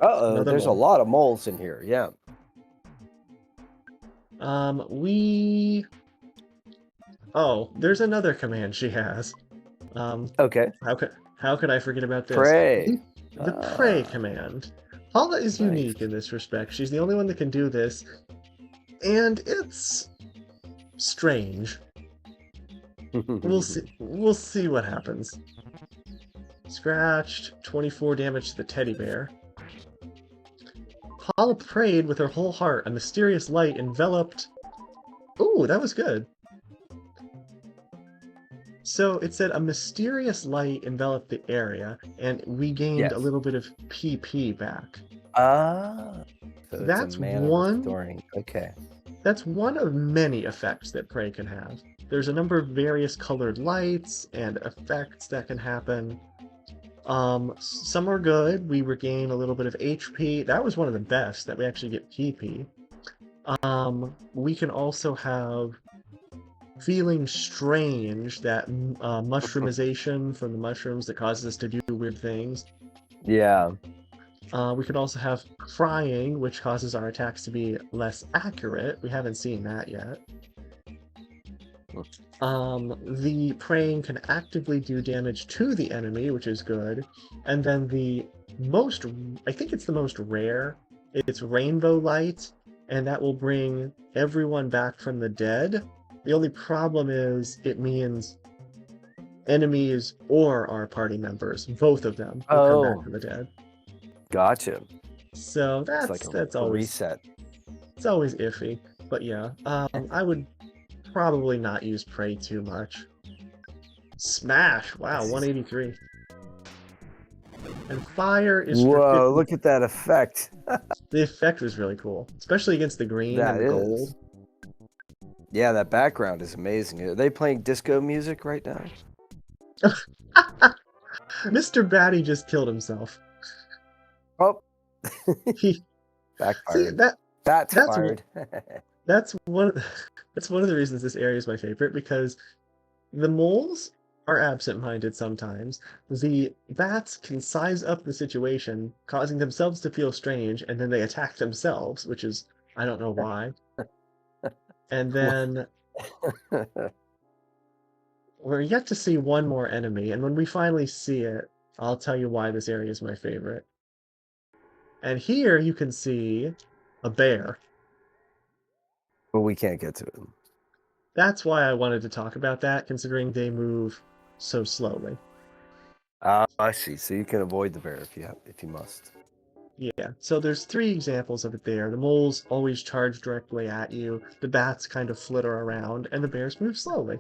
Uh-oh, there's a lot of moles in here, yeah. Oh, there's another command she has. Okay. How could I forget about this? Pray. The Pray command. Paula is unique in this respect. She's the only one that can do this. And it's strange. We'll see what happens. Scratched, 24 damage to the teddy bear. Paula prayed with her whole heart. A mysterious light enveloped... Ooh, that was good. So it said a mysterious light enveloped the area, and we gained a little bit of PP back. Ah. So that's one. Okay. That's one of many effects that Prey can have. There's a number of various colored lights and effects that can happen. Some are good. We regain a little bit of HP. That was one of the best, that we actually get PP. We can also have feeling strange, that mushroomization from the mushrooms that causes us to do weird things. Yeah. We could also have crying, which causes our attacks to be less accurate. We haven't seen that yet. The praying can actively do damage to the enemy, which is good. And then I think it's the most rare, it's Rainbow Light, and that will bring everyone back from the dead. The only problem is it means enemies or our party members, both of them, will come back from the dead. Gotcha. So that's always reset. It's always iffy, but yeah, I would probably not use Prey too much. Smash! Wow, 183. And Fire is Whoa, look at that effect. The effect was really cool, especially against the green and the gold. Yeah, that background is amazing. Are they playing disco music right now? Mr. Batty just killed himself. Oh, He see backfired. that That's that's fired. that's one that's one of the reasons this area is my favorite, because the moles are absent-minded sometimes. The bats can size up the situation, causing themselves to feel strange, and then they attack themselves, which is I don't know why. And then we're yet to see one more enemy, and when we finally see it, I'll tell you why this area is my favorite. And here you can see a bear. But we can't get to it. That's why I wanted to talk about that, considering they move so slowly. I see. So you can avoid the bear if you must. Yeah, so there's 3 examples of it there. The moles always charge directly at you, the bats kind of flitter around, and the bears move slowly.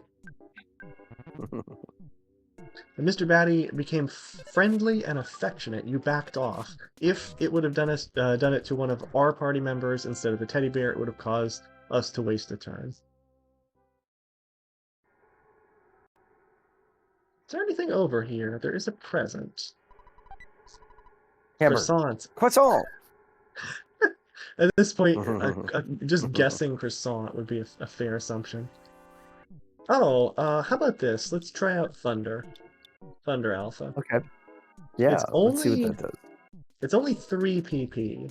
And Mr. Batty became friendly and affectionate. You backed off. If it would have done it to one of our party members instead of the teddy bear, it would have caused us to waste a turn. Is there anything over here? There is a present. Hammer. Croissant. Croissant. At this point, just guessing croissant would be a fair assumption. Oh, how about this? Let's try out Thunder. Thunder Alpha. Okay. Yeah, let's see what that does. It's only 3 PP.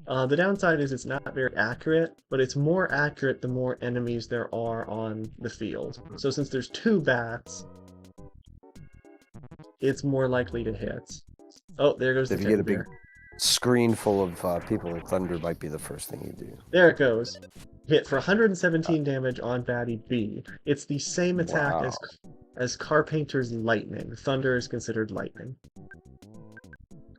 The downside is it's not very accurate, but it's more accurate the more enemies there are on the field. So since there's 2 bats, it's more likely to hit. Oh, there goes the If you get a teddy big bear. screen full of people, like Thunder might be the first thing you do. There it goes. Hit for 117 damage on Batty B. It's the same attack as Carpenter's Lightning. Thunder is considered lightning.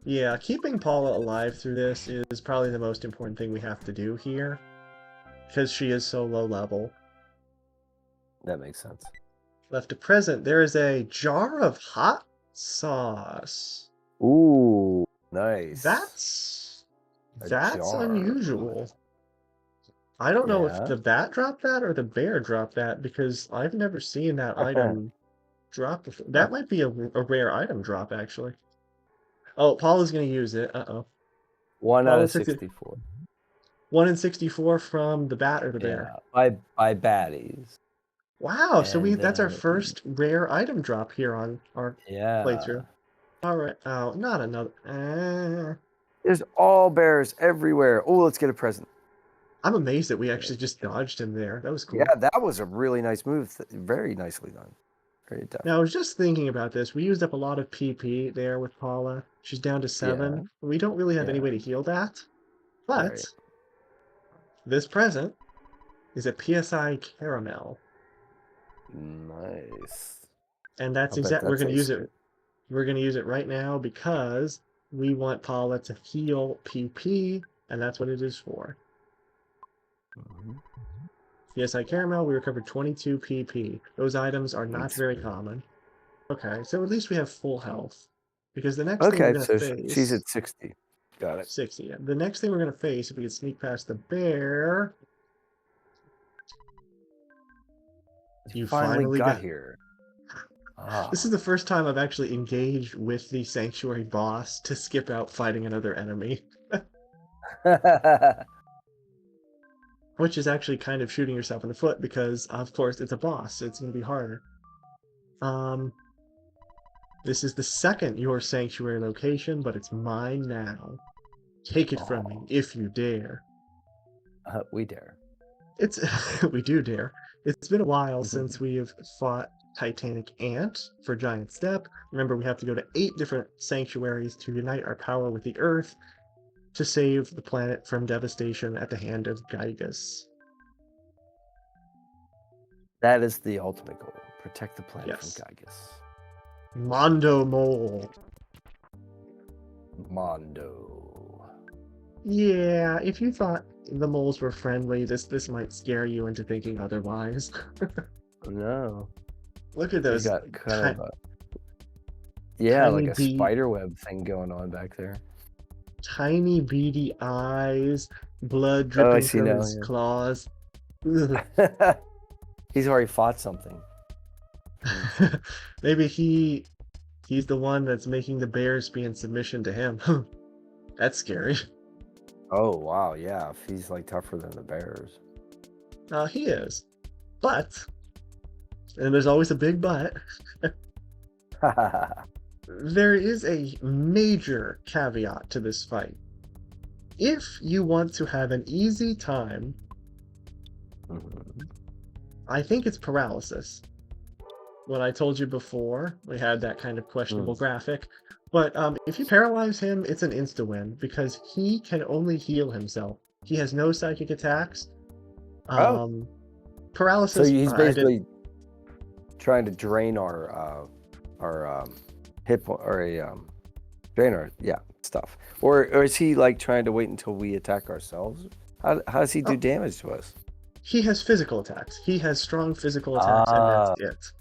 Yeah, keeping Paula alive through this is probably the most important thing we have to do here, because she is so low level. That makes sense. Left to present, there is a jar of hot sauce. Ooh, nice. That's A jar. unusual. I don't know Yeah. if the bat dropped that or the bear dropped that, because I've never seen that item drop before. That might be a rare item drop, actually. Oh, Paula's going to use it. Uh-oh. 1 out of took it. 64. 1 in 64 from the bat or the bear? Yeah, by baddies. Wow, so And that's our then- first rare item drop here on our Yeah. playthrough. All right. Oh, not another. There's all bears everywhere. Oh, let's get a present. I'm amazed that we actually just dodged him there. That was cool. Yeah, that was a really nice move. Very nicely done. Very done. Now, I was just thinking about this. We used up a lot of PP there with Paula. She's down to 7. Yeah. We don't really have any Yeah. way to heal that. But Right. this present is a PSI caramel. Nice. And that's I'll bet exactly we're that's going to use ace it. We're going to use it right now because we want Paula to heal PP, and that's what it is for. Mhm. PSI Caramel, we recovered 22 PP. Those items are not That's very good. common. Okay, so at least we have full health. Because the next thing we're Okay, going so to face... she's at 60. Got it. 60, yeah. The next thing we're going to face, if we can sneak past the bear... You finally got here. This is the first time I've actually engaged with the Sanctuary boss to skip out fighting another enemy. Which is actually kind of shooting yourself in the foot because, of course, it's a boss, so it's going to be harder. This is the second Your Sanctuary location, but it's mine now. Take it from me, if you dare. We dare. It's we do dare. It's been a while since we have fought Titanic Ant for Giant Step. Remember, we have to go to 8 different sanctuaries to unite our power with the Earth to save the planet from devastation at the hand of Gygus. That is the ultimate goal. Protect the planet Yes. from Gygus. Mondo Mole. Mondo. Yeah, if you thought the moles were friendly, this might scare you into thinking otherwise. No. Look at They those. got kind of a, tiny like a bee- spider web thing going on back there. Tiny beady eyes, blood I dripping see from now, his yeah. claws. Ugh. He's already fought something. Maybe he's the one that's making the bears be in submission to him. That's scary. Oh wow, yeah. If he's like tougher than the bears. He is. But, and there's always a big but, there is a major caveat to this fight. If you want to have an easy time, I think it's paralysis. What I told you before, we had that kind of questionable graphic. But if you paralyze him, it's an insta-win because he can only heal himself. He has no psychic attacks. So Paralysis. he's basically trying to drain our hip or drain our stuff. Or is he like trying to wait until we attack ourselves? How does he do damage to us? He has physical attacks. He has strong physical attacks, and that's it.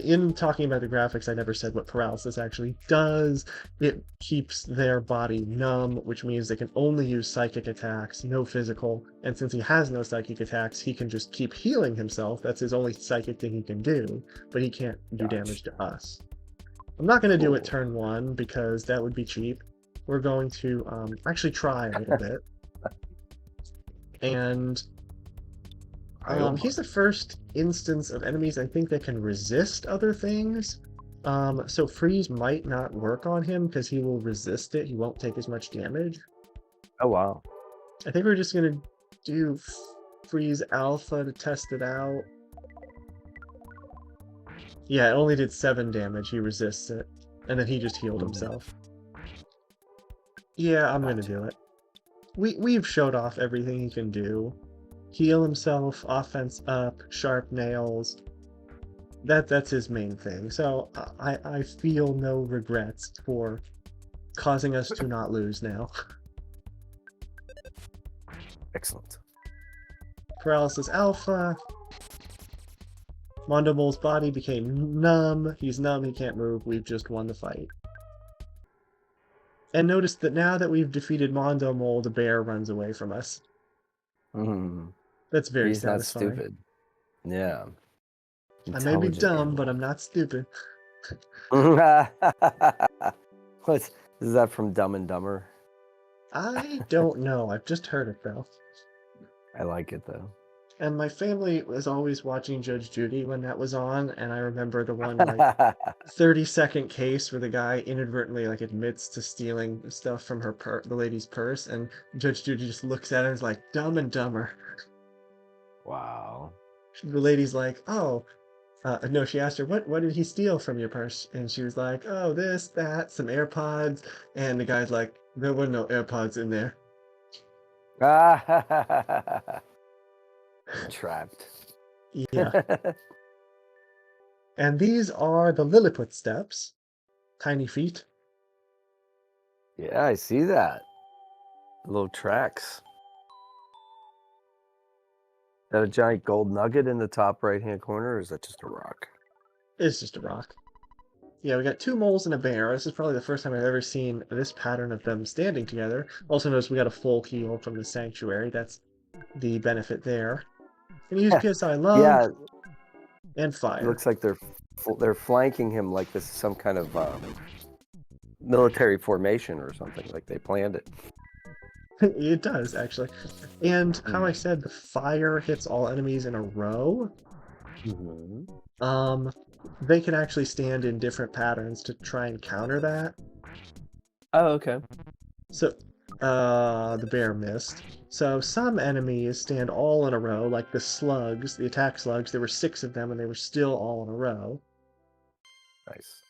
In talking about the graphics, I never said what paralysis actually does. It keeps their body numb, which means they can only use psychic attacks, no physical. And since he has no psychic attacks, he can just keep healing himself. That's his only psychic thing he can do, but he can't do damage to us. I'm not going to do it turn 1 because that would be cheap. We're going to actually try a little bit. And he's the first instance of enemies I think that can resist other things. So freeze might not work on him because he will resist it. He won't take as much damage. Oh wow. I think we're just gonna do freeze alpha to test it out. Yeah, it only did 7 damage. He resists it. And then he just healed himself. Yeah, I'm gonna do it. We've showed off everything he can do. Heal himself, offense up, sharp nails. That's his main thing. So I feel no regrets for causing us to not lose now. Excellent. Paralysis alpha. Mondo Mole's body became numb. He's numb, he can't move. We've just won the fight. And notice that now that we've defeated Mondo Mole, the bear runs away from us. That's very satisfying. He's not stupid. Yeah. I may be dumb, but I'm not stupid. What is that from Dumb and Dumber? I don't know. I've just heard it though. I like it though. And my family was always watching Judge Judy when that was on, and I remember the one like 30-second case where the guy inadvertently like admits to stealing stuff from the lady's purse, and Judge Judy just looks at her and is like, "Dumb and Dumber." Wow. The lady's like, "Oh, no." She asked her, "What did he steal from your purse?" And she was like, "Oh, this, that, some AirPods." And the guy's like, "There were no AirPods in there." Trapped. Yeah. And these are the Lilliput steps. Tiny feet. Yeah, I see that. Little tracks. Is that a giant gold nugget in the top right-hand corner, or is that just a rock? It's just a rock. Yeah, we got 2 moles and a bear. This is probably the first time I've ever seen this pattern of them standing together. Also notice we got a full heal from the sanctuary. That's the benefit there. And use PSI love and fire. It looks like they're flanking him like this is some kind of military formation or something, like they planned it. It does, actually. And how I said the fire hits all enemies in a row. They can actually stand in different patterns to try and counter that. Oh, okay. So, the bear missed. So some enemies stand all in a row, like the slugs, the attack slugs. There were 6 of them, and they were still all in a row. Nice.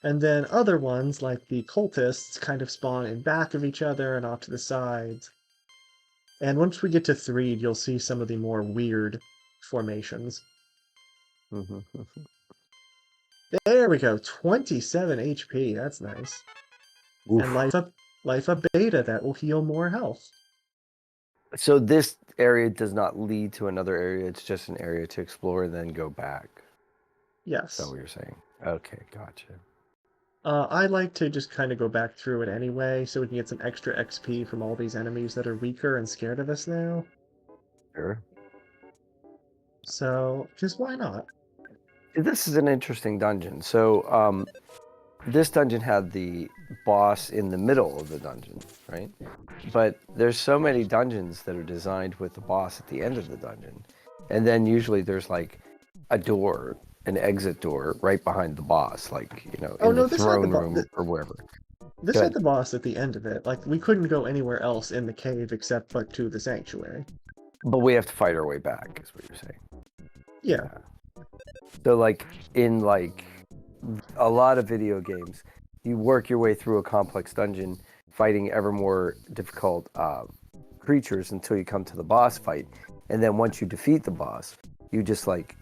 And then other ones, like the cultists, kind of spawn in back of each other and off to the sides. And once we get to Threed, you'll see some of the more weird formations. There we go, 27 HP. That's nice. Oof. And life up beta, that will heal more health. So this area does not lead to another area. It's just an area to explore and then go back. Yes. Is that what you're saying? Okay, gotcha. I like to just kind of go back through it anyway, so we can get some extra XP from all these enemies that are weaker and scared of us now. Sure. So, just why not? This is an interesting dungeon. So, this dungeon had the boss in the middle of the dungeon, right? But there's so many dungeons that are designed with the boss at the end of the dungeon. And then usually there's like a door, an exit door right behind the boss, like, Oh in the no, this had the throne room or wherever. this Go had ahead. the boss at the end of it. Like we couldn't go anywhere else in the cave except but to the sanctuary. But we have to fight our way back, is what you're saying. Yeah. So like in like a lot of video games, you work your way through a complex dungeon, fighting ever more difficult creatures until you come to the boss fight, and then once you defeat the boss, you just like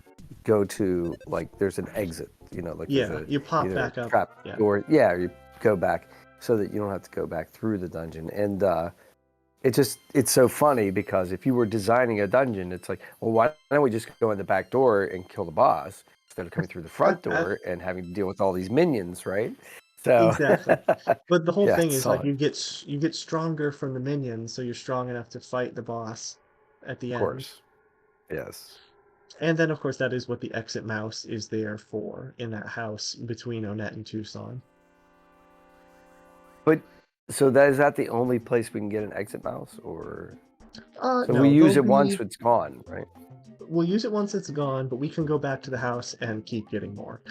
go to like there's an exit, like Yeah, there's a you pop either back a up. trap Yeah. door, or you go back so that you don't have to go back through the dungeon. And it's so funny because if you were designing a dungeon, it's like, well, why don't we just go in the back door and kill the boss instead of coming through the front door and having to deal with all these minions, right? So Exactly. But the whole yeah, thing it's is like solid. you get stronger from the minions, so you're strong enough to fight the boss at the Of end. course. Yes. And then of course that is what the exit mouse is there for in that house between Onett and Tucson. But so is that the only place we can get an exit mouse, or so No, we use there'll it once be it's gone, right? we'll use it once it's gone, but we can go back to the house and keep getting more.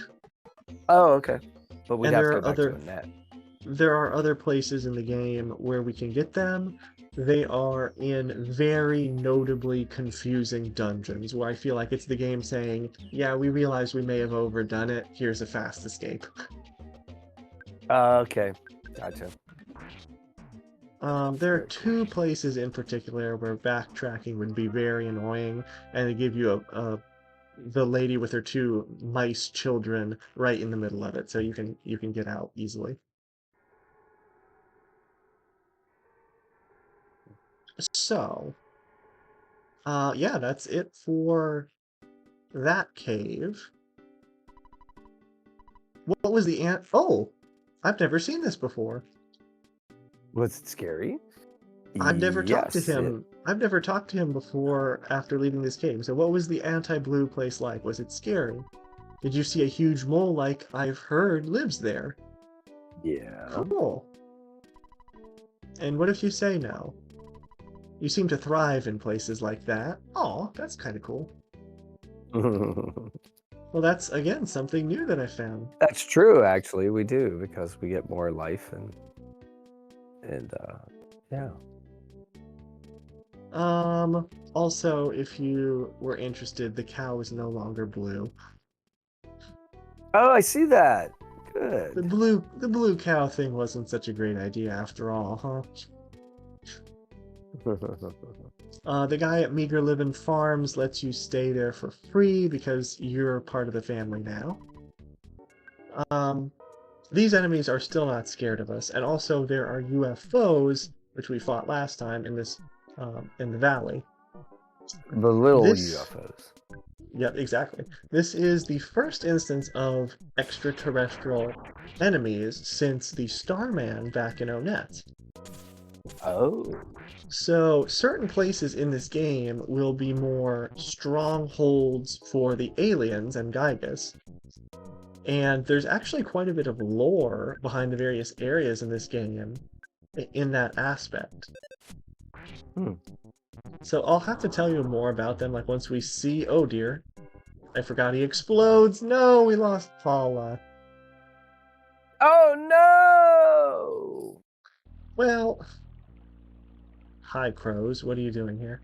Oh, okay. But we'd And have there to are go back to other a net. there are other places in the game where we can get them. They are in very notably confusing dungeons where I feel like it's the game saying, yeah, we realize we may have overdone it. Here's a fast escape. Okay, gotcha. There are two places in particular where backtracking would be very annoying, and they give you the lady with her two mice children right in the middle of it, so you can get out easily. So, yeah, that's it for that cave. What was the ant? Oh, I've never seen this before. Was it scary? I've never talked to Yes. him. I've never talked to him before after leaving this cave. So what was the anti-blue place like? Was it scary? Did you see a huge mole like I've heard lives there? Yeah. Cool. And what if you say no? You seem to thrive in places like that. Oh, that's kind of cool. Well, that's, again, something new that I found. That's true, actually. We do, because we get more life and yeah. Also, if you were interested, the cow is no longer blue. Oh, I see that. The Good. blue cow thing wasn't such a great idea after all, huh? The guy at Meager Living Farms lets you stay there for free because you're part of the family now. These enemies are still not scared of us, and also there are UFOs, which we fought last time in this, in the valley. The little This- UFOs. Yep, exactly. This is the first instance of extraterrestrial enemies since the Starman back in Onett. Oh. So, certain places in this game will be more strongholds for the aliens and Gygas. And there's actually quite a bit of lore behind the various areas in this game in that aspect. Hmm. So I'll have to tell you more about them, like once we see... Oh dear. I forgot he explodes! No, we lost Paula. Oh no! Well... Hi, crows. What are you doing here?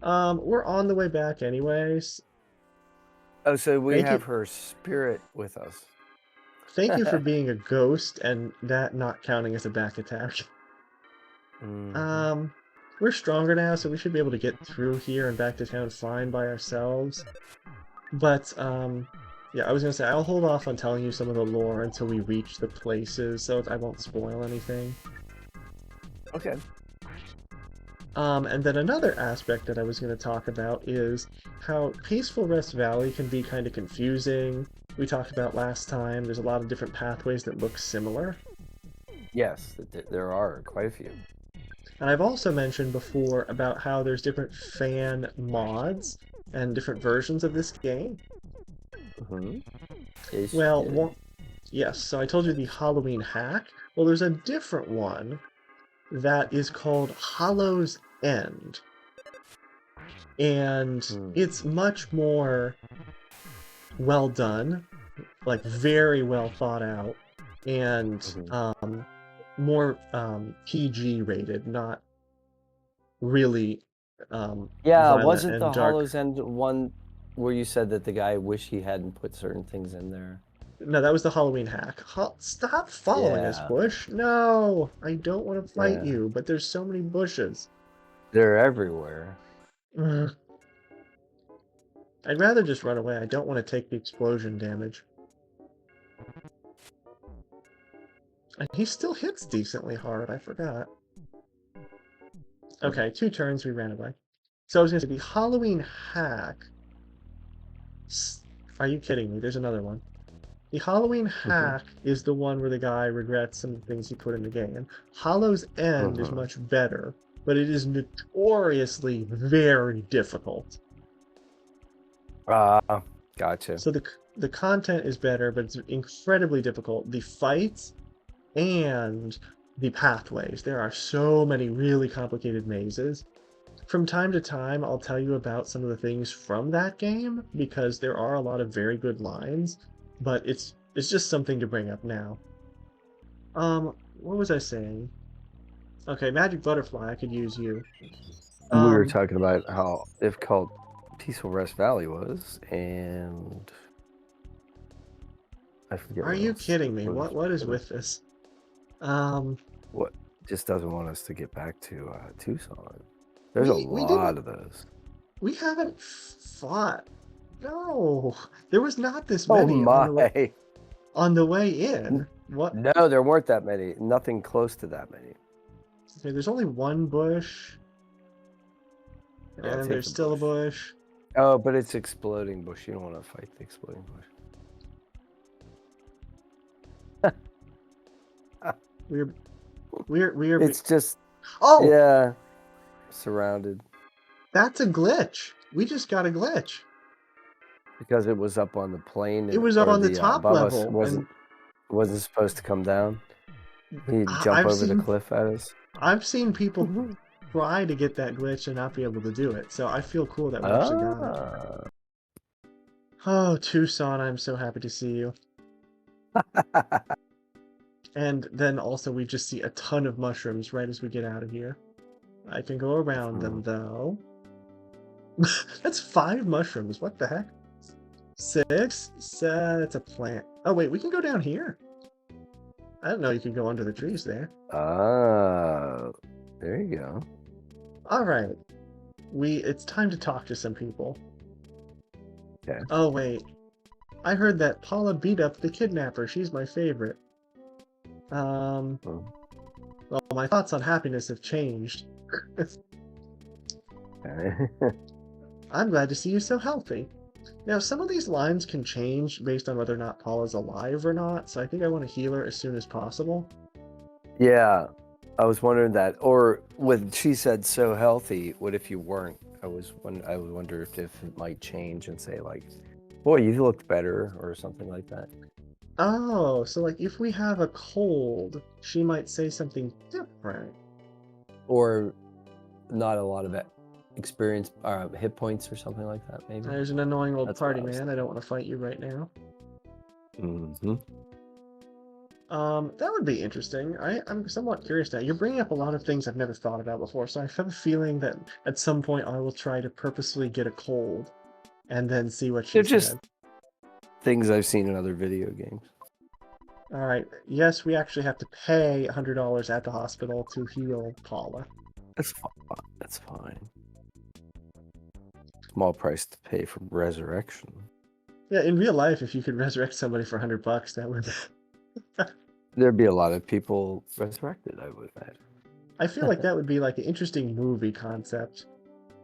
We're on the way back anyways. Oh, so we Thank have you. her spirit with us. Thank you for being a ghost and that not counting as a back attack. Mhm. We're stronger now, so we should be able to get through here and back to town fine by ourselves. But, yeah, I was gonna say, I'll hold off on telling you some of the lore until we reach the places, so I won't spoil anything. Okay. And then another aspect that I was going to talk about is how Peaceful Rest Valley can be kind of confusing. We talked about last time, there's a lot of different pathways that look similar. Yes, there are quite a few. And I've also mentioned before about how there's different fan mods and different versions of this game. Mm-hmm. Yes, you Well, did. yes, so I told you the Halloween hack. Well, there's a different one that is called Hollow's End. And Hmm. it's much more well done, like very well thought out, and Mhm. more PG rated, not really Yeah, violent wasn't and the dark. Hollow's End one where you said that the guy wished he hadn't put certain things in there? No, that was the Halloween hack. Stop following us, Yeah, Bush. No, I don't want to fight yeah. you, but there's so many bushes. They're everywhere. Ugh. I'd rather just run away. I don't want to take the explosion damage. And he still hits decently hard, I forgot. Mhm. Okay, 2 turns, we ran away. So I was going to say, the Halloween hack... Are you kidding me? There's another one. The Halloween Mhm. hack is the one where the guy regrets some things he put in the game. Hollow's End is Mhm. much better, but it is notoriously very difficult. Ah, gotcha. So the content is better, but it's incredibly difficult. The fights and the pathways. There are so many really complicated mazes. From time to time, I'll tell you about some of the things from that game because there are a lot of very good lines, but it's just something to bring up now. What was I saying? Okay, Magic Butterfly, I could use you. We were Um, talking about how difficult Peaceful Rest Valley was, and I forget are what you else kidding me? was What is with this? Um, what just doesn't want us to get back to Tucson. There's a we didn't lot of those. we haven't fought. No, there was not this Oh many my! on the way in. What? No, there weren't that many. Nothing close to that many. Okay, there's only one bush, Yeah, and take there's the still a bush. bush. Oh, but it's exploding bush. You don't want to fight the exploding bush. We're we're. It's just, Oh, yeah, surrounded that's a glitch. We just got a glitch. because it was up on the plane It and was up or on the the top above us level, and wasn't supposed to come down. He'd I- jump I've over the seen cliff at us. I've seen people try to get that glitch and not be able to do it. So I feel cool that we actually got it. Ah. Oh, Tucson, I'm so happy to see you. And then also we just see a ton of mushrooms right as we get out of here. I can go around them though. That's 5 mushrooms. What the heck? 6? It's a plant. Oh wait, we can go down here. I didn't know you could go under the trees there. Ah, there you go. All right. It's time to talk to some people. Okay. Oh wait. I heard that Paula beat up the kidnapper. She's my favorite. Um, Oh, well, my thoughts on happiness have changed. okay. I'm glad to see you so healthy. Now, some of these lines can change based on whether or not Paula's alive or not, so I think I want to heal her as soon as possible. Yeah, I was wondering that. Or when she said so healthy, what if you weren't? I would wonder if it might change and say like, boy, you looked better or something like that. Oh, so like if we have a cold, she might say something different. Or not a lot of experience hit points or something like that, maybe. There's an annoying old That's what party I was man. I don't want to fight you right now. Mm-hmm. That would be interesting. I'm somewhat curious now. You're bringing up a lot of things I've never thought about before, so I have a feeling that at some point I will try to purposely get a cold and then see what she They're just said. things I've seen in other video games. All right. Yes, we actually have to pay $100 at the hospital to heal Paula. That's fine. That's fine. Small price to pay for resurrection. Yeah, in real life, if you could resurrect somebody for $100, that would. There'd be a lot of people resurrected, I would imagine. I feel like that would be like an interesting movie concept.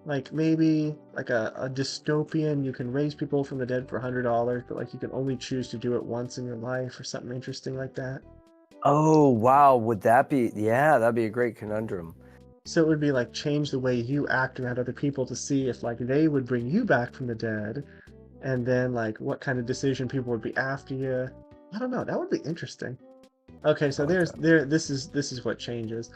Like maybe like a dystopian, you can raise people from the dead for $100, but like you can only choose to do it once in your life or something interesting like that. Oh, wow. Would that be? Yeah, that'd be a great conundrum. So it would be like change the way you act around other people to see if like they would bring you back from the dead, and then like what kind of decision people would be after you. I don't know. That would be interesting. Okay, so I like there's that. there. This is what changes.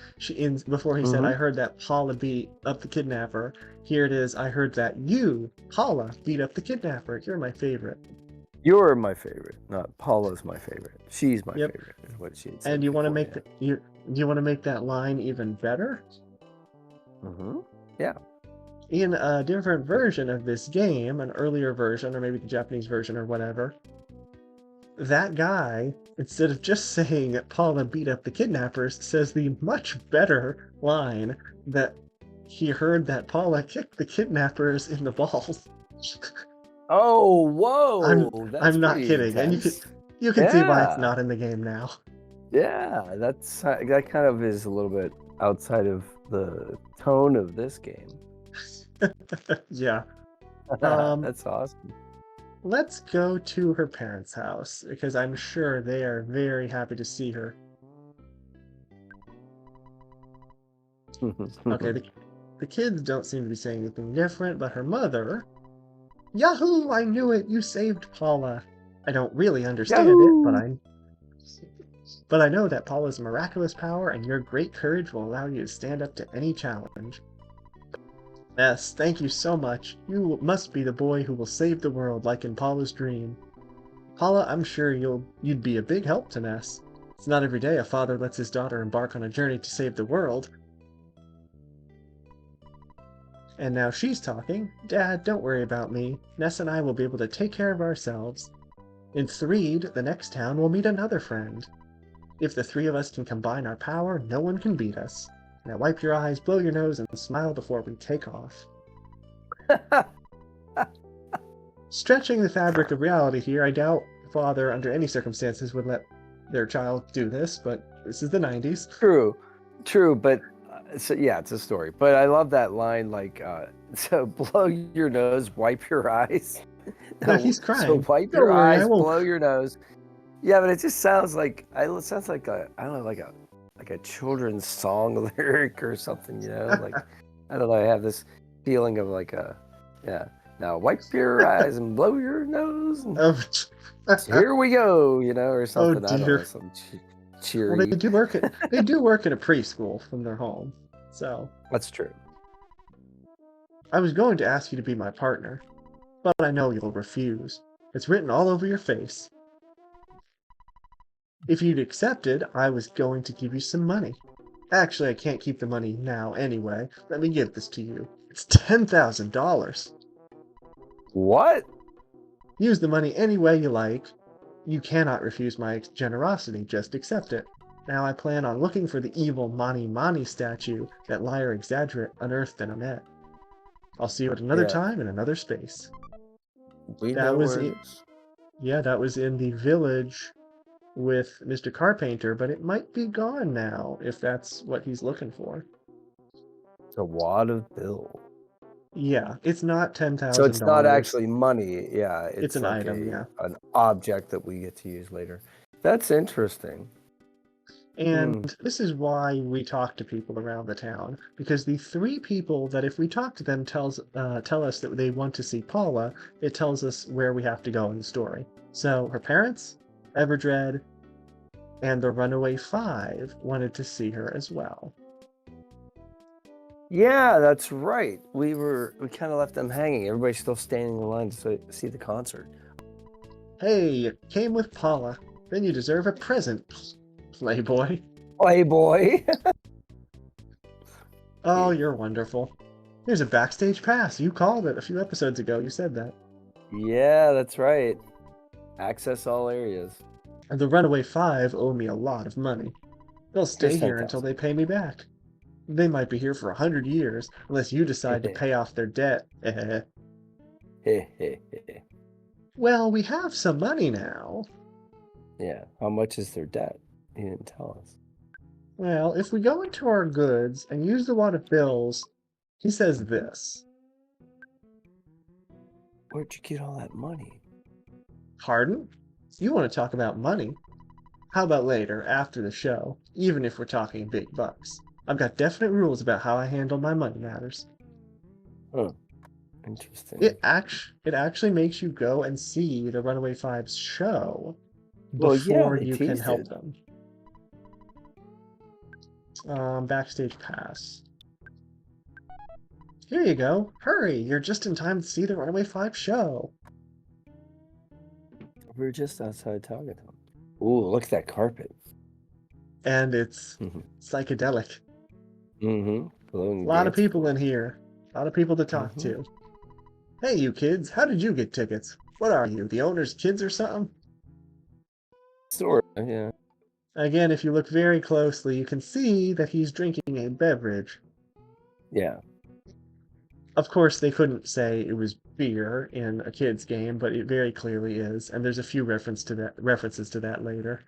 Before he said, Mm-hmm. "I heard that Paula beat up the kidnapper." Here it is. I heard that you, Paula, beat up the kidnapper. You're my favorite. You're my favorite. Not Paula's my favorite. She's my Yep. favorite, is what she had And said you want to before. make you want to make that line even better? Mm-hmm. Yeah. In a different version of this game, an earlier version, or maybe the Japanese version or whatever, that guy, instead of just saying Paula beat up the kidnappers, says the much better line that he heard that Paula kicked the kidnappers in the balls. Oh, whoa! That's I'm not pretty kidding, and intense. you can see why it's Yeah. not in the game now. Yeah, that kind of is a little bit outside of the tone of this game. Yeah. Um, That's awesome. let's go to her parents' house because I'm sure they are very happy to see her. Okay, the kids don't seem to be saying anything different, but her mother. Yahoo! I knew it! You saved Paula. I don't really understand it, Yahoo! but I know that Paula's miraculous power and your great courage will allow you to stand up to any challenge. Yes, thank you so much. You must be the boy who will save the world like in Paula's dream. Paula, I'm sure you'd be a big help to Ness. It's not every day a father lets his daughter embark on a journey to save the world. And now she's talking. Dad, don't worry about me. Ness and I will be able to take care of ourselves. In Threed, the next town, we'll meet another friend. If the three of us can combine our power, no one can beat us. Now wipe your eyes, blow your nose, and smile before we take off. Stretching the fabric of reality here, I doubt a father under any circumstances would let their child do this, but this is the 90s. True, but so yeah, it's a story. But I love that line, like, so blow your nose, wipe your eyes. No, he's So crying. wipe Don't your worry, I eyes, won't. blow your nose. Yeah, but it just sounds like a I don't know, like a children's song lyric or something, you know? Like, I don't know, I have this feeling of like yeah. Now wipe your eyes and blow your nose. And Oh, here we go, you know, or oh something. I don't know, dear. some Well, cheery. they do work at a preschool from their home. So That's true. I was going to ask you to be my partner, but I know you'll refuse. It's written all over your face. If you'd accepted, I was going to give you some money. Actually, I can't keep the money now anyway. Let me give this to you. It's $10,000. What? Use the money any way you like. You cannot refuse my generosity, just accept it. Now I plan on looking for the evil Mani Mani statue that Liar Exaggerate unearthed in a net. I'll see you at another Yeah. time in another space. We That know was where it. it is. Yeah, that was in the village with Mr. Carpenter, but it might be gone now if that's what he's looking for. It's a wad of bill. Yeah, it's not $10,000. So it's not actually money. Yeah, It's it's an like item, yeah. an object that we get to use later. That's interesting. And this is why we talk to people around the town, because the three people that if we talk to them tell us that they want to see Paula, it tells us where we have to go in the story. So her parents, Everdred, and the Runaway Five wanted to see her as well. Yeah, that's right. We kind of left them hanging. Everybody's still standing in line to see the concert. Hey, you came with Paula. Then you deserve a present, Playboy. Playboy. Oh, you're wonderful. Here's a backstage pass. You called it a few episodes ago. You said that. Yeah, that's right. Access all areas. And the Runaway Five owe me a lot of money. They'll stay Here's here until they pay me back. They might be here for 100 years, unless you decide to pay off their debt. Well, we have some money now. Yeah. How much is their debt? He didn't tell us. Well, if we go into our goods and use the wad of bills, he says this. Where'd you get all that money? Pardon? You want to talk about money? How about later, after the show, even if we're talking big bucks? I've got definite rules about how I handle my money matters. Huh. Interesting. It actually makes you go and see the Runaway Fives show Well, yeah, before they you can teased help it. them. Backstage pass. Here you go. Hurry, you're just in time to see the Runaway Five show. We were just outside talking to them. Ooh, look at that carpet. And it's Mm-hmm. psychedelic. Mm-hmm. A Blowing lot of dance people floor. in here. A lot of people to talk Mm-hmm. to. Hey, you kids, how did you get tickets? What are you, the owner's kids or something? Sort of, yeah. Again, if you look very closely, you can see that he's drinking a beverage. Yeah. Of course, they couldn't say it was beer in a kid's game, but it very clearly is, and there's a few references to that later.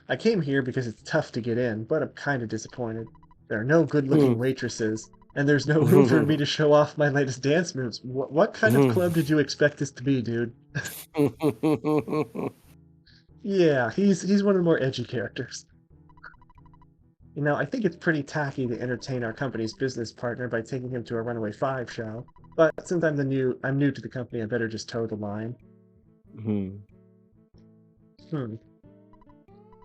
I came here because it's tough to get in, but I'm kind of disappointed. There are no good-looking waitresses, and there's no room for me to show off my latest dance moves. What kind of club did you expect this to be, dude? Yeah, he's one of the more edgy characters. You know, I think it's pretty tacky to entertain our company's business partner by taking him to a Runaway Five show. But since I'm new to the company, I better just toe the line. Hmm.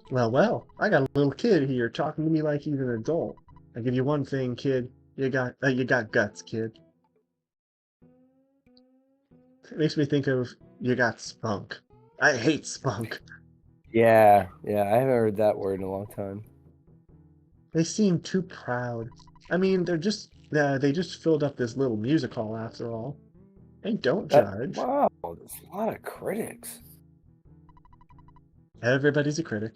Well, I got a little kid here talking to me like he's an adult. I give you one thing, kid. You got guts, kid. It makes me think of you got spunk. I hate spunk. Yeah, I haven't heard that word in a long time. They seem too proud. I mean, they just filled up this little music hall after all. Hey, don't judge. Wow, there's a lot of critics. Everybody's a critic.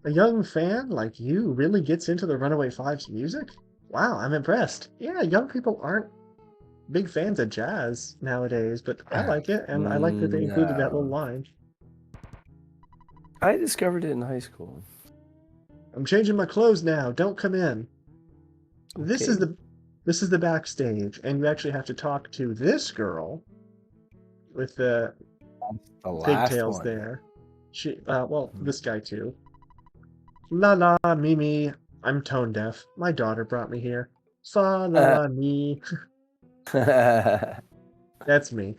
A young fan like you really gets into the Runaway Fives music? Wow, I'm impressed. Yeah, young people aren't big fans of jazz nowadays, but I like it, and I like that they included that little No. line. I discovered it in high school. I'm changing my clothes now. Don't come in. This is Okay. the backstage, and you actually have to talk to this girl with the The last pigtails one. there. This guy too. La la, Mimi. I'm tone deaf. My daughter brought me here. Fa la la me. That's me.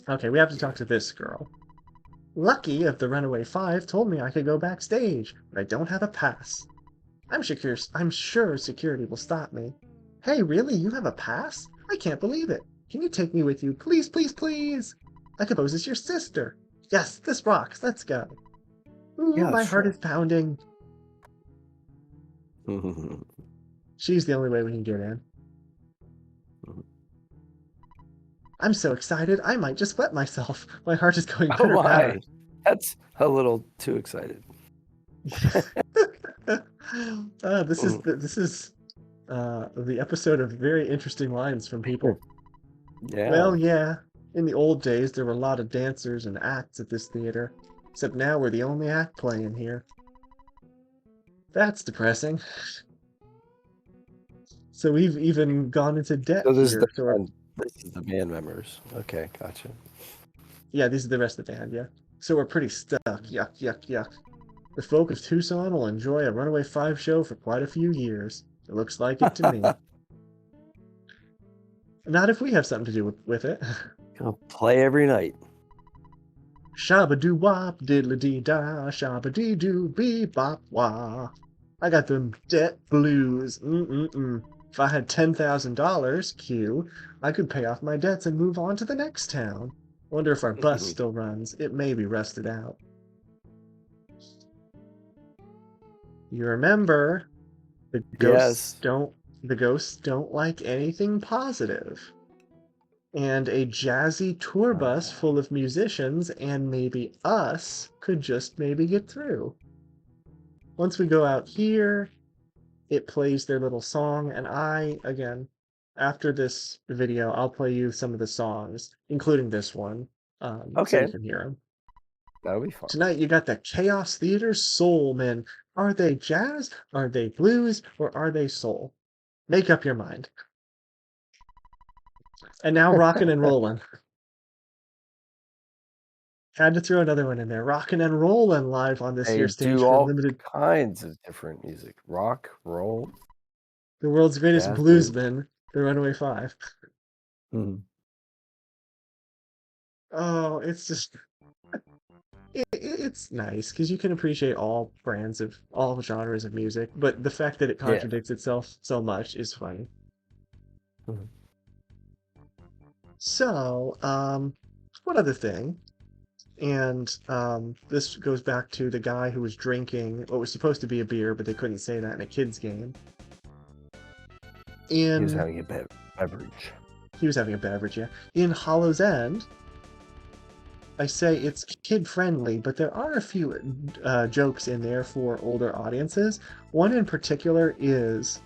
Okay, we have to talk to this girl. Lucky of the Runaway Five told me I could go backstage, but I don't have a pass. I'm sure security will stop me. Hey, really? You have a pass? I can't believe it. Can you take me with you? Please, please, please. I suppose it's your sister. Yes, this rocks. Let's go. Ooh, Yeah, my heart sure. is pounding. She's the only way we can get in. I'm so excited, I might just wet myself. My heart is going Oh pitter-patter. my, that's a little too excited. This is the episode of very interesting lines from people. Yeah. Well, yeah, in the old days there were a lot of dancers and acts at this theater, except now we're the only act playing here. That's depressing. So we've even gone into debt So this is here. this is the band members. Okay, gotcha. Yeah, these are the rest of the band, yeah. So we're pretty stuck. Yuck, yuck, yuck. The folk of Tucson will enjoy a Runaway Five show for quite a few years. It looks like it to me. Not if we have something to do with it. Gonna play every night. Shabba-doo-wop, diddly-dee-da, shabba-dee-doo, bee-bop-wah. I got them debt blues. If I had $10,000, Q, I could pay off my debts and move on to the next town. Wonder if our bus still runs. It may be rusted out. You remember, the ghosts don't like anything positive. And a jazzy tour bus full of musicians and maybe us could just maybe get through. Once we go out here, it plays their little song, and after this video, I'll play you some of the songs, including this one, so Okay, you can hear them. that'll be fun. Tonight, you got the Chaos Theater Soul Men. Are they jazz? Are they blues? Or are they soul? Make up your mind. And now rockin' and rollin'. Had to throw another one in there. Rockin' and rollin' live on this They here stage do for all limited. kinds of different music. Rock, roll. The world's greatest Jazz bluesman, the Runaway Five. Mhm. Oh, it's just it's nice because you can appreciate all all genres of music, but the fact that it Yeah. contradicts itself so much is funny. Mhm. So, one other thing, and this goes back to the guy who was drinking what was supposed to be a beer, but they couldn't say that in a kids game. He was In having a beverage. He was having a beverage, yeah. In Hollow's End, I say it's kid friendly, but there are a few jokes in there for older audiences. One in particular is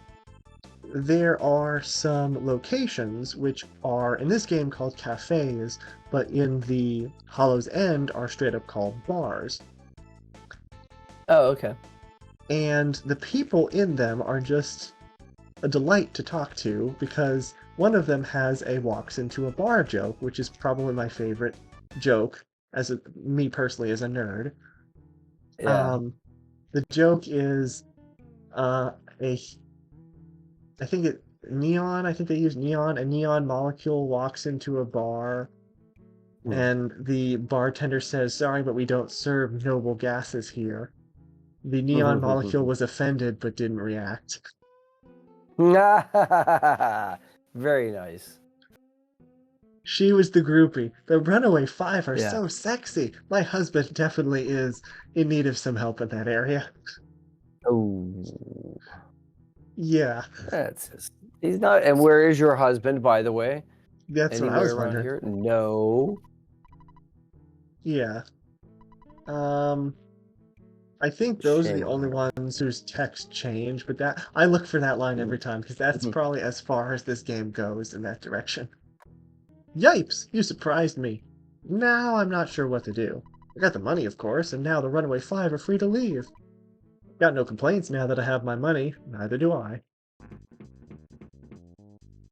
there are some locations which are in this game called cafes, but in the Hollow's End are straight up called bars. Oh, okay. And the people in them are just a delight to talk to because one of them has a walks into a bar joke, which is probably my favorite joke me personally as a nerd. Yeah. The joke is a I think it neon. I think they use neon. A neon molecule walks into a bar, Mm. and the bartender says, "Sorry, but we don't serve noble gases here." The neon molecule was offended but didn't react. Very nice. She was the groupie. The Runaway Five are Yeah. so sexy. My husband definitely is in need of some help in that area. Oh, Yeah, that's just, he's not. And where is your husband, by the way? that's what I Anywhere was around wondering. here? No. Yeah. Um, I think those are the Shame on only her. ones whose text change, but that I look for that line every time because that's probably as far as this game goes in that direction. Yipes! You surprised me. Now I'm not sure what to do. I got the money, of course, and now the Runaway Five are free to leave. Got no complaints now that I have my money, neither do I.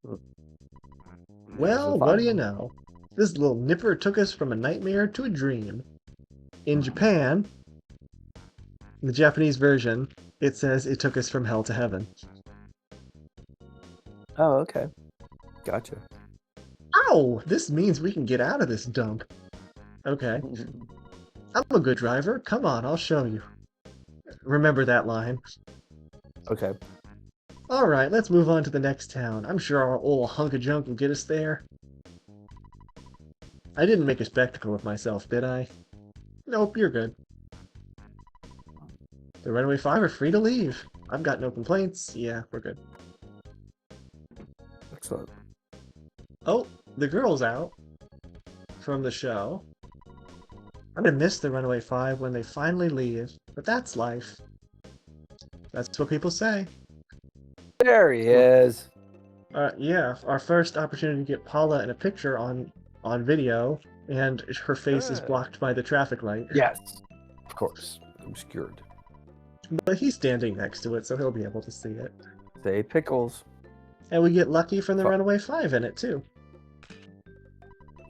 There's the Well, what do you fun. know? This little nipper took us from a nightmare to a dream. In Japan, the Japanese version, it says it took us from hell to heaven. Oh, okay. Gotcha. Ow! This means we can get out of this dump. Okay. I'm a good driver. Come on, I'll show you. Remember that line. Okay. Alright, let's move on to the next town. I'm sure our old hunk of junk will get us there. I didn't make a spectacle of myself, did I? Nope, you're good. The Runaway Five are free to leave. I've got no complaints. Yeah, we're good. Excellent. Oh, the girl's out from the show. I'm gonna miss the Runaway Five when they finally leave, but that's life. That's what people say. There he is. Yeah, our first opportunity to get Paula in a picture on video, and her face is Good. blocked by the traffic light. Yes. Of course. Obscured. But he's standing next to it, so he'll be able to see it. Say pickles. And we get Lucky from the Fuck. Runaway Five in it too.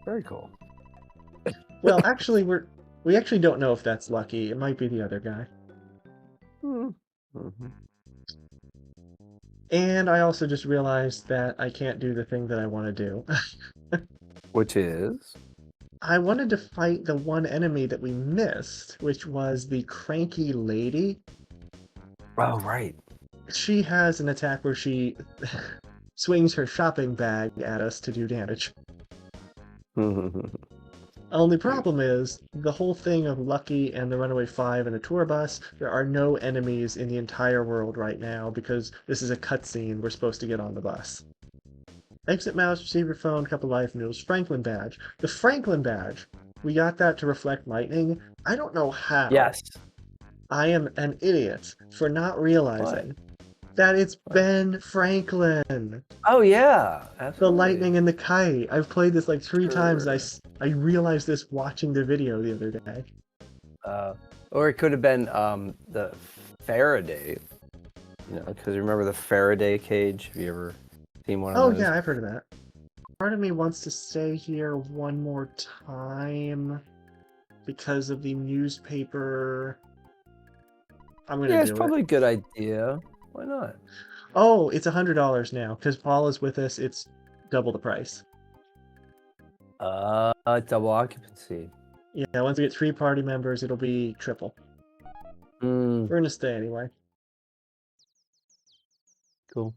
Very cool. Well, actually, we actually don't know if that's Lucky. It might be the other guy. Mm-hmm. And I also just realized that I can't do the thing that I want to do. Which is? I wanted to fight the one enemy that we missed, which was the cranky lady. Oh, right. She has an attack where she swings her shopping bag at us to do damage. Only problem is, the whole thing of Lucky and the Runaway Five and the tour bus, there are no enemies in the entire world right now because this is a cutscene we're supposed to get on the bus. Exit mouse, receiver phone, couple life noodles, Franklin badge. The Franklin badge, we got that to reflect lightning. I don't know how. Yes. I am an idiot for not realizing that it's Ben Franklin. Oh, yeah. Absolutely. The lightning and the kite. I've played this like 3 times, and I realized this watching the video the other day. Or it could have been the Faraday. You know, because remember the Faraday cage? Have you ever seen one of those? Oh yeah, I've heard of that. Part of me wants to stay here one more time because of the newspaper. I'm gonna do it's probably it. a good idea. Why not? Oh, it's $100 now because Paula's with us. It's double the price. Double occupancy. Yeah, once we get 3 party members, it'll be triple. Mm, We're gonna stay anyway. cool.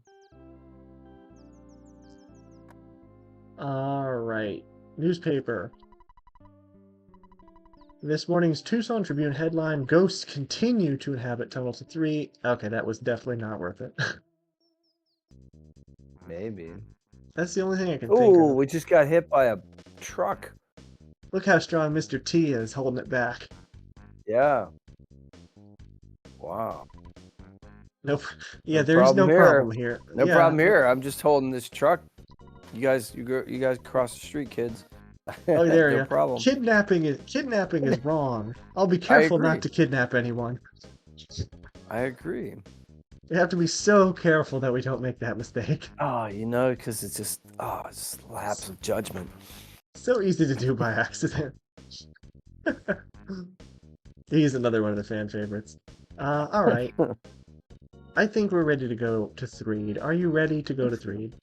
All right. Newspaper. This morning's Tucson Tribune headline: Ghosts continue to inhabit tunnels of 3. Okay, that was definitely not worth it. Maybe. That's the only thing I can think Oh, of. we just got hit by a truck. Look how strong Mr. T is holding it back. Yeah. Wow. Nope. Yeah, No there's no problem here. problem here. No Yeah, problem here. I'm just holding this truck. You guys cross the street, kids. Oh, there you No go. problem. Kidnapping is wrong. I'll be careful agree. not to kidnap anyone. I agree. We have to be so careful that we don't make that mistake. Oh, because it's just lapse of judgment. So easy to do by accident. He's another one of the fan favorites. All right. I think we're ready to go to Threed. Are you ready to go to Threed?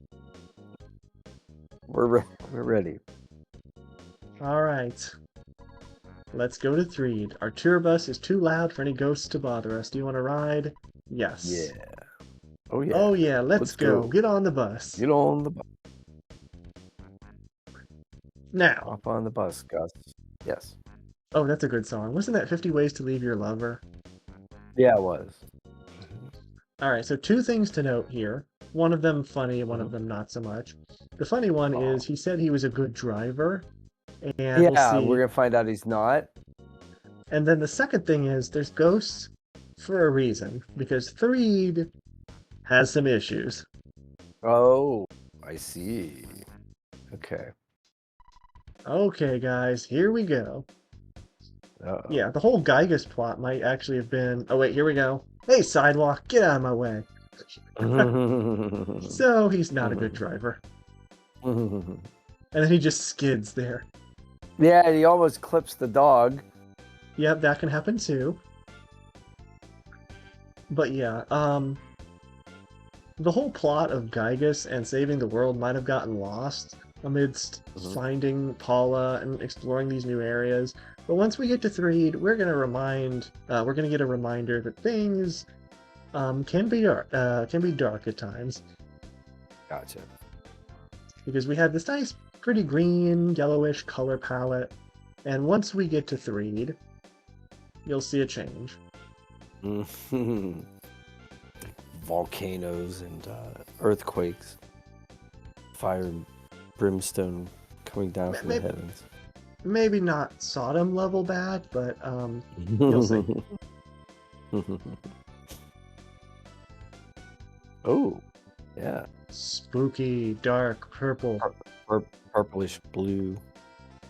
We're ready. All right. Let's go to Threed. Our tour bus is too loud for any ghosts to bother us. Do you want to ride? Yes. Yeah. Oh yeah. Oh yeah, let's go. Get on the bus. Get on the bus. Now. Hop on the bus, Gus. Yes. Oh, that's a good song. Wasn't that 50 Ways to Leave Your Lover? Yeah, it was. All right, so 2 things to note here. One of them funny, one of them not so much. The funny one is he said he was a good driver. And Yeah, we'll see. we're going to find out he's not. And then the second thing is there's ghosts for a reason, because Threed has some issues. Oh, I see. Okay. Okay, guys, here we go. Uh-oh. Yeah, the whole Gygas plot might actually have been... Oh, wait, here we go. Hey, sidewalk, get out of my way. So he's not a good driver. And then he just skids there. Yeah, he almost clips the dog. Yep, that can happen too. But yeah, the whole plot of Gygas and saving the world might have gotten lost amidst finding Paula and exploring these new areas. But once we get to Threed, we're gonna get a reminder that things can be dark at times. Gotcha. Because we have this nice, pretty green, yellowish color palette, and once we get to Threed, you'll see a change. Volcanoes and earthquakes, fire and brimstone coming down from the heavens. Maybe not Sodom level bad, but you'll see. Oh, yeah. Spooky, dark, purple. Purplish blue.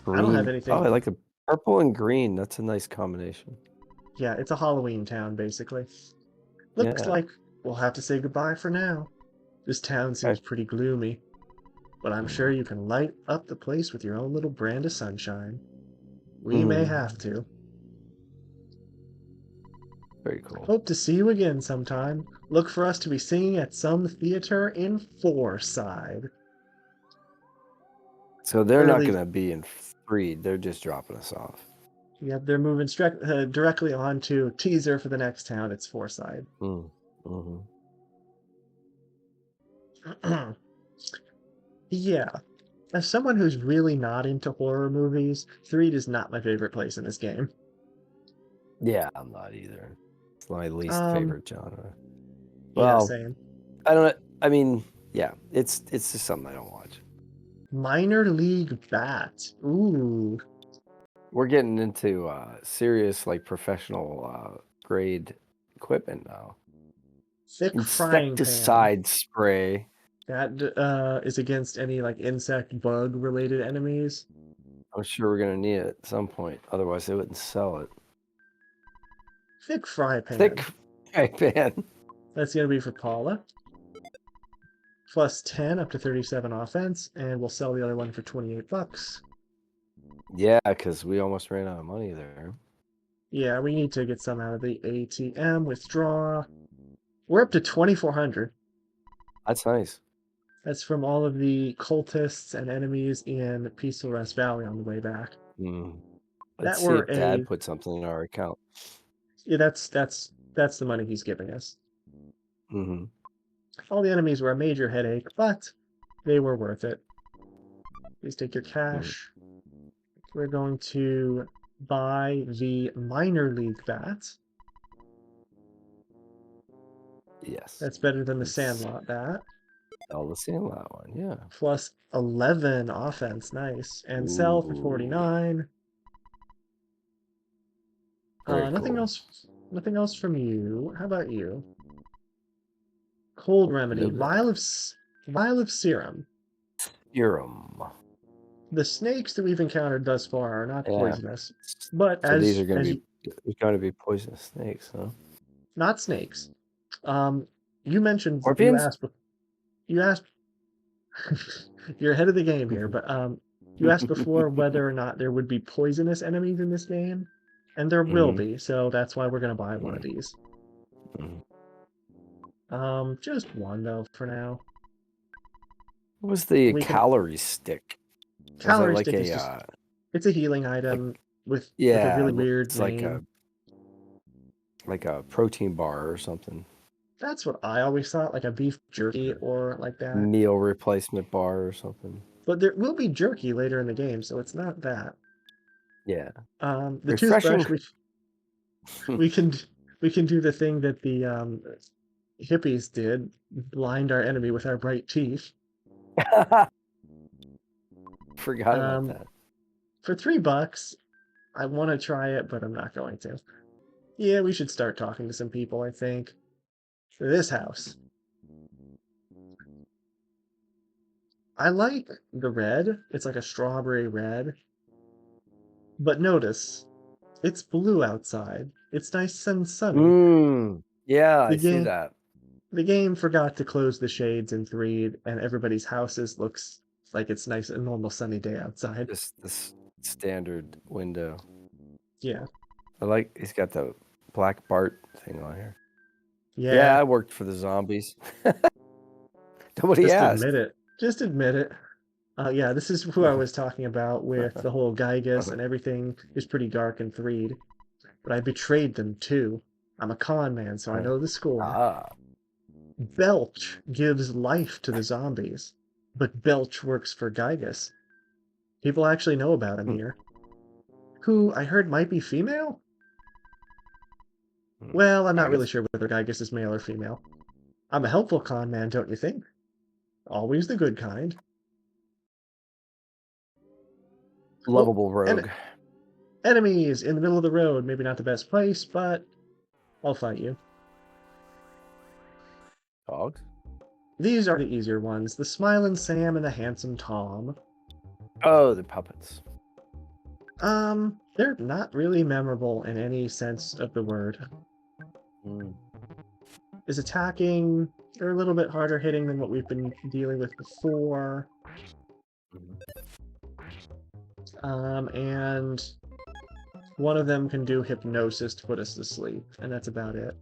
Green. I don't have anything. Oh, I like the purple and green. That's a nice combination. Yeah, it's a Halloween town, basically. Looks like we'll have to say goodbye for now. This town seems pretty gloomy, but I'm sure you can light up the place with your own little brand of sunshine. We may have to. Very cool. Hope to see you again sometime. Look for us to be singing at some theater in Fourside. So they're not going to be in Threed. They're just dropping us off. Yep, they're moving directly on to teaser for the next town. It's Fourside. Yeah. As someone who's really not into horror movies, Threed is not my favorite place in this game. Yeah, I'm not either. It's my least favorite genre. Well, yeah, same. I mean, yeah, it's just something I don't watch. Minor League Bat. Ooh. We're getting into serious, like, professional grade equipment now. Thick insecticide spray. That is against any like insect bug related enemies. I'm sure we're gonna need it at some point. Otherwise, they wouldn't sell it. Thick fry pan. Thick fry pan. That's gonna be for Paula. Plus 10 up to 37 offense, and we'll sell the other one for $28. Yeah, because we almost ran out of money there. Yeah, we need to get some out of the ATM. Withdraw. We're up to 2,400. That's nice. That's from all of the cultists and enemies in Peaceful Rest Valley on the way back. Mm. Let's That see were if Dad put something in our account. yeah, that's the money he's giving us. Mm-hmm. All the enemies were a major headache, but they were worth it. Please take your cash. We're going to buy the minor league bat. Yes. That's better than the It's Sandlot bat. all the Sandlot one, yeah. Plus 11 offense, nice. And sell for Ooh. 49. Very Nothing cool. else. Nothing else from you. How about you? Cold remedy. No Vial of serum. Serum. The snakes that we've encountered thus far are not Yeah. poisonous, but So these as are going to as be there's going to be poisonous snakes, huh? not snakes. You mentioned Scorpions? you asked you're ahead of the game here, but you asked before whether or not there would be poisonous enemies in this game, and there will be. So that's why we're gonna buy one of these. Just one though for now. What was the We can calorie stick? Was it calorie like stick is just it's a healing item with a really weird it's name. like a protein bar or something. That's what I always thought, like a beef jerky or like that. Meal replacement bar or something. But there will be jerky later in the game, so it's not that. Yeah. The Refreshing. toothbrush we can do the thing that the hippies did, blind our enemy with our bright teeth. Forgot about that. For $3, I want to try it, but I'm not going to. Yeah, we should start talking to some people, I think. This house. I like the red. It's like a strawberry red. But notice, it's blue outside. It's nice and sunny. Yeah, I The see game, that. the game forgot to close the shades in 3, and everybody's houses looks like it's nice and normal sunny day outside. This standard window. Yeah. He's got the Black Bart thing on here. Yeah. Yeah, I worked for the zombies. Nobody Just asked. admit it. Just admit it. Yeah, this is who I was talking about with the whole Gygus and everything is pretty dark and 3'd. But I betrayed them too. I'm a con man, so I know the score. Belch gives life to the zombies, but Belch works for Gygus. People actually know about him here. Who I heard might be female? Well, I'm not really sure whether Gygus is male or female. I'm a helpful con man, don't you think? Always the good kind. Lovable rogue. Enemies in the middle of the road. Maybe not the best place, but I'll fight you. Dogs? These are the easier ones. The Smiling Sam and the Handsome Tom. Oh, the puppets. They're not really memorable in any sense of the word. Is attacking. They're a little bit harder hitting than what we've been dealing with before. And one of them can do hypnosis to put us to sleep, and that's about it.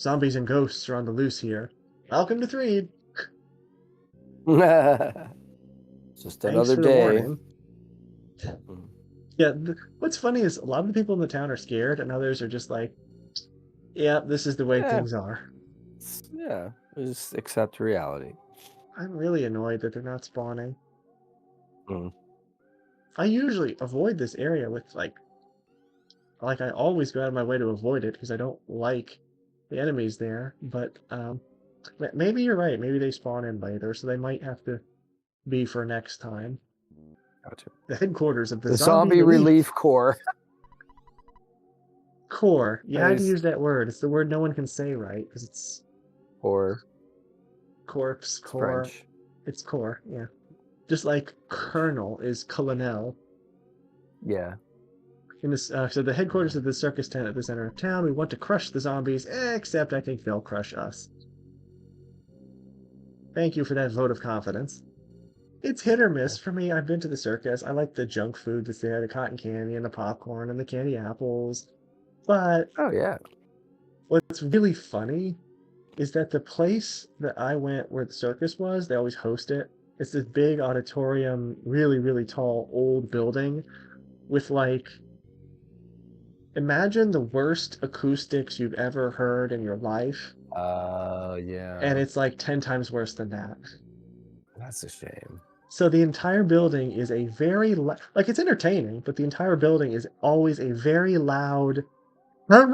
Zombies and ghosts are on the loose here. Welcome to Threed. Just another day. Yeah, what's funny is a lot of the people in the town are scared, and others are just like, yeah, this is the way things are. Yeah, just accept reality. I'm really annoyed that they're not spawning. I usually avoid this area with, like I always go out of my way to avoid it because I don't like the enemies there, but maybe you're right. Maybe they spawn in later, so they might have to be for next time. Gotcha. The headquarters of the Zombie Relief Corps. Corps. You had to use that word. It's the word no one can say right because it's Corps. Corpse, It's Corps. French. It's Corps, yeah. Just like Colonel is Colonel. Yeah. In this, so the headquarters of the circus tent at the center of town. We want to crush the zombies, except I think they'll crush us. Thank you for that vote of confidence. It's hit or miss for me. I've been to the circus. I like the junk food that's there, the cotton candy and the popcorn and the candy apples. But oh yeah, what's really funny is that the place that I went where the circus was, they always host it. It's this big auditorium, really, really tall, old building with like, imagine the worst acoustics you've ever heard in your life, Yeah. and it's like 10 times worse than that. That's a shame. So the entire building is a very, like, it's entertaining, but the entire building is always a very loud. It's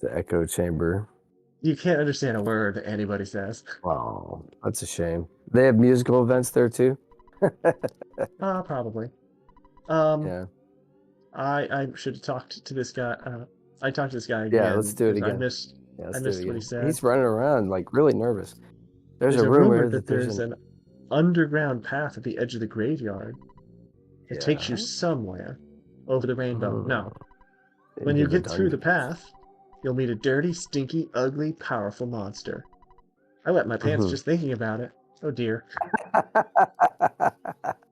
the echo chamber. You can't understand a word that anybody says. Wow, that's a shame. They have musical events there too. Probably. Yeah. I should have talked to this guy. I talked to this guy Yeah, again let's do it because again. Yeah, I let's do it missed what again. he said. He's running around like really nervous. There's There's a a rumor rumor that there's an underground path at the edge of the graveyard. It takes you somewhere over the rainbow. No, when you into the get through the dungeons. path, you'll meet a dirty, stinky, ugly, powerful monster. I wet my pants just thinking about it. Oh dear.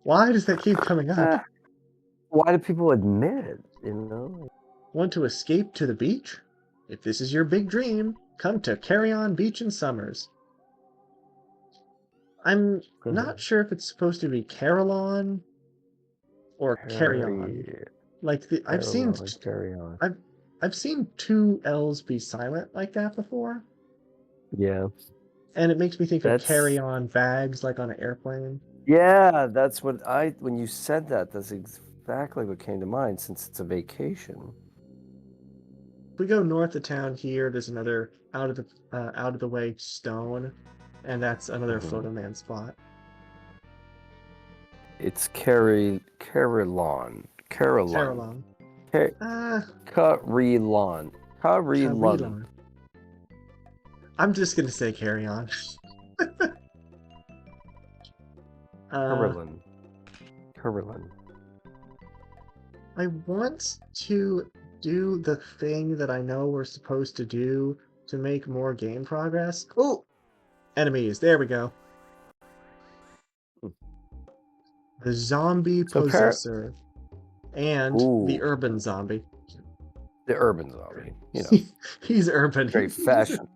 Why does that keep coming up? Why do people admit it? You know? Want to escape to the beach? If this is your big dream, come to Carry On Beach in Summers. I'm not sure if it's supposed to be Carillon or Carry On. Like I've seen Carry on. I've seen two L's be silent like that before, Yeah. and it makes me think of That's- carry on bags like on an airplane. Yeah, that's what when you said that, that's exactly what came to mind since it's a vacation. If we go north of town here, there's another out of the way stone, and that's another photo man spot. It's Carillon. Carillon. Carillon. Carillon. I'm just gonna say carry on. Carillon. I want to do the thing that I know we're supposed to do to make more game progress. Oh! Enemies. There we go. The zombie possessor and the urban zombie. The urban zombie. You know. He's urban. Very fashion.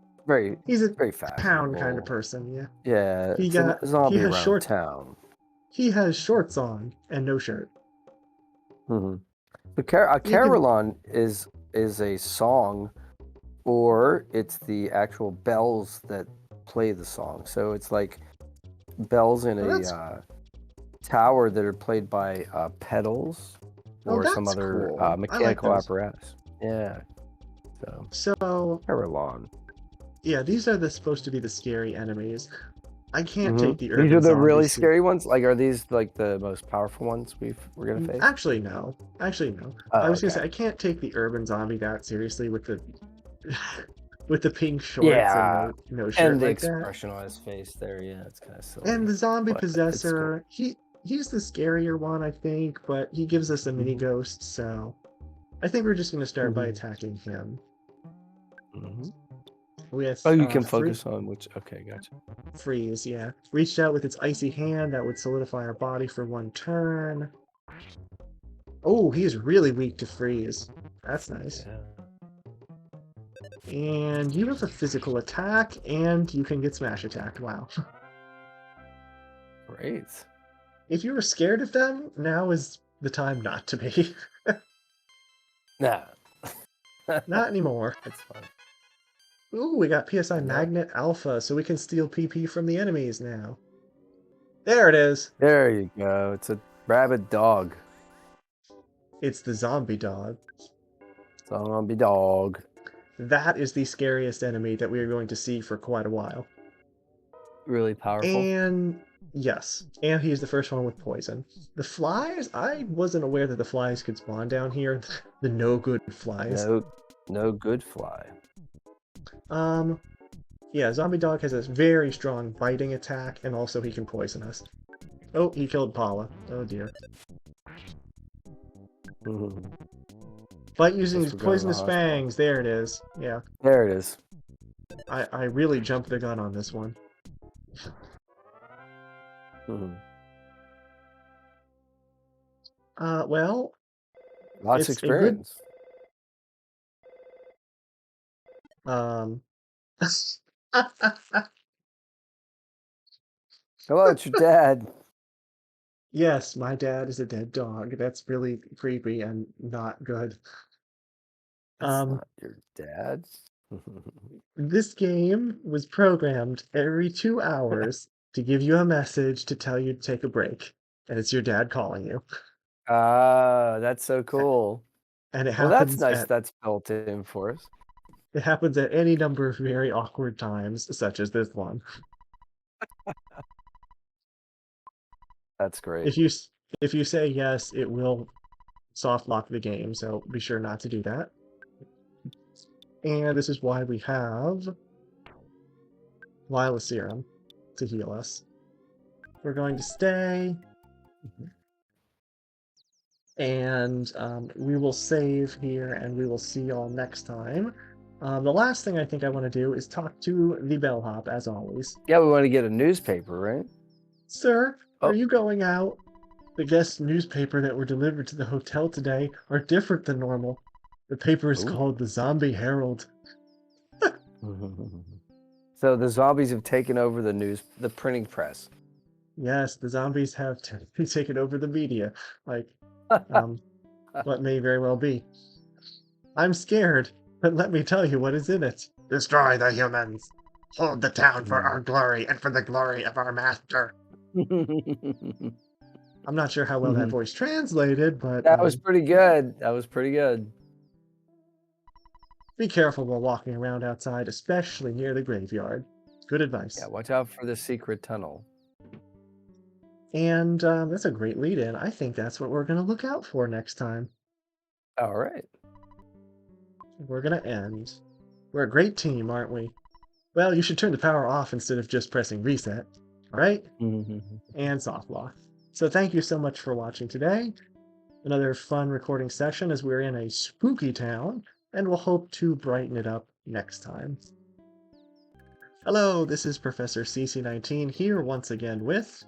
He's a very town kind of person, yeah. Yeah. He has short town. He has shorts on and no shirt. So Carillon is a song, or it's the actual bells that play the song. So it's like bells in a tower that are played by pedals or some other mechanical apparatus. Yeah. So Carillon. Yeah, these are supposed to be the scary enemies. I can't take the urban These are the really zombies. scary ones? Like, are these like the most powerful ones we're gonna face? Actually, no. I was gonna say I can't take the urban zombie that seriously with the with the pink shorts and no shirt and the like expression on his face there. Yeah, it's kind of silly. And the zombie possessor, he's the scarier one, I think, but he gives us a mini ghost, so I think we're just gonna start by attacking him. With, you can focus on which. Okay, gotcha. Freeze, yeah. Reached out with its icy hand that would solidify our body for one turn. Oh, he is really weak to freeze. That's nice. Yeah. And you have a physical attack, and you can get smash attacked. Wow. Great. If you were scared of them, now is the time not to be. Nah. Not anymore. That's fine. Ooh, we got PSI Magnet Alpha, so we can steal PP from the enemies now. There it is. There you go. It's a rabid dog. It's the zombie dog. Zombie dog. That is the scariest enemy that we are going to see for quite a while. Really powerful. And yes, and he's the first one with poison. The flies, I wasn't aware that the flies could spawn down here. The no good flies. No good fly. Yeah, Zombie Dog has a very strong biting attack, and also he can poison us. Oh, he killed Paula. Oh dear. Fight using his poisonous fangs. There it is. Yeah. There it is. I really jumped the gun on this one. Well... Lots of experience. Um, Hello, it's your dad. yes, my dad is a dead dog. That's really creepy and not good. That's Um, not your dad. this game was programmed every 2 hours to give you a message to tell you to take a break, and it's your dad calling you. Ah, that's so A- cool. And Well, that's nice. That's built in for us. it happens at any number of very awkward times, such as this one. That's great. If you s- if you say yes, it will soft lock the game, so be sure not to do that. And this is why we have Lila Serum to heal us. We're going to stay, and we will save here, and we will see y'all next time. The last thing I think I want to do is talk to the bellhop, as always. Yeah, we want to get a newspaper, right? Sir, are Oh, you going out? The guest newspaper that were delivered to the hotel today are different than normal. The paper is ooh. called the Zombie Herald. So the zombies have taken over the printing press. Yes, the zombies have taken over the media, like um, what may very well be. I'm scared, but let me tell you what is in it. Destroy the humans. Hold the town for our glory and for the glory of our master. I'm not sure how well that voice translated, but That was pretty good. That was pretty good. be careful while walking around outside, especially near the graveyard. Good Yeah, advice. watch out for the secret tunnel. And that's a great lead in. I think that's what we're going to look out for next time. All right. We're going to end. We're a great team, aren't we? Well, you should turn the power off instead of just pressing reset. All right? And soft lock. So thank you so much for watching today. Another fun recording session as we're in a spooky town, and we'll hope to brighten it up next time. Hello, this is Professor CC19 here once again with,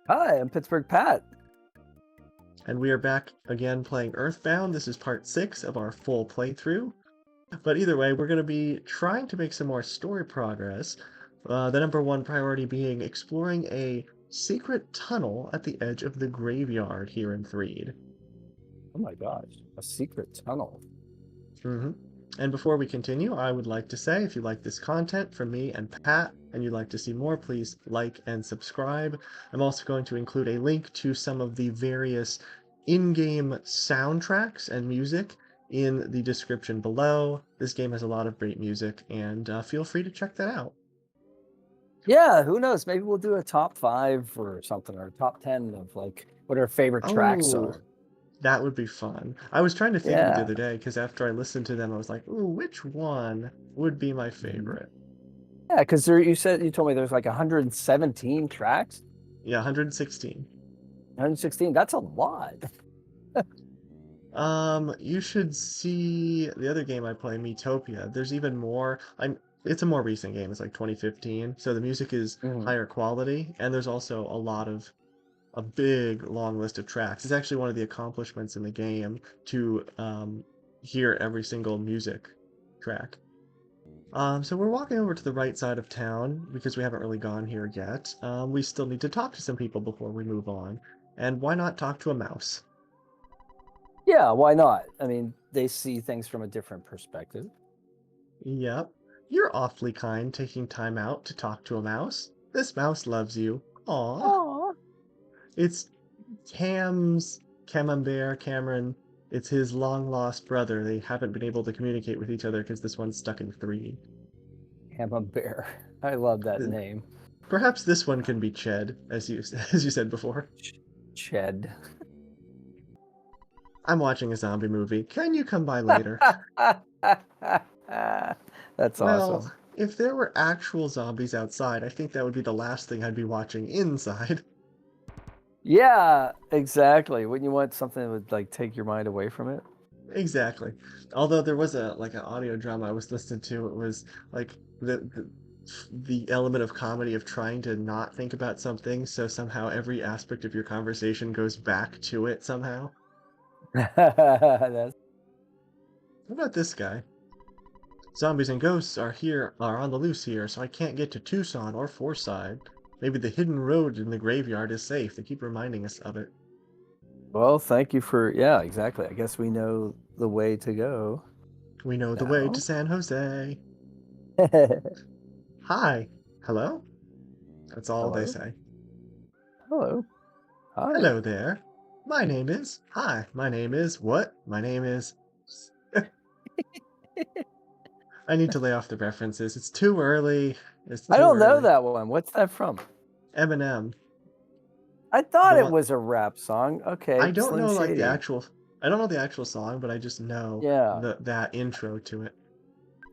Hi, I'm Pittsburgh Pat. and we are back again playing Earthbound. This is part 6 of our full playthrough. But either way, we're going to be trying to make some more story progress. The number one priority being exploring a secret tunnel at the edge of the graveyard here in Threed. Oh my gosh, a secret tunnel. hmm And before we continue, I would like to say if you like this content from me and Pat, and you'd like to see more, please like and subscribe. I'm also going to include a link to some of the various in-game soundtracks and music in the description below. This game has a lot of great music, and feel free to check that out. Yeah, who knows? Maybe we'll do a top 5 or something, or top 10 of like what our favorite tracks Oh, are. that would be fun. I was trying to think of it the Yeah. other day because after I listened to them, I was like, ooh, which one would be my Mhm. favorite? Yeah, because you told me there's like 117 tracks. Yeah, 116. 116. That's a lot. You should see the other game I play, Metopia. There's even more. It's a more recent game. It's like 2015, so the music is Mhm. higher quality, and there's also a big long list of tracks. It's actually one of the accomplishments in the game to hear every single music track. So we're walking over to the right side of town because we haven't really gone here yet. We still need to talk to some people before we move on. And why not talk to a mouse? Yeah, why not? I mean, they see things from a different perspective. Yep. You're awfully kind taking time out to talk to a mouse. This mouse loves you. Aw. Aw. It's Camembert, Cameron. It's his long lost brother. They haven't been able to communicate with each other because this one's stuck in 3. I'm a bear. I love that Uh, name. Perhaps this one can be Ched, as you as you said before. Ched. I'm watching a zombie movie. Can you come by later? That's Well, awesome. if there were actual zombies outside, I think that would be the last thing I'd be watching inside. Yeah, exactly. Wouldn't you want something that would like take your mind away from it? Exactly. Although there was an audio drama I was listening to, it was like the element of comedy of trying to not think about something, so somehow every aspect of your conversation goes back to it somehow. That's What about this guy? Zombies and ghosts are on the loose here, so I can't get to Tucson or Forsyth. Maybe the hidden road in the graveyard is safe. They keep reminding us of it. Well, thank you for yeah, exactly. I guess we know the way to go We know the way to now. San Jose. Hi. Hello? That's all they Hello. say. Hello. Hi. Hello there. My name is. Hi. My name is. What? My name is. I need to lay off the references. It's too early. It's I too don't know early. that one. What's that from? Eminem. I thought The it one. was a rap song. Okay, I don't Slim know like the Shady. actual. I don't know the actual song, but I just know Yeah, that intro to it.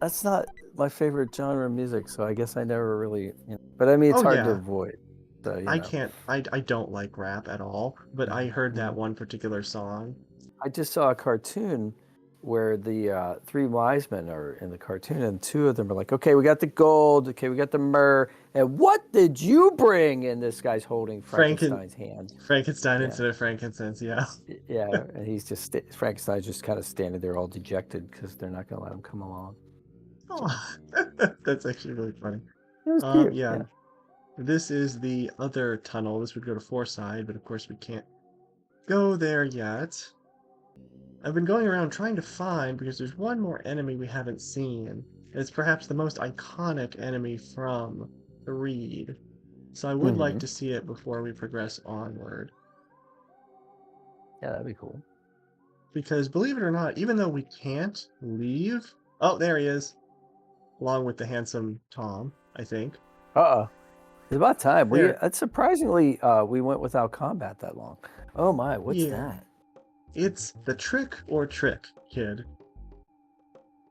that's not my favorite genre of music, so I guess I never really. But I mean, it's Oh hard to yeah. avoid. So I can't. I don't like rap at all, but I heard that Mhm. one particular song. I just saw a cartoon where the three wise men are in the cartoon, and two of them are like, "Okay, we got the gold. Okay, we got the myrrh. And what did you bring?" And this guy's holding Frankenstein's hand. Frankenstein Yeah, instead of frankincense. Yeah. yeah, and he's just Frankenstein's just kind of standing there all dejected because they're not gonna let him come along. So Oh, that's actually really funny. it was cute. Yeah. Yeah. This is the other tunnel. This would go to Forsyth, but of course we can't go there yet. I've been going around trying to find because there's one more enemy we haven't seen. It's perhaps the most iconic enemy from the Reed. So I would like Hmm. to see it before we progress onward. Yeah, that'd be cool. Because believe it or not, even though we can't leave. Oh, there he is. Along with the handsome Tom, I think. Uh-oh. It's about time. There. It's surprisingly we went without combat that long. Oh my, what's Yeah. that? It's the trick or trick, kid.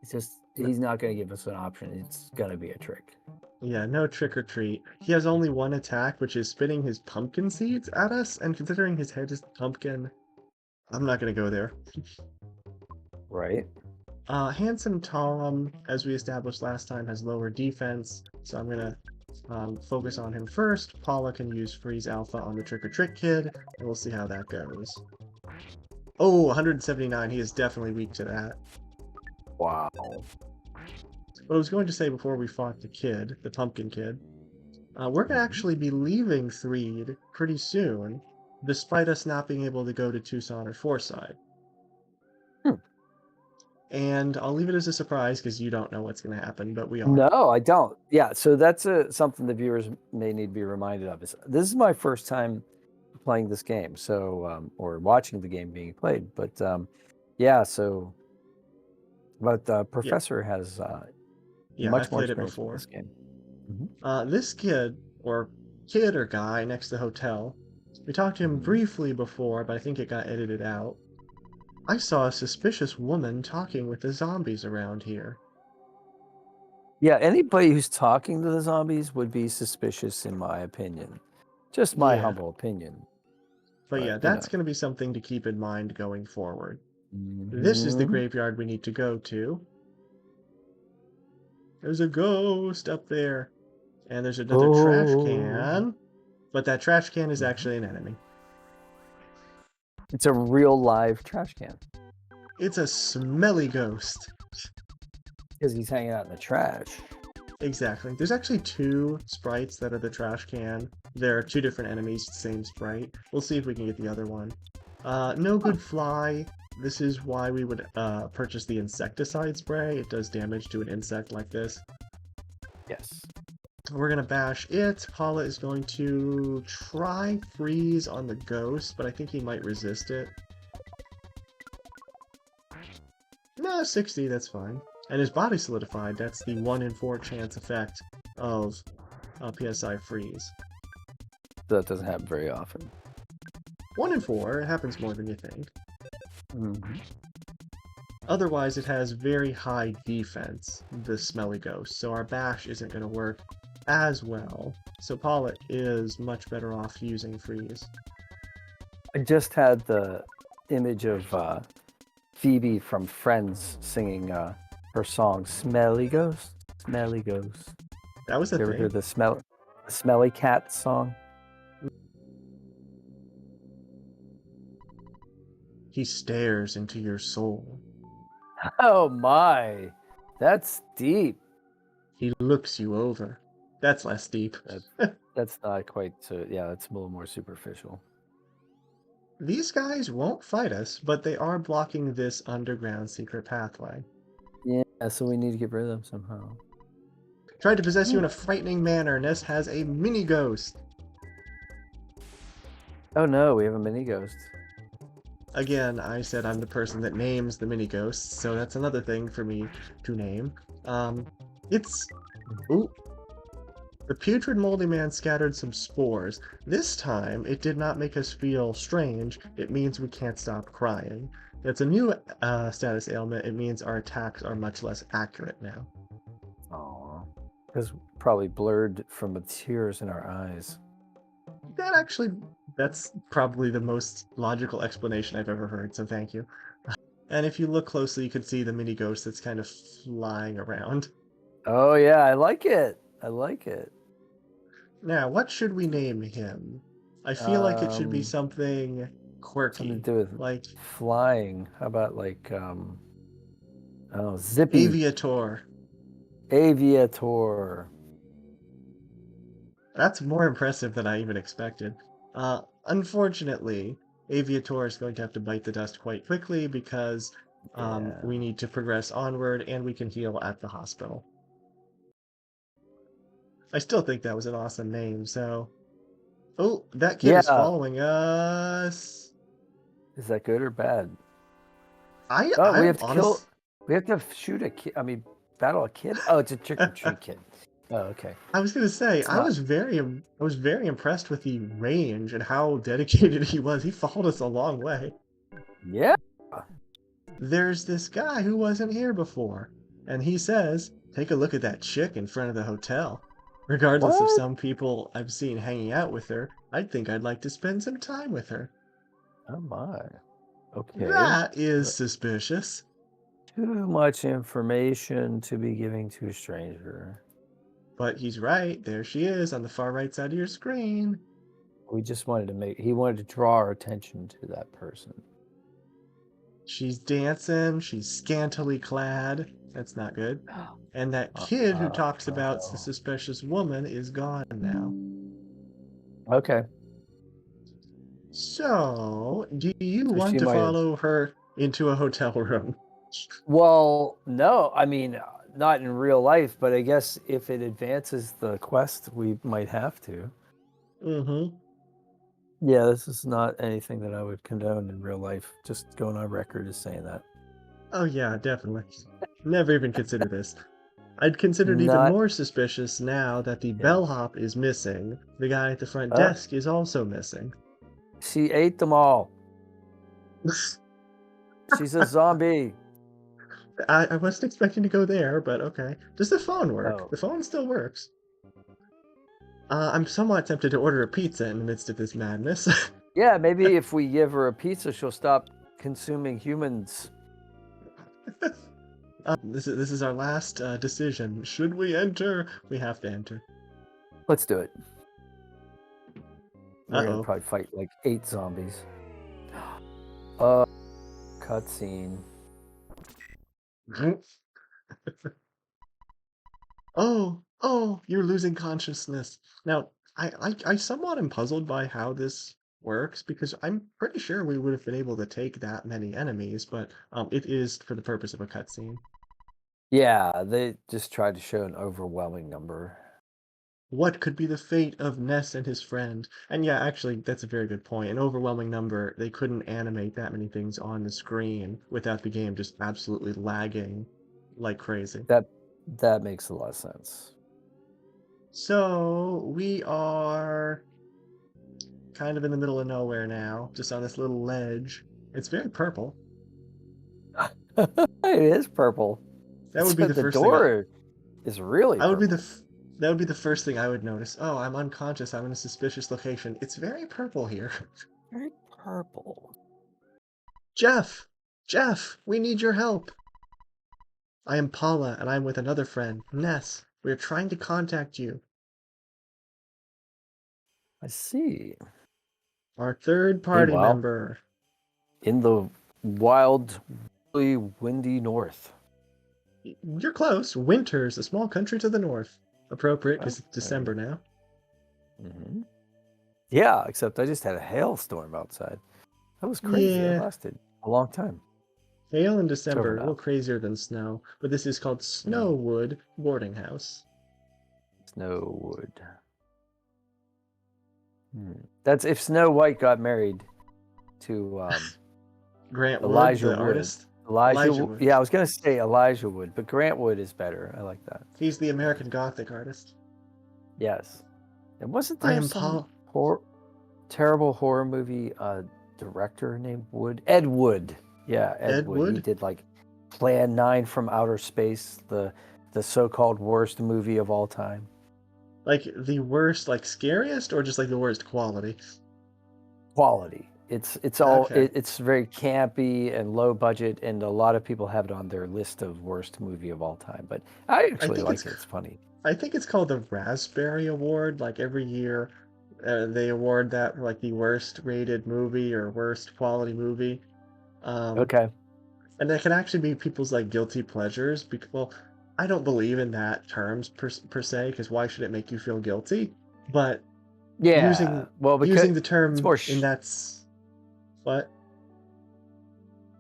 It's just he's not gonna give us an option. It's gonna be a trick. Yeah, no trick or treat. He has only one attack, which is spitting his pumpkin seeds at us, and considering his head is the pumpkin, I'm not gonna go there. Right. Handsome Tom, as we established last time, has lower defense, so I'm gonna focus on him first. Paula can use Freeze Alpha on the Trick or Trick Kid, and we'll see how that goes. Oh, 179, he is definitely weak to that. Wow. What I was going to say before we fought the kid, the pumpkin kid, we're going to actually be leaving Threed pretty soon, despite us not being able to go to Tucson or Forsyth. Hmm. And I'll leave it as a surprise because you don't know what's going to happen, but we are. No, I don't. Yeah, so that's something the viewers may need to be reminded of. This is my first time playing this game, so or watching the game being played. But yeah, so but the Yeah, professor has yeah, much I've more played it experience with before. this game. Mhm. This kid, or kid or guy next to the hotel, we talked to him Mhm. briefly before, but I think it got edited out. I saw a suspicious woman talking with the zombies around here. Yeah, anybody who's talking to the zombies would be suspicious, in my opinion. Just my Yeah, humble opinion, but but yeah, that's going to be something to keep in mind going forward. This is the Mhm. graveyard we need to go to. There's a ghost up there. And there's another trash Oh, can. But that trash can is Mhm. actually an enemy. It's a real live trash can It's a smelly ghost. because he's hanging out in the trash. Exactly. There's actually two sprites that are the trash can. There are two different enemies, same sprite. We'll see if we can get the other one. No good fly. This is why we would purchase the insecticide spray. It does damage to an insect like this. Yes. We're gonna bash it. Paula is going to try freeze on the ghost, but I think he might resist it. No, 60, that's fine. And his body solidified, that's the 1 in 4 chance effect of PSI freeze. That doesn't happen very often. 1 in 4, it happens more than you think. Mhm. Otherwise, it has very high defense, the smelly ghost, so our bash isn't going to work as well. So Paula is much better off using freeze. I just had the image of Phoebe from Friends singing her song "Smelly Ghost, Smelly Ghost." That was the You ever hear thing. the Smelly Cat song? He stares into your soul. Oh my! That's deep. He looks you over. That's less deep. That's not quite so. Yeah, that's a little more superficial. These guys won't fight us, but they are blocking this underground secret pathway. Yeah, so we need to get rid of them somehow. Tried to possess you in a frightening manner. Ness has a mini ghost. Oh no, we have a mini ghost. Again, I said I'm the person that names the mini ghosts, so that's another thing for me to name. It's... Ooh. The putrid moldy man scattered some spores. This time, it did not make us feel strange. It means we can't stop crying. It's a new status ailment. It means our attacks are much less accurate now. Aw. Because probably blurred from the tears in our eyes. That's probably the most logical explanation I've ever heard, so thank you. And if you look closely, you can see the mini ghost that's kind of flying around. Oh yeah, I like it. I like it. Now, what should we name him? I feel like it should be something quirky. Something to do with like flying. How about like Zippy? Aviator. Aviator. That's more impressive than I even expected. Unfortunately, Aviator is going to have to bite the dust quite quickly because Yeah. we need to progress onward and we can heal at the hospital. I still think that was an awesome name, so... Oh, that kid is following us! Is that good or bad? We have to kill... We have to shoot a kid... I mean, battle a kid? Oh, it's a trick-or-treat kid. Oh, okay. I was going to say, I was very impressed with the range and how dedicated he was. He followed us a long way. Yeah. There's this guy who wasn't here before, and he says, take a look at that chick in front of the hotel. Regardless of some people I've seen hanging out with her, I'd think I'd like to spend some time with her. Oh my. Okay. That is suspicious. Too much information to be giving to a stranger. But he's right. There she is on the far right side of your screen. We just wanted to he wanted to draw our attention to that person. She's dancing. She's scantily clad. That's not good. And that kid who talks about the suspicious woman is gone now. Okay. So, do you want to follow her into a hotel room? Well, no. I mean, not in real life, but I guess if it advances the quest, we might have to. Mm-hmm. Yeah, this is not anything that I would condone in real life. Just going on record as saying that. Oh yeah, definitely. Never even consider this. I'd consider it even more suspicious now that the bellhop is missing. The guy at the front desk is also missing. She ate them all. She's a zombie. I wasn't expecting to go there, but okay. Does the phone work? Oh. The phone still works. I'm somewhat tempted to order a pizza in the midst of this madness. Yeah, maybe if we give her a pizza, she'll stop consuming humans. This is our last decision. Should we enter? We have to enter. Let's do it. We're gonna probably fight like 8 zombies. Cutscene. Oh, you're losing consciousness. Now, I somewhat am puzzled by how this works because I'm pretty sure we would have been able to take that many enemies, but it is for the purpose of a cutscene. Yeah, they just tried to show an overwhelming number. What could be the fate of Ness and his friend? And yeah, actually, that's a very good point. An overwhelming number, they couldn't animate that many things on the screen without the game just absolutely lagging like crazy. That makes a lot of sense. So, we are kind of in the middle of nowhere now, just on this little ledge. It's very purple. It is purple. That would be the first door is really that purple. would be the first thing I would notice. Oh, I'm unconscious. I'm in a suspicious location. It's very purple here. Very purple. Jeff, we need your help. I am Paula, and I'm with another friend, Ness. We are trying to contact you. I see. Our third party member. In the wild, windy north. You're close. Winter's a small country to the north. Appropriate because it's Okay. December now. Hmm. Yeah, except I just had a hailstorm outside. That was crazy. That Yeah, lasted a long time. hail in It's over December, a little now. crazier than snow, but this is called Mm. Snowwood Boarding House. Snowwood. That's if Snow White got married to Grant Wood, Elijah the Wood. artist. Elijah Wood. Yeah, I was gonna say Elijah Wood, but Grant Wood is better. I like that. He's the American Gothic artist. Yes. And wasn't I there am some Paul. terrible horror movie director named Wood? Ed Wood. Yeah, Ed Ed Wood. He Wood? did like Plan 9 from Outer Space, the so-called worst movie of all time. Like the worst, like scariest, or just like the worst quality? Quality. It's all Okay. it's very campy and low budget, and a lot of people have it on their list of worst movie of all time. But I I actually think like it. It's funny. I think it's called the Raspberry Award. Like every year, they award that for like the worst rated movie or worst quality movie. Um, Okay. and that can actually be people's like guilty pleasures. Because, well, I don't believe in that terms per se, because why should it make you feel guilty? But Yeah. using Well, because using the it's term more. in that's what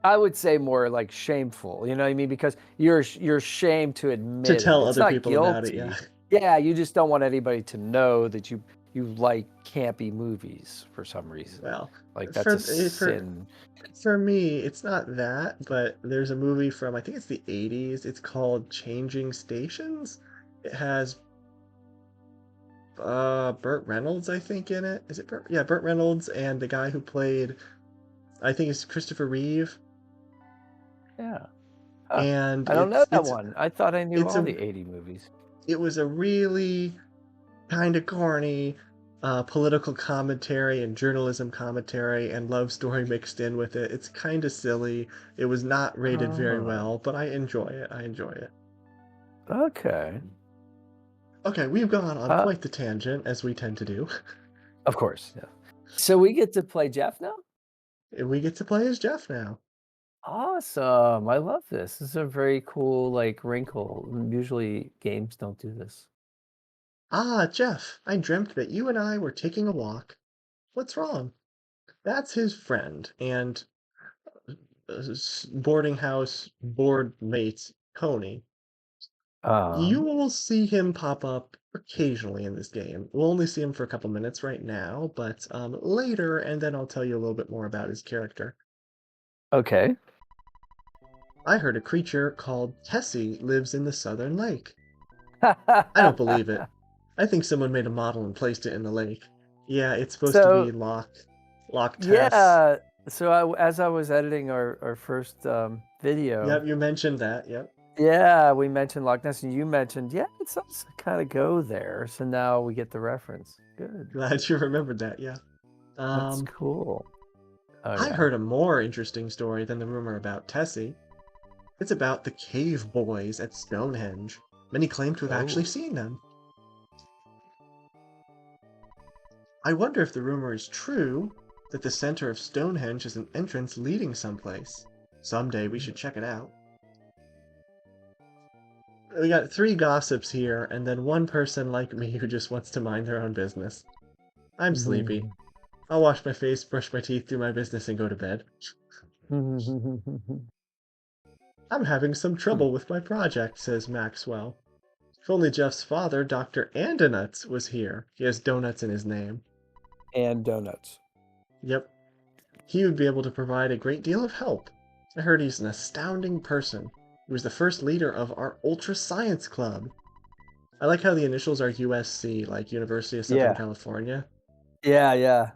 I would say more like shameful. You know what I mean? Because you're ashamed to to admit it. tell It's other not people about it. Yeah. guilty. Yeah, you just don't want anybody to know that you like campy movies for some reason. Well, Like that's for a for sin. for me, it's not that, but there's a movie from I think it's the 80s. It's called Changing Stations. It has Burt Reynolds, I think, in it. Is it Burt? Yeah, Burt Reynolds and the guy who played I think it's Christopher Reeve. Yeah. Huh. And I don't know that one. I thought I knew it's all a the 80 movies. it was a really kind of corny political commentary and journalism commentary and love story mixed in with it. It's kind of silly. It was not rated very Oh, well, but I enjoy it. I enjoy it. okay. Okay, we've gone on Uh, quite the tangent, as we tend to do. of course. Yeah. So we get to play Jeff now? And we get to play as Jeff now. Awesome. I love this. This is a very cool like wrinkle. Usually games don't do this. Ah, Jeff, I dreamt that you and I were taking a walk. What's wrong? That's his friend and boarding house board mate, Coney. You Um, will see him pop up occasionally in this game. We'll only see him for a couple minutes right now, but later, and then I'll tell you a little bit more about his character. okay. I heard a creature called Tessie lives in the Southern Lake. I don't believe it. I think someone made a model and placed it in the lake. Yeah, it's supposed to be So Loch Tess. yeah, so as I was editing our first video, Yep, you mentioned that. Yep. yeah, we mentioned Loch Ness, and you mentioned, yeah, it's supposed to kind of go there. So now we get the reference. Good. Glad you remembered that. Yeah. That's Um, cool. Oh I yeah. heard a more interesting story than the rumor about Tessie. It's about the cave boys at Stonehenge. Many claim to have actually Oh. seen them. I wonder if the rumor is true that the center of Stonehenge is an entrance leading someplace. Someday we should check it out. We got 3 gossips here, and then one person like me who just wants to mind their own business. I'm sleepy. I'll wash my face, brush my teeth, do my business, and go to bed. I'm having some trouble with my project, says Maxwell. If only Jeff's father, Dr. Andonuts, was here. He has donuts in his name. And donuts. Yep. He would be able to provide a great deal of help. I heard he's an astounding person. He was the first leader of our Ultra Science Club. I like how the initials are USC, like University of Southern Yeah. California. Yeah.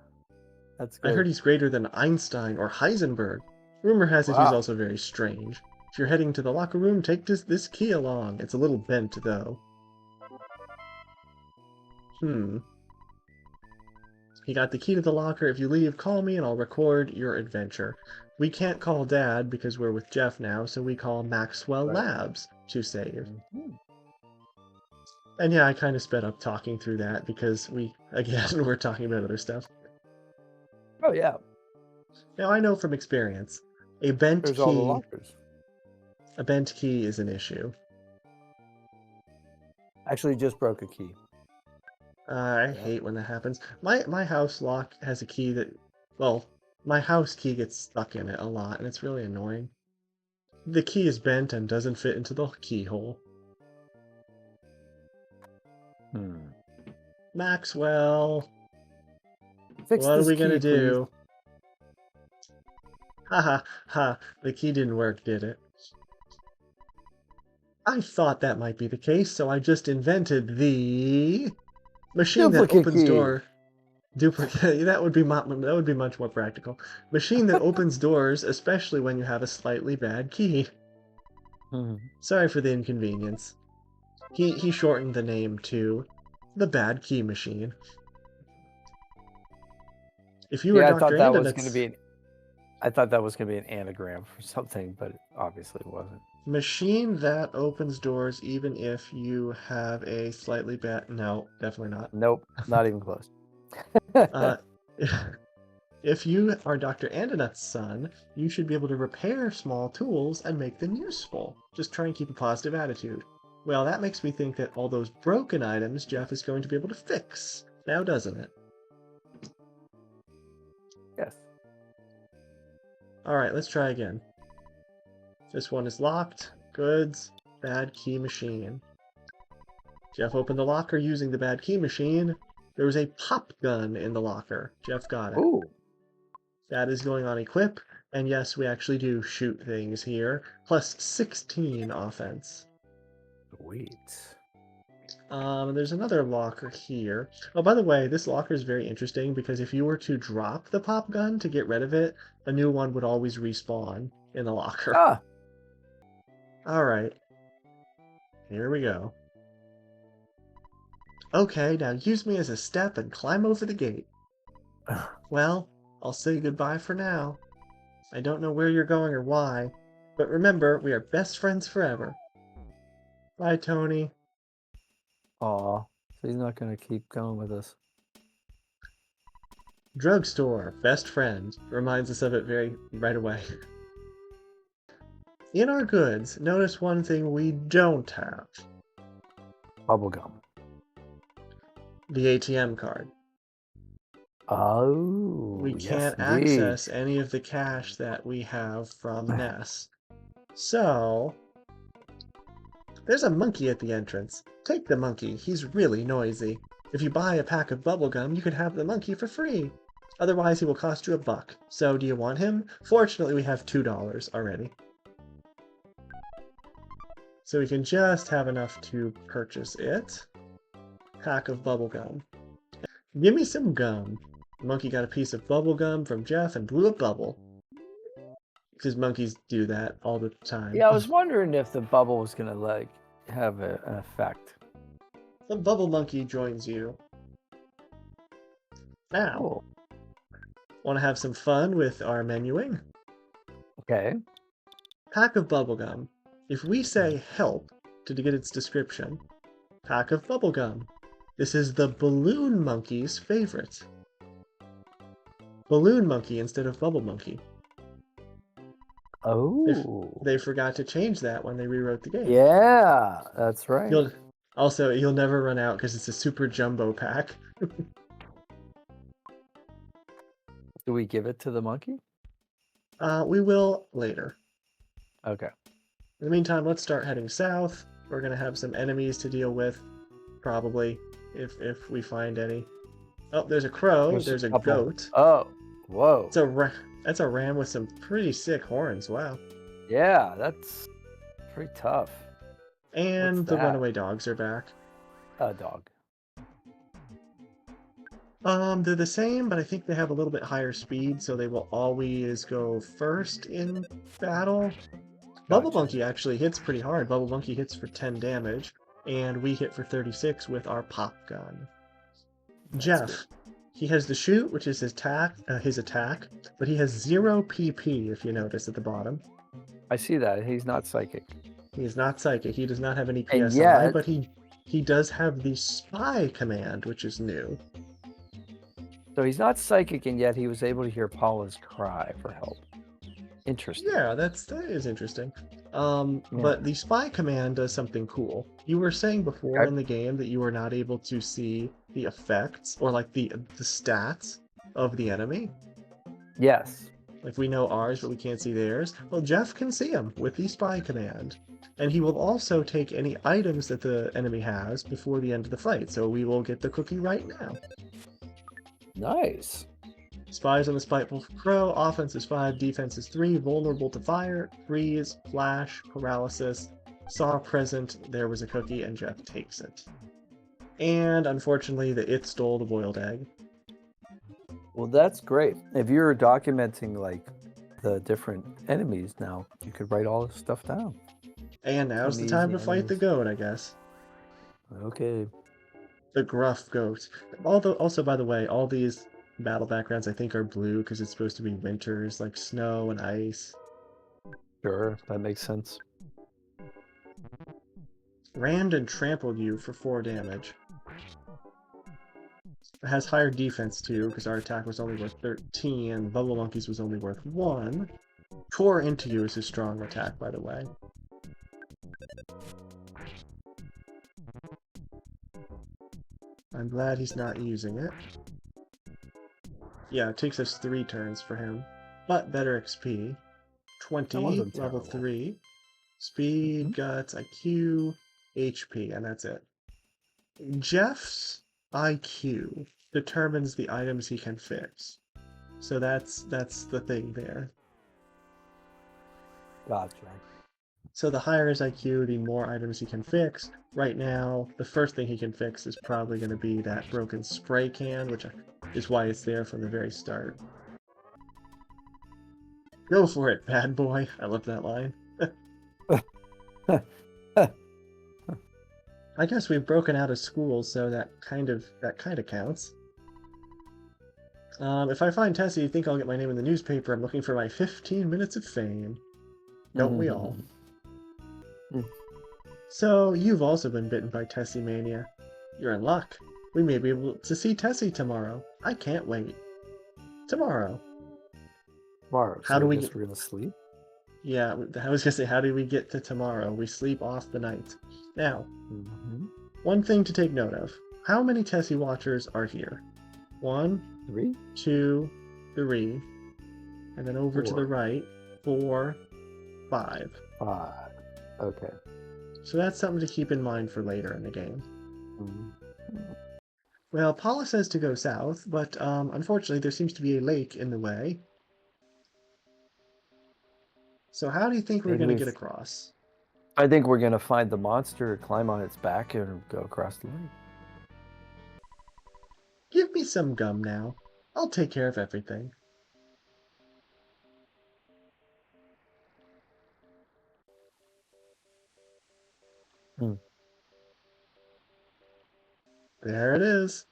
That's I heard good. he's greater than Einstein or Heisenberg. Rumor has it he's Wow. also very strange. If you're heading to the locker room, take this key along. It's a little bent, though. He got the key to the locker. If you leave, call me and I'll record your adventure. We can't call Dad because we're with Jeff now, so we call Maxwell Right. Labs to save. Mhm. And yeah, I kind of sped up talking through that because again, we're talking about other stuff. Oh yeah. Now I know from experience, a bent There's all the key, lockers. A bent key is an issue. Actually, just broke a key. I hate when that happens. My house lock has a key that, well, my house key gets stuck in it a lot, and it's really annoying. The key is bent and doesn't fit into the keyhole. Maxwell, Fix what are this we gonna key, please. do? Ha ha ha, the key didn't work, did it? I thought that might be the case, so I just invented the machine that Duplicate opens key. door. Duplicate. That would be much more practical. Machine that opens doors, especially when you have a slightly bad key. Sorry for the inconvenience. He shortened the name to the Bad Key Machine. If you were Yeah, Dr. I thought that was Andonitz, going to be. I thought that was going to be an anagram for something, but it obviously wasn't. machine that opens doors even if you have a slightly bad... No, definitely not. Nope, not even close. If you are Dr. Andonut's son, you should be able to repair small tools and make them useful. Just try and keep a positive attitude. Well, that makes me think that all those broken items Jeff is going to be able to fix. Now, doesn't it? Yes. Alright, let's try again. This one is locked. Goods. Bad key machine. Jeff opened the locker using the bad key machine. There was a pop gun in the locker. Jeff got it. Ooh. That is going on equip. And yes, we actually do shoot things here. Plus 16 offense. Sweet. There's another locker here. Oh, by the way, this locker is very interesting because if you were to drop the pop gun to get rid of it, a new one would always respawn in the locker. Ah. Alright. Here we go. Okay, now use me as a step and climb over the gate. Well, I'll say goodbye for now. I don't know where you're going or why, but remember, we are best friends forever. Bye, Tony. Aw, so he's not going to keep going with us. Drugstore, best friend. Reminds us of it right away. In our goods, notice one thing we don't have. Bubblegum. The ATM card. Oh, We yes, can't indeed. access any of the cash that we have from NES. So, there's a monkey at the entrance. Take the monkey, he's really noisy. If you buy a pack of bubblegum, you can have the monkey for free. Otherwise, he will cost you $1. So, do you want him? Fortunately, we have $2 already. So we can just have enough to purchase it. Pack of bubblegum. Give me some gum. The monkey got a piece of bubblegum from Jeff and blew a bubble. Because monkeys do that all the time. Yeah, I was wondering if the bubble was going to have an effect. The bubble monkey joins you. Now, Cool. want to have some fun with our menuing? Okay. Pack of bubblegum. If we say help to get its description, pack of bubblegum. This is the balloon monkey's favorite. Balloon monkey instead of bubble monkey. Oh. They forgot to change that when they rewrote the game. Yeah, that's right. You'll never run out because it's a super jumbo pack. Do we give it to the monkey? We will later. Okay. In the meantime, let's start heading south. We're gonna have some enemies to deal with, probably, if we find any. Oh, there's a crow. There's a couple. goat. Oh, whoa. That's a ram with some pretty sick horns. Wow. Yeah, that's pretty tough. And What's the that? runaway dogs are back. A dog. They're the same, but I think they have a little bit higher speed, so they will always go first in battle. Bubble Gotcha. Monkey actually hits pretty hard. Bubble Monkey hits for 10 damage, and we hit for 36 with our pop gun. That's Jeff, good. he has the shoot, which is his attack, but he has 0 PP, if you notice at the bottom. I see that. He's not psychic. He is not psychic. He does not have any And PSI, yet- but he does have the spy command, which is new. So he's not psychic, and yet he was able to hear Paula's cry for help. Interesting. Yeah, that is interesting. Yeah. But the spy command does something cool. You were saying before Okay. in the game that you were not able to see the effects or like the stats of the enemy. Yes. Like we know ours, but we can't see theirs. Well, Jeff can see them with the spy command. And he will also take any items that the enemy has before the end of the fight. So we will get the cookie right now. Nice. Spies on the Spiteful Crow. Offense is 5, defense is 3. Vulnerable to fire. Freeze, flash, paralysis. Saw present, there was a cookie, and Jeff takes it. And unfortunately, it stole the boiled egg. Well, that's great. If you're documenting like the different enemies now, you could write all this stuff down. And now's the Enemies, time the to fight the enemies. goat, I guess. Okay. The gruff goat. Although, also, by the way, all these battle backgrounds I think are blue because it's supposed to be winters, like snow and ice. Sure, that makes sense. Rammed and trampled you for 4 damage. It has higher defense too, because our attack was only worth 13, and Bubble Monkey's was only worth 1. Tore into you is his strong attack, by the way. I'm glad he's not using it. Yeah, it takes us 3 turns for him, but better XP. 20, wasn't level terrible. 3. Speed, guts, IQ, HP, and that's it. Jeff's IQ determines the items he can fix. So that's the thing there. Gotcha. So the higher his IQ, the more items he can fix. Right now, the first thing he can fix is probably going to be that broken spray can, which is why it's there from the very start. Go for it, bad boy. I love that line. I guess we've broken out of school, so that kind of counts. If I find Tessie, you think I'll get my name in the newspaper? I'm looking for my 15 minutes of fame. Don't we all? So, you've also been bitten by Tessie Mania. You're in luck. We may be able to see Tessie tomorrow. I can't wait. Tomorrow. Tomorrow. How So do I we guess get... we're gonna sleep? Yeah, I was gonna say, how do we get to tomorrow? We sleep off the night. Now, one thing to take note of. How many Tessie Watchers are here? 1, 3, 2, 3, and then over to the 4, right, 4, 5. 5. Okay. So that's something to keep in mind for later in the game. Mhm. Well, Paula says to go south, but unfortunately there seems to be a lake in the way. So how do you think we're Maybe going to get across? I think we're gonna find the monster, climb on its back, and go across the lake. Give me some gum now. I'll take care of everything. There it is.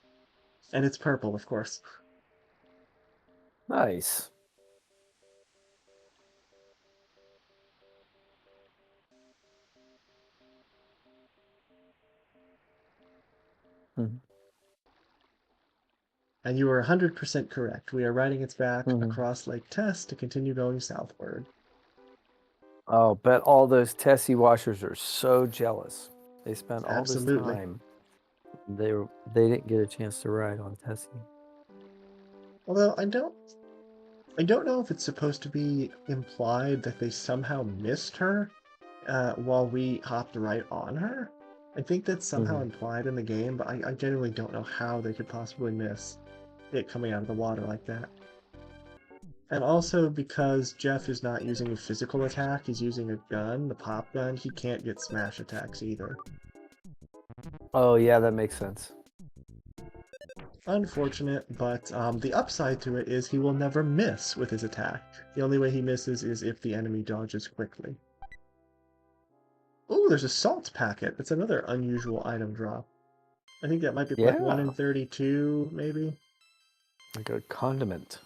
And it's purple, of course. Nice. And you were 100% correct. We are riding its back across Lake Tess to continue going southward. Oh, bet all those Tessie Washers are so jealous. They spent all Absolutely. this time. They didn't get a chance to ride on Tessie. Although I don't know if it's supposed to be implied that they somehow missed her while we hopped right on her. I think that's somehow implied in the game, but I genuinely don't know how they could possibly miss it coming out of the water like that. And also because Jeff is not using a physical attack, he's using a gun, the pop gun, he can't get smash attacks either. Oh yeah, that makes sense. Unfortunate, but the upside to it is he will never miss with his attack. The only way he misses is if the enemy dodges quickly. Ooh, there's a salt packet. That's another unusual item drop. I think that might be like 1 in 32, maybe. Like a condiment.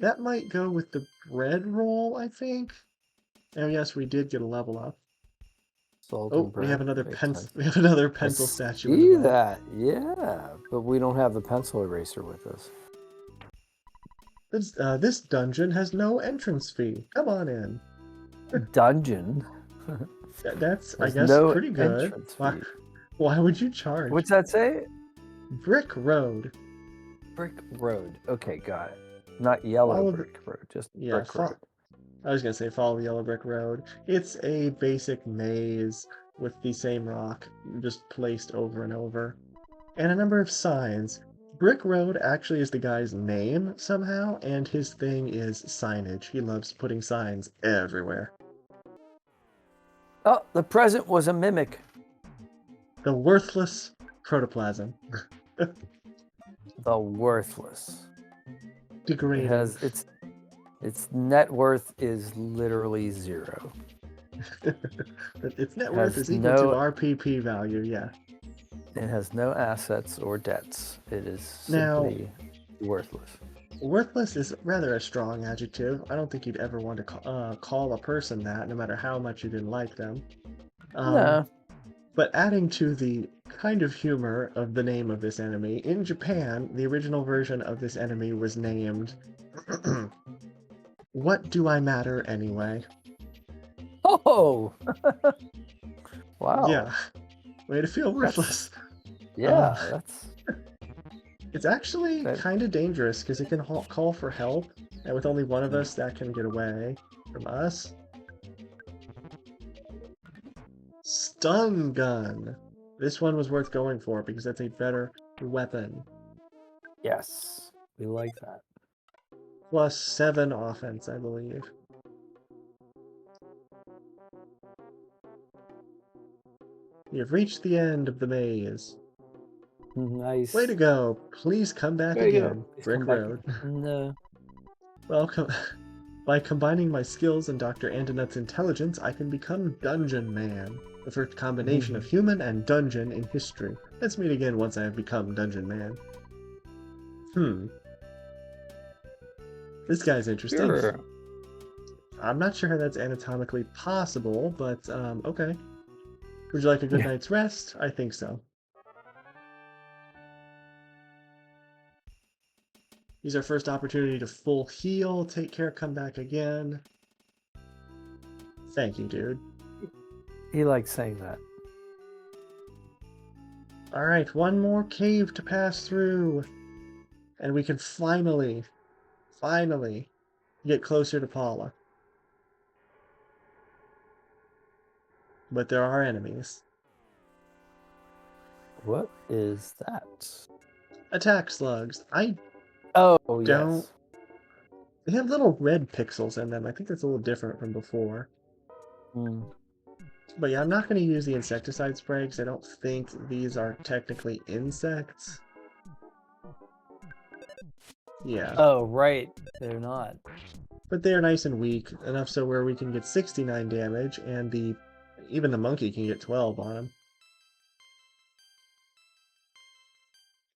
That might go with the bread roll, I think. Oh yes, we did get a level up. Salt Oh, and bread. we have another Makes pencil. sense. We have another pencil statue. See as well. that? Yeah, but we don't have the pencil eraser with us. This dungeon has no entrance fee. Come on in. Dungeon. That's, I There's guess, no pretty good. entrance Why, fee. why would you charge? What's that say? Brick Road. Brick road. Okay, got it. Not yellow Follow brick road, just yeah, brick road. I was gonna say follow the yellow brick road. It's a basic maze with the same rock just placed over and over. And a number of signs. Brick Road actually is the guy's name somehow, and his thing is signage. He loves putting signs everywhere. Oh, the present was a mimic. The worthless protoplasm. The worthless. It Degrading. has its net worth is literally 0. Its net worth Has is equal to no- RPP value, yeah. It has no assets or debts. It is Now- simply worthless. Worthless is rather a strong adjective. I don't think you'd ever want to call a person that, no matter how much you didn't like them. No. But adding to the kind of humor of the name of this enemy, in Japan, the original version of this enemy was named What Do I Matter Anyway? Oh! Wow. Yeah. Way to feel worthless. Yeah, that's It's actually That- kind of dangerous because it can call for help, and with only one of us, that can get away from us. Stun gun. This one was worth going for because that's a better weapon. yes. We like that. Plus 7 offense, I believe. You've reached the end of the maze. Nice. Way to go. Please come back There you go. again. Please Brick come back. Road. No. Welcome. By combining my skills and Dr. Andanut's intelligence, I can become Dungeon Man. The first combination of human and dungeon in history. Let's meet again once I have become Dungeon Man. This guy's interesting. Sure. I'm not sure how that's anatomically possible, but okay. Would you like a good night's rest? I think so. Use our first opportunity to full heal, take care, come back again. Thank you, dude. He likes saying that. Alright, one more cave to pass through. And we can finally get closer to Paula. But there are enemies. What is that? Attack slugs. Oh, Don't- yes. They have little red pixels in them. I think that's a little different from before. Hmm. But yeah, I'm not going to use the insecticide spray because I don't think these are technically insects. Yeah. Oh, right. They're not. But they're nice and weak, enough so where we can get 69 damage, and even the monkey can get 12 on him.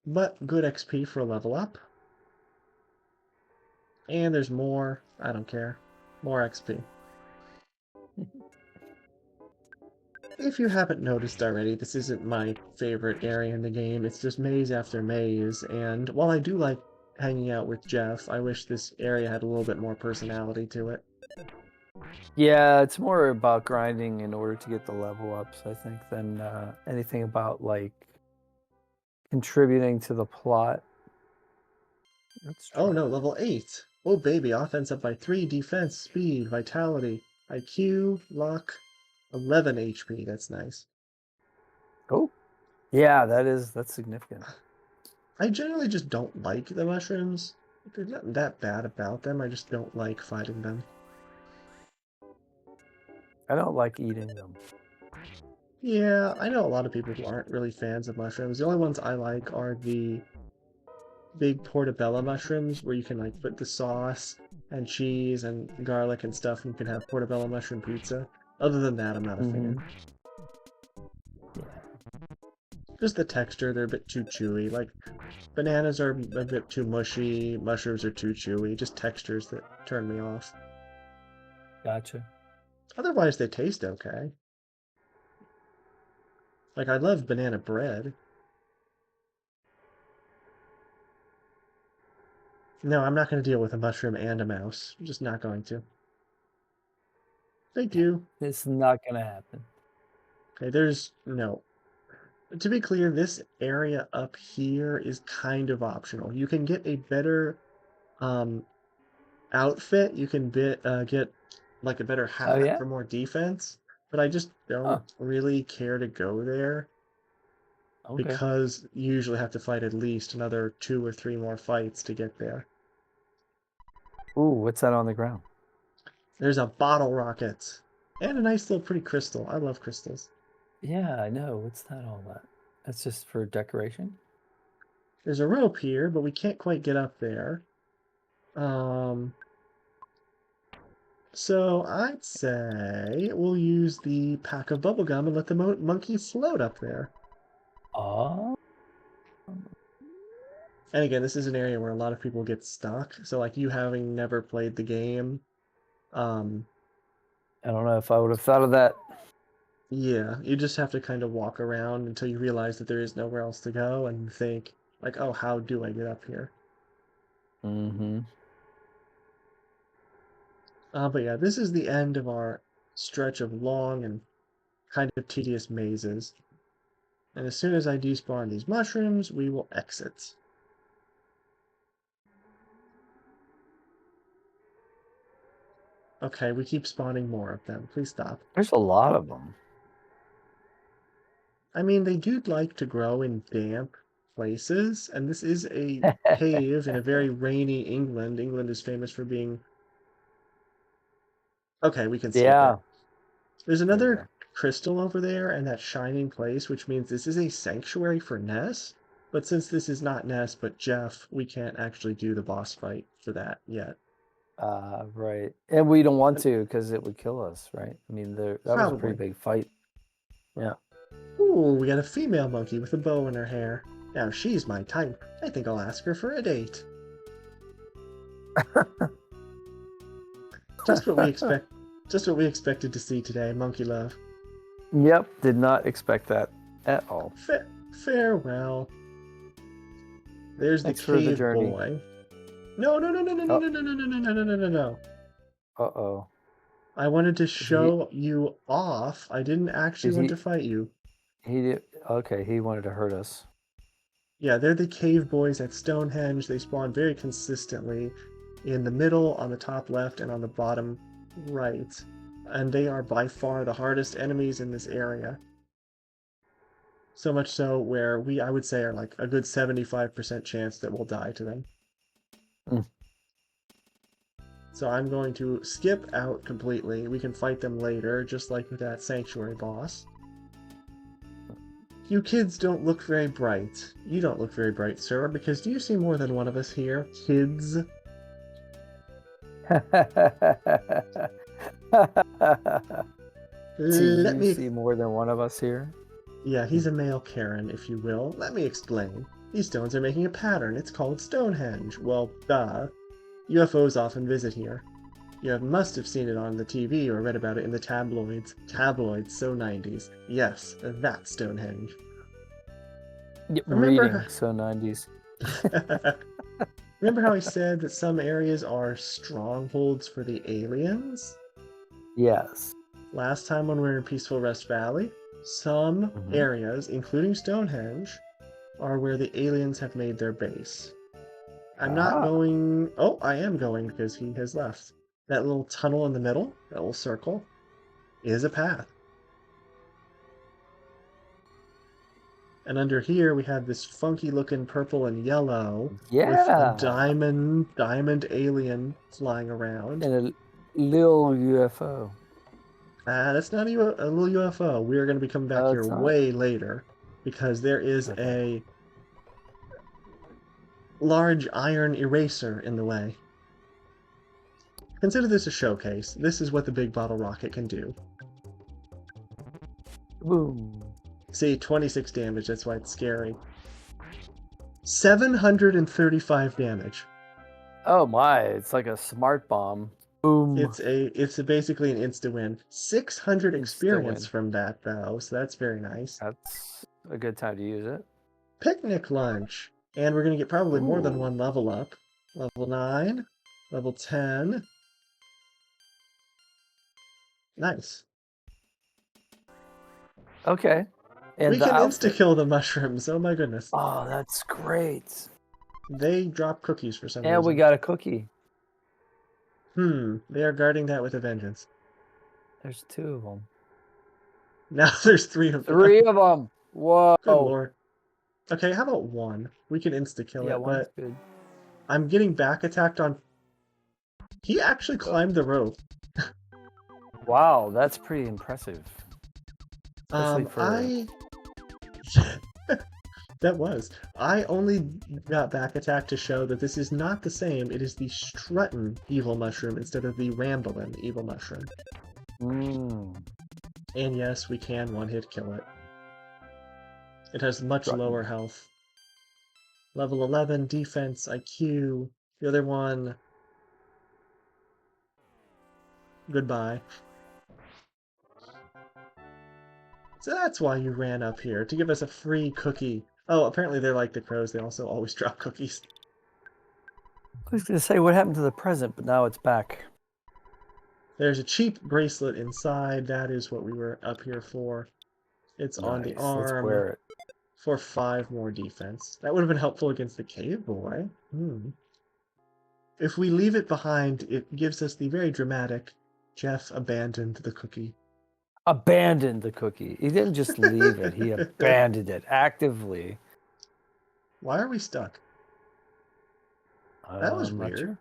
But good XP for a level up. And there's more. I don't care. More XP. If you haven't noticed already, this isn't my favorite area in the game. It's just maze after maze, and while I do like hanging out with Jeff, I wish this area had a little bit more personality to it. Yeah, it's more about grinding in order to get the level ups, I think, than anything about like contributing to the plot. Let's Oh try. no, level 8! Oh baby, offense up by 3, defense, speed, vitality, IQ, luck, 11 HP, that's nice. Oh, yeah, that's significant. I generally just don't like the mushrooms. There's nothing that bad about them, I just don't like fighting them. I don't like eating them. Yeah, I know a lot of people who aren't really fans of mushrooms. The only ones I like are the big portobello mushrooms, where you can like put the sauce and cheese and garlic and stuff, and you can have portobello mushroom pizza. Other than that, I'm not a fan. Yeah. Just the texture, they're a bit too chewy. Like, bananas are a bit too mushy, mushrooms are too chewy. Just textures that turn me off. Gotcha. Otherwise, they taste okay. Like, I love banana bread. No, I'm not going to deal with a mushroom and a mouse. I'm just not going to. Thank you. It's not gonna happen. Okay, there's no. To be clear, this area up here is kind of optional. You can get a better um, outfit. You can get like a better Oh hat yeah? for more defense, but I just Huh. don't really care to go there Okay. because you usually have to fight at least another 2 or 3 more fights to get there. Ooh, what's that on the ground? There's a bottle rocket and a nice little pretty crystal. I love crystals. Yeah, I know. What's that all about? That's just for decoration? There's a rope here, but we can't quite get up there. Um, so I'd say we'll use the pack of bubblegum and let the monkey float up there. Oh. And again, this is an area where a lot of people get stuck. So like you having never played the game, um, I don't know if I would have thought of that. yeah, you just have to kind of walk around until you realize that there is nowhere else to go and think like, oh, how do I get up here? Mm-hmm. But yeah, this is the end of our stretch of long and kind of tedious mazes. And as soon as I despawn these mushrooms, we will exit. Okay, we keep spawning more of them. Please stop. There's a lot of them. I mean, they do like to grow in damp places, and this is a cave in a very rainy England. England is famous for being... Okay, we can skip it. Yeah. There's There you another go. crystal over there and that shining place, which means this is a sanctuary for Ness. But since this is not Ness, but Jeff, we can't actually do the boss fight for that yet. Right. And we don't want to because it would kill us, right? I mean, that was a pretty Probably. big fight. Yeah. Ooh, we got a female monkey with a bow in her hair. Now she's my type. I think I'll ask her for a date. Just what we expect. Just what we expected to see today, monkey love. Yep. Did not expect that at all. Farewell. There's the Thanks for the cave journey. boy. No, no, no, no, no, no, Oh. no, no, no, no, no, no, no, no, no. Uh-oh. I wanted to He show you off. I didn't actually Is want he to fight you. he did okay, he wanted to hurt us. Yeah, they're the cave boys at Stonehenge. They spawn very consistently in the middle, on the top left, and on the bottom right. And they are by far the hardest enemies in this area. So much so where I would say, are like a good 75% chance that we'll die to them. Mm. So I'm going to skip out completely. We can fight them later, just like with that sanctuary boss. You kids don't look very bright. You don't look very bright, sir, because do you see more than one of us here? Kids? Do Let you me... see more than one of us here? Yeah, he's a male Karen, if you will. Let me explain. These stones are making a pattern. It's called Stonehenge. Well, duh. UFOs often visit here. You must have seen it on the TV or read about it in the tabloids. Tabloids, so 90s. Yes, that's Stonehenge. Reading, Remember... so 90s. Remember how I said that some areas are strongholds for the aliens? Yes. Last time when we were in Peaceful Rest Valley, some areas, including Stonehenge, are where the aliens have made their base. I'm not going... Oh, I am going because he has left. That little tunnel in the middle, that little circle, is a path. And under here we have this funky looking purple and yellow with a diamond alien flying around. And a little UFO. That's not a little UFO. We are going to be coming back here way later because there is a large iron eraser in the way. Consider this a showcase. This is what the big bottle rocket can do. Boom. See, 26 damage, that's why it's scary. 735 damage. Oh my, it's like a smart bomb. Boom. It's basically an insta-win. 600 experience from that, though, so that's very nice. That's a good time to use it. Picnic lunch! And we're going to get probably more than one level up. Level 9. Level 10. Nice. Okay. And We the can outfit. insta-kill the mushrooms. Oh my goodness. Oh, that's great. They drop cookies for some And we reason. got a cookie. They are guarding that with a vengeance. There's 2 of them. Now there's 3 of them. 3 of them. Whoa. Good lord. Okay, how about 1? We can insta-kill Yeah, it, one's but good. I'm getting back attacked on... He actually climbed the rope. Wow, that's pretty impressive. Especially for... I... That was. I only got back attack to show that this is not the same. It is the Struttin evil mushroom instead of the Ramblin evil mushroom. And yes, we can one-hit kill it. It has much lower health. Level 11, defense, IQ. The other one... Goodbye. So that's why you ran up here, to give us a free cookie. Oh, apparently they're like the crows. They also always drop cookies. I was going to say, what happened to the present, but now it's back. There's a cheap bracelet inside. That is what we were up here for. It's on the Nice, let's arm wear it. for 5 more defense. That would have been helpful against the cave boy. If we leave it behind, it gives us the very dramatic Jeff abandoned the cookie. Abandoned the cookie. He didn't just leave it. He abandoned it actively. Why are we stuck? That was weird. Sure.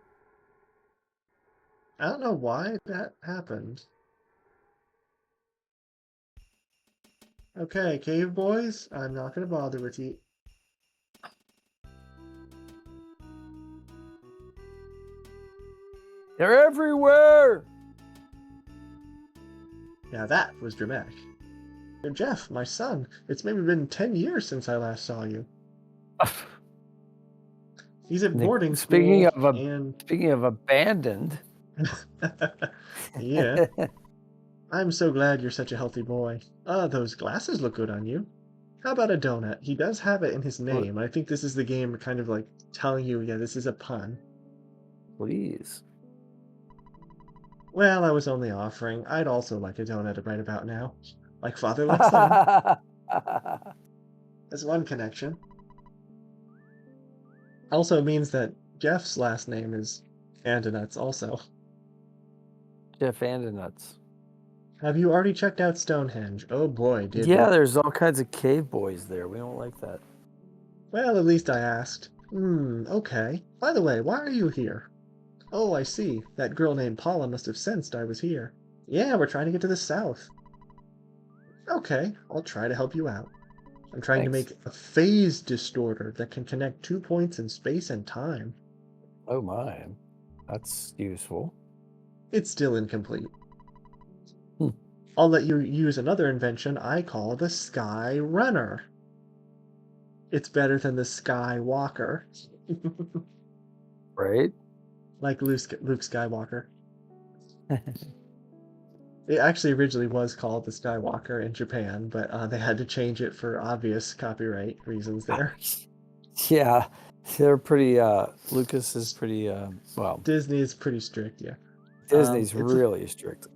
I don't know why that happened. Okay, cave boys, I'm not going to bother with you. They're everywhere! Now that was dramatic. Jeff, my son, it's maybe been 10 years since I last saw you. He's at boarding school. Speaking of abandoned. Yeah. I'm so glad you're such a healthy boy. Those glasses look good on you. How about a donut? He does have it in his name. I think this is the game kind of like telling you, yeah, this is a pun. Please. Well, I was only offering. I'd also like a donut right about now. Like father, like son. That's one connection. Also means that Jeff's last name is Andonuts also. Jeff Andonuts. Have you already checked out Stonehenge? Oh boy, did we. There's all kinds of cave boys there. We don't like that. Well, at least I asked. Okay. By the way, why are you here? Oh, I see. That girl named Paula must have sensed I was here. Yeah, we're trying to get to the south. Okay, I'll try to help you out. I'm trying to make a phase distorter that can connect 2 points in space and time. Oh my. That's useful. It's still incomplete. I'll let you use another invention I call the Sky Runner. It's better than the Sky Walker. Right? Like Luke Skywalker. It actually originally was called the Skywalker in Japan, but they had to change it for obvious copyright reasons there. Yeah, they're pretty, Lucas is pretty, well. Disney is pretty strict, yeah. Disney's really strict.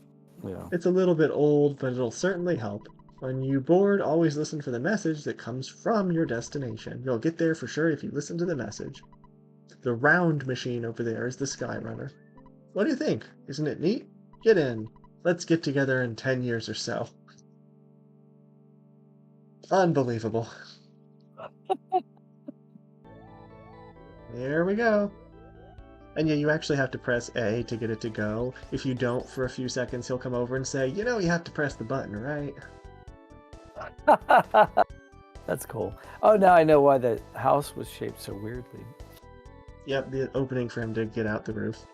Yeah. It's a little bit old, but it'll certainly help. When you board, always listen for the message that comes from your destination. You'll get there for sure if you listen to the message. The round machine over there is the Skyrunner. What do you think? Isn't it neat? Get in. Let's get together in 10 years or so. Unbelievable. There we go. And yeah, you actually have to press A to get it to go. If you don't for a few seconds, he'll come over and say, you know, you have to press the button, right? That's cool. Oh, now I know why the house was shaped so weirdly. Yep, the opening for him to get out the roof.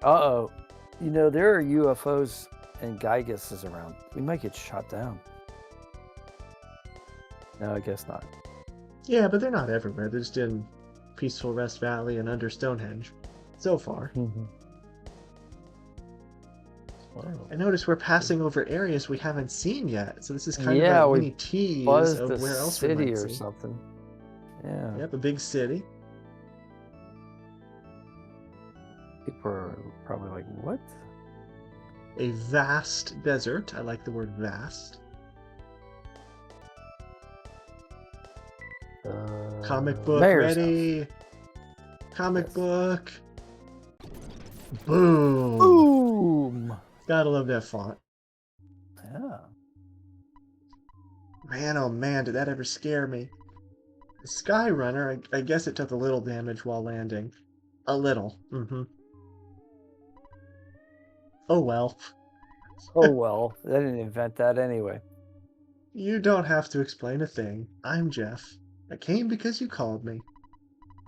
Uh-oh. You know, there are UFOs and Gyguses around. We might get shot down. No, I guess not. Yeah, but they're not everywhere. They're just in Peaceful Rest Valley and under Stonehenge. So far. Wow. I notice we're passing over areas we haven't seen yet. So this is kind of a mini tease of where else we might or see. something. Yeah. Yep, a big city. People are probably like, what? A vast desert. I like the word vast. Comic book Mayor's house. ready. Comic Yes. book. Boom. Boom! Gotta love that font. Yeah. Man, oh man, did that ever scare me. The Sky Runner, I guess it took a little damage while landing. A little. Oh well. Oh well, they didn't invent that anyway. You don't have to explain a thing. I'm Jeff. I came because you called me.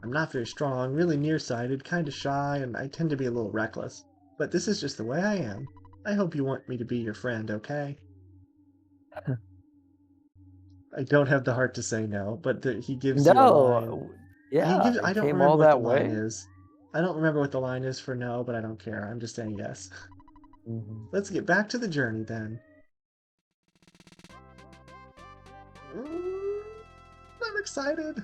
I'm not very strong, really nearsighted, kinda shy, and I tend to be a little reckless. But this is just the way I am. I hope you want me to be your friend, okay? I don't have the heart to say no, but he gives you a line. No, yeah, I it don't came remember all what the that line way. is. I don't remember what the line is for no, but I don't care. I'm just saying yes. Let's get back to the journey then. I'm excited.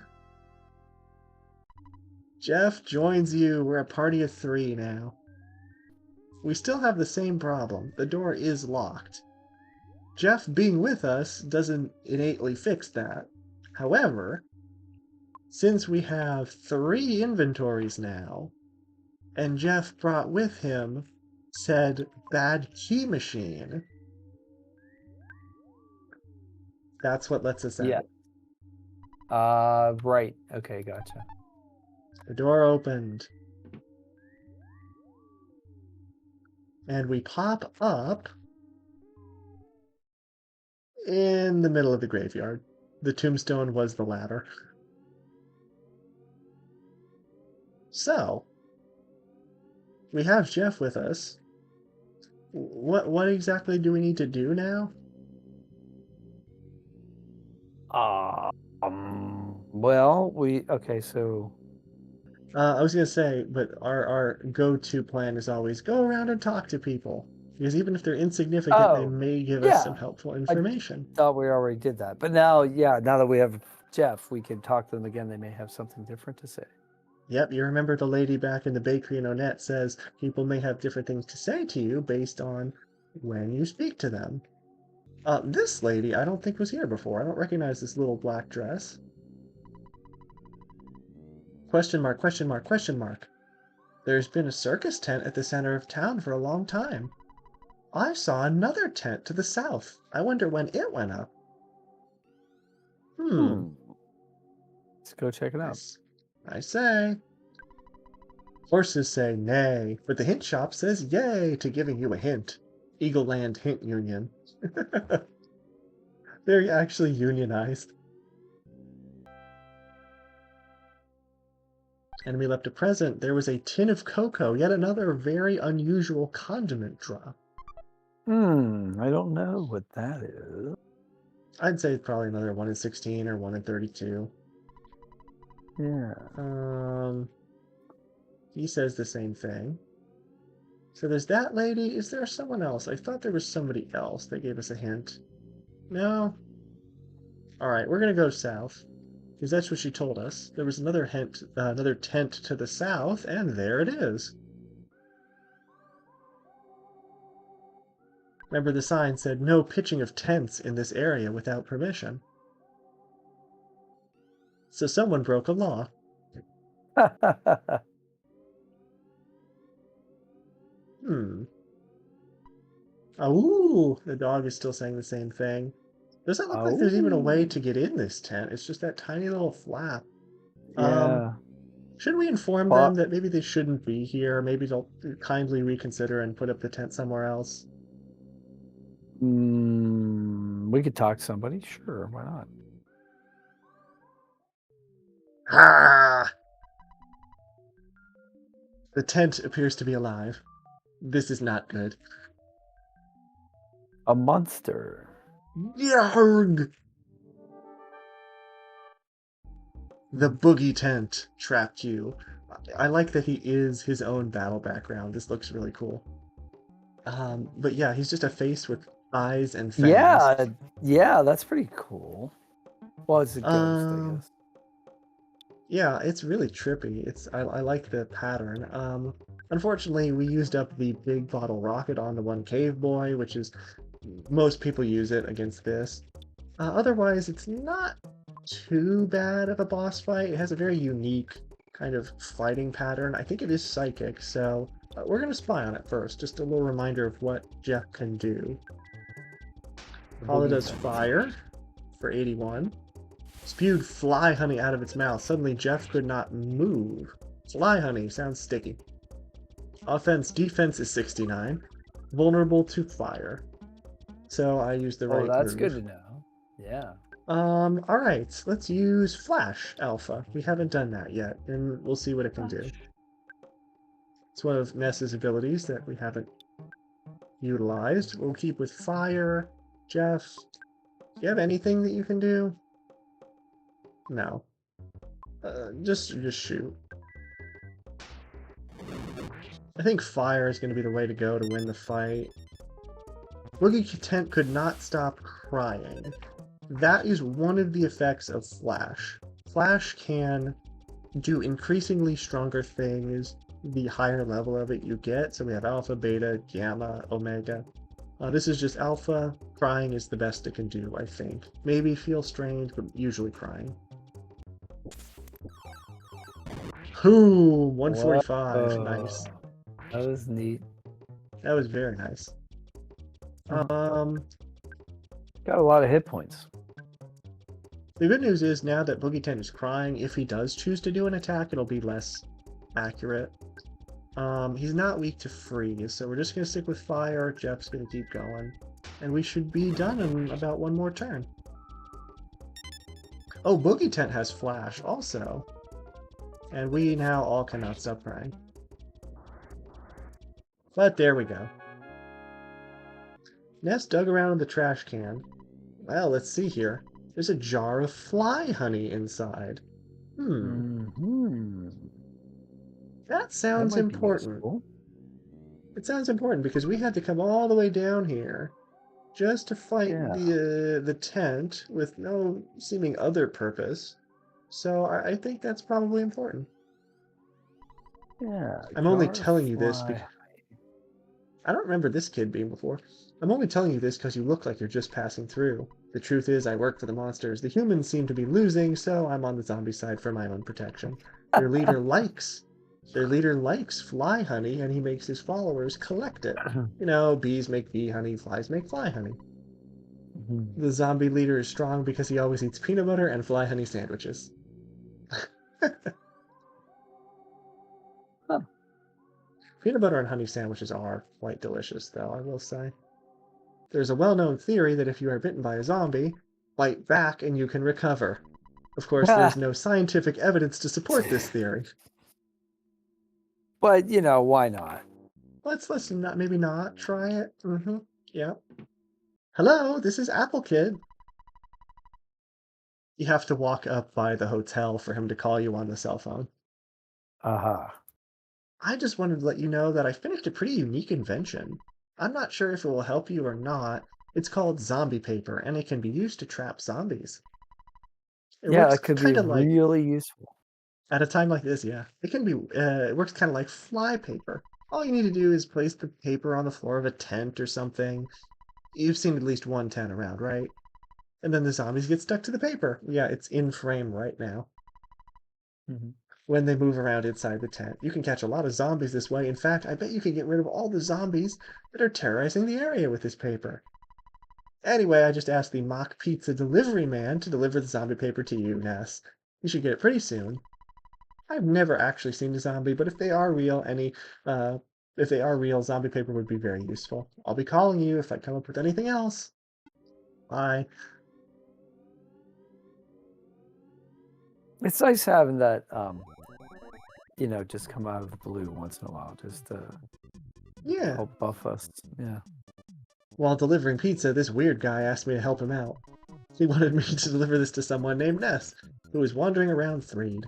Jeff joins you. We're a party of 3 now. We still have the same problem. The door is locked. Jeff being with us doesn't innately fix that. However, since we have 3 inventories now, and Jeff brought with him said bad key machine, that's what lets us Yeah. out. Right. Okay, gotcha. The door opened. And we pop up in the middle of the graveyard. The tombstone was the ladder. So, we have Jeff with us. What exactly do we need to do now? Well, okay, so I was gonna say, but our go-to plan is always go around and talk to people. Because even if they're insignificant, they may give us some yeah, helpful I information. thought we already did that. But now, yeah, now that we have Jeff, we can talk to them again. They may have something different to say. Yep, you remember the lady back in the bakery in Onett says people may have different things to say to you based on when you speak to them. This lady I don't think was here before. I don't recognize this little black dress. Question mark, question mark, question mark. There's been a circus tent at the center of town for a long time. I saw another tent to the south. I wonder when it went up. Let's go check it out. I say. Horses say nay, but the hint shop says yay to giving you a hint. Eagle Land Hint Union. They're actually unionized. Enemy left a present. There was a tin of cocoa, yet another very unusual condiment drop. I don't know what that is. I'd say probably another 1 in 16 or 1 in 32. Yeah. He says the same thing. So there's that lady. Is there someone else? I thought there was somebody else that gave us a hint. No? Alright, we're gonna go south. Because that's what she told us. There was another hint, another tent to the south, and there it is. Remember the sign said no pitching of tents in this area without permission. So someone broke a law. Oh, the dog is still saying the same thing. Doesn't look like there's even a way to get in this tent. It's just that tiny little flap. Yeah. Should we inform them that maybe they shouldn't be here? Maybe they'll kindly reconsider and put up the tent somewhere else? We could talk to somebody. Sure, why not? Ah! The tent appears to be alive. This is not good. A monster. Yarg! The boogie tent trapped you. I like that he is his own battle background. This looks really cool. But yeah, he's just a face with eyes and fangs. Yeah, that's pretty cool. Well, it's a ghost, I guess. Yeah, it's really trippy. I like the pattern. Unfortunately, we used up the big bottle rocket on the one cave boy, which is most people use it against this. Otherwise, it's not too bad of a boss fight. It has a very unique kind of fighting pattern. I think it is psychic, so we're going to spy on it first. Just a little reminder of what Jeff can do. Paula does fire for 81. Spewed fly honey out of its mouth. Suddenly, Jeff could not move. Fly honey sounds sticky. Defense is 69. Vulnerable to fire. So I used the right Oh, that's move. good to know. Yeah. All right, let's use Flash Alpha. We haven't done that yet, and we'll see what it can do. It's one of Ness's abilities that we haven't utilized. We'll keep with fire. Jeff, do you have anything that you can do? No. Just shoot. I think fire is going to be the way to go to win the fight. Boogie Tent could not stop crying. That is one of the effects of Flash. Flash can do increasingly stronger things the higher level of it you get. So we have Alpha, Beta, Gamma, Omega. This is just Alpha. Crying is the best it can do, I think. Maybe feel strained, but usually crying. Boom! 145. Whoa. Nice. That was neat. That was very nice. Got a lot of hit points. The good news is now that Boogie Tent is crying, if he does choose to do an attack, it'll be less accurate. He's not weak to freeze, so we're just going to stick with fire. Jeff's going to keep going. And we should be done in about one more turn. Oh, Boogie Tent has flash also. And we now all cannot stop crying. But there we go. Ness dug around in the trash can. Well, let's see here. There's a jar of fly honey inside. That sounds important. It sounds important because we had to come all the way down here just to fight the tent with no seeming other purpose. So I think that's probably important. Yeah. I'm only telling you this because I don't remember this kid being before. I'm only telling you this because you look like you're just passing through. The truth is, I work for the monsters. The humans seem to be losing, so I'm on the zombie side for my own protection. Their leader likes fly honey, and he makes his followers collect it. You know, bees make bee honey, flies make fly honey. The zombie leader is strong because he always eats peanut butter and fly honey sandwiches. Peanut butter and honey sandwiches are quite delicious, though, I will say. There's a well-known theory that if you are bitten by a zombie, bite back and you can recover. Of course, there's no scientific evidence to support this theory. But, you know, why not? Let's not, maybe not try it. Yeah. Hello, this is Apple Kid. You have to walk up by the hotel for him to call you on the cell phone. I just wanted to let you know that I finished a pretty unique invention. I'm not sure if it will help you or not. It's called zombie paper, and it can be used to trap zombies. It could be really useful. At a time like this, yeah. It can be, it works kind of like fly paper. All you need to do is place the paper on the floor of a tent or something. You've seen at least one tent around, right? And then the zombies get stuck to the paper. Yeah, it's in frame right now. When they move around inside the tent. You can catch a lot of zombies this way. In fact, I bet you can get rid of all the zombies that are terrorizing the area with this paper. Anyway, I just asked the mock pizza delivery man to deliver the zombie paper to you, Ness. You should get it pretty soon. I've never actually seen a zombie, but if they are real, zombie paper would be very useful. I'll be calling you if I come up with anything else. Bye. It's nice having that, you know, just come out of the blue once in a while, just to help buff us. Yeah. While delivering pizza, this weird guy asked me to help him out. He wanted me to deliver this to someone named Ness, who was wandering around Threed.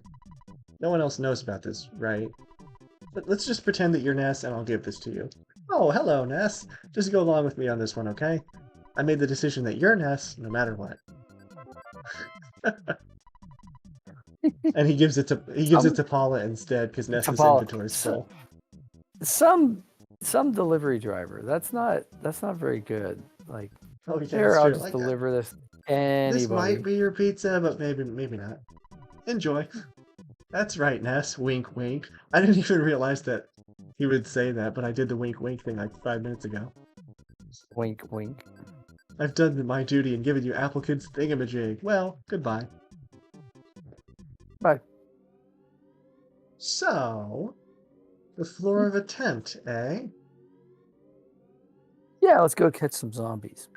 No one else knows about this, right? But let's just pretend that you're Ness, and I'll give this to you. Oh, hello, Ness. Just go along with me on this one, okay? I made the decision that you're Ness, no matter what. And he gives it to Paula instead, because Ness's inventory is full. some delivery driver. That's not very good. Like, Oh yeah, here, that's I'll true. just Like deliver this to this might anybody. be your pizza, but maybe not. Enjoy. That's right, Ness. Wink, wink. I didn't even realize that he would say that, but I did the wink, wink thing like 5 minutes ago. Wink, wink. I've done my duty and given you applicant's thingamajig. Well, goodbye. Bye. So, the floor of a tent, eh? Yeah, let's go catch some zombies.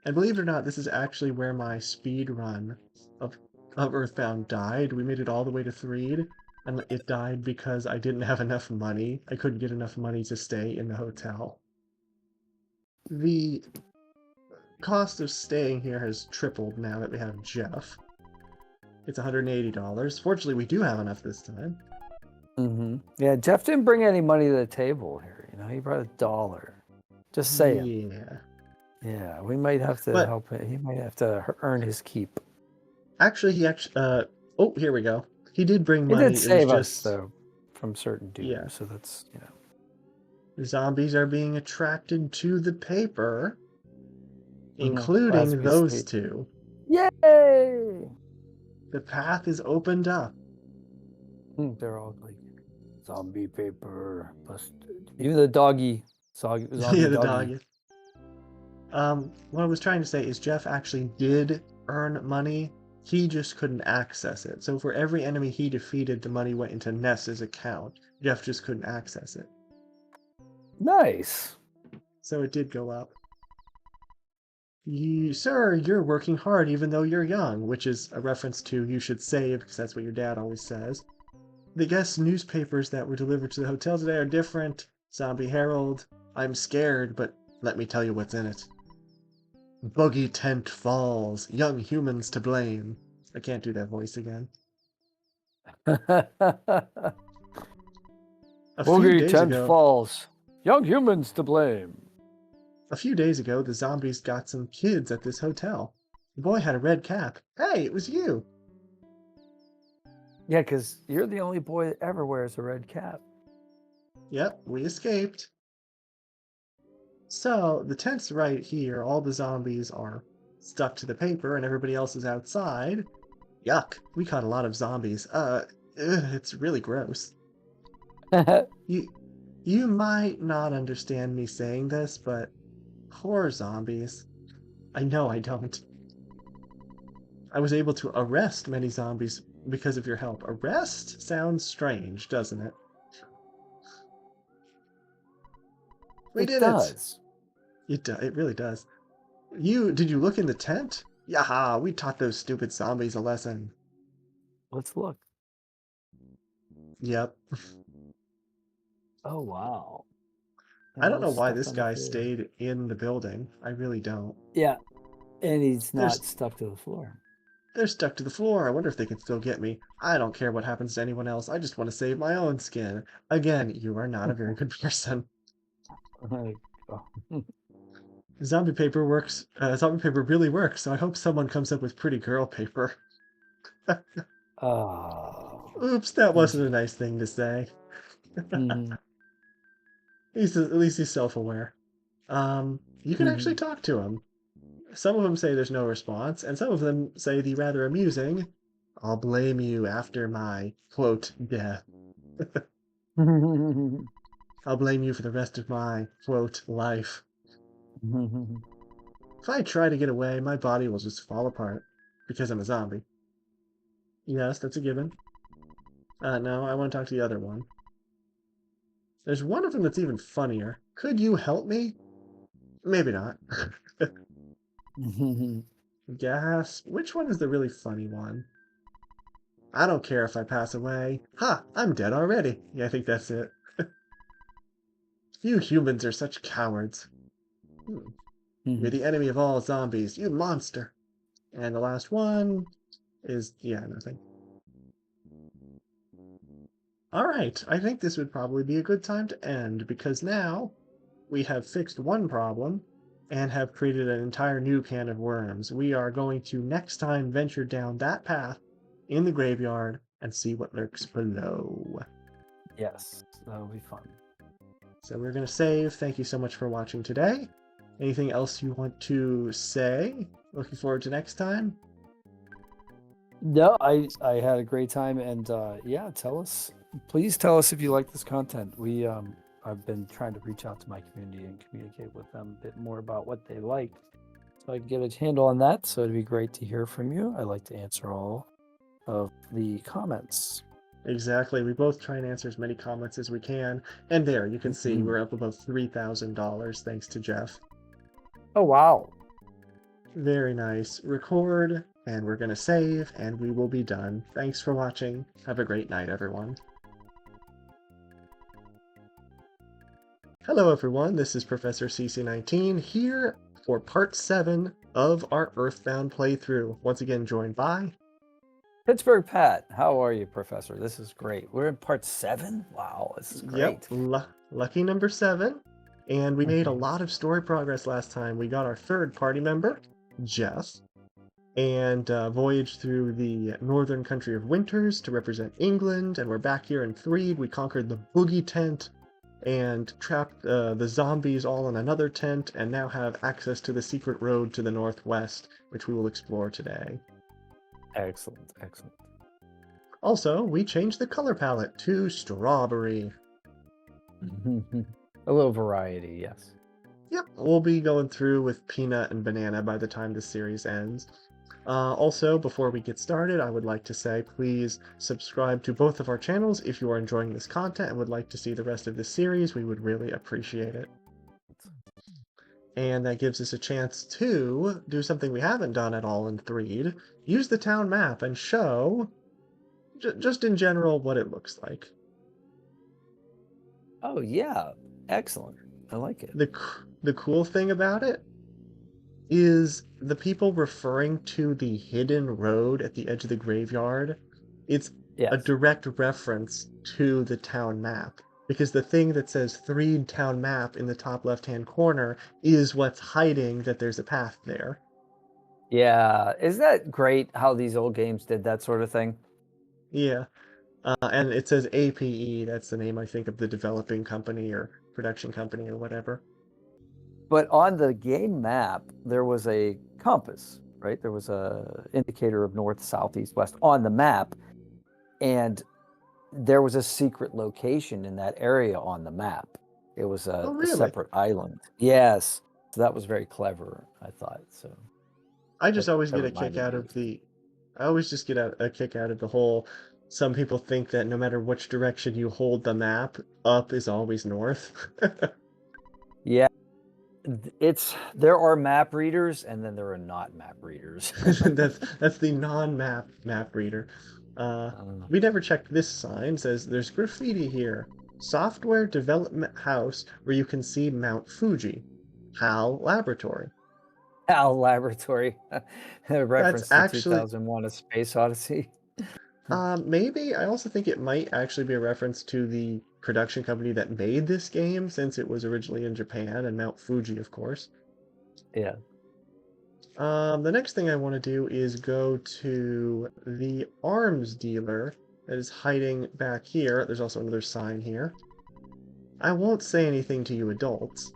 And believe it or not, this is actually where my speed run of Earthbound died. We made it all the way to Threed, and it died because I didn't have enough money. I couldn't get enough money to stay in the hotel. The cost of staying here has tripled now that we have Jeff. It's $180. Fortunately, we do have enough this time. Mm-hmm. Yeah, Jeff didn't bring any money to the table here. You know, he brought $1. Just saying. Yeah. Yeah, we might have to But help him. He might have to earn his keep. actually, oh, here we go. He did bring He money. did save us though from certain doom. Yeah. So that's, you know. Zombies are being attracted to the paper, As including we those state. two. Yay! The path is opened up. They're all like zombie paper. Even the doggy. Zombie Yeah, the doggy. What I was trying to say is Jeff actually did earn money. He just couldn't access it. So for every enemy he defeated, the money went into Ness's account. Jeff just couldn't access it. Nice. So it did go up. Sir, you're working hard even though you're young, which is a reference to you should save, because that's what your dad always says. The guest newspapers that were delivered to the hotel today are different. Zombie Herald. I'm scared, but let me tell you what's in it. Buggy tent falls. Young humans to blame. I can't do that voice again. Boogie tent falls. Young humans to blame. A few days ago, the zombies got some kids at this hotel. The boy had a red cap. Hey, it was you. Yeah, because you're the only boy that ever wears a red cap. Yep, we escaped. So, the tent's right here. All the zombies are stuck to the paper and everybody else is outside. Yuck, we caught a lot of zombies. It's really gross. You might not understand me saying this, but poor zombies. I know I don't. I was able to arrest many zombies because of your help. Arrest sounds strange, doesn't it? We did it. It really does. Did you look in the tent? Yaha, we taught those stupid zombies a lesson. Let's look. Yep. Oh, wow. I don't know why this guy stayed in the building. I really don't. Yeah, and he's not stuck to the floor. They're stuck to the floor. I wonder if they can still get me. I don't care what happens to anyone else. I just want to save my own skin. Again, you are not a very good person. Zombie paper works. Zombie paper really works, so I hope someone comes up with pretty girl paper. Oh. Oops, that wasn't a nice thing to say. Mm-hmm. At least he's self-aware. You can actually talk to him. Some of them say there's no response, and some of them say the rather amusing, I'll blame you after my, quote, death. I'll blame you for the rest of my, quote, life. If I try to get away, my body will just fall apart, because I'm a zombie. Yes, that's a given. No, I want to talk to the other one. There's one of them that's even funnier. Could you help me? Maybe not. Gasp. Which one is the really funny one? I don't care if I pass away. Ha! I'm dead already. Yeah, I think that's it. You humans are such cowards. You're the enemy of all zombies, you monster. And the last one is, yeah, nothing. Alright, I think this would probably be a good time to end, because now we have fixed one problem and have created an entire new can of worms. We are going to next time venture down that path in the graveyard and see what lurks below. Yes, that'll be fun. So we're going to save. Thank you so much for watching today. Anything else you want to say? Looking forward to next time. No, I had a great time, and yeah, please tell us if you like this content. I've been trying to reach out to my community and communicate with them a bit more about what they like, so I can get a handle on that. So it'd be great to hear from you. I like to answer all of the comments. Exactly. We both try and answer as many comments as we can. And there, you can see Mhm. we're up above $3,000 thanks to Jeff. Oh wow! Very nice. Record, and we're going to save, and we will be done. Thanks for watching. Have a great night, everyone. Hello, everyone. This is Professor CC19 here for part 7 of our Earthbound playthrough. Once again, joined by Pittsburgh Pat, how are you, Professor? This is great. We're in part 7. Wow, this is great. Lucky number 7. And we made a Mhm. lot of story progress last time. We got our third party member, Jeff, and voyaged through the northern country of Winters to represent England. And we're back here in Threed. We conquered the boogie tent and trapped the zombies all in another tent, and now have access to the secret road to the northwest, which we will explore today. Excellent, excellent. Also, we changed the color palette to strawberry. A little variety, yes. Yep, we'll be going through with peanut and banana by the time the series ends. Also, before we get started, I would like to say please subscribe to both of our channels if you are enjoying this content and would like to see the rest of the series. We would really appreciate it. And that gives us a chance to do something we haven't done at all in Threed. Use the town map and show, just in general, what it looks like. Oh yeah, excellent. I like it. The cool thing about it is the people referring to the hidden road at the edge of the graveyard. It's a Yes. direct reference to the town map, because the thing that says Threed Town Map in the top left-hand corner is what's hiding that there's a path there. Yeah, isn't that great how these old games did that sort of thing? Yeah. And it says APE, that's the name, I think, of the developing company or production company or whatever. But on the game map, there was a compass, right? There was a indicator of north, south, east, west on the map, and there was a secret location in that area on the map. It was Oh, a really? separate island. Yes, so that was very clever, I thought. So I just always that get a kick reminded out me. of I always just get a kick out of the whole, some people think that no matter which direction you hold the map, up is always north. Yeah, there are map readers, and then there are not map readers. That's the non-map reader. We never checked this sign. Says there's graffiti here. Software development house where you can see Mount Fuji. HAL Laboratory. HAL Laboratory, a That's reference to actually 2001: A Space Odyssey. maybe. I also think it might actually be a reference to the production company that made this game, since it was originally in Japan, and Mount Fuji, of course. Yeah. The next thing I want to do is go to the arms dealer that is hiding back here. There's also another sign here. I won't say anything to you adults,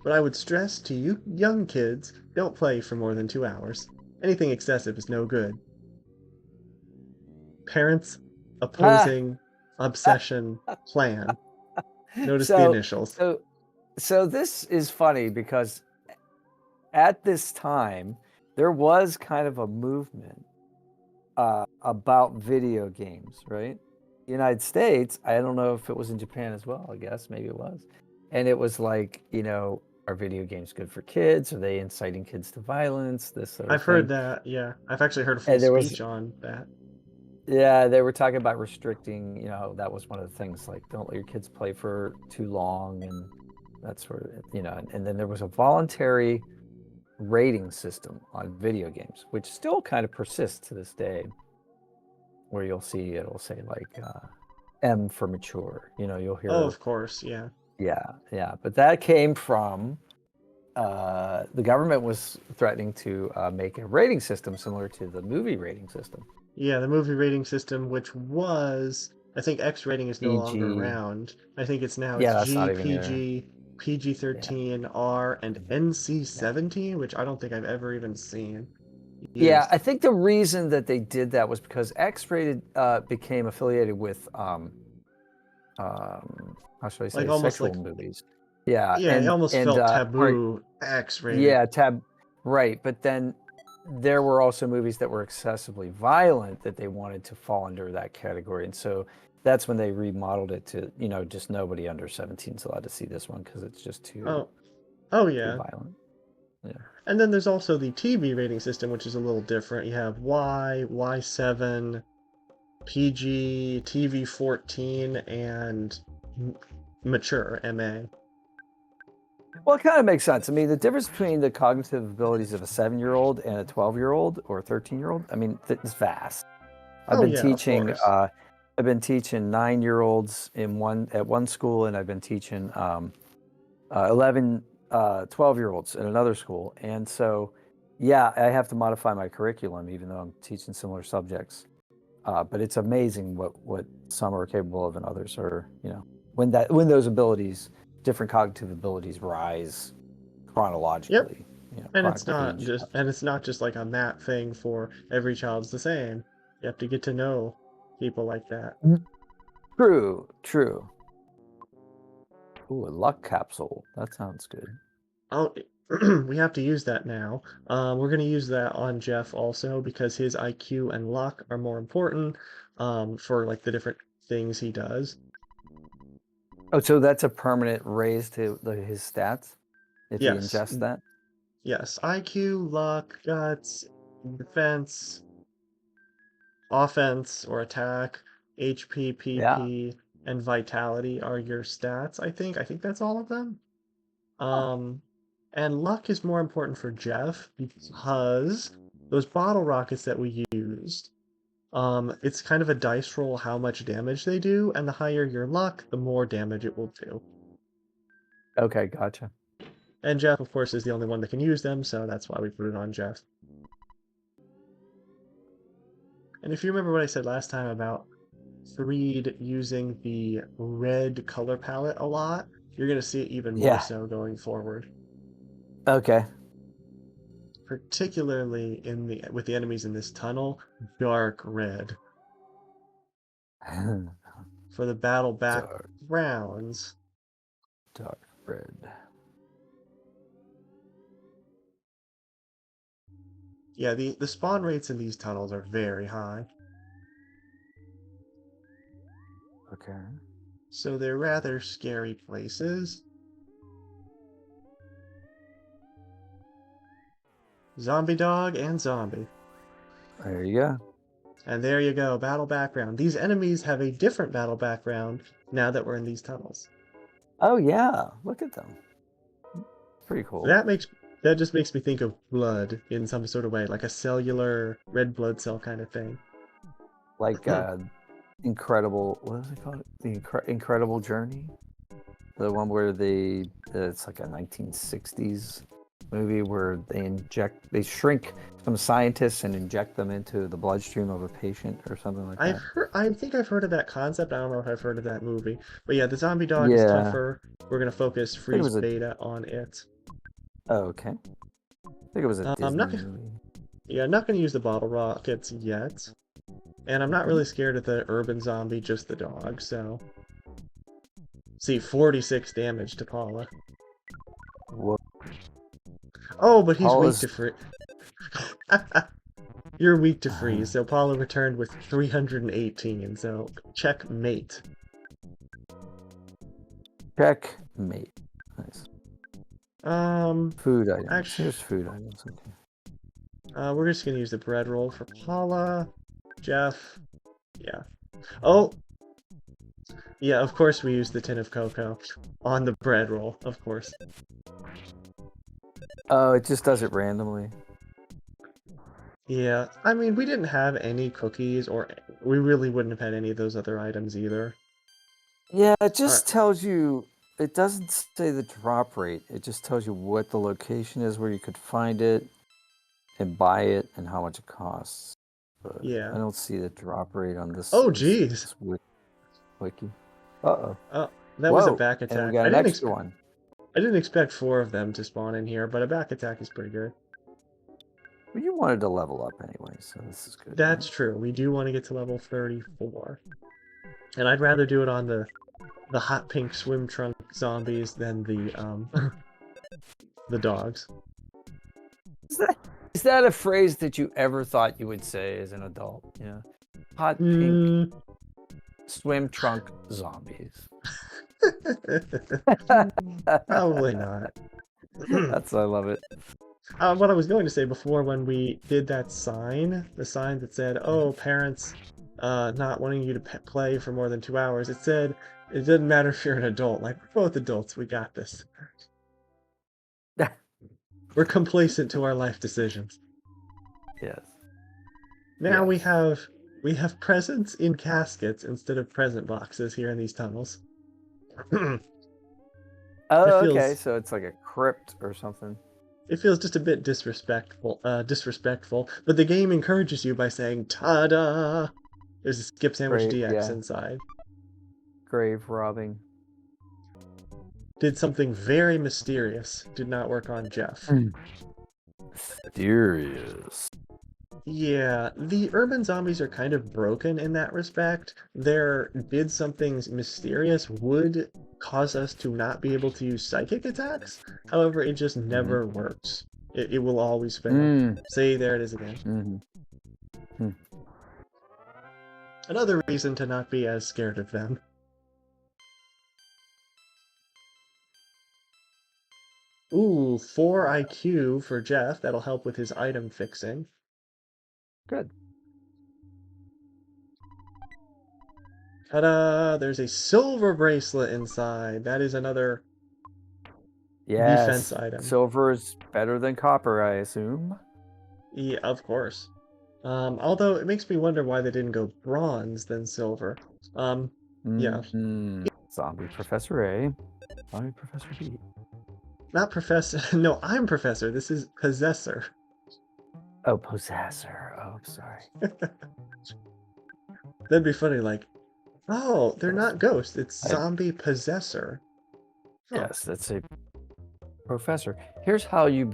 but I would stress to you young kids, don't play for more than 2 hours. Anything excessive is no good. Parents opposing obsession plan. Notice the So, initials. so this is funny because at this time there was kind of a movement about video games, right? United States, I don't know if it was in Japan as well, I guess maybe it was. And it was like, are video games good for kids? Are they inciting kids to violence? This sort of I've thing. heard that, yeah. I've actually heard a full And there was, speech on that. yeah, they were talking about restricting, that was one of the things, like don't let your kids play for too long and that sort of, and then there was a voluntary rating system on video games, which still kind of persists to this day, where you'll see it'll say like M for mature. You'll hear. Oh, of course, yeah. Yeah. But that came from the government was threatening to make a rating system similar to the movie rating system. Yeah, the movie rating system, which was I think X rating is no longer PG. around. I think it's now Yeah, it's that's not G, even here. PG, PG-13, R, and NC-17, which I don't think I've ever even seen Yeah, used. I think the reason that they did that was because X-rated became affiliated with how should I Like say, almost sexual like movies. Yeah, yeah, it almost and felt for taboo X-rated. yeah, right, but then there were also movies that were excessively violent that they wanted to fall under that category, and so that's when they remodeled it to, just nobody under 17 is allowed to see this one because it's just too Oh, oh too yeah. violent. Yeah. And then there's also the TV rating system, which is a little different. You have Y, Y7, PG, TV 14, and mature, MA. Well, it kind of makes sense. I mean, the difference between the cognitive abilities of a 7-year-old and a 12-year-old or a 13-year-old, I mean, it's vast. I've Oh been yeah, of teaching course. I've been teaching 9-year-olds at one school, and I've been teaching 11 12-year-olds at another school. And so, yeah, I have to modify my curriculum even though I'm teaching similar subjects. But it's amazing what some are capable of and others are, when those abilities, different cognitive abilities rise Yep. chronologically, And it's chronically not age. just like a map thing for every child's the same. You have to get to know people like that. True, true. Ooh, a luck capsule. That sounds good. Oh, we have to use that now. We're going to use that on Jeff also because his IQ and luck are more important for like the different things he does. Oh, so that's a permanent raise to his stats if he Yes, ingests that? yes. IQ, luck, guts, defense, offense or attack, HP, Yeah. PP, and vitality are your stats, I think. I think that's all of them. Huh. Um, and luck is more important for Jeff because those bottle rockets that we used, it's kind of a dice roll how much damage they do, and the higher your luck, the more damage it will do. Okay, gotcha. And Jeff, of course, is the only one that can use them, so that's why we put it on Jeff. And if you remember what I said last time about Threed using the red color palette a lot, you're going to see it even more Yeah. so going forward. Okay. Particularly with the enemies in this tunnel, dark red. For the battle Dark, backgrounds, dark red. yeah, the spawn rates in these tunnels are very high. Okay. So they're rather scary places. Zombie dog and zombie. There you go. And there you go, battle background. These enemies have a different battle background now that we're in these tunnels. Oh yeah, look at them. Pretty cool. That just makes me think of blood in some sort of way, like a cellular red blood cell kind of thing. Like incredible. What is it called? The Incredible Journey. The one where it's like a 1960s movie where they shrink some scientists and inject them into the bloodstream of a patient or something like that. I think I've heard of that concept. I don't know if I've heard of that movie. But yeah, the zombie dog is Yeah, tougher. We're gonna focus I think it freeze was beta on it. okay. I think it was a I'm Disney not gonna, movie. yeah, I'm not gonna use the bottle rockets yet. And I'm not Mhm. really scared of the urban zombie, just the dog, so. See, 46 damage to Paula. Whoa. Oh, but he's weak Paula's to freeze. You're weak to freeze, so Paula returned with 318, so checkmate. checkmate. Nice. Food items. Actually, Here's food items. Okay. we're just gonna use the bread roll for Paula, Jeff. Yeah. Oh, yeah. Of course, we use the tin of cocoa on the bread roll. Of course. Oh, it just does it randomly. Yeah. I mean, we didn't have any cookies, or we really wouldn't have had any of those other items either. Yeah, it All right. just tells you. It doesn't say the drop rate. It just tells you what the location is where you could find it and buy it and how much it costs. But Yeah. I don't see the drop rate on this. Oh, geez. This Wiki. Uh-oh. Oh, that was a Whoa. back And we attack. got an extra one. I didn't expect 4 of them to spawn in here, but a back attack is pretty good. Well, you wanted to level up anyway, so this is good. That's true. We do want to get to level 34. And I'd rather do it on the hot pink swim trunk zombies than the the dogs. Is that a phrase that you ever thought you would say as an adult? Yeah. Hot pink swim trunk zombies. Probably not. I love it. What I was going to say before, when we did that sign, the sign that said, "Oh, parents, not wanting you to play for more than 2 hours," it said, "It doesn't matter if you're an adult. Like, we're both adults. We got this. We're complacent to our life decisions." Yes. Now Yes. we have presents in caskets instead of present boxes here in these tunnels. Oh, feels- okay. So it's like a crypt or something. It feels just a bit disrespectful, but the game encourages you by saying, "Ta-da!" There's a Skip Sandwich Great, DX yeah. inside. Grave robbing. Did something very mysterious. Did not work on Jeff. Mysterious. Yeah, the urban zombies are kind of broken in that respect. Their did something mysterious would cause us to not be able to use psychic attacks. However, it just never works. It will always fail. See, there it is again. Another reason to not be as scared of them. Ooh, 4 IQ for Jeff. That'll help with his item fixing. Good. Ta-da! There's a silver bracelet inside. That is another defense item. Silver is better than copper, I assume. Yeah, of course. Although it makes me wonder why they didn't go bronze than silver. Yeah. Zombie Professor A. Zombie Professor B. Not Professor. No, I'm Professor. This is Possessor. Oh, Possessor. Oh, sorry. That'd be funny, like, oh, they're not ghosts. It's Zombie Possessor. Huh. Yes, that's a professor. Here's how you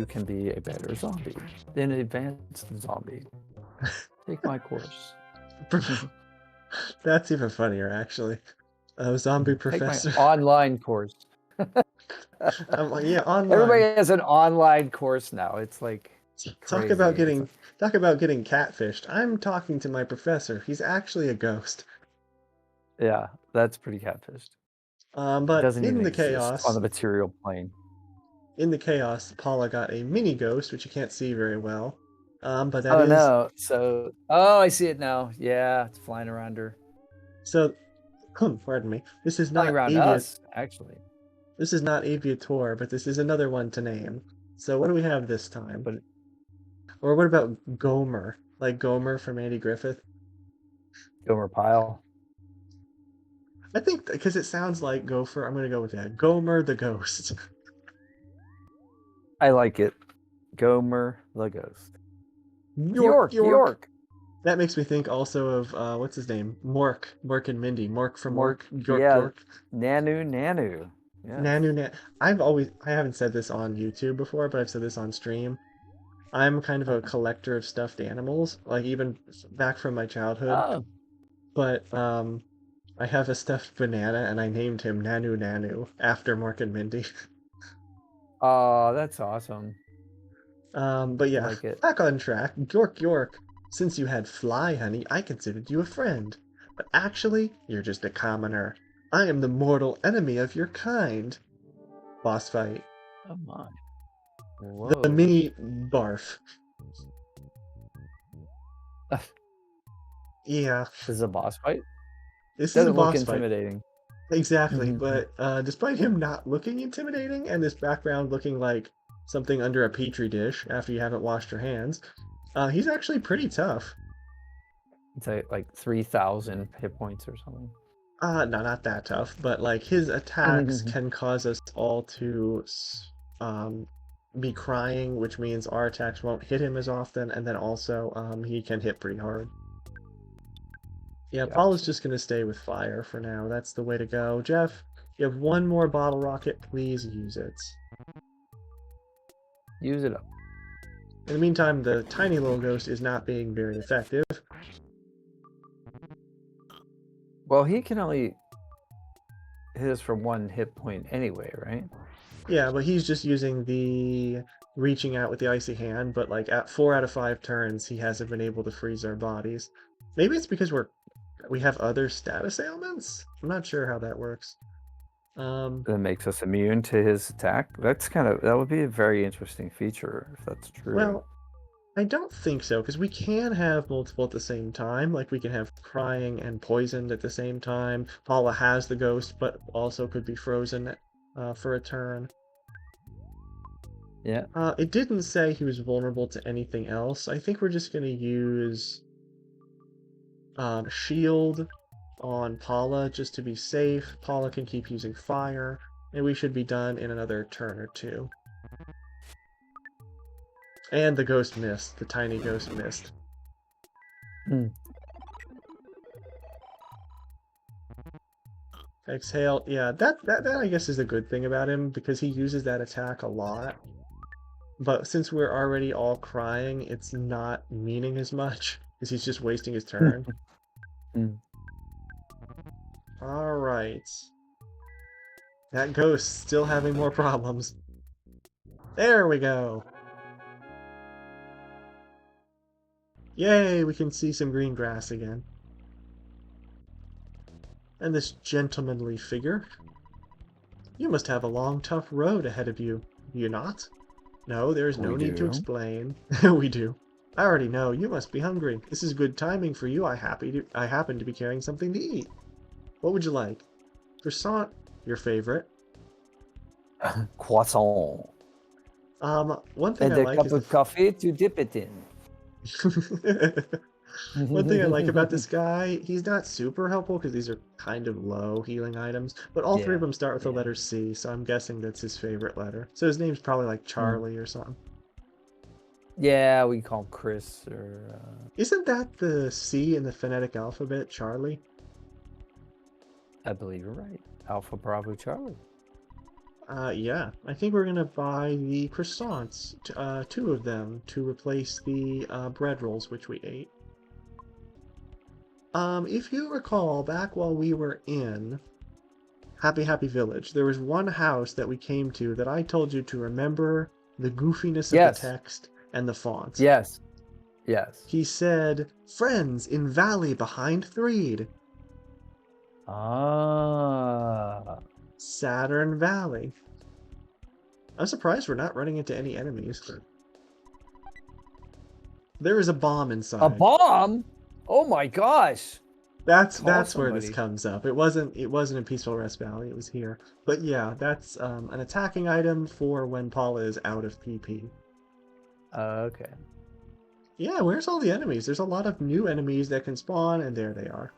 can be a better zombie. An advanced zombie. Take my course. That's even funnier, actually. Zombie Professor. Take my online course. Yeah, online. Everybody has an online course now. It's like talk crazy. about getting catfished. I'm talking to my professor. He's actually a ghost. Yeah, that's pretty catfished. But doesn't in even the exist chaos, on the material plane. In the chaos, Paula got a mini ghost, which you can't see very well. But that Oh is no! So I see it now. Yeah, it's flying around her. so. Pardon me. This is Flying not around us, actually. This is not Aviator, but this is another one to name. So what do we have this time? Or what about Gomer? Like Gomer from Andy Griffith? Gomer Pyle. I think because it sounds like Gopher, I'm going to go with that. Gomer the Ghost. I like it. Gomer the Ghost. York. That makes me think also of what's his name? Mork and Mindy. Mork from Mork. York. Nanu. Yes. Nanu. I haven't said this on YouTube before, but I've said this on stream. I'm kind of a collector of stuffed animals, like even back from my childhood. Oh. But I have a stuffed banana, and I named him Nanu after Mork and Mindy. Oh, that's awesome. But yeah, like it. Back on track. York. Since you had Fly, honey, I considered you a friend. But actually, you're just a commoner. I am the mortal enemy of your kind. Boss fight. Oh my. Whoa. The mini barf. Yeah. This is a boss fight? This is a Doesn't look boss fight. intimidating. Exactly, but despite him not looking intimidating and this background looking like something under a petri dish after you haven't washed your hands, he's actually pretty tough. It's like 3,000 hit points or something. No, not that tough, but like his attacks can cause us all to be crying, which means our attacks won't hit him as often, and then also he can hit pretty hard. Yeah, Gotcha. Paul is just going to stay with fire for now. That's the way to go. Jeff, you have one more bottle rocket. Please use it. Use it up. In the meantime, the tiny little ghost is not being very effective. Well, he can only hit us for 1 hit point anyway, right? Yeah, but he's just using the reaching out with the icy hand, but like at 4 out of 5 turns, he hasn't been able to freeze our bodies. Maybe it's because we have other status ailments? I'm not sure how that works. That makes us immune to his attack. That would be a very interesting feature if that's true. Well, I don't think so, because we can have multiple at the same time. Like, we can have crying and poisoned at the same time. Paula has the ghost, but also could be frozen for a turn. Yeah. It didn't say he was vulnerable to anything else. I think we're just going to use shield on Paula just to be safe. Paula can keep using fire, and we should be done in another turn or two. And the ghost missed. The tiny ghost missed. Exhale. Yeah, that I guess is a good thing about him, because he uses that attack a lot. But since we're already all crying, it's not meaning as much, because he's just wasting his turn. Alright. That ghost still having more problems. There we go. Yay, we can see some green grass again. And this gentlemanly figure. You must have a long, tough road ahead of you, do you not? No, there is no need to explain. We do. I already know. You must be hungry. This is good timing for you. I happen to be carrying something to eat. What would you like? Croissant, your favorite. Croissant. One thing And I a like cup is of coffee to dip it in. One thing I like about this guy, he's not super helpful because these are kind of low healing items, but all three of them start with the letter C, so I'm guessing that's his favorite letter. So his name's probably like Charlie or something. Yeah, we call him Chris or... Isn't that the C in the phonetic alphabet, Charlie? I believe you're right. Alpha Bravo Charlie. Yeah. I think we're gonna buy the croissants, 2 of them, to replace the bread rolls which we ate. If you recall, back while we were in Happy Happy Village, there was one house that we came to that I told you to remember the goofiness of the text and the font. Yes. He said, "Friends in valley behind Threed." Saturn Valley. I'm surprised we're not running into any enemies. There is a bomb inside. A bomb? Oh my gosh! That's where this comes up. It wasn't in Peaceful Rest Valley. It was here. But yeah, that's an attacking item for when Paula is out of PP. Okay. Yeah, where's all the enemies? There's a lot of new enemies that can spawn, and there they are.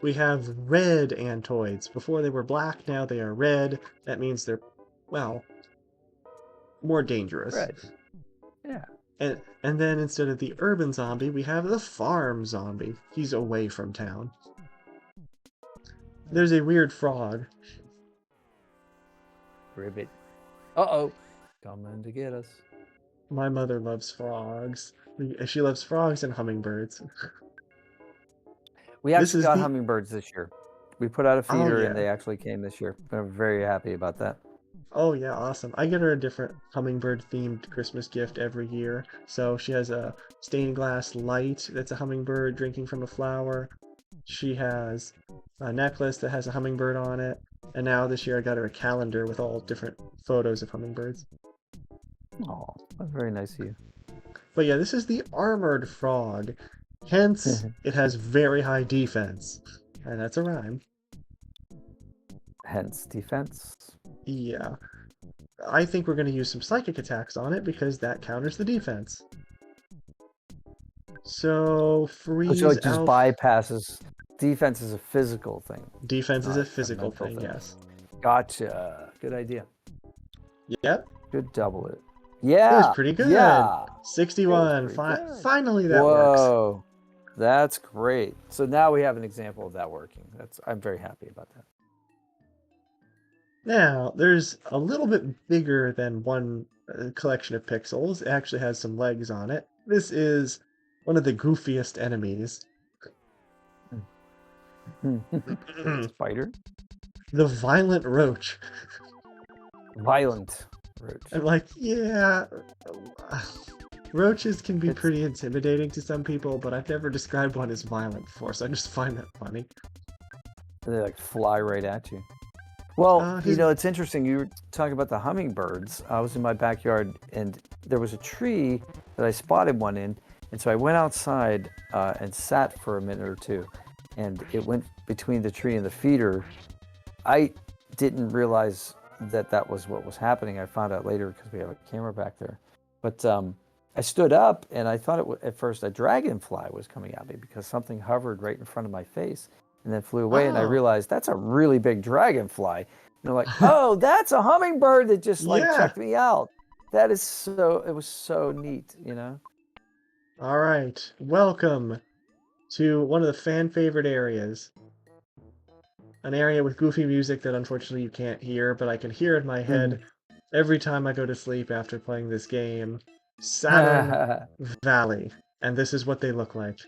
We have red Antoids. Before they were black, now they are red. That means they're, well, more dangerous. Red. Yeah. And then instead of the urban zombie, we have the farm zombie. He's away from town. There's a weird frog. Ribbit. Uh-oh. Coming to get us. My mother loves frogs. She loves frogs and hummingbirds. We actually got hummingbirds this year. We put out a feeder and they actually came this year. I'm very happy about that. Oh yeah, awesome. I get her a different hummingbird-themed Christmas gift every year. So she has a stained glass light that's a hummingbird drinking from a flower. She has a necklace that has a hummingbird on it. And now this year I got her a calendar with all different photos of hummingbirds. Oh, that's very nice of you. But yeah, this is the armored frog. Hence, it has very high defense. And that's a rhyme. Hence defense. Yeah. I think we're going to use some psychic attacks on it because that counters the defense. So, freeze Which just bypasses... Defense is a physical thing. Defense is a physical thing, yes. Gotcha. Good idea. Yep. Good double it. It was Yeah, pretty good. yeah. It was 61. pretty good. Finally, that works. Whoa, that's great. So now we have an example of that working. I'm very happy about that. Now, there's a little bit bigger than one collection of pixels. It actually has some legs on it. This is one of the goofiest enemies. Spider, The Violent Roach. violent roach. I'm like, yeah, roaches can be It's- pretty intimidating to some people, but I've never described one as violent before, so I just find that funny. They like fly right at you. Well, his- it's interesting. You were talking about the hummingbirds. I was in my backyard and there was a tree that I spotted one in. And so I went outside and sat for a minute or two. And it went between the tree and the feeder. I didn't realize that was what was happening. I found out later because we have a camera back there. But I stood up and I thought at first a dragonfly was coming at me because something hovered right in front of my face and then flew away. And I Oh. realized that's a really big dragonfly. And they're like, oh, that's a hummingbird that just Yeah. checked me out. It was so neat, All right, welcome to one of the fan favorite areas. An area with goofy music that unfortunately you can't hear, but I can hear in my head every time I go to sleep after playing this game. Saturn Valley. And this is what they look like.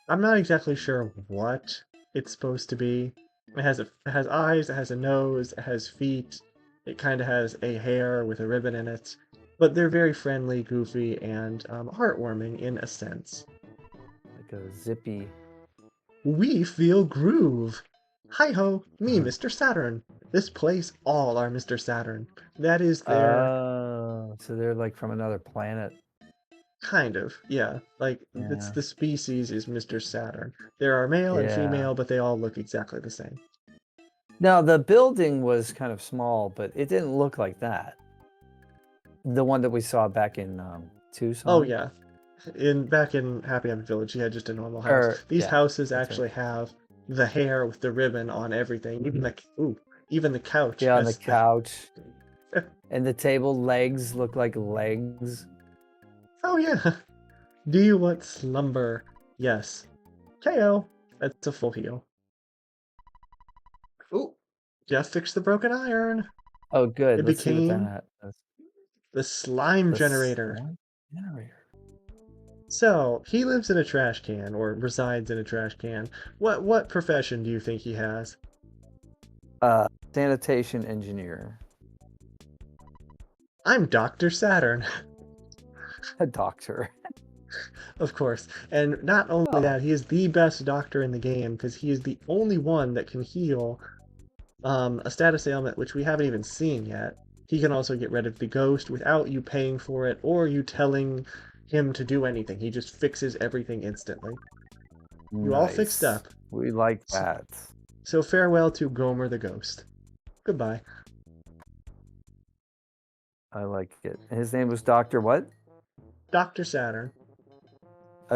I'm not exactly sure what it's supposed to be. It has eyes, it has a nose, it has feet. It kind of has a hair with a ribbon in it. But they're very friendly, goofy, and heartwarming in a sense. Like a zippy. We feel groove. Hi-ho, me, Mr. Saturn. This place, all are Mr. Saturn. That is their... So they're like from another planet. Kind of, yeah. Like, it's Yeah. the species is Mr. Saturn. There are male and Yeah. female, but they all look exactly the same. Now, the building was kind of small, but it didn't look like that. The one that we saw back in Tucson. Oh, yeah. Back in Happy Happy Village, he had just a normal house. These yeah, houses that's actually have the hair with the ribbon on everything. Even the couch. Yeah, on the has couch. And the table legs look like legs. Oh, yeah. Do you want slumber? Yes. KO. That's a full heal. Ooh. Just fixed the broken iron. Oh, good. It Let's see what became that is. the slime The generator. slime generator. So, he lives in a trash can, or resides in a trash can. What profession do you think he has? Sanitation engineer. I'm Dr. Saturn. A doctor. Of course. And not only that, he is the best doctor in the game, because he is the only one that can heal a status ailment, which we haven't even seen yet. He can also get rid of the ghost without you paying for it, or you telling him to do anything. He just fixes everything instantly. You all fixed Nice. up. We like that. So farewell to Gomer the Ghost. Goodbye. I like it. His name was Dr. what? Dr. Saturn. Oh,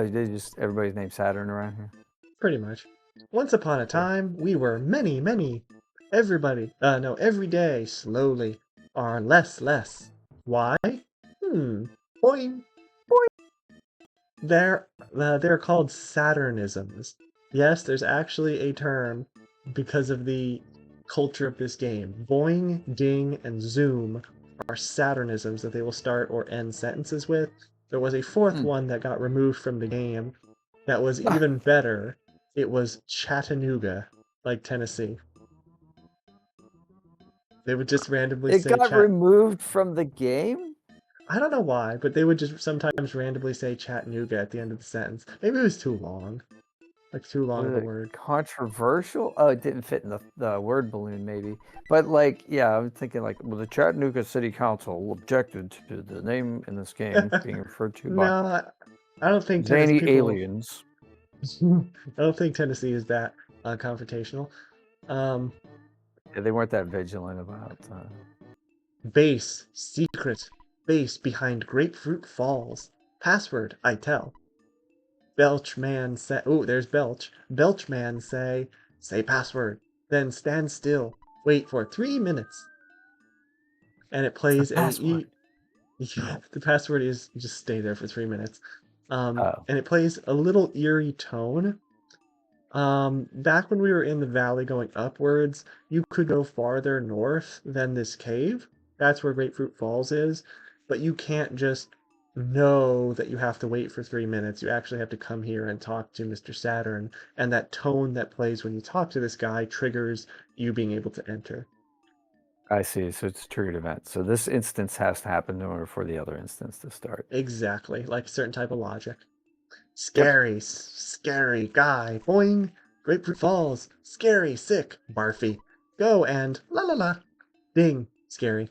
everybody's named Saturn around here? Pretty much. Once upon a time, we were many. Every day, slowly, are less. Why? Boing. They're called Saturnisms. Yes, there's actually a term because of the culture of this game. Boing, ding, and zoom are Saturnisms that they will start or end sentences with. There was a fourth one that got removed from the game that was even better. It was Chattanooga, like Tennessee. They would just randomly say... It got removed from the game? I don't know why, but they would just sometimes randomly say Chattanooga at the end of the sentence. Maybe it was too long. Like, too long of a word. Controversial? Oh, it didn't fit in the word balloon, maybe. But, I'm thinking, the Chattanooga City Council objected to the name in this game being referred to by No, I don't think zany Tennessee people... aliens. I don't think Tennessee is that confrontational. Yeah, they weren't that vigilant about... Base. Secret. Base behind Grapefruit Falls. Password, I tell. Belchman say... Oh, there's Belch. Belchman say password. then stand still. Wait for 3 minutes. And it It's the plays password. yeah, the password is just stay there for 3 minutes. Oh. And it plays a little eerie tone. Back when we were in the valley going upwards, you could go farther north than this cave. That's where Grapefruit Falls is, but you can't just know that you have to wait for 3 minutes. You actually have to come here and talk to Mr. Saturn, and that tone that plays when you talk to this guy triggers you being able to enter. I see. So it's a triggered event. So this instance has to happen in order for the other instance to start. Exactly, like a certain type of logic. Yep. Scary guy, boing. Grapefruit Falls, scary, sick, barfy. Go and la la la. Ding, scary.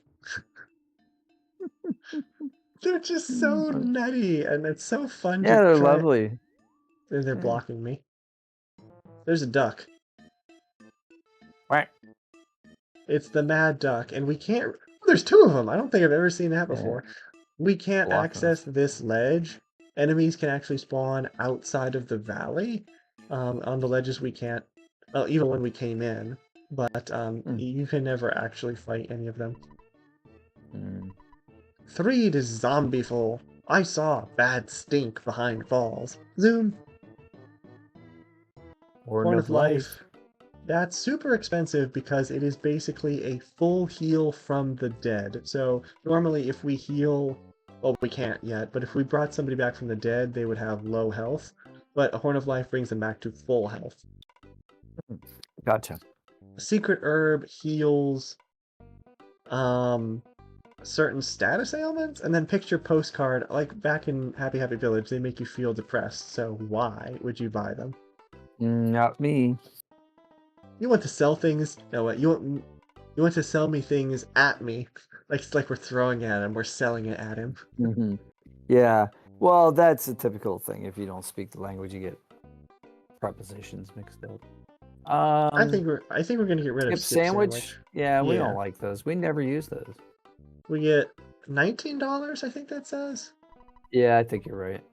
They're just so nutty, and it's so fun to Yeah, they're try. lovely. They're Yeah. blocking me. There's a duck. Quack. It's the Mad Duck, and we can't. There's two of them. I don't think I've ever seen that Yeah. before. We can't Blocking access us. this ledge. Enemies can actually spawn outside of the valley. On the ledges, we can't. Well, even when we came in, but you can never actually fight any of them. Mm. 3 to Zombieful. I saw bad stink behind falls. Zoom. Horn of Life. That's super expensive because it is basically a full heal from the dead. So normally if we heal, well, we can't yet, but if we brought somebody back from the dead, they would have low health. But a Horn of Life brings them back to full health. Gotcha. A secret herb heals certain status ailments, and then picture postcard, like back in Happy Happy Village, they make you feel depressed. So why would you buy them? Not me. You want to sell things? No, what you want to sell me things at me, like it's like we're throwing at him, we're selling it at him. Mm-hmm. Yeah. Well, that's a typical thing. If you don't speak the language, you get prepositions mixed up. I think we're gonna get rid of Skip skip sandwich. Yeah, we Yeah. don't like those. We never use those. We get $19, I think that says. Yeah, I think you're right.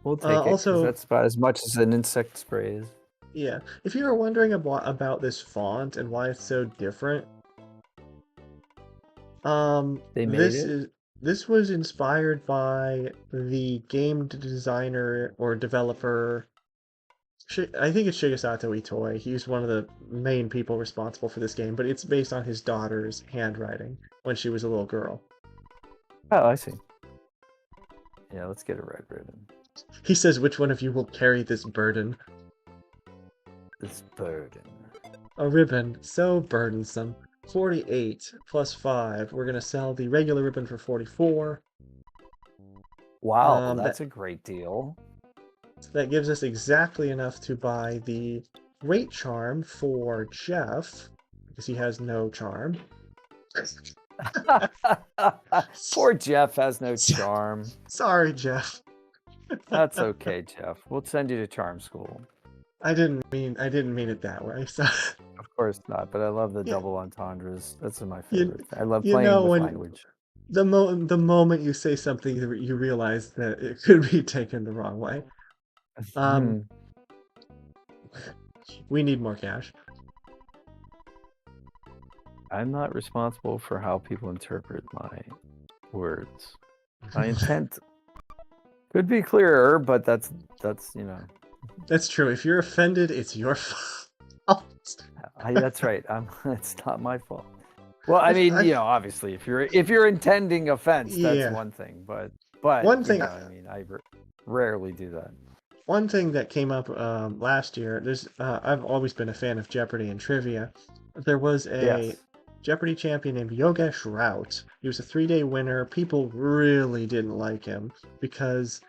We'll take it because Also, that's about as much as an insect spray is. yeah, if you were wondering about this font and why it's so different, They made it. this was inspired by the game designer or developer. I think it's Shigesato Itoi. He's one of the main people responsible for this game, but it's based on his daughter's handwriting when she was a little girl. Oh, I see. Yeah, let's get a red ribbon. He says, "Which one of you will carry this burden?" This burden. A ribbon so burdensome. 48 plus 5. We're gonna sell the regular ribbon for 44. Wow, that's a great deal. That gives us exactly enough to buy the Great Charm for Jeff, because he has no charm. Poor Jeff has no charm. Sorry, Jeff. That's okay, Jeff. We'll send you to charm school. I didn't mean it that way. So Of course not, but I love the Yeah. double entendres. That's my favorite. I love you playing know with when- language. the moment you say something, you realize that it could be taken the wrong way. We need more cash. I'm not responsible for how people interpret my words. My intent could be clearer, but that's you know. That's true. If you're offended, it's your fault. That's right. It's not my fault. Well, I mean, obviously, if you're intending offense, that's one thing. But one thing, I rarely do that. One thing that came up last year. I've always been a fan of Jeopardy and trivia. There was a Jeopardy champion named Yogesh Rout. He was a 3-day winner. People really didn't like him because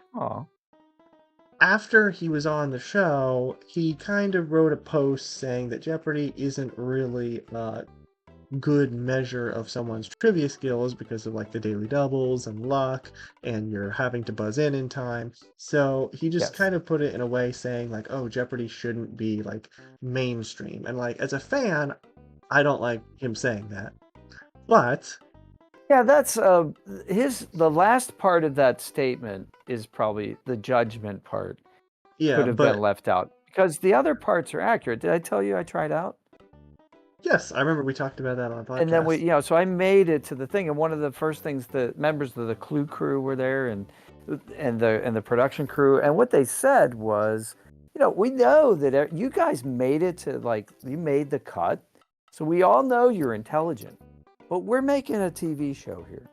after he was on the show, he kind of wrote a post saying that Jeopardy isn't really a good measure of someone's trivia skills because of like the daily doubles and luck, and you're having to buzz in time. So he just kind of put it in a way saying like, oh, Jeopardy shouldn't be like mainstream. And like as a fan, I don't like him saying that. But yeah, that's the last part of that statement is probably the judgment part. Yeah, could have been left out because the other parts are accurate. Did I tell you I tried out? Yes, I remember we talked about that on a And then podcast. so I made it to the thing, and one of the first things the members of the Clue crew were there, and the production crew, and what they said was, we know that you guys made it to, like, you made the cut, so we all know you're intelligent, but we're making a TV show here.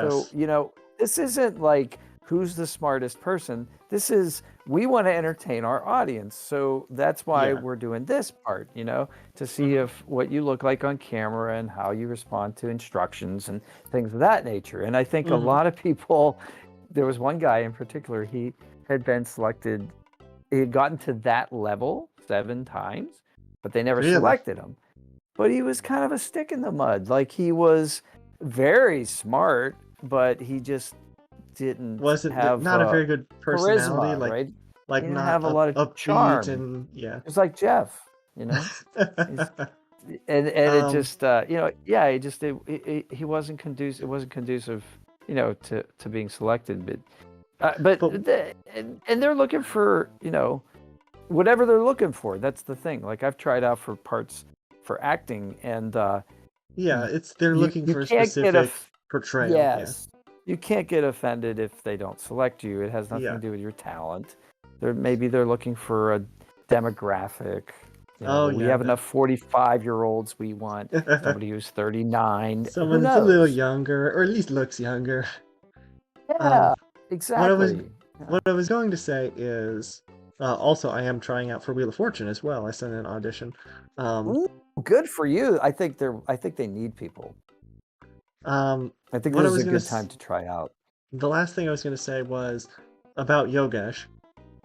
So, Yes. this isn't like who's the smartest person. This is, we want to entertain our audience. So that's why Yeah. we're doing this part, to see Mhm. if what you look like on camera and how you respond to instructions and things of that nature. And I think a Mhm. lot of people, there was one guy in particular, he had been selected, he had gotten to that level 7 times, but they never Really? selected him. But he was kind of a stick in the mud. Like, he was very smart, but he just didn't Wasn't have not a very good personality, charisma, right? He like didn't not have a lot of upbeat charm. and yeah. It's like Jeff, He's, and it Um, just yeah, he wasn't conducive. It wasn't conducive, to being selected. But but and they're looking for whatever they're looking for. That's the thing. Like, I've tried out for parts for acting, and yeah, they're looking you for a can't get specific portrayal. Yeah. yes, you can't get offended if they don't select you. It has nothing Yeah. to do with your talent. Maybe they're looking for a demographic. Oh We yeah. have enough 45-year-olds. We want somebody who's 39. Who Someone that's a little knows? younger, or at least looks younger. Um, Yeah, what I was exactly. Yeah. what I was going to say is, also I am trying out for Wheel of Fortune as well. I sent an audition. Um, Ooh, good for you. I think they need people. I think what I this is was a gonna good time to try out. the last thing I was gonna say was about Yogesh.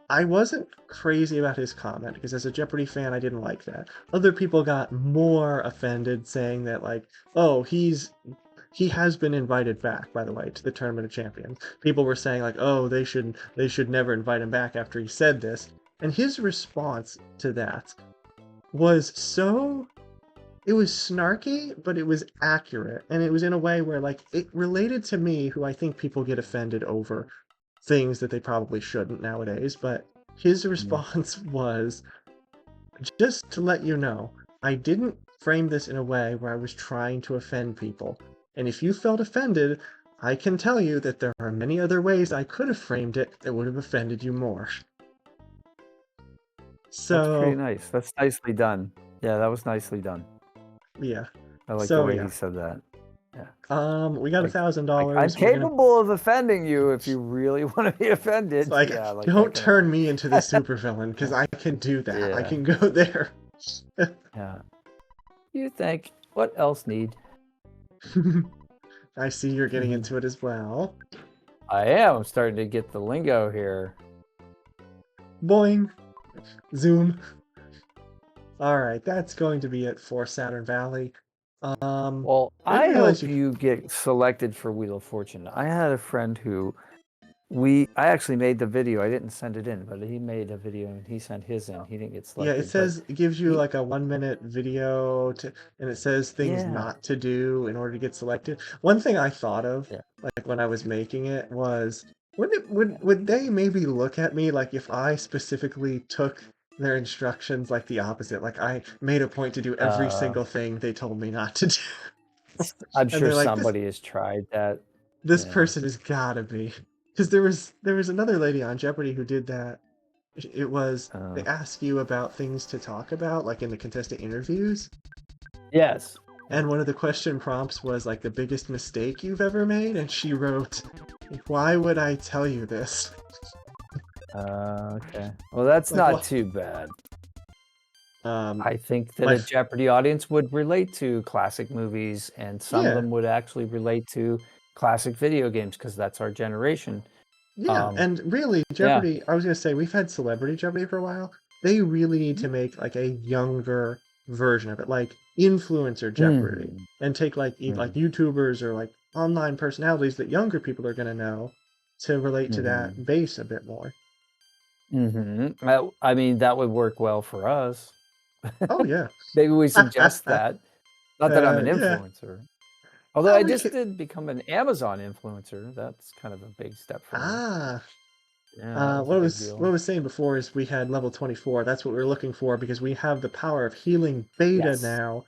I wasn't crazy about his comment because as a Jeopardy fan, I didn't like that. Other people got more offended, saying that like, oh, he has been invited back, by the way, to the Tournament of Champions. People were saying like, oh, they should never invite him back after he said this. And his response to that was so it was snarky, but it was accurate. And it was in a way where like it related to me, who I think people get offended over things that they probably shouldn't nowadays. But his Mm. response was, just to let you know, I didn't frame this in a way where I was trying to offend people. And if you felt offended, I can tell you that there are many other ways I could have framed it that would have offended you more. That's pretty So, nice. That's nicely done. Yeah, that was nicely done. yeah. I like the So, way yeah. he said that. Yeah. We got Like, I'm $1,000. We're gonna capable of offending you if you really want to be It's offended. like, Yeah, like that don't kind of turn me into the supervillain, because I can do that. I yeah, can go there. yeah. You think what else need? I see you're getting Mhm. into it as well. I am. I'm starting to get the lingo here. Boing. Zoom. Alright, that's going to be it for Saturn Valley. Well, I didn't I realize hope you. you get selected for Wheel of Fortune. I had a friend who I actually made the video. I didn't send it in, but he made a video and he sent his in. He didn't get Yeah, it selected, but says it gives you he like a 1 minute video and it says things yeah, not to do in order to get selected. One thing I thought of, yeah, like when I was making it, was would they maybe look at me like if I specifically took their instructions like the opposite? Like I made a point to do every yeah. single thing they told me not to do. I'm And sure they're like, somebody has tried that. this Yeah. person has gotta be. Because there was another lady on Jeopardy who did that. It was they Uh, ask you about things to talk about, like in the contestant interviews. yes. And one of the question prompts was like the biggest mistake you've ever made, and she wrote, "Why would I tell you this?" Okay. Well, that's Like, not what? too bad. Um, I think that my a Jeopardy audience would relate to classic movies, and some of yeah, them would actually relate to classic video games because that's our generation. yeah, Um, and really, yeah. Jeopardy. I was gonna say we've had Celebrity Jeopardy for a while. They really need to make like a younger version of it, like influencer Jeopardy, Mhm. and take like like Mhm. YouTubers or like online personalities that younger people are gonna know to relate to Mhm. that base a bit more. Mhm. I mean, that would work well for us. Oh yeah. Maybe we suggest that. Not that I'm an Yeah. influencer. Although Well, I we just could. did become an Amazon influencer. That's kind of a big step for me. Ah. Yeah, that was a What I big was what I deal. was saying before is we had level 24. That's what we were looking for because we have the power of healing beta Yes. now.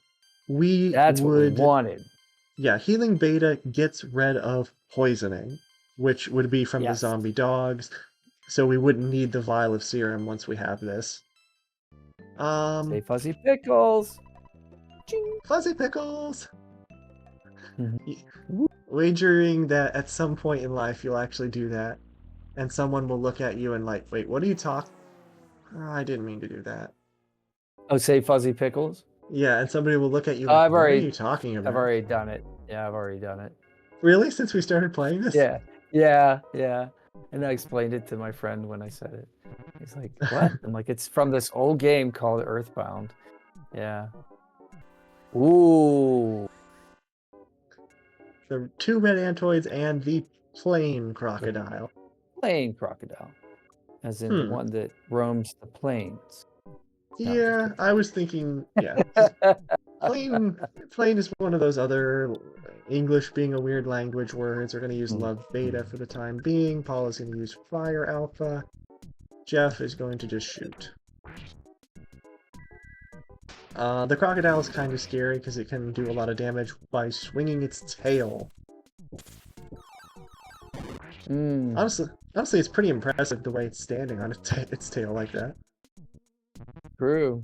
we That's what we would wanted. Yeah, healing beta gets rid of poisoning, which would be from the Yes. zombie dogs, so we wouldn't need the vial of serum once we have this. Say fuzzy pickles. Ching. Fuzzy pickles! Mhm. Wagering that at some point in life you'll actually do that, and someone will look at you and like, wait, what are you talking? Oh, I didn't mean to do that. Oh, say fuzzy pickles. Yeah, and somebody will look at you Oh, like, what are you talking I've about? already done it. Yeah, I've already done it. Really? Since we started playing this? Yeah. And I explained it to my friend when I said it. He's like, "What?" I'm like, "It's from this old game called Earthbound." Yeah. Ooh. The 2 red antoids and the plain crocodile. Plain crocodile, as in the one that roams the plains. No, just Yeah, kidding. I was thinking, yeah, 'cause plain is one of those other English being a weird language words. We're going to use love beta for the time being. Paul is going to use fire alpha. Jeff is going to just shoot. The crocodile is kind of scary because it can do a lot of damage by swinging its tail. Honestly, it's pretty impressive the way it's standing on its tail like that. True.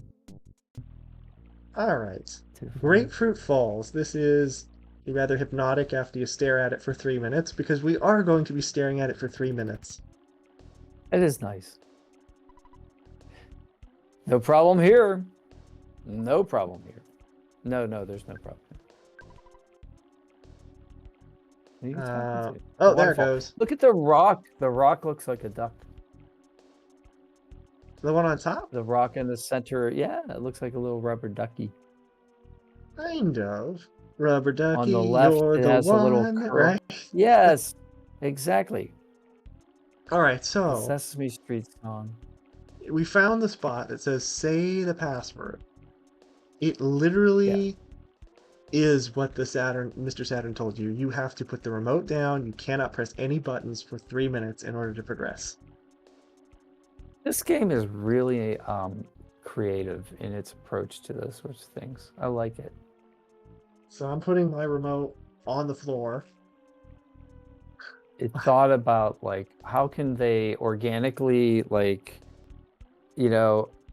Alright. Grapefruit Falls. This is rather hypnotic after you stare at it for 3 minutes, because we are going to be staring at it for 3 minutes. It is nice. No problem here. No problem here. No, there's no problem. Who are you talking to? Oh, there it Waterfall. goes. Look at the rock. The rock looks like a duck. The one on top? The rock in the center. Yeah, it looks like a little rubber ducky. Kind of. Rubber ducky, On the left, you're it the has a little one, curl. right? Yes, exactly. Alright, The so Sesame Street song. we found the spot that says say the password. It literally is what the Mr. Saturn told you. You have to put the remote down. You cannot press any buttons for 3 minutes in order to progress. This game is really creative in its approach to those sorts of things. I like it. So I'm putting my remote on the floor. It thought about like how can they organically like,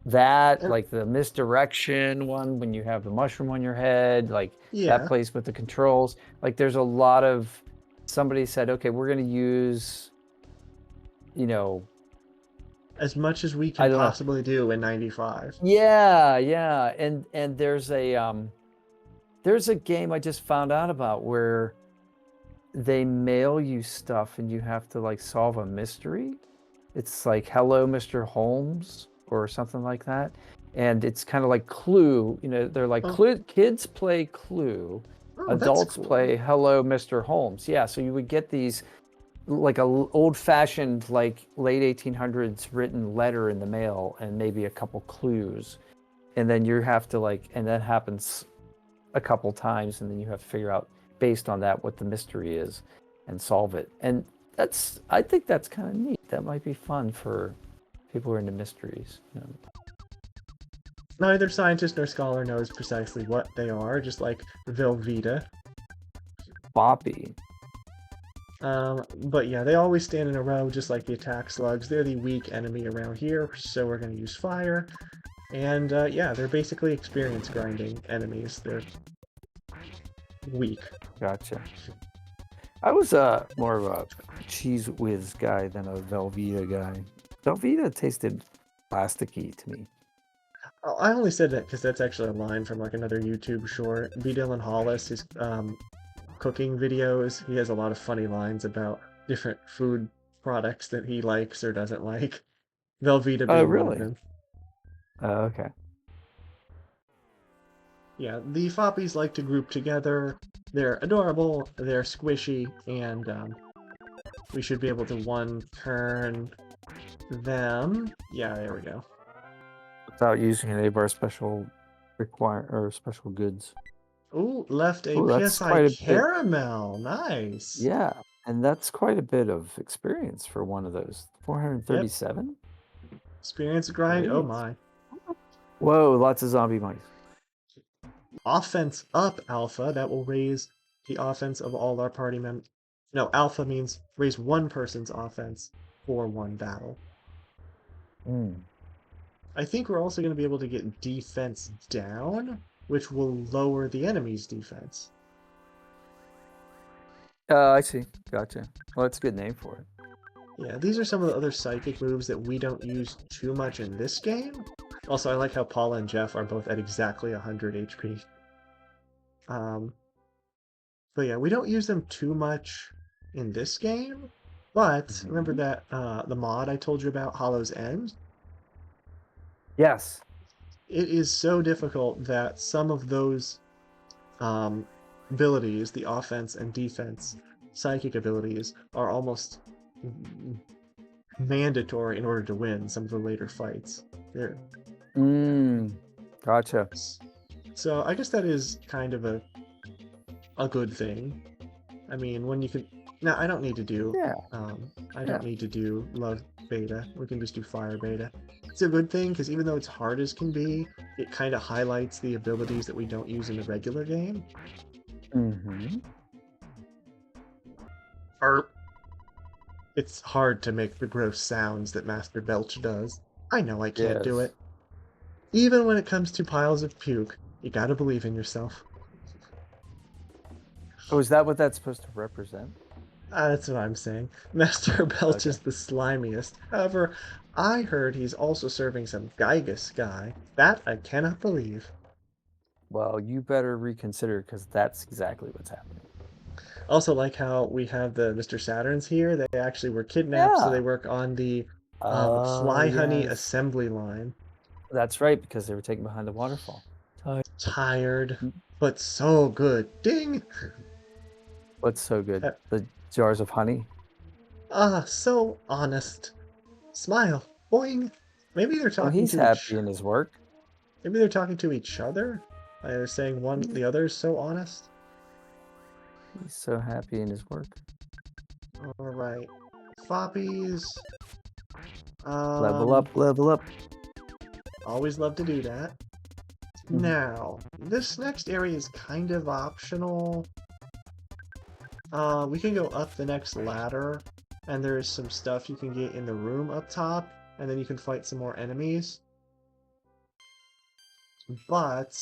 that like the misdirection one when you have the mushroom on your head, like that plays with the controls. Like there's a lot of somebody said, okay, we're gonna use, as much as we can possibly do in 95. Yeah, and there's a game I just found out about where they mail you stuff and you have to like solve a mystery. It's like Hello, Mr. Holmes or something like that, and it's kind of like Clue. They're like kids play Clue, adults play Hello, Mr. Holmes. Yeah, so you would get these like a old-fashioned like late 1800s written letter in the mail and maybe a couple clues, and then you have to like, and that happens a couple times, and then you have to figure out based on that what the mystery is and solve it. And I think that's kind of neat. That might be fun for people who are into mysteries. Neither scientist nor scholar knows precisely what they are, just like Velveeta. Boppy. But yeah, they always stand in a row, just like the attack slugs. They're the weak enemy around here, so we're going to use fire. And yeah, they're basically experience grinding enemies. They're weak. Gotcha. I was more of a Cheese Whiz guy than a Velveeta guy. Velveeta tasted plasticky to me. Oh, I only said that because that's actually a line from like another YouTube short. B. Dylan Hollis, his cooking videos, he has a lot of funny lines about different food products that he likes or doesn't like. Velveeta being one of them. Oh, okay. Yeah, the Foppies like to group together. They're adorable, they're squishy, and we should be able to one-turn them. Yeah, there we go. Without using any of our special goods. Ooh, left a that's PSI quite a caramel. Nice. Yeah, and that's quite a bit of experience for one of those. 437? Experience grind? Great. Oh my. Whoa, lots of zombie mice. offense up alpha. That will raise the offense of all our party members. No, alpha means raise one person's offense for one battle. I think we're also going to be able to get defense down, which will lower the enemy's defense. I see. Gotcha. Well, that's a good name for it. Yeah, these are some of the other psychic moves that we don't use too much in this game. Also, I like how Paula and Jeff are both at exactly 100 HP. But yeah, we don't use them too much in this game. But remember that the mod I told you about, Hollow's End? Yes. It is so difficult that some of those abilities, the offense and defense psychic abilities, are almost mandatory in order to win some of the later fights. There. Gotcha. So I guess that is kind of a good thing. I mean, when you can now, I don't need to do I don't need to do love beta. We can just do fire beta. It's a good thing because even though it's hard as can be, it kind of highlights the abilities that we don't use in the regular game. It's hard to make the gross sounds that Master Belch does. I know I can't do it. Even when it comes to piles of puke, you gotta believe in yourself. Oh, is that what that's supposed to represent? That's what I'm saying. Master Belch is the slimiest. However, I heard he's also serving some Gygus guy. That I cannot believe. Well, you better reconsider because that's exactly what's happening. Also, like how we have the Mr. Saturns here. They actually were kidnapped, so they work on the Fly Honey assembly line. That's right, because they were taken behind the waterfall. Tired, but so good. Ding! What's so good? The jars of honey? So honest. Smile. Boing. Maybe they're talking he's happy in his work. Maybe they're talking to each other. They're saying the other is so honest. He's so happy in his work. Alright. Foppies. Level up, level up. Always love to do that. Now, this next area is kind of optional. We can go up the next ladder, and there's some stuff you can get in the room up top, and then you can fight some more enemies. But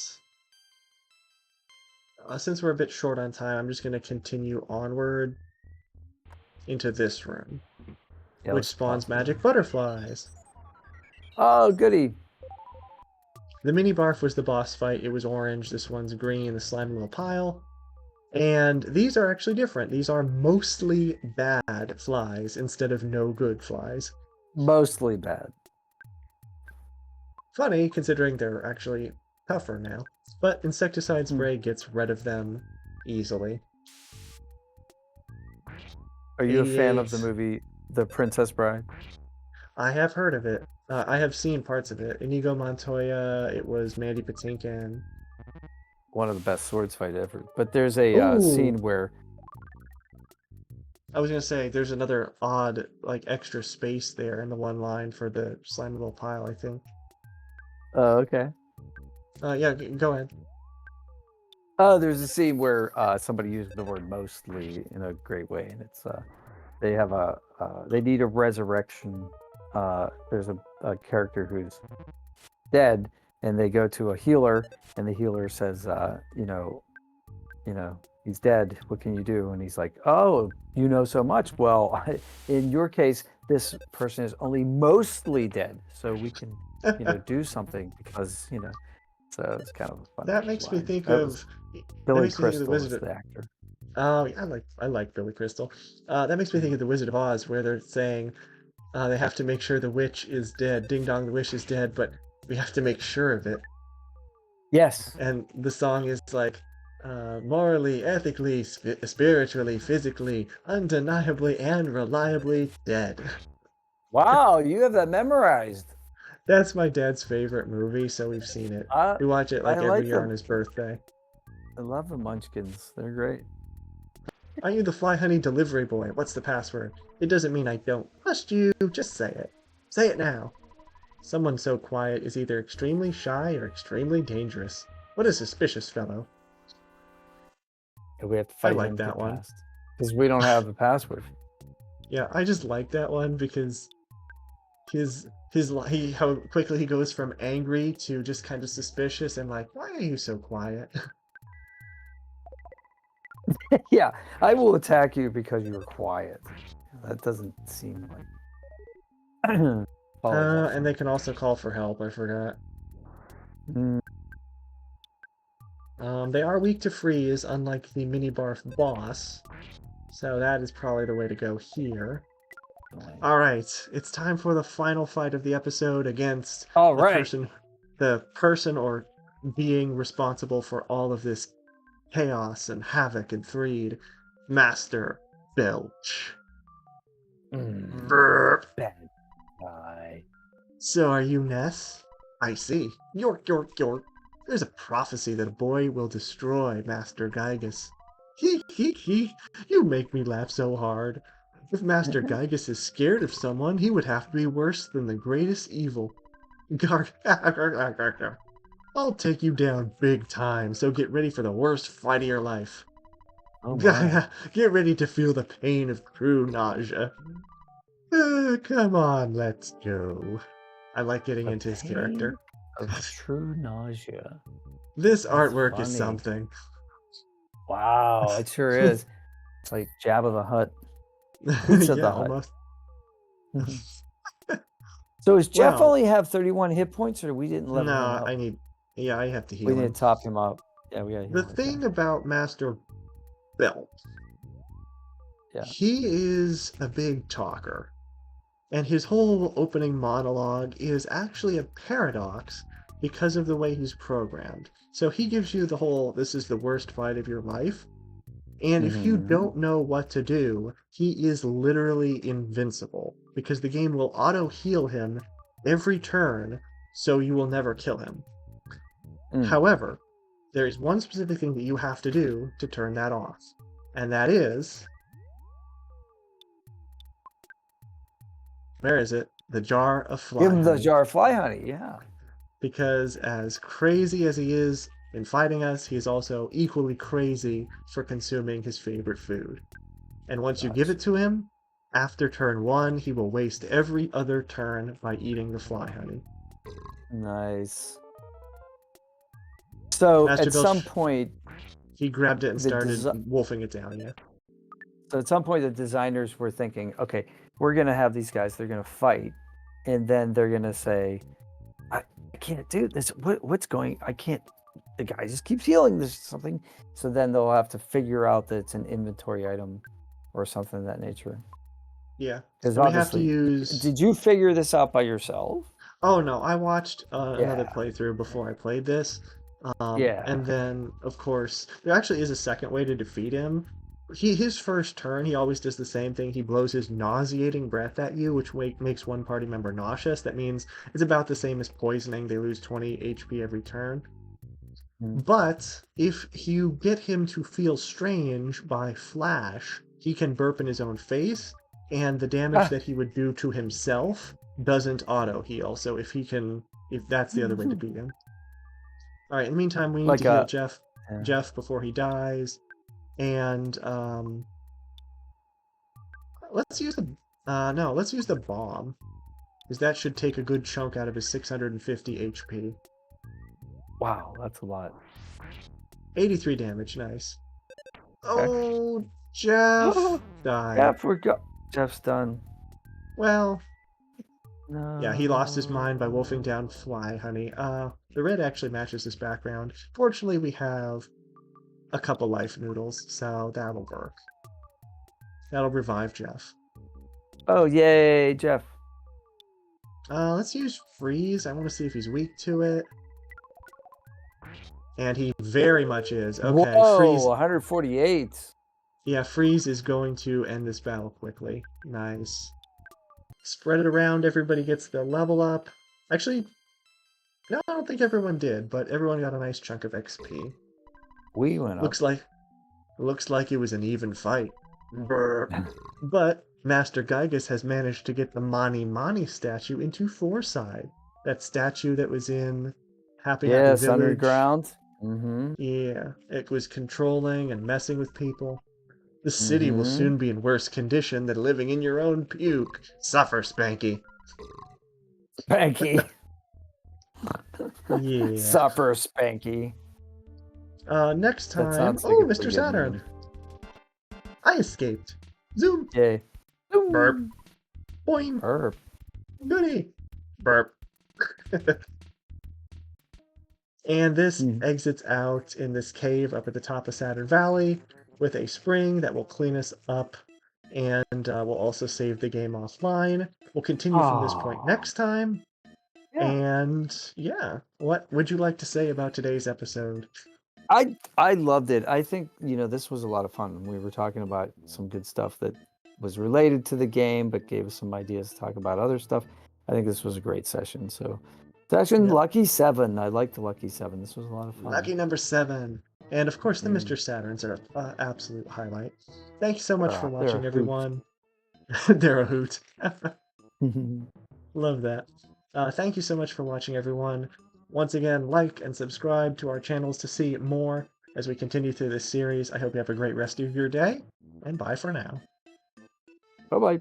since we're a bit short on time, I'm just going to continue onward into this room, which spawns magic butterflies. Oh, goody. The mini barf was the boss fight. It was orange. This one's green, the slimy little pile. And these are actually different. These are mostly bad flies instead of no good flies. Mostly bad. Funny, considering they're actually tougher now. But insecticide spray gets rid of them easily. Are you a fan of the movie The Princess Bride? I have heard of it. I have seen parts of it. Inigo Montoya, it was Mandy Patinkin. One of the best swords fight ever. But there's a scene where... I was going to say, there's another odd, extra space there in the one line for the slimy little pile, I think. Oh, okay. Yeah, go ahead. There's a scene where somebody uses the word mostly in a great way, and it's they have they need a resurrection. There's a character who's dead, and they go to a healer, and the healer says, he's dead. What can you do? And he's like, oh, you know so much. Well, in your case, this person is only mostly dead, so we can, do something because, So it's kind of a fun. That makes me think of Billy Crystal is the actor. Oh, I like Billy Crystal. That makes me think of the Wizard of Oz, where they're saying they have to make sure the witch is dead. Ding dong, the witch is dead, but we have to make sure of it. Yes. And the song is like, morally, ethically, spiritually, physically, undeniably, and reliably dead. Wow, you have that memorized. That's my dad's favorite movie, so we've seen it. We watch it every year on his birthday. I love the Munchkins. They're great. Aren't you the Fly Honey delivery boy? What's the password? It doesn't mean I don't trust you. Just say it. Say it now. Someone so quiet is either extremely shy or extremely dangerous. What a suspicious fellow. And we have to I fight like him to that one. pass. Because we don't have a password. Yeah, I just like that one because how quickly he goes from angry to just kind of suspicious and like, why are you so quiet? Yeah, I will attack you because you're quiet. That doesn't seem like. Apologize. And they can also call for help. I forgot. Mm, They are weak to freeze, unlike the mini barf boss. So that is probably the way to go here. All right, it's time for the final fight of the episode against all the right. person or being responsible for all of this chaos and havoc and Threed, Master Belch. Brr. Bad guy. So are you Ness? I see. York, York, York. There's a prophecy that a boy will destroy Master Gygus. Hee hee hee. You make me laugh so hard. If Master Gygus is scared of someone, he would have to be worse than the greatest evil. Garg. I'll take you down big time, so get ready for the worst fight of your life. Oh my. Get ready to feel the pain of true nausea. Come on, let's go. I like getting into his character. Of true nausea. This That's artwork is funny. something. Wow, it sure is. It's like Jabba the Hutt. Pizza Yeah, the Hutt. almost. So does Jeff Well, only have 31 hit points, or we didn't level him no, up? I have to heal We need him. to top him up. Yeah, we gotta heal The him. thing about Master Belt, Yeah. he is a big talker. And his whole opening monologue is actually a paradox because of the way he's programmed. So he gives you the whole, this is the worst fight of your life. And if you don't know what to do, he is literally invincible because the game will auto-heal him every turn, so you will never kill him. However, there is one specific thing that you have to do to turn that off, and that is... Where is it? The jar of fly Give him the honey. jar of fly honey, yeah. Because as crazy as he is in fighting us, he is also equally crazy for consuming his favorite food. And once you give it to him, after turn 1, he will waste every other turn by eating the fly honey. Nice. So Master at some Belch, point, he grabbed it and the started wolfing it down, yeah. so at some point the designers were thinking, okay, we're gonna have these guys, they're gonna fight, and then they're gonna say, I can't do this. What's going? I can't. The guy just keeps healing. There's something. So then they'll have to figure out that it's an inventory item or something of that nature. Yeah. Because So we have to obviously, use... did you figure this out by yourself? Oh no, I watched another Yeah. playthrough before I played this. Yeah. And then, of course, there actually is a second way to defeat him. His first turn, he always does the same thing. He blows his nauseating breath at you, which makes one party member nauseous. That means it's about the same as poisoning. They lose 20 HP every turn. But if you get him to feel strange by flash, he can burp in his own face, and the damage that he would do to himself doesn't auto-heal. So if that's the other way to beat him. All right, in the meantime, we need to heal Jeff before he dies. And let's use the bomb, because that should take a good chunk out of his 650 HP. Wow, that's a lot. 83 damage, nice. Oh, Jeff died. Jeff's done. Well, No. yeah, he lost his mind by wolfing down fly honey. The red actually matches his background. Fortunately, we have a couple life noodles, so that'll work. That'll revive Jeff. Oh, yay, Jeff. Let's use freeze. I want to see if he's weak to it. And he very much is. Okay, Whoa, freeze. 148. Yeah, freeze is going to end this battle quickly. Nice. Spread it around. Everybody gets the level up. Actually, no, I don't think everyone did, but everyone got a nice chunk of XP. We went up. Looks like it was an even fight. But Master Gygus has managed to get the Mani Mani statue into Fourside. That statue that was in Happy Happy Village. Underground. Mm-hmm. Yeah, it was controlling and messing with people. The city will Mm-hmm. soon be in worse condition than living in your own puke. Suffer, Spanky. Spanky. Yeah. Suffer, Spanky. Next That time. sounds like Oh, a Mr. pretty good Saturn. name. I escaped. Zoom. Yay. Burp. Boing. Herb. Goody. Burp. And this Mhm. exits out in this cave up at the top of Saturn Valley with a spring that will clean us up and will also save the game offline. We'll continue from this point Oh, next time. yeah. And yeah, what would you like to say about today's episode? I loved it. I think, this was a lot of fun. We were talking about some good stuff that was related to the game, but gave us some ideas to talk about other stuff. I think this was a great session. So, session Yep. Lucky 7. I like the Lucky 7. This was a lot of fun. Lucky number 7. And of course, the Mr. Saturns are an absolute highlight. Thank you so much for They're a watching, hoot. everyone. They're a hoot. Love that. Thank you so much for watching, everyone. Once again, like and subscribe to our channels to see more as we continue through this series. I hope you have a great rest of your day, and bye for now. Bye-bye.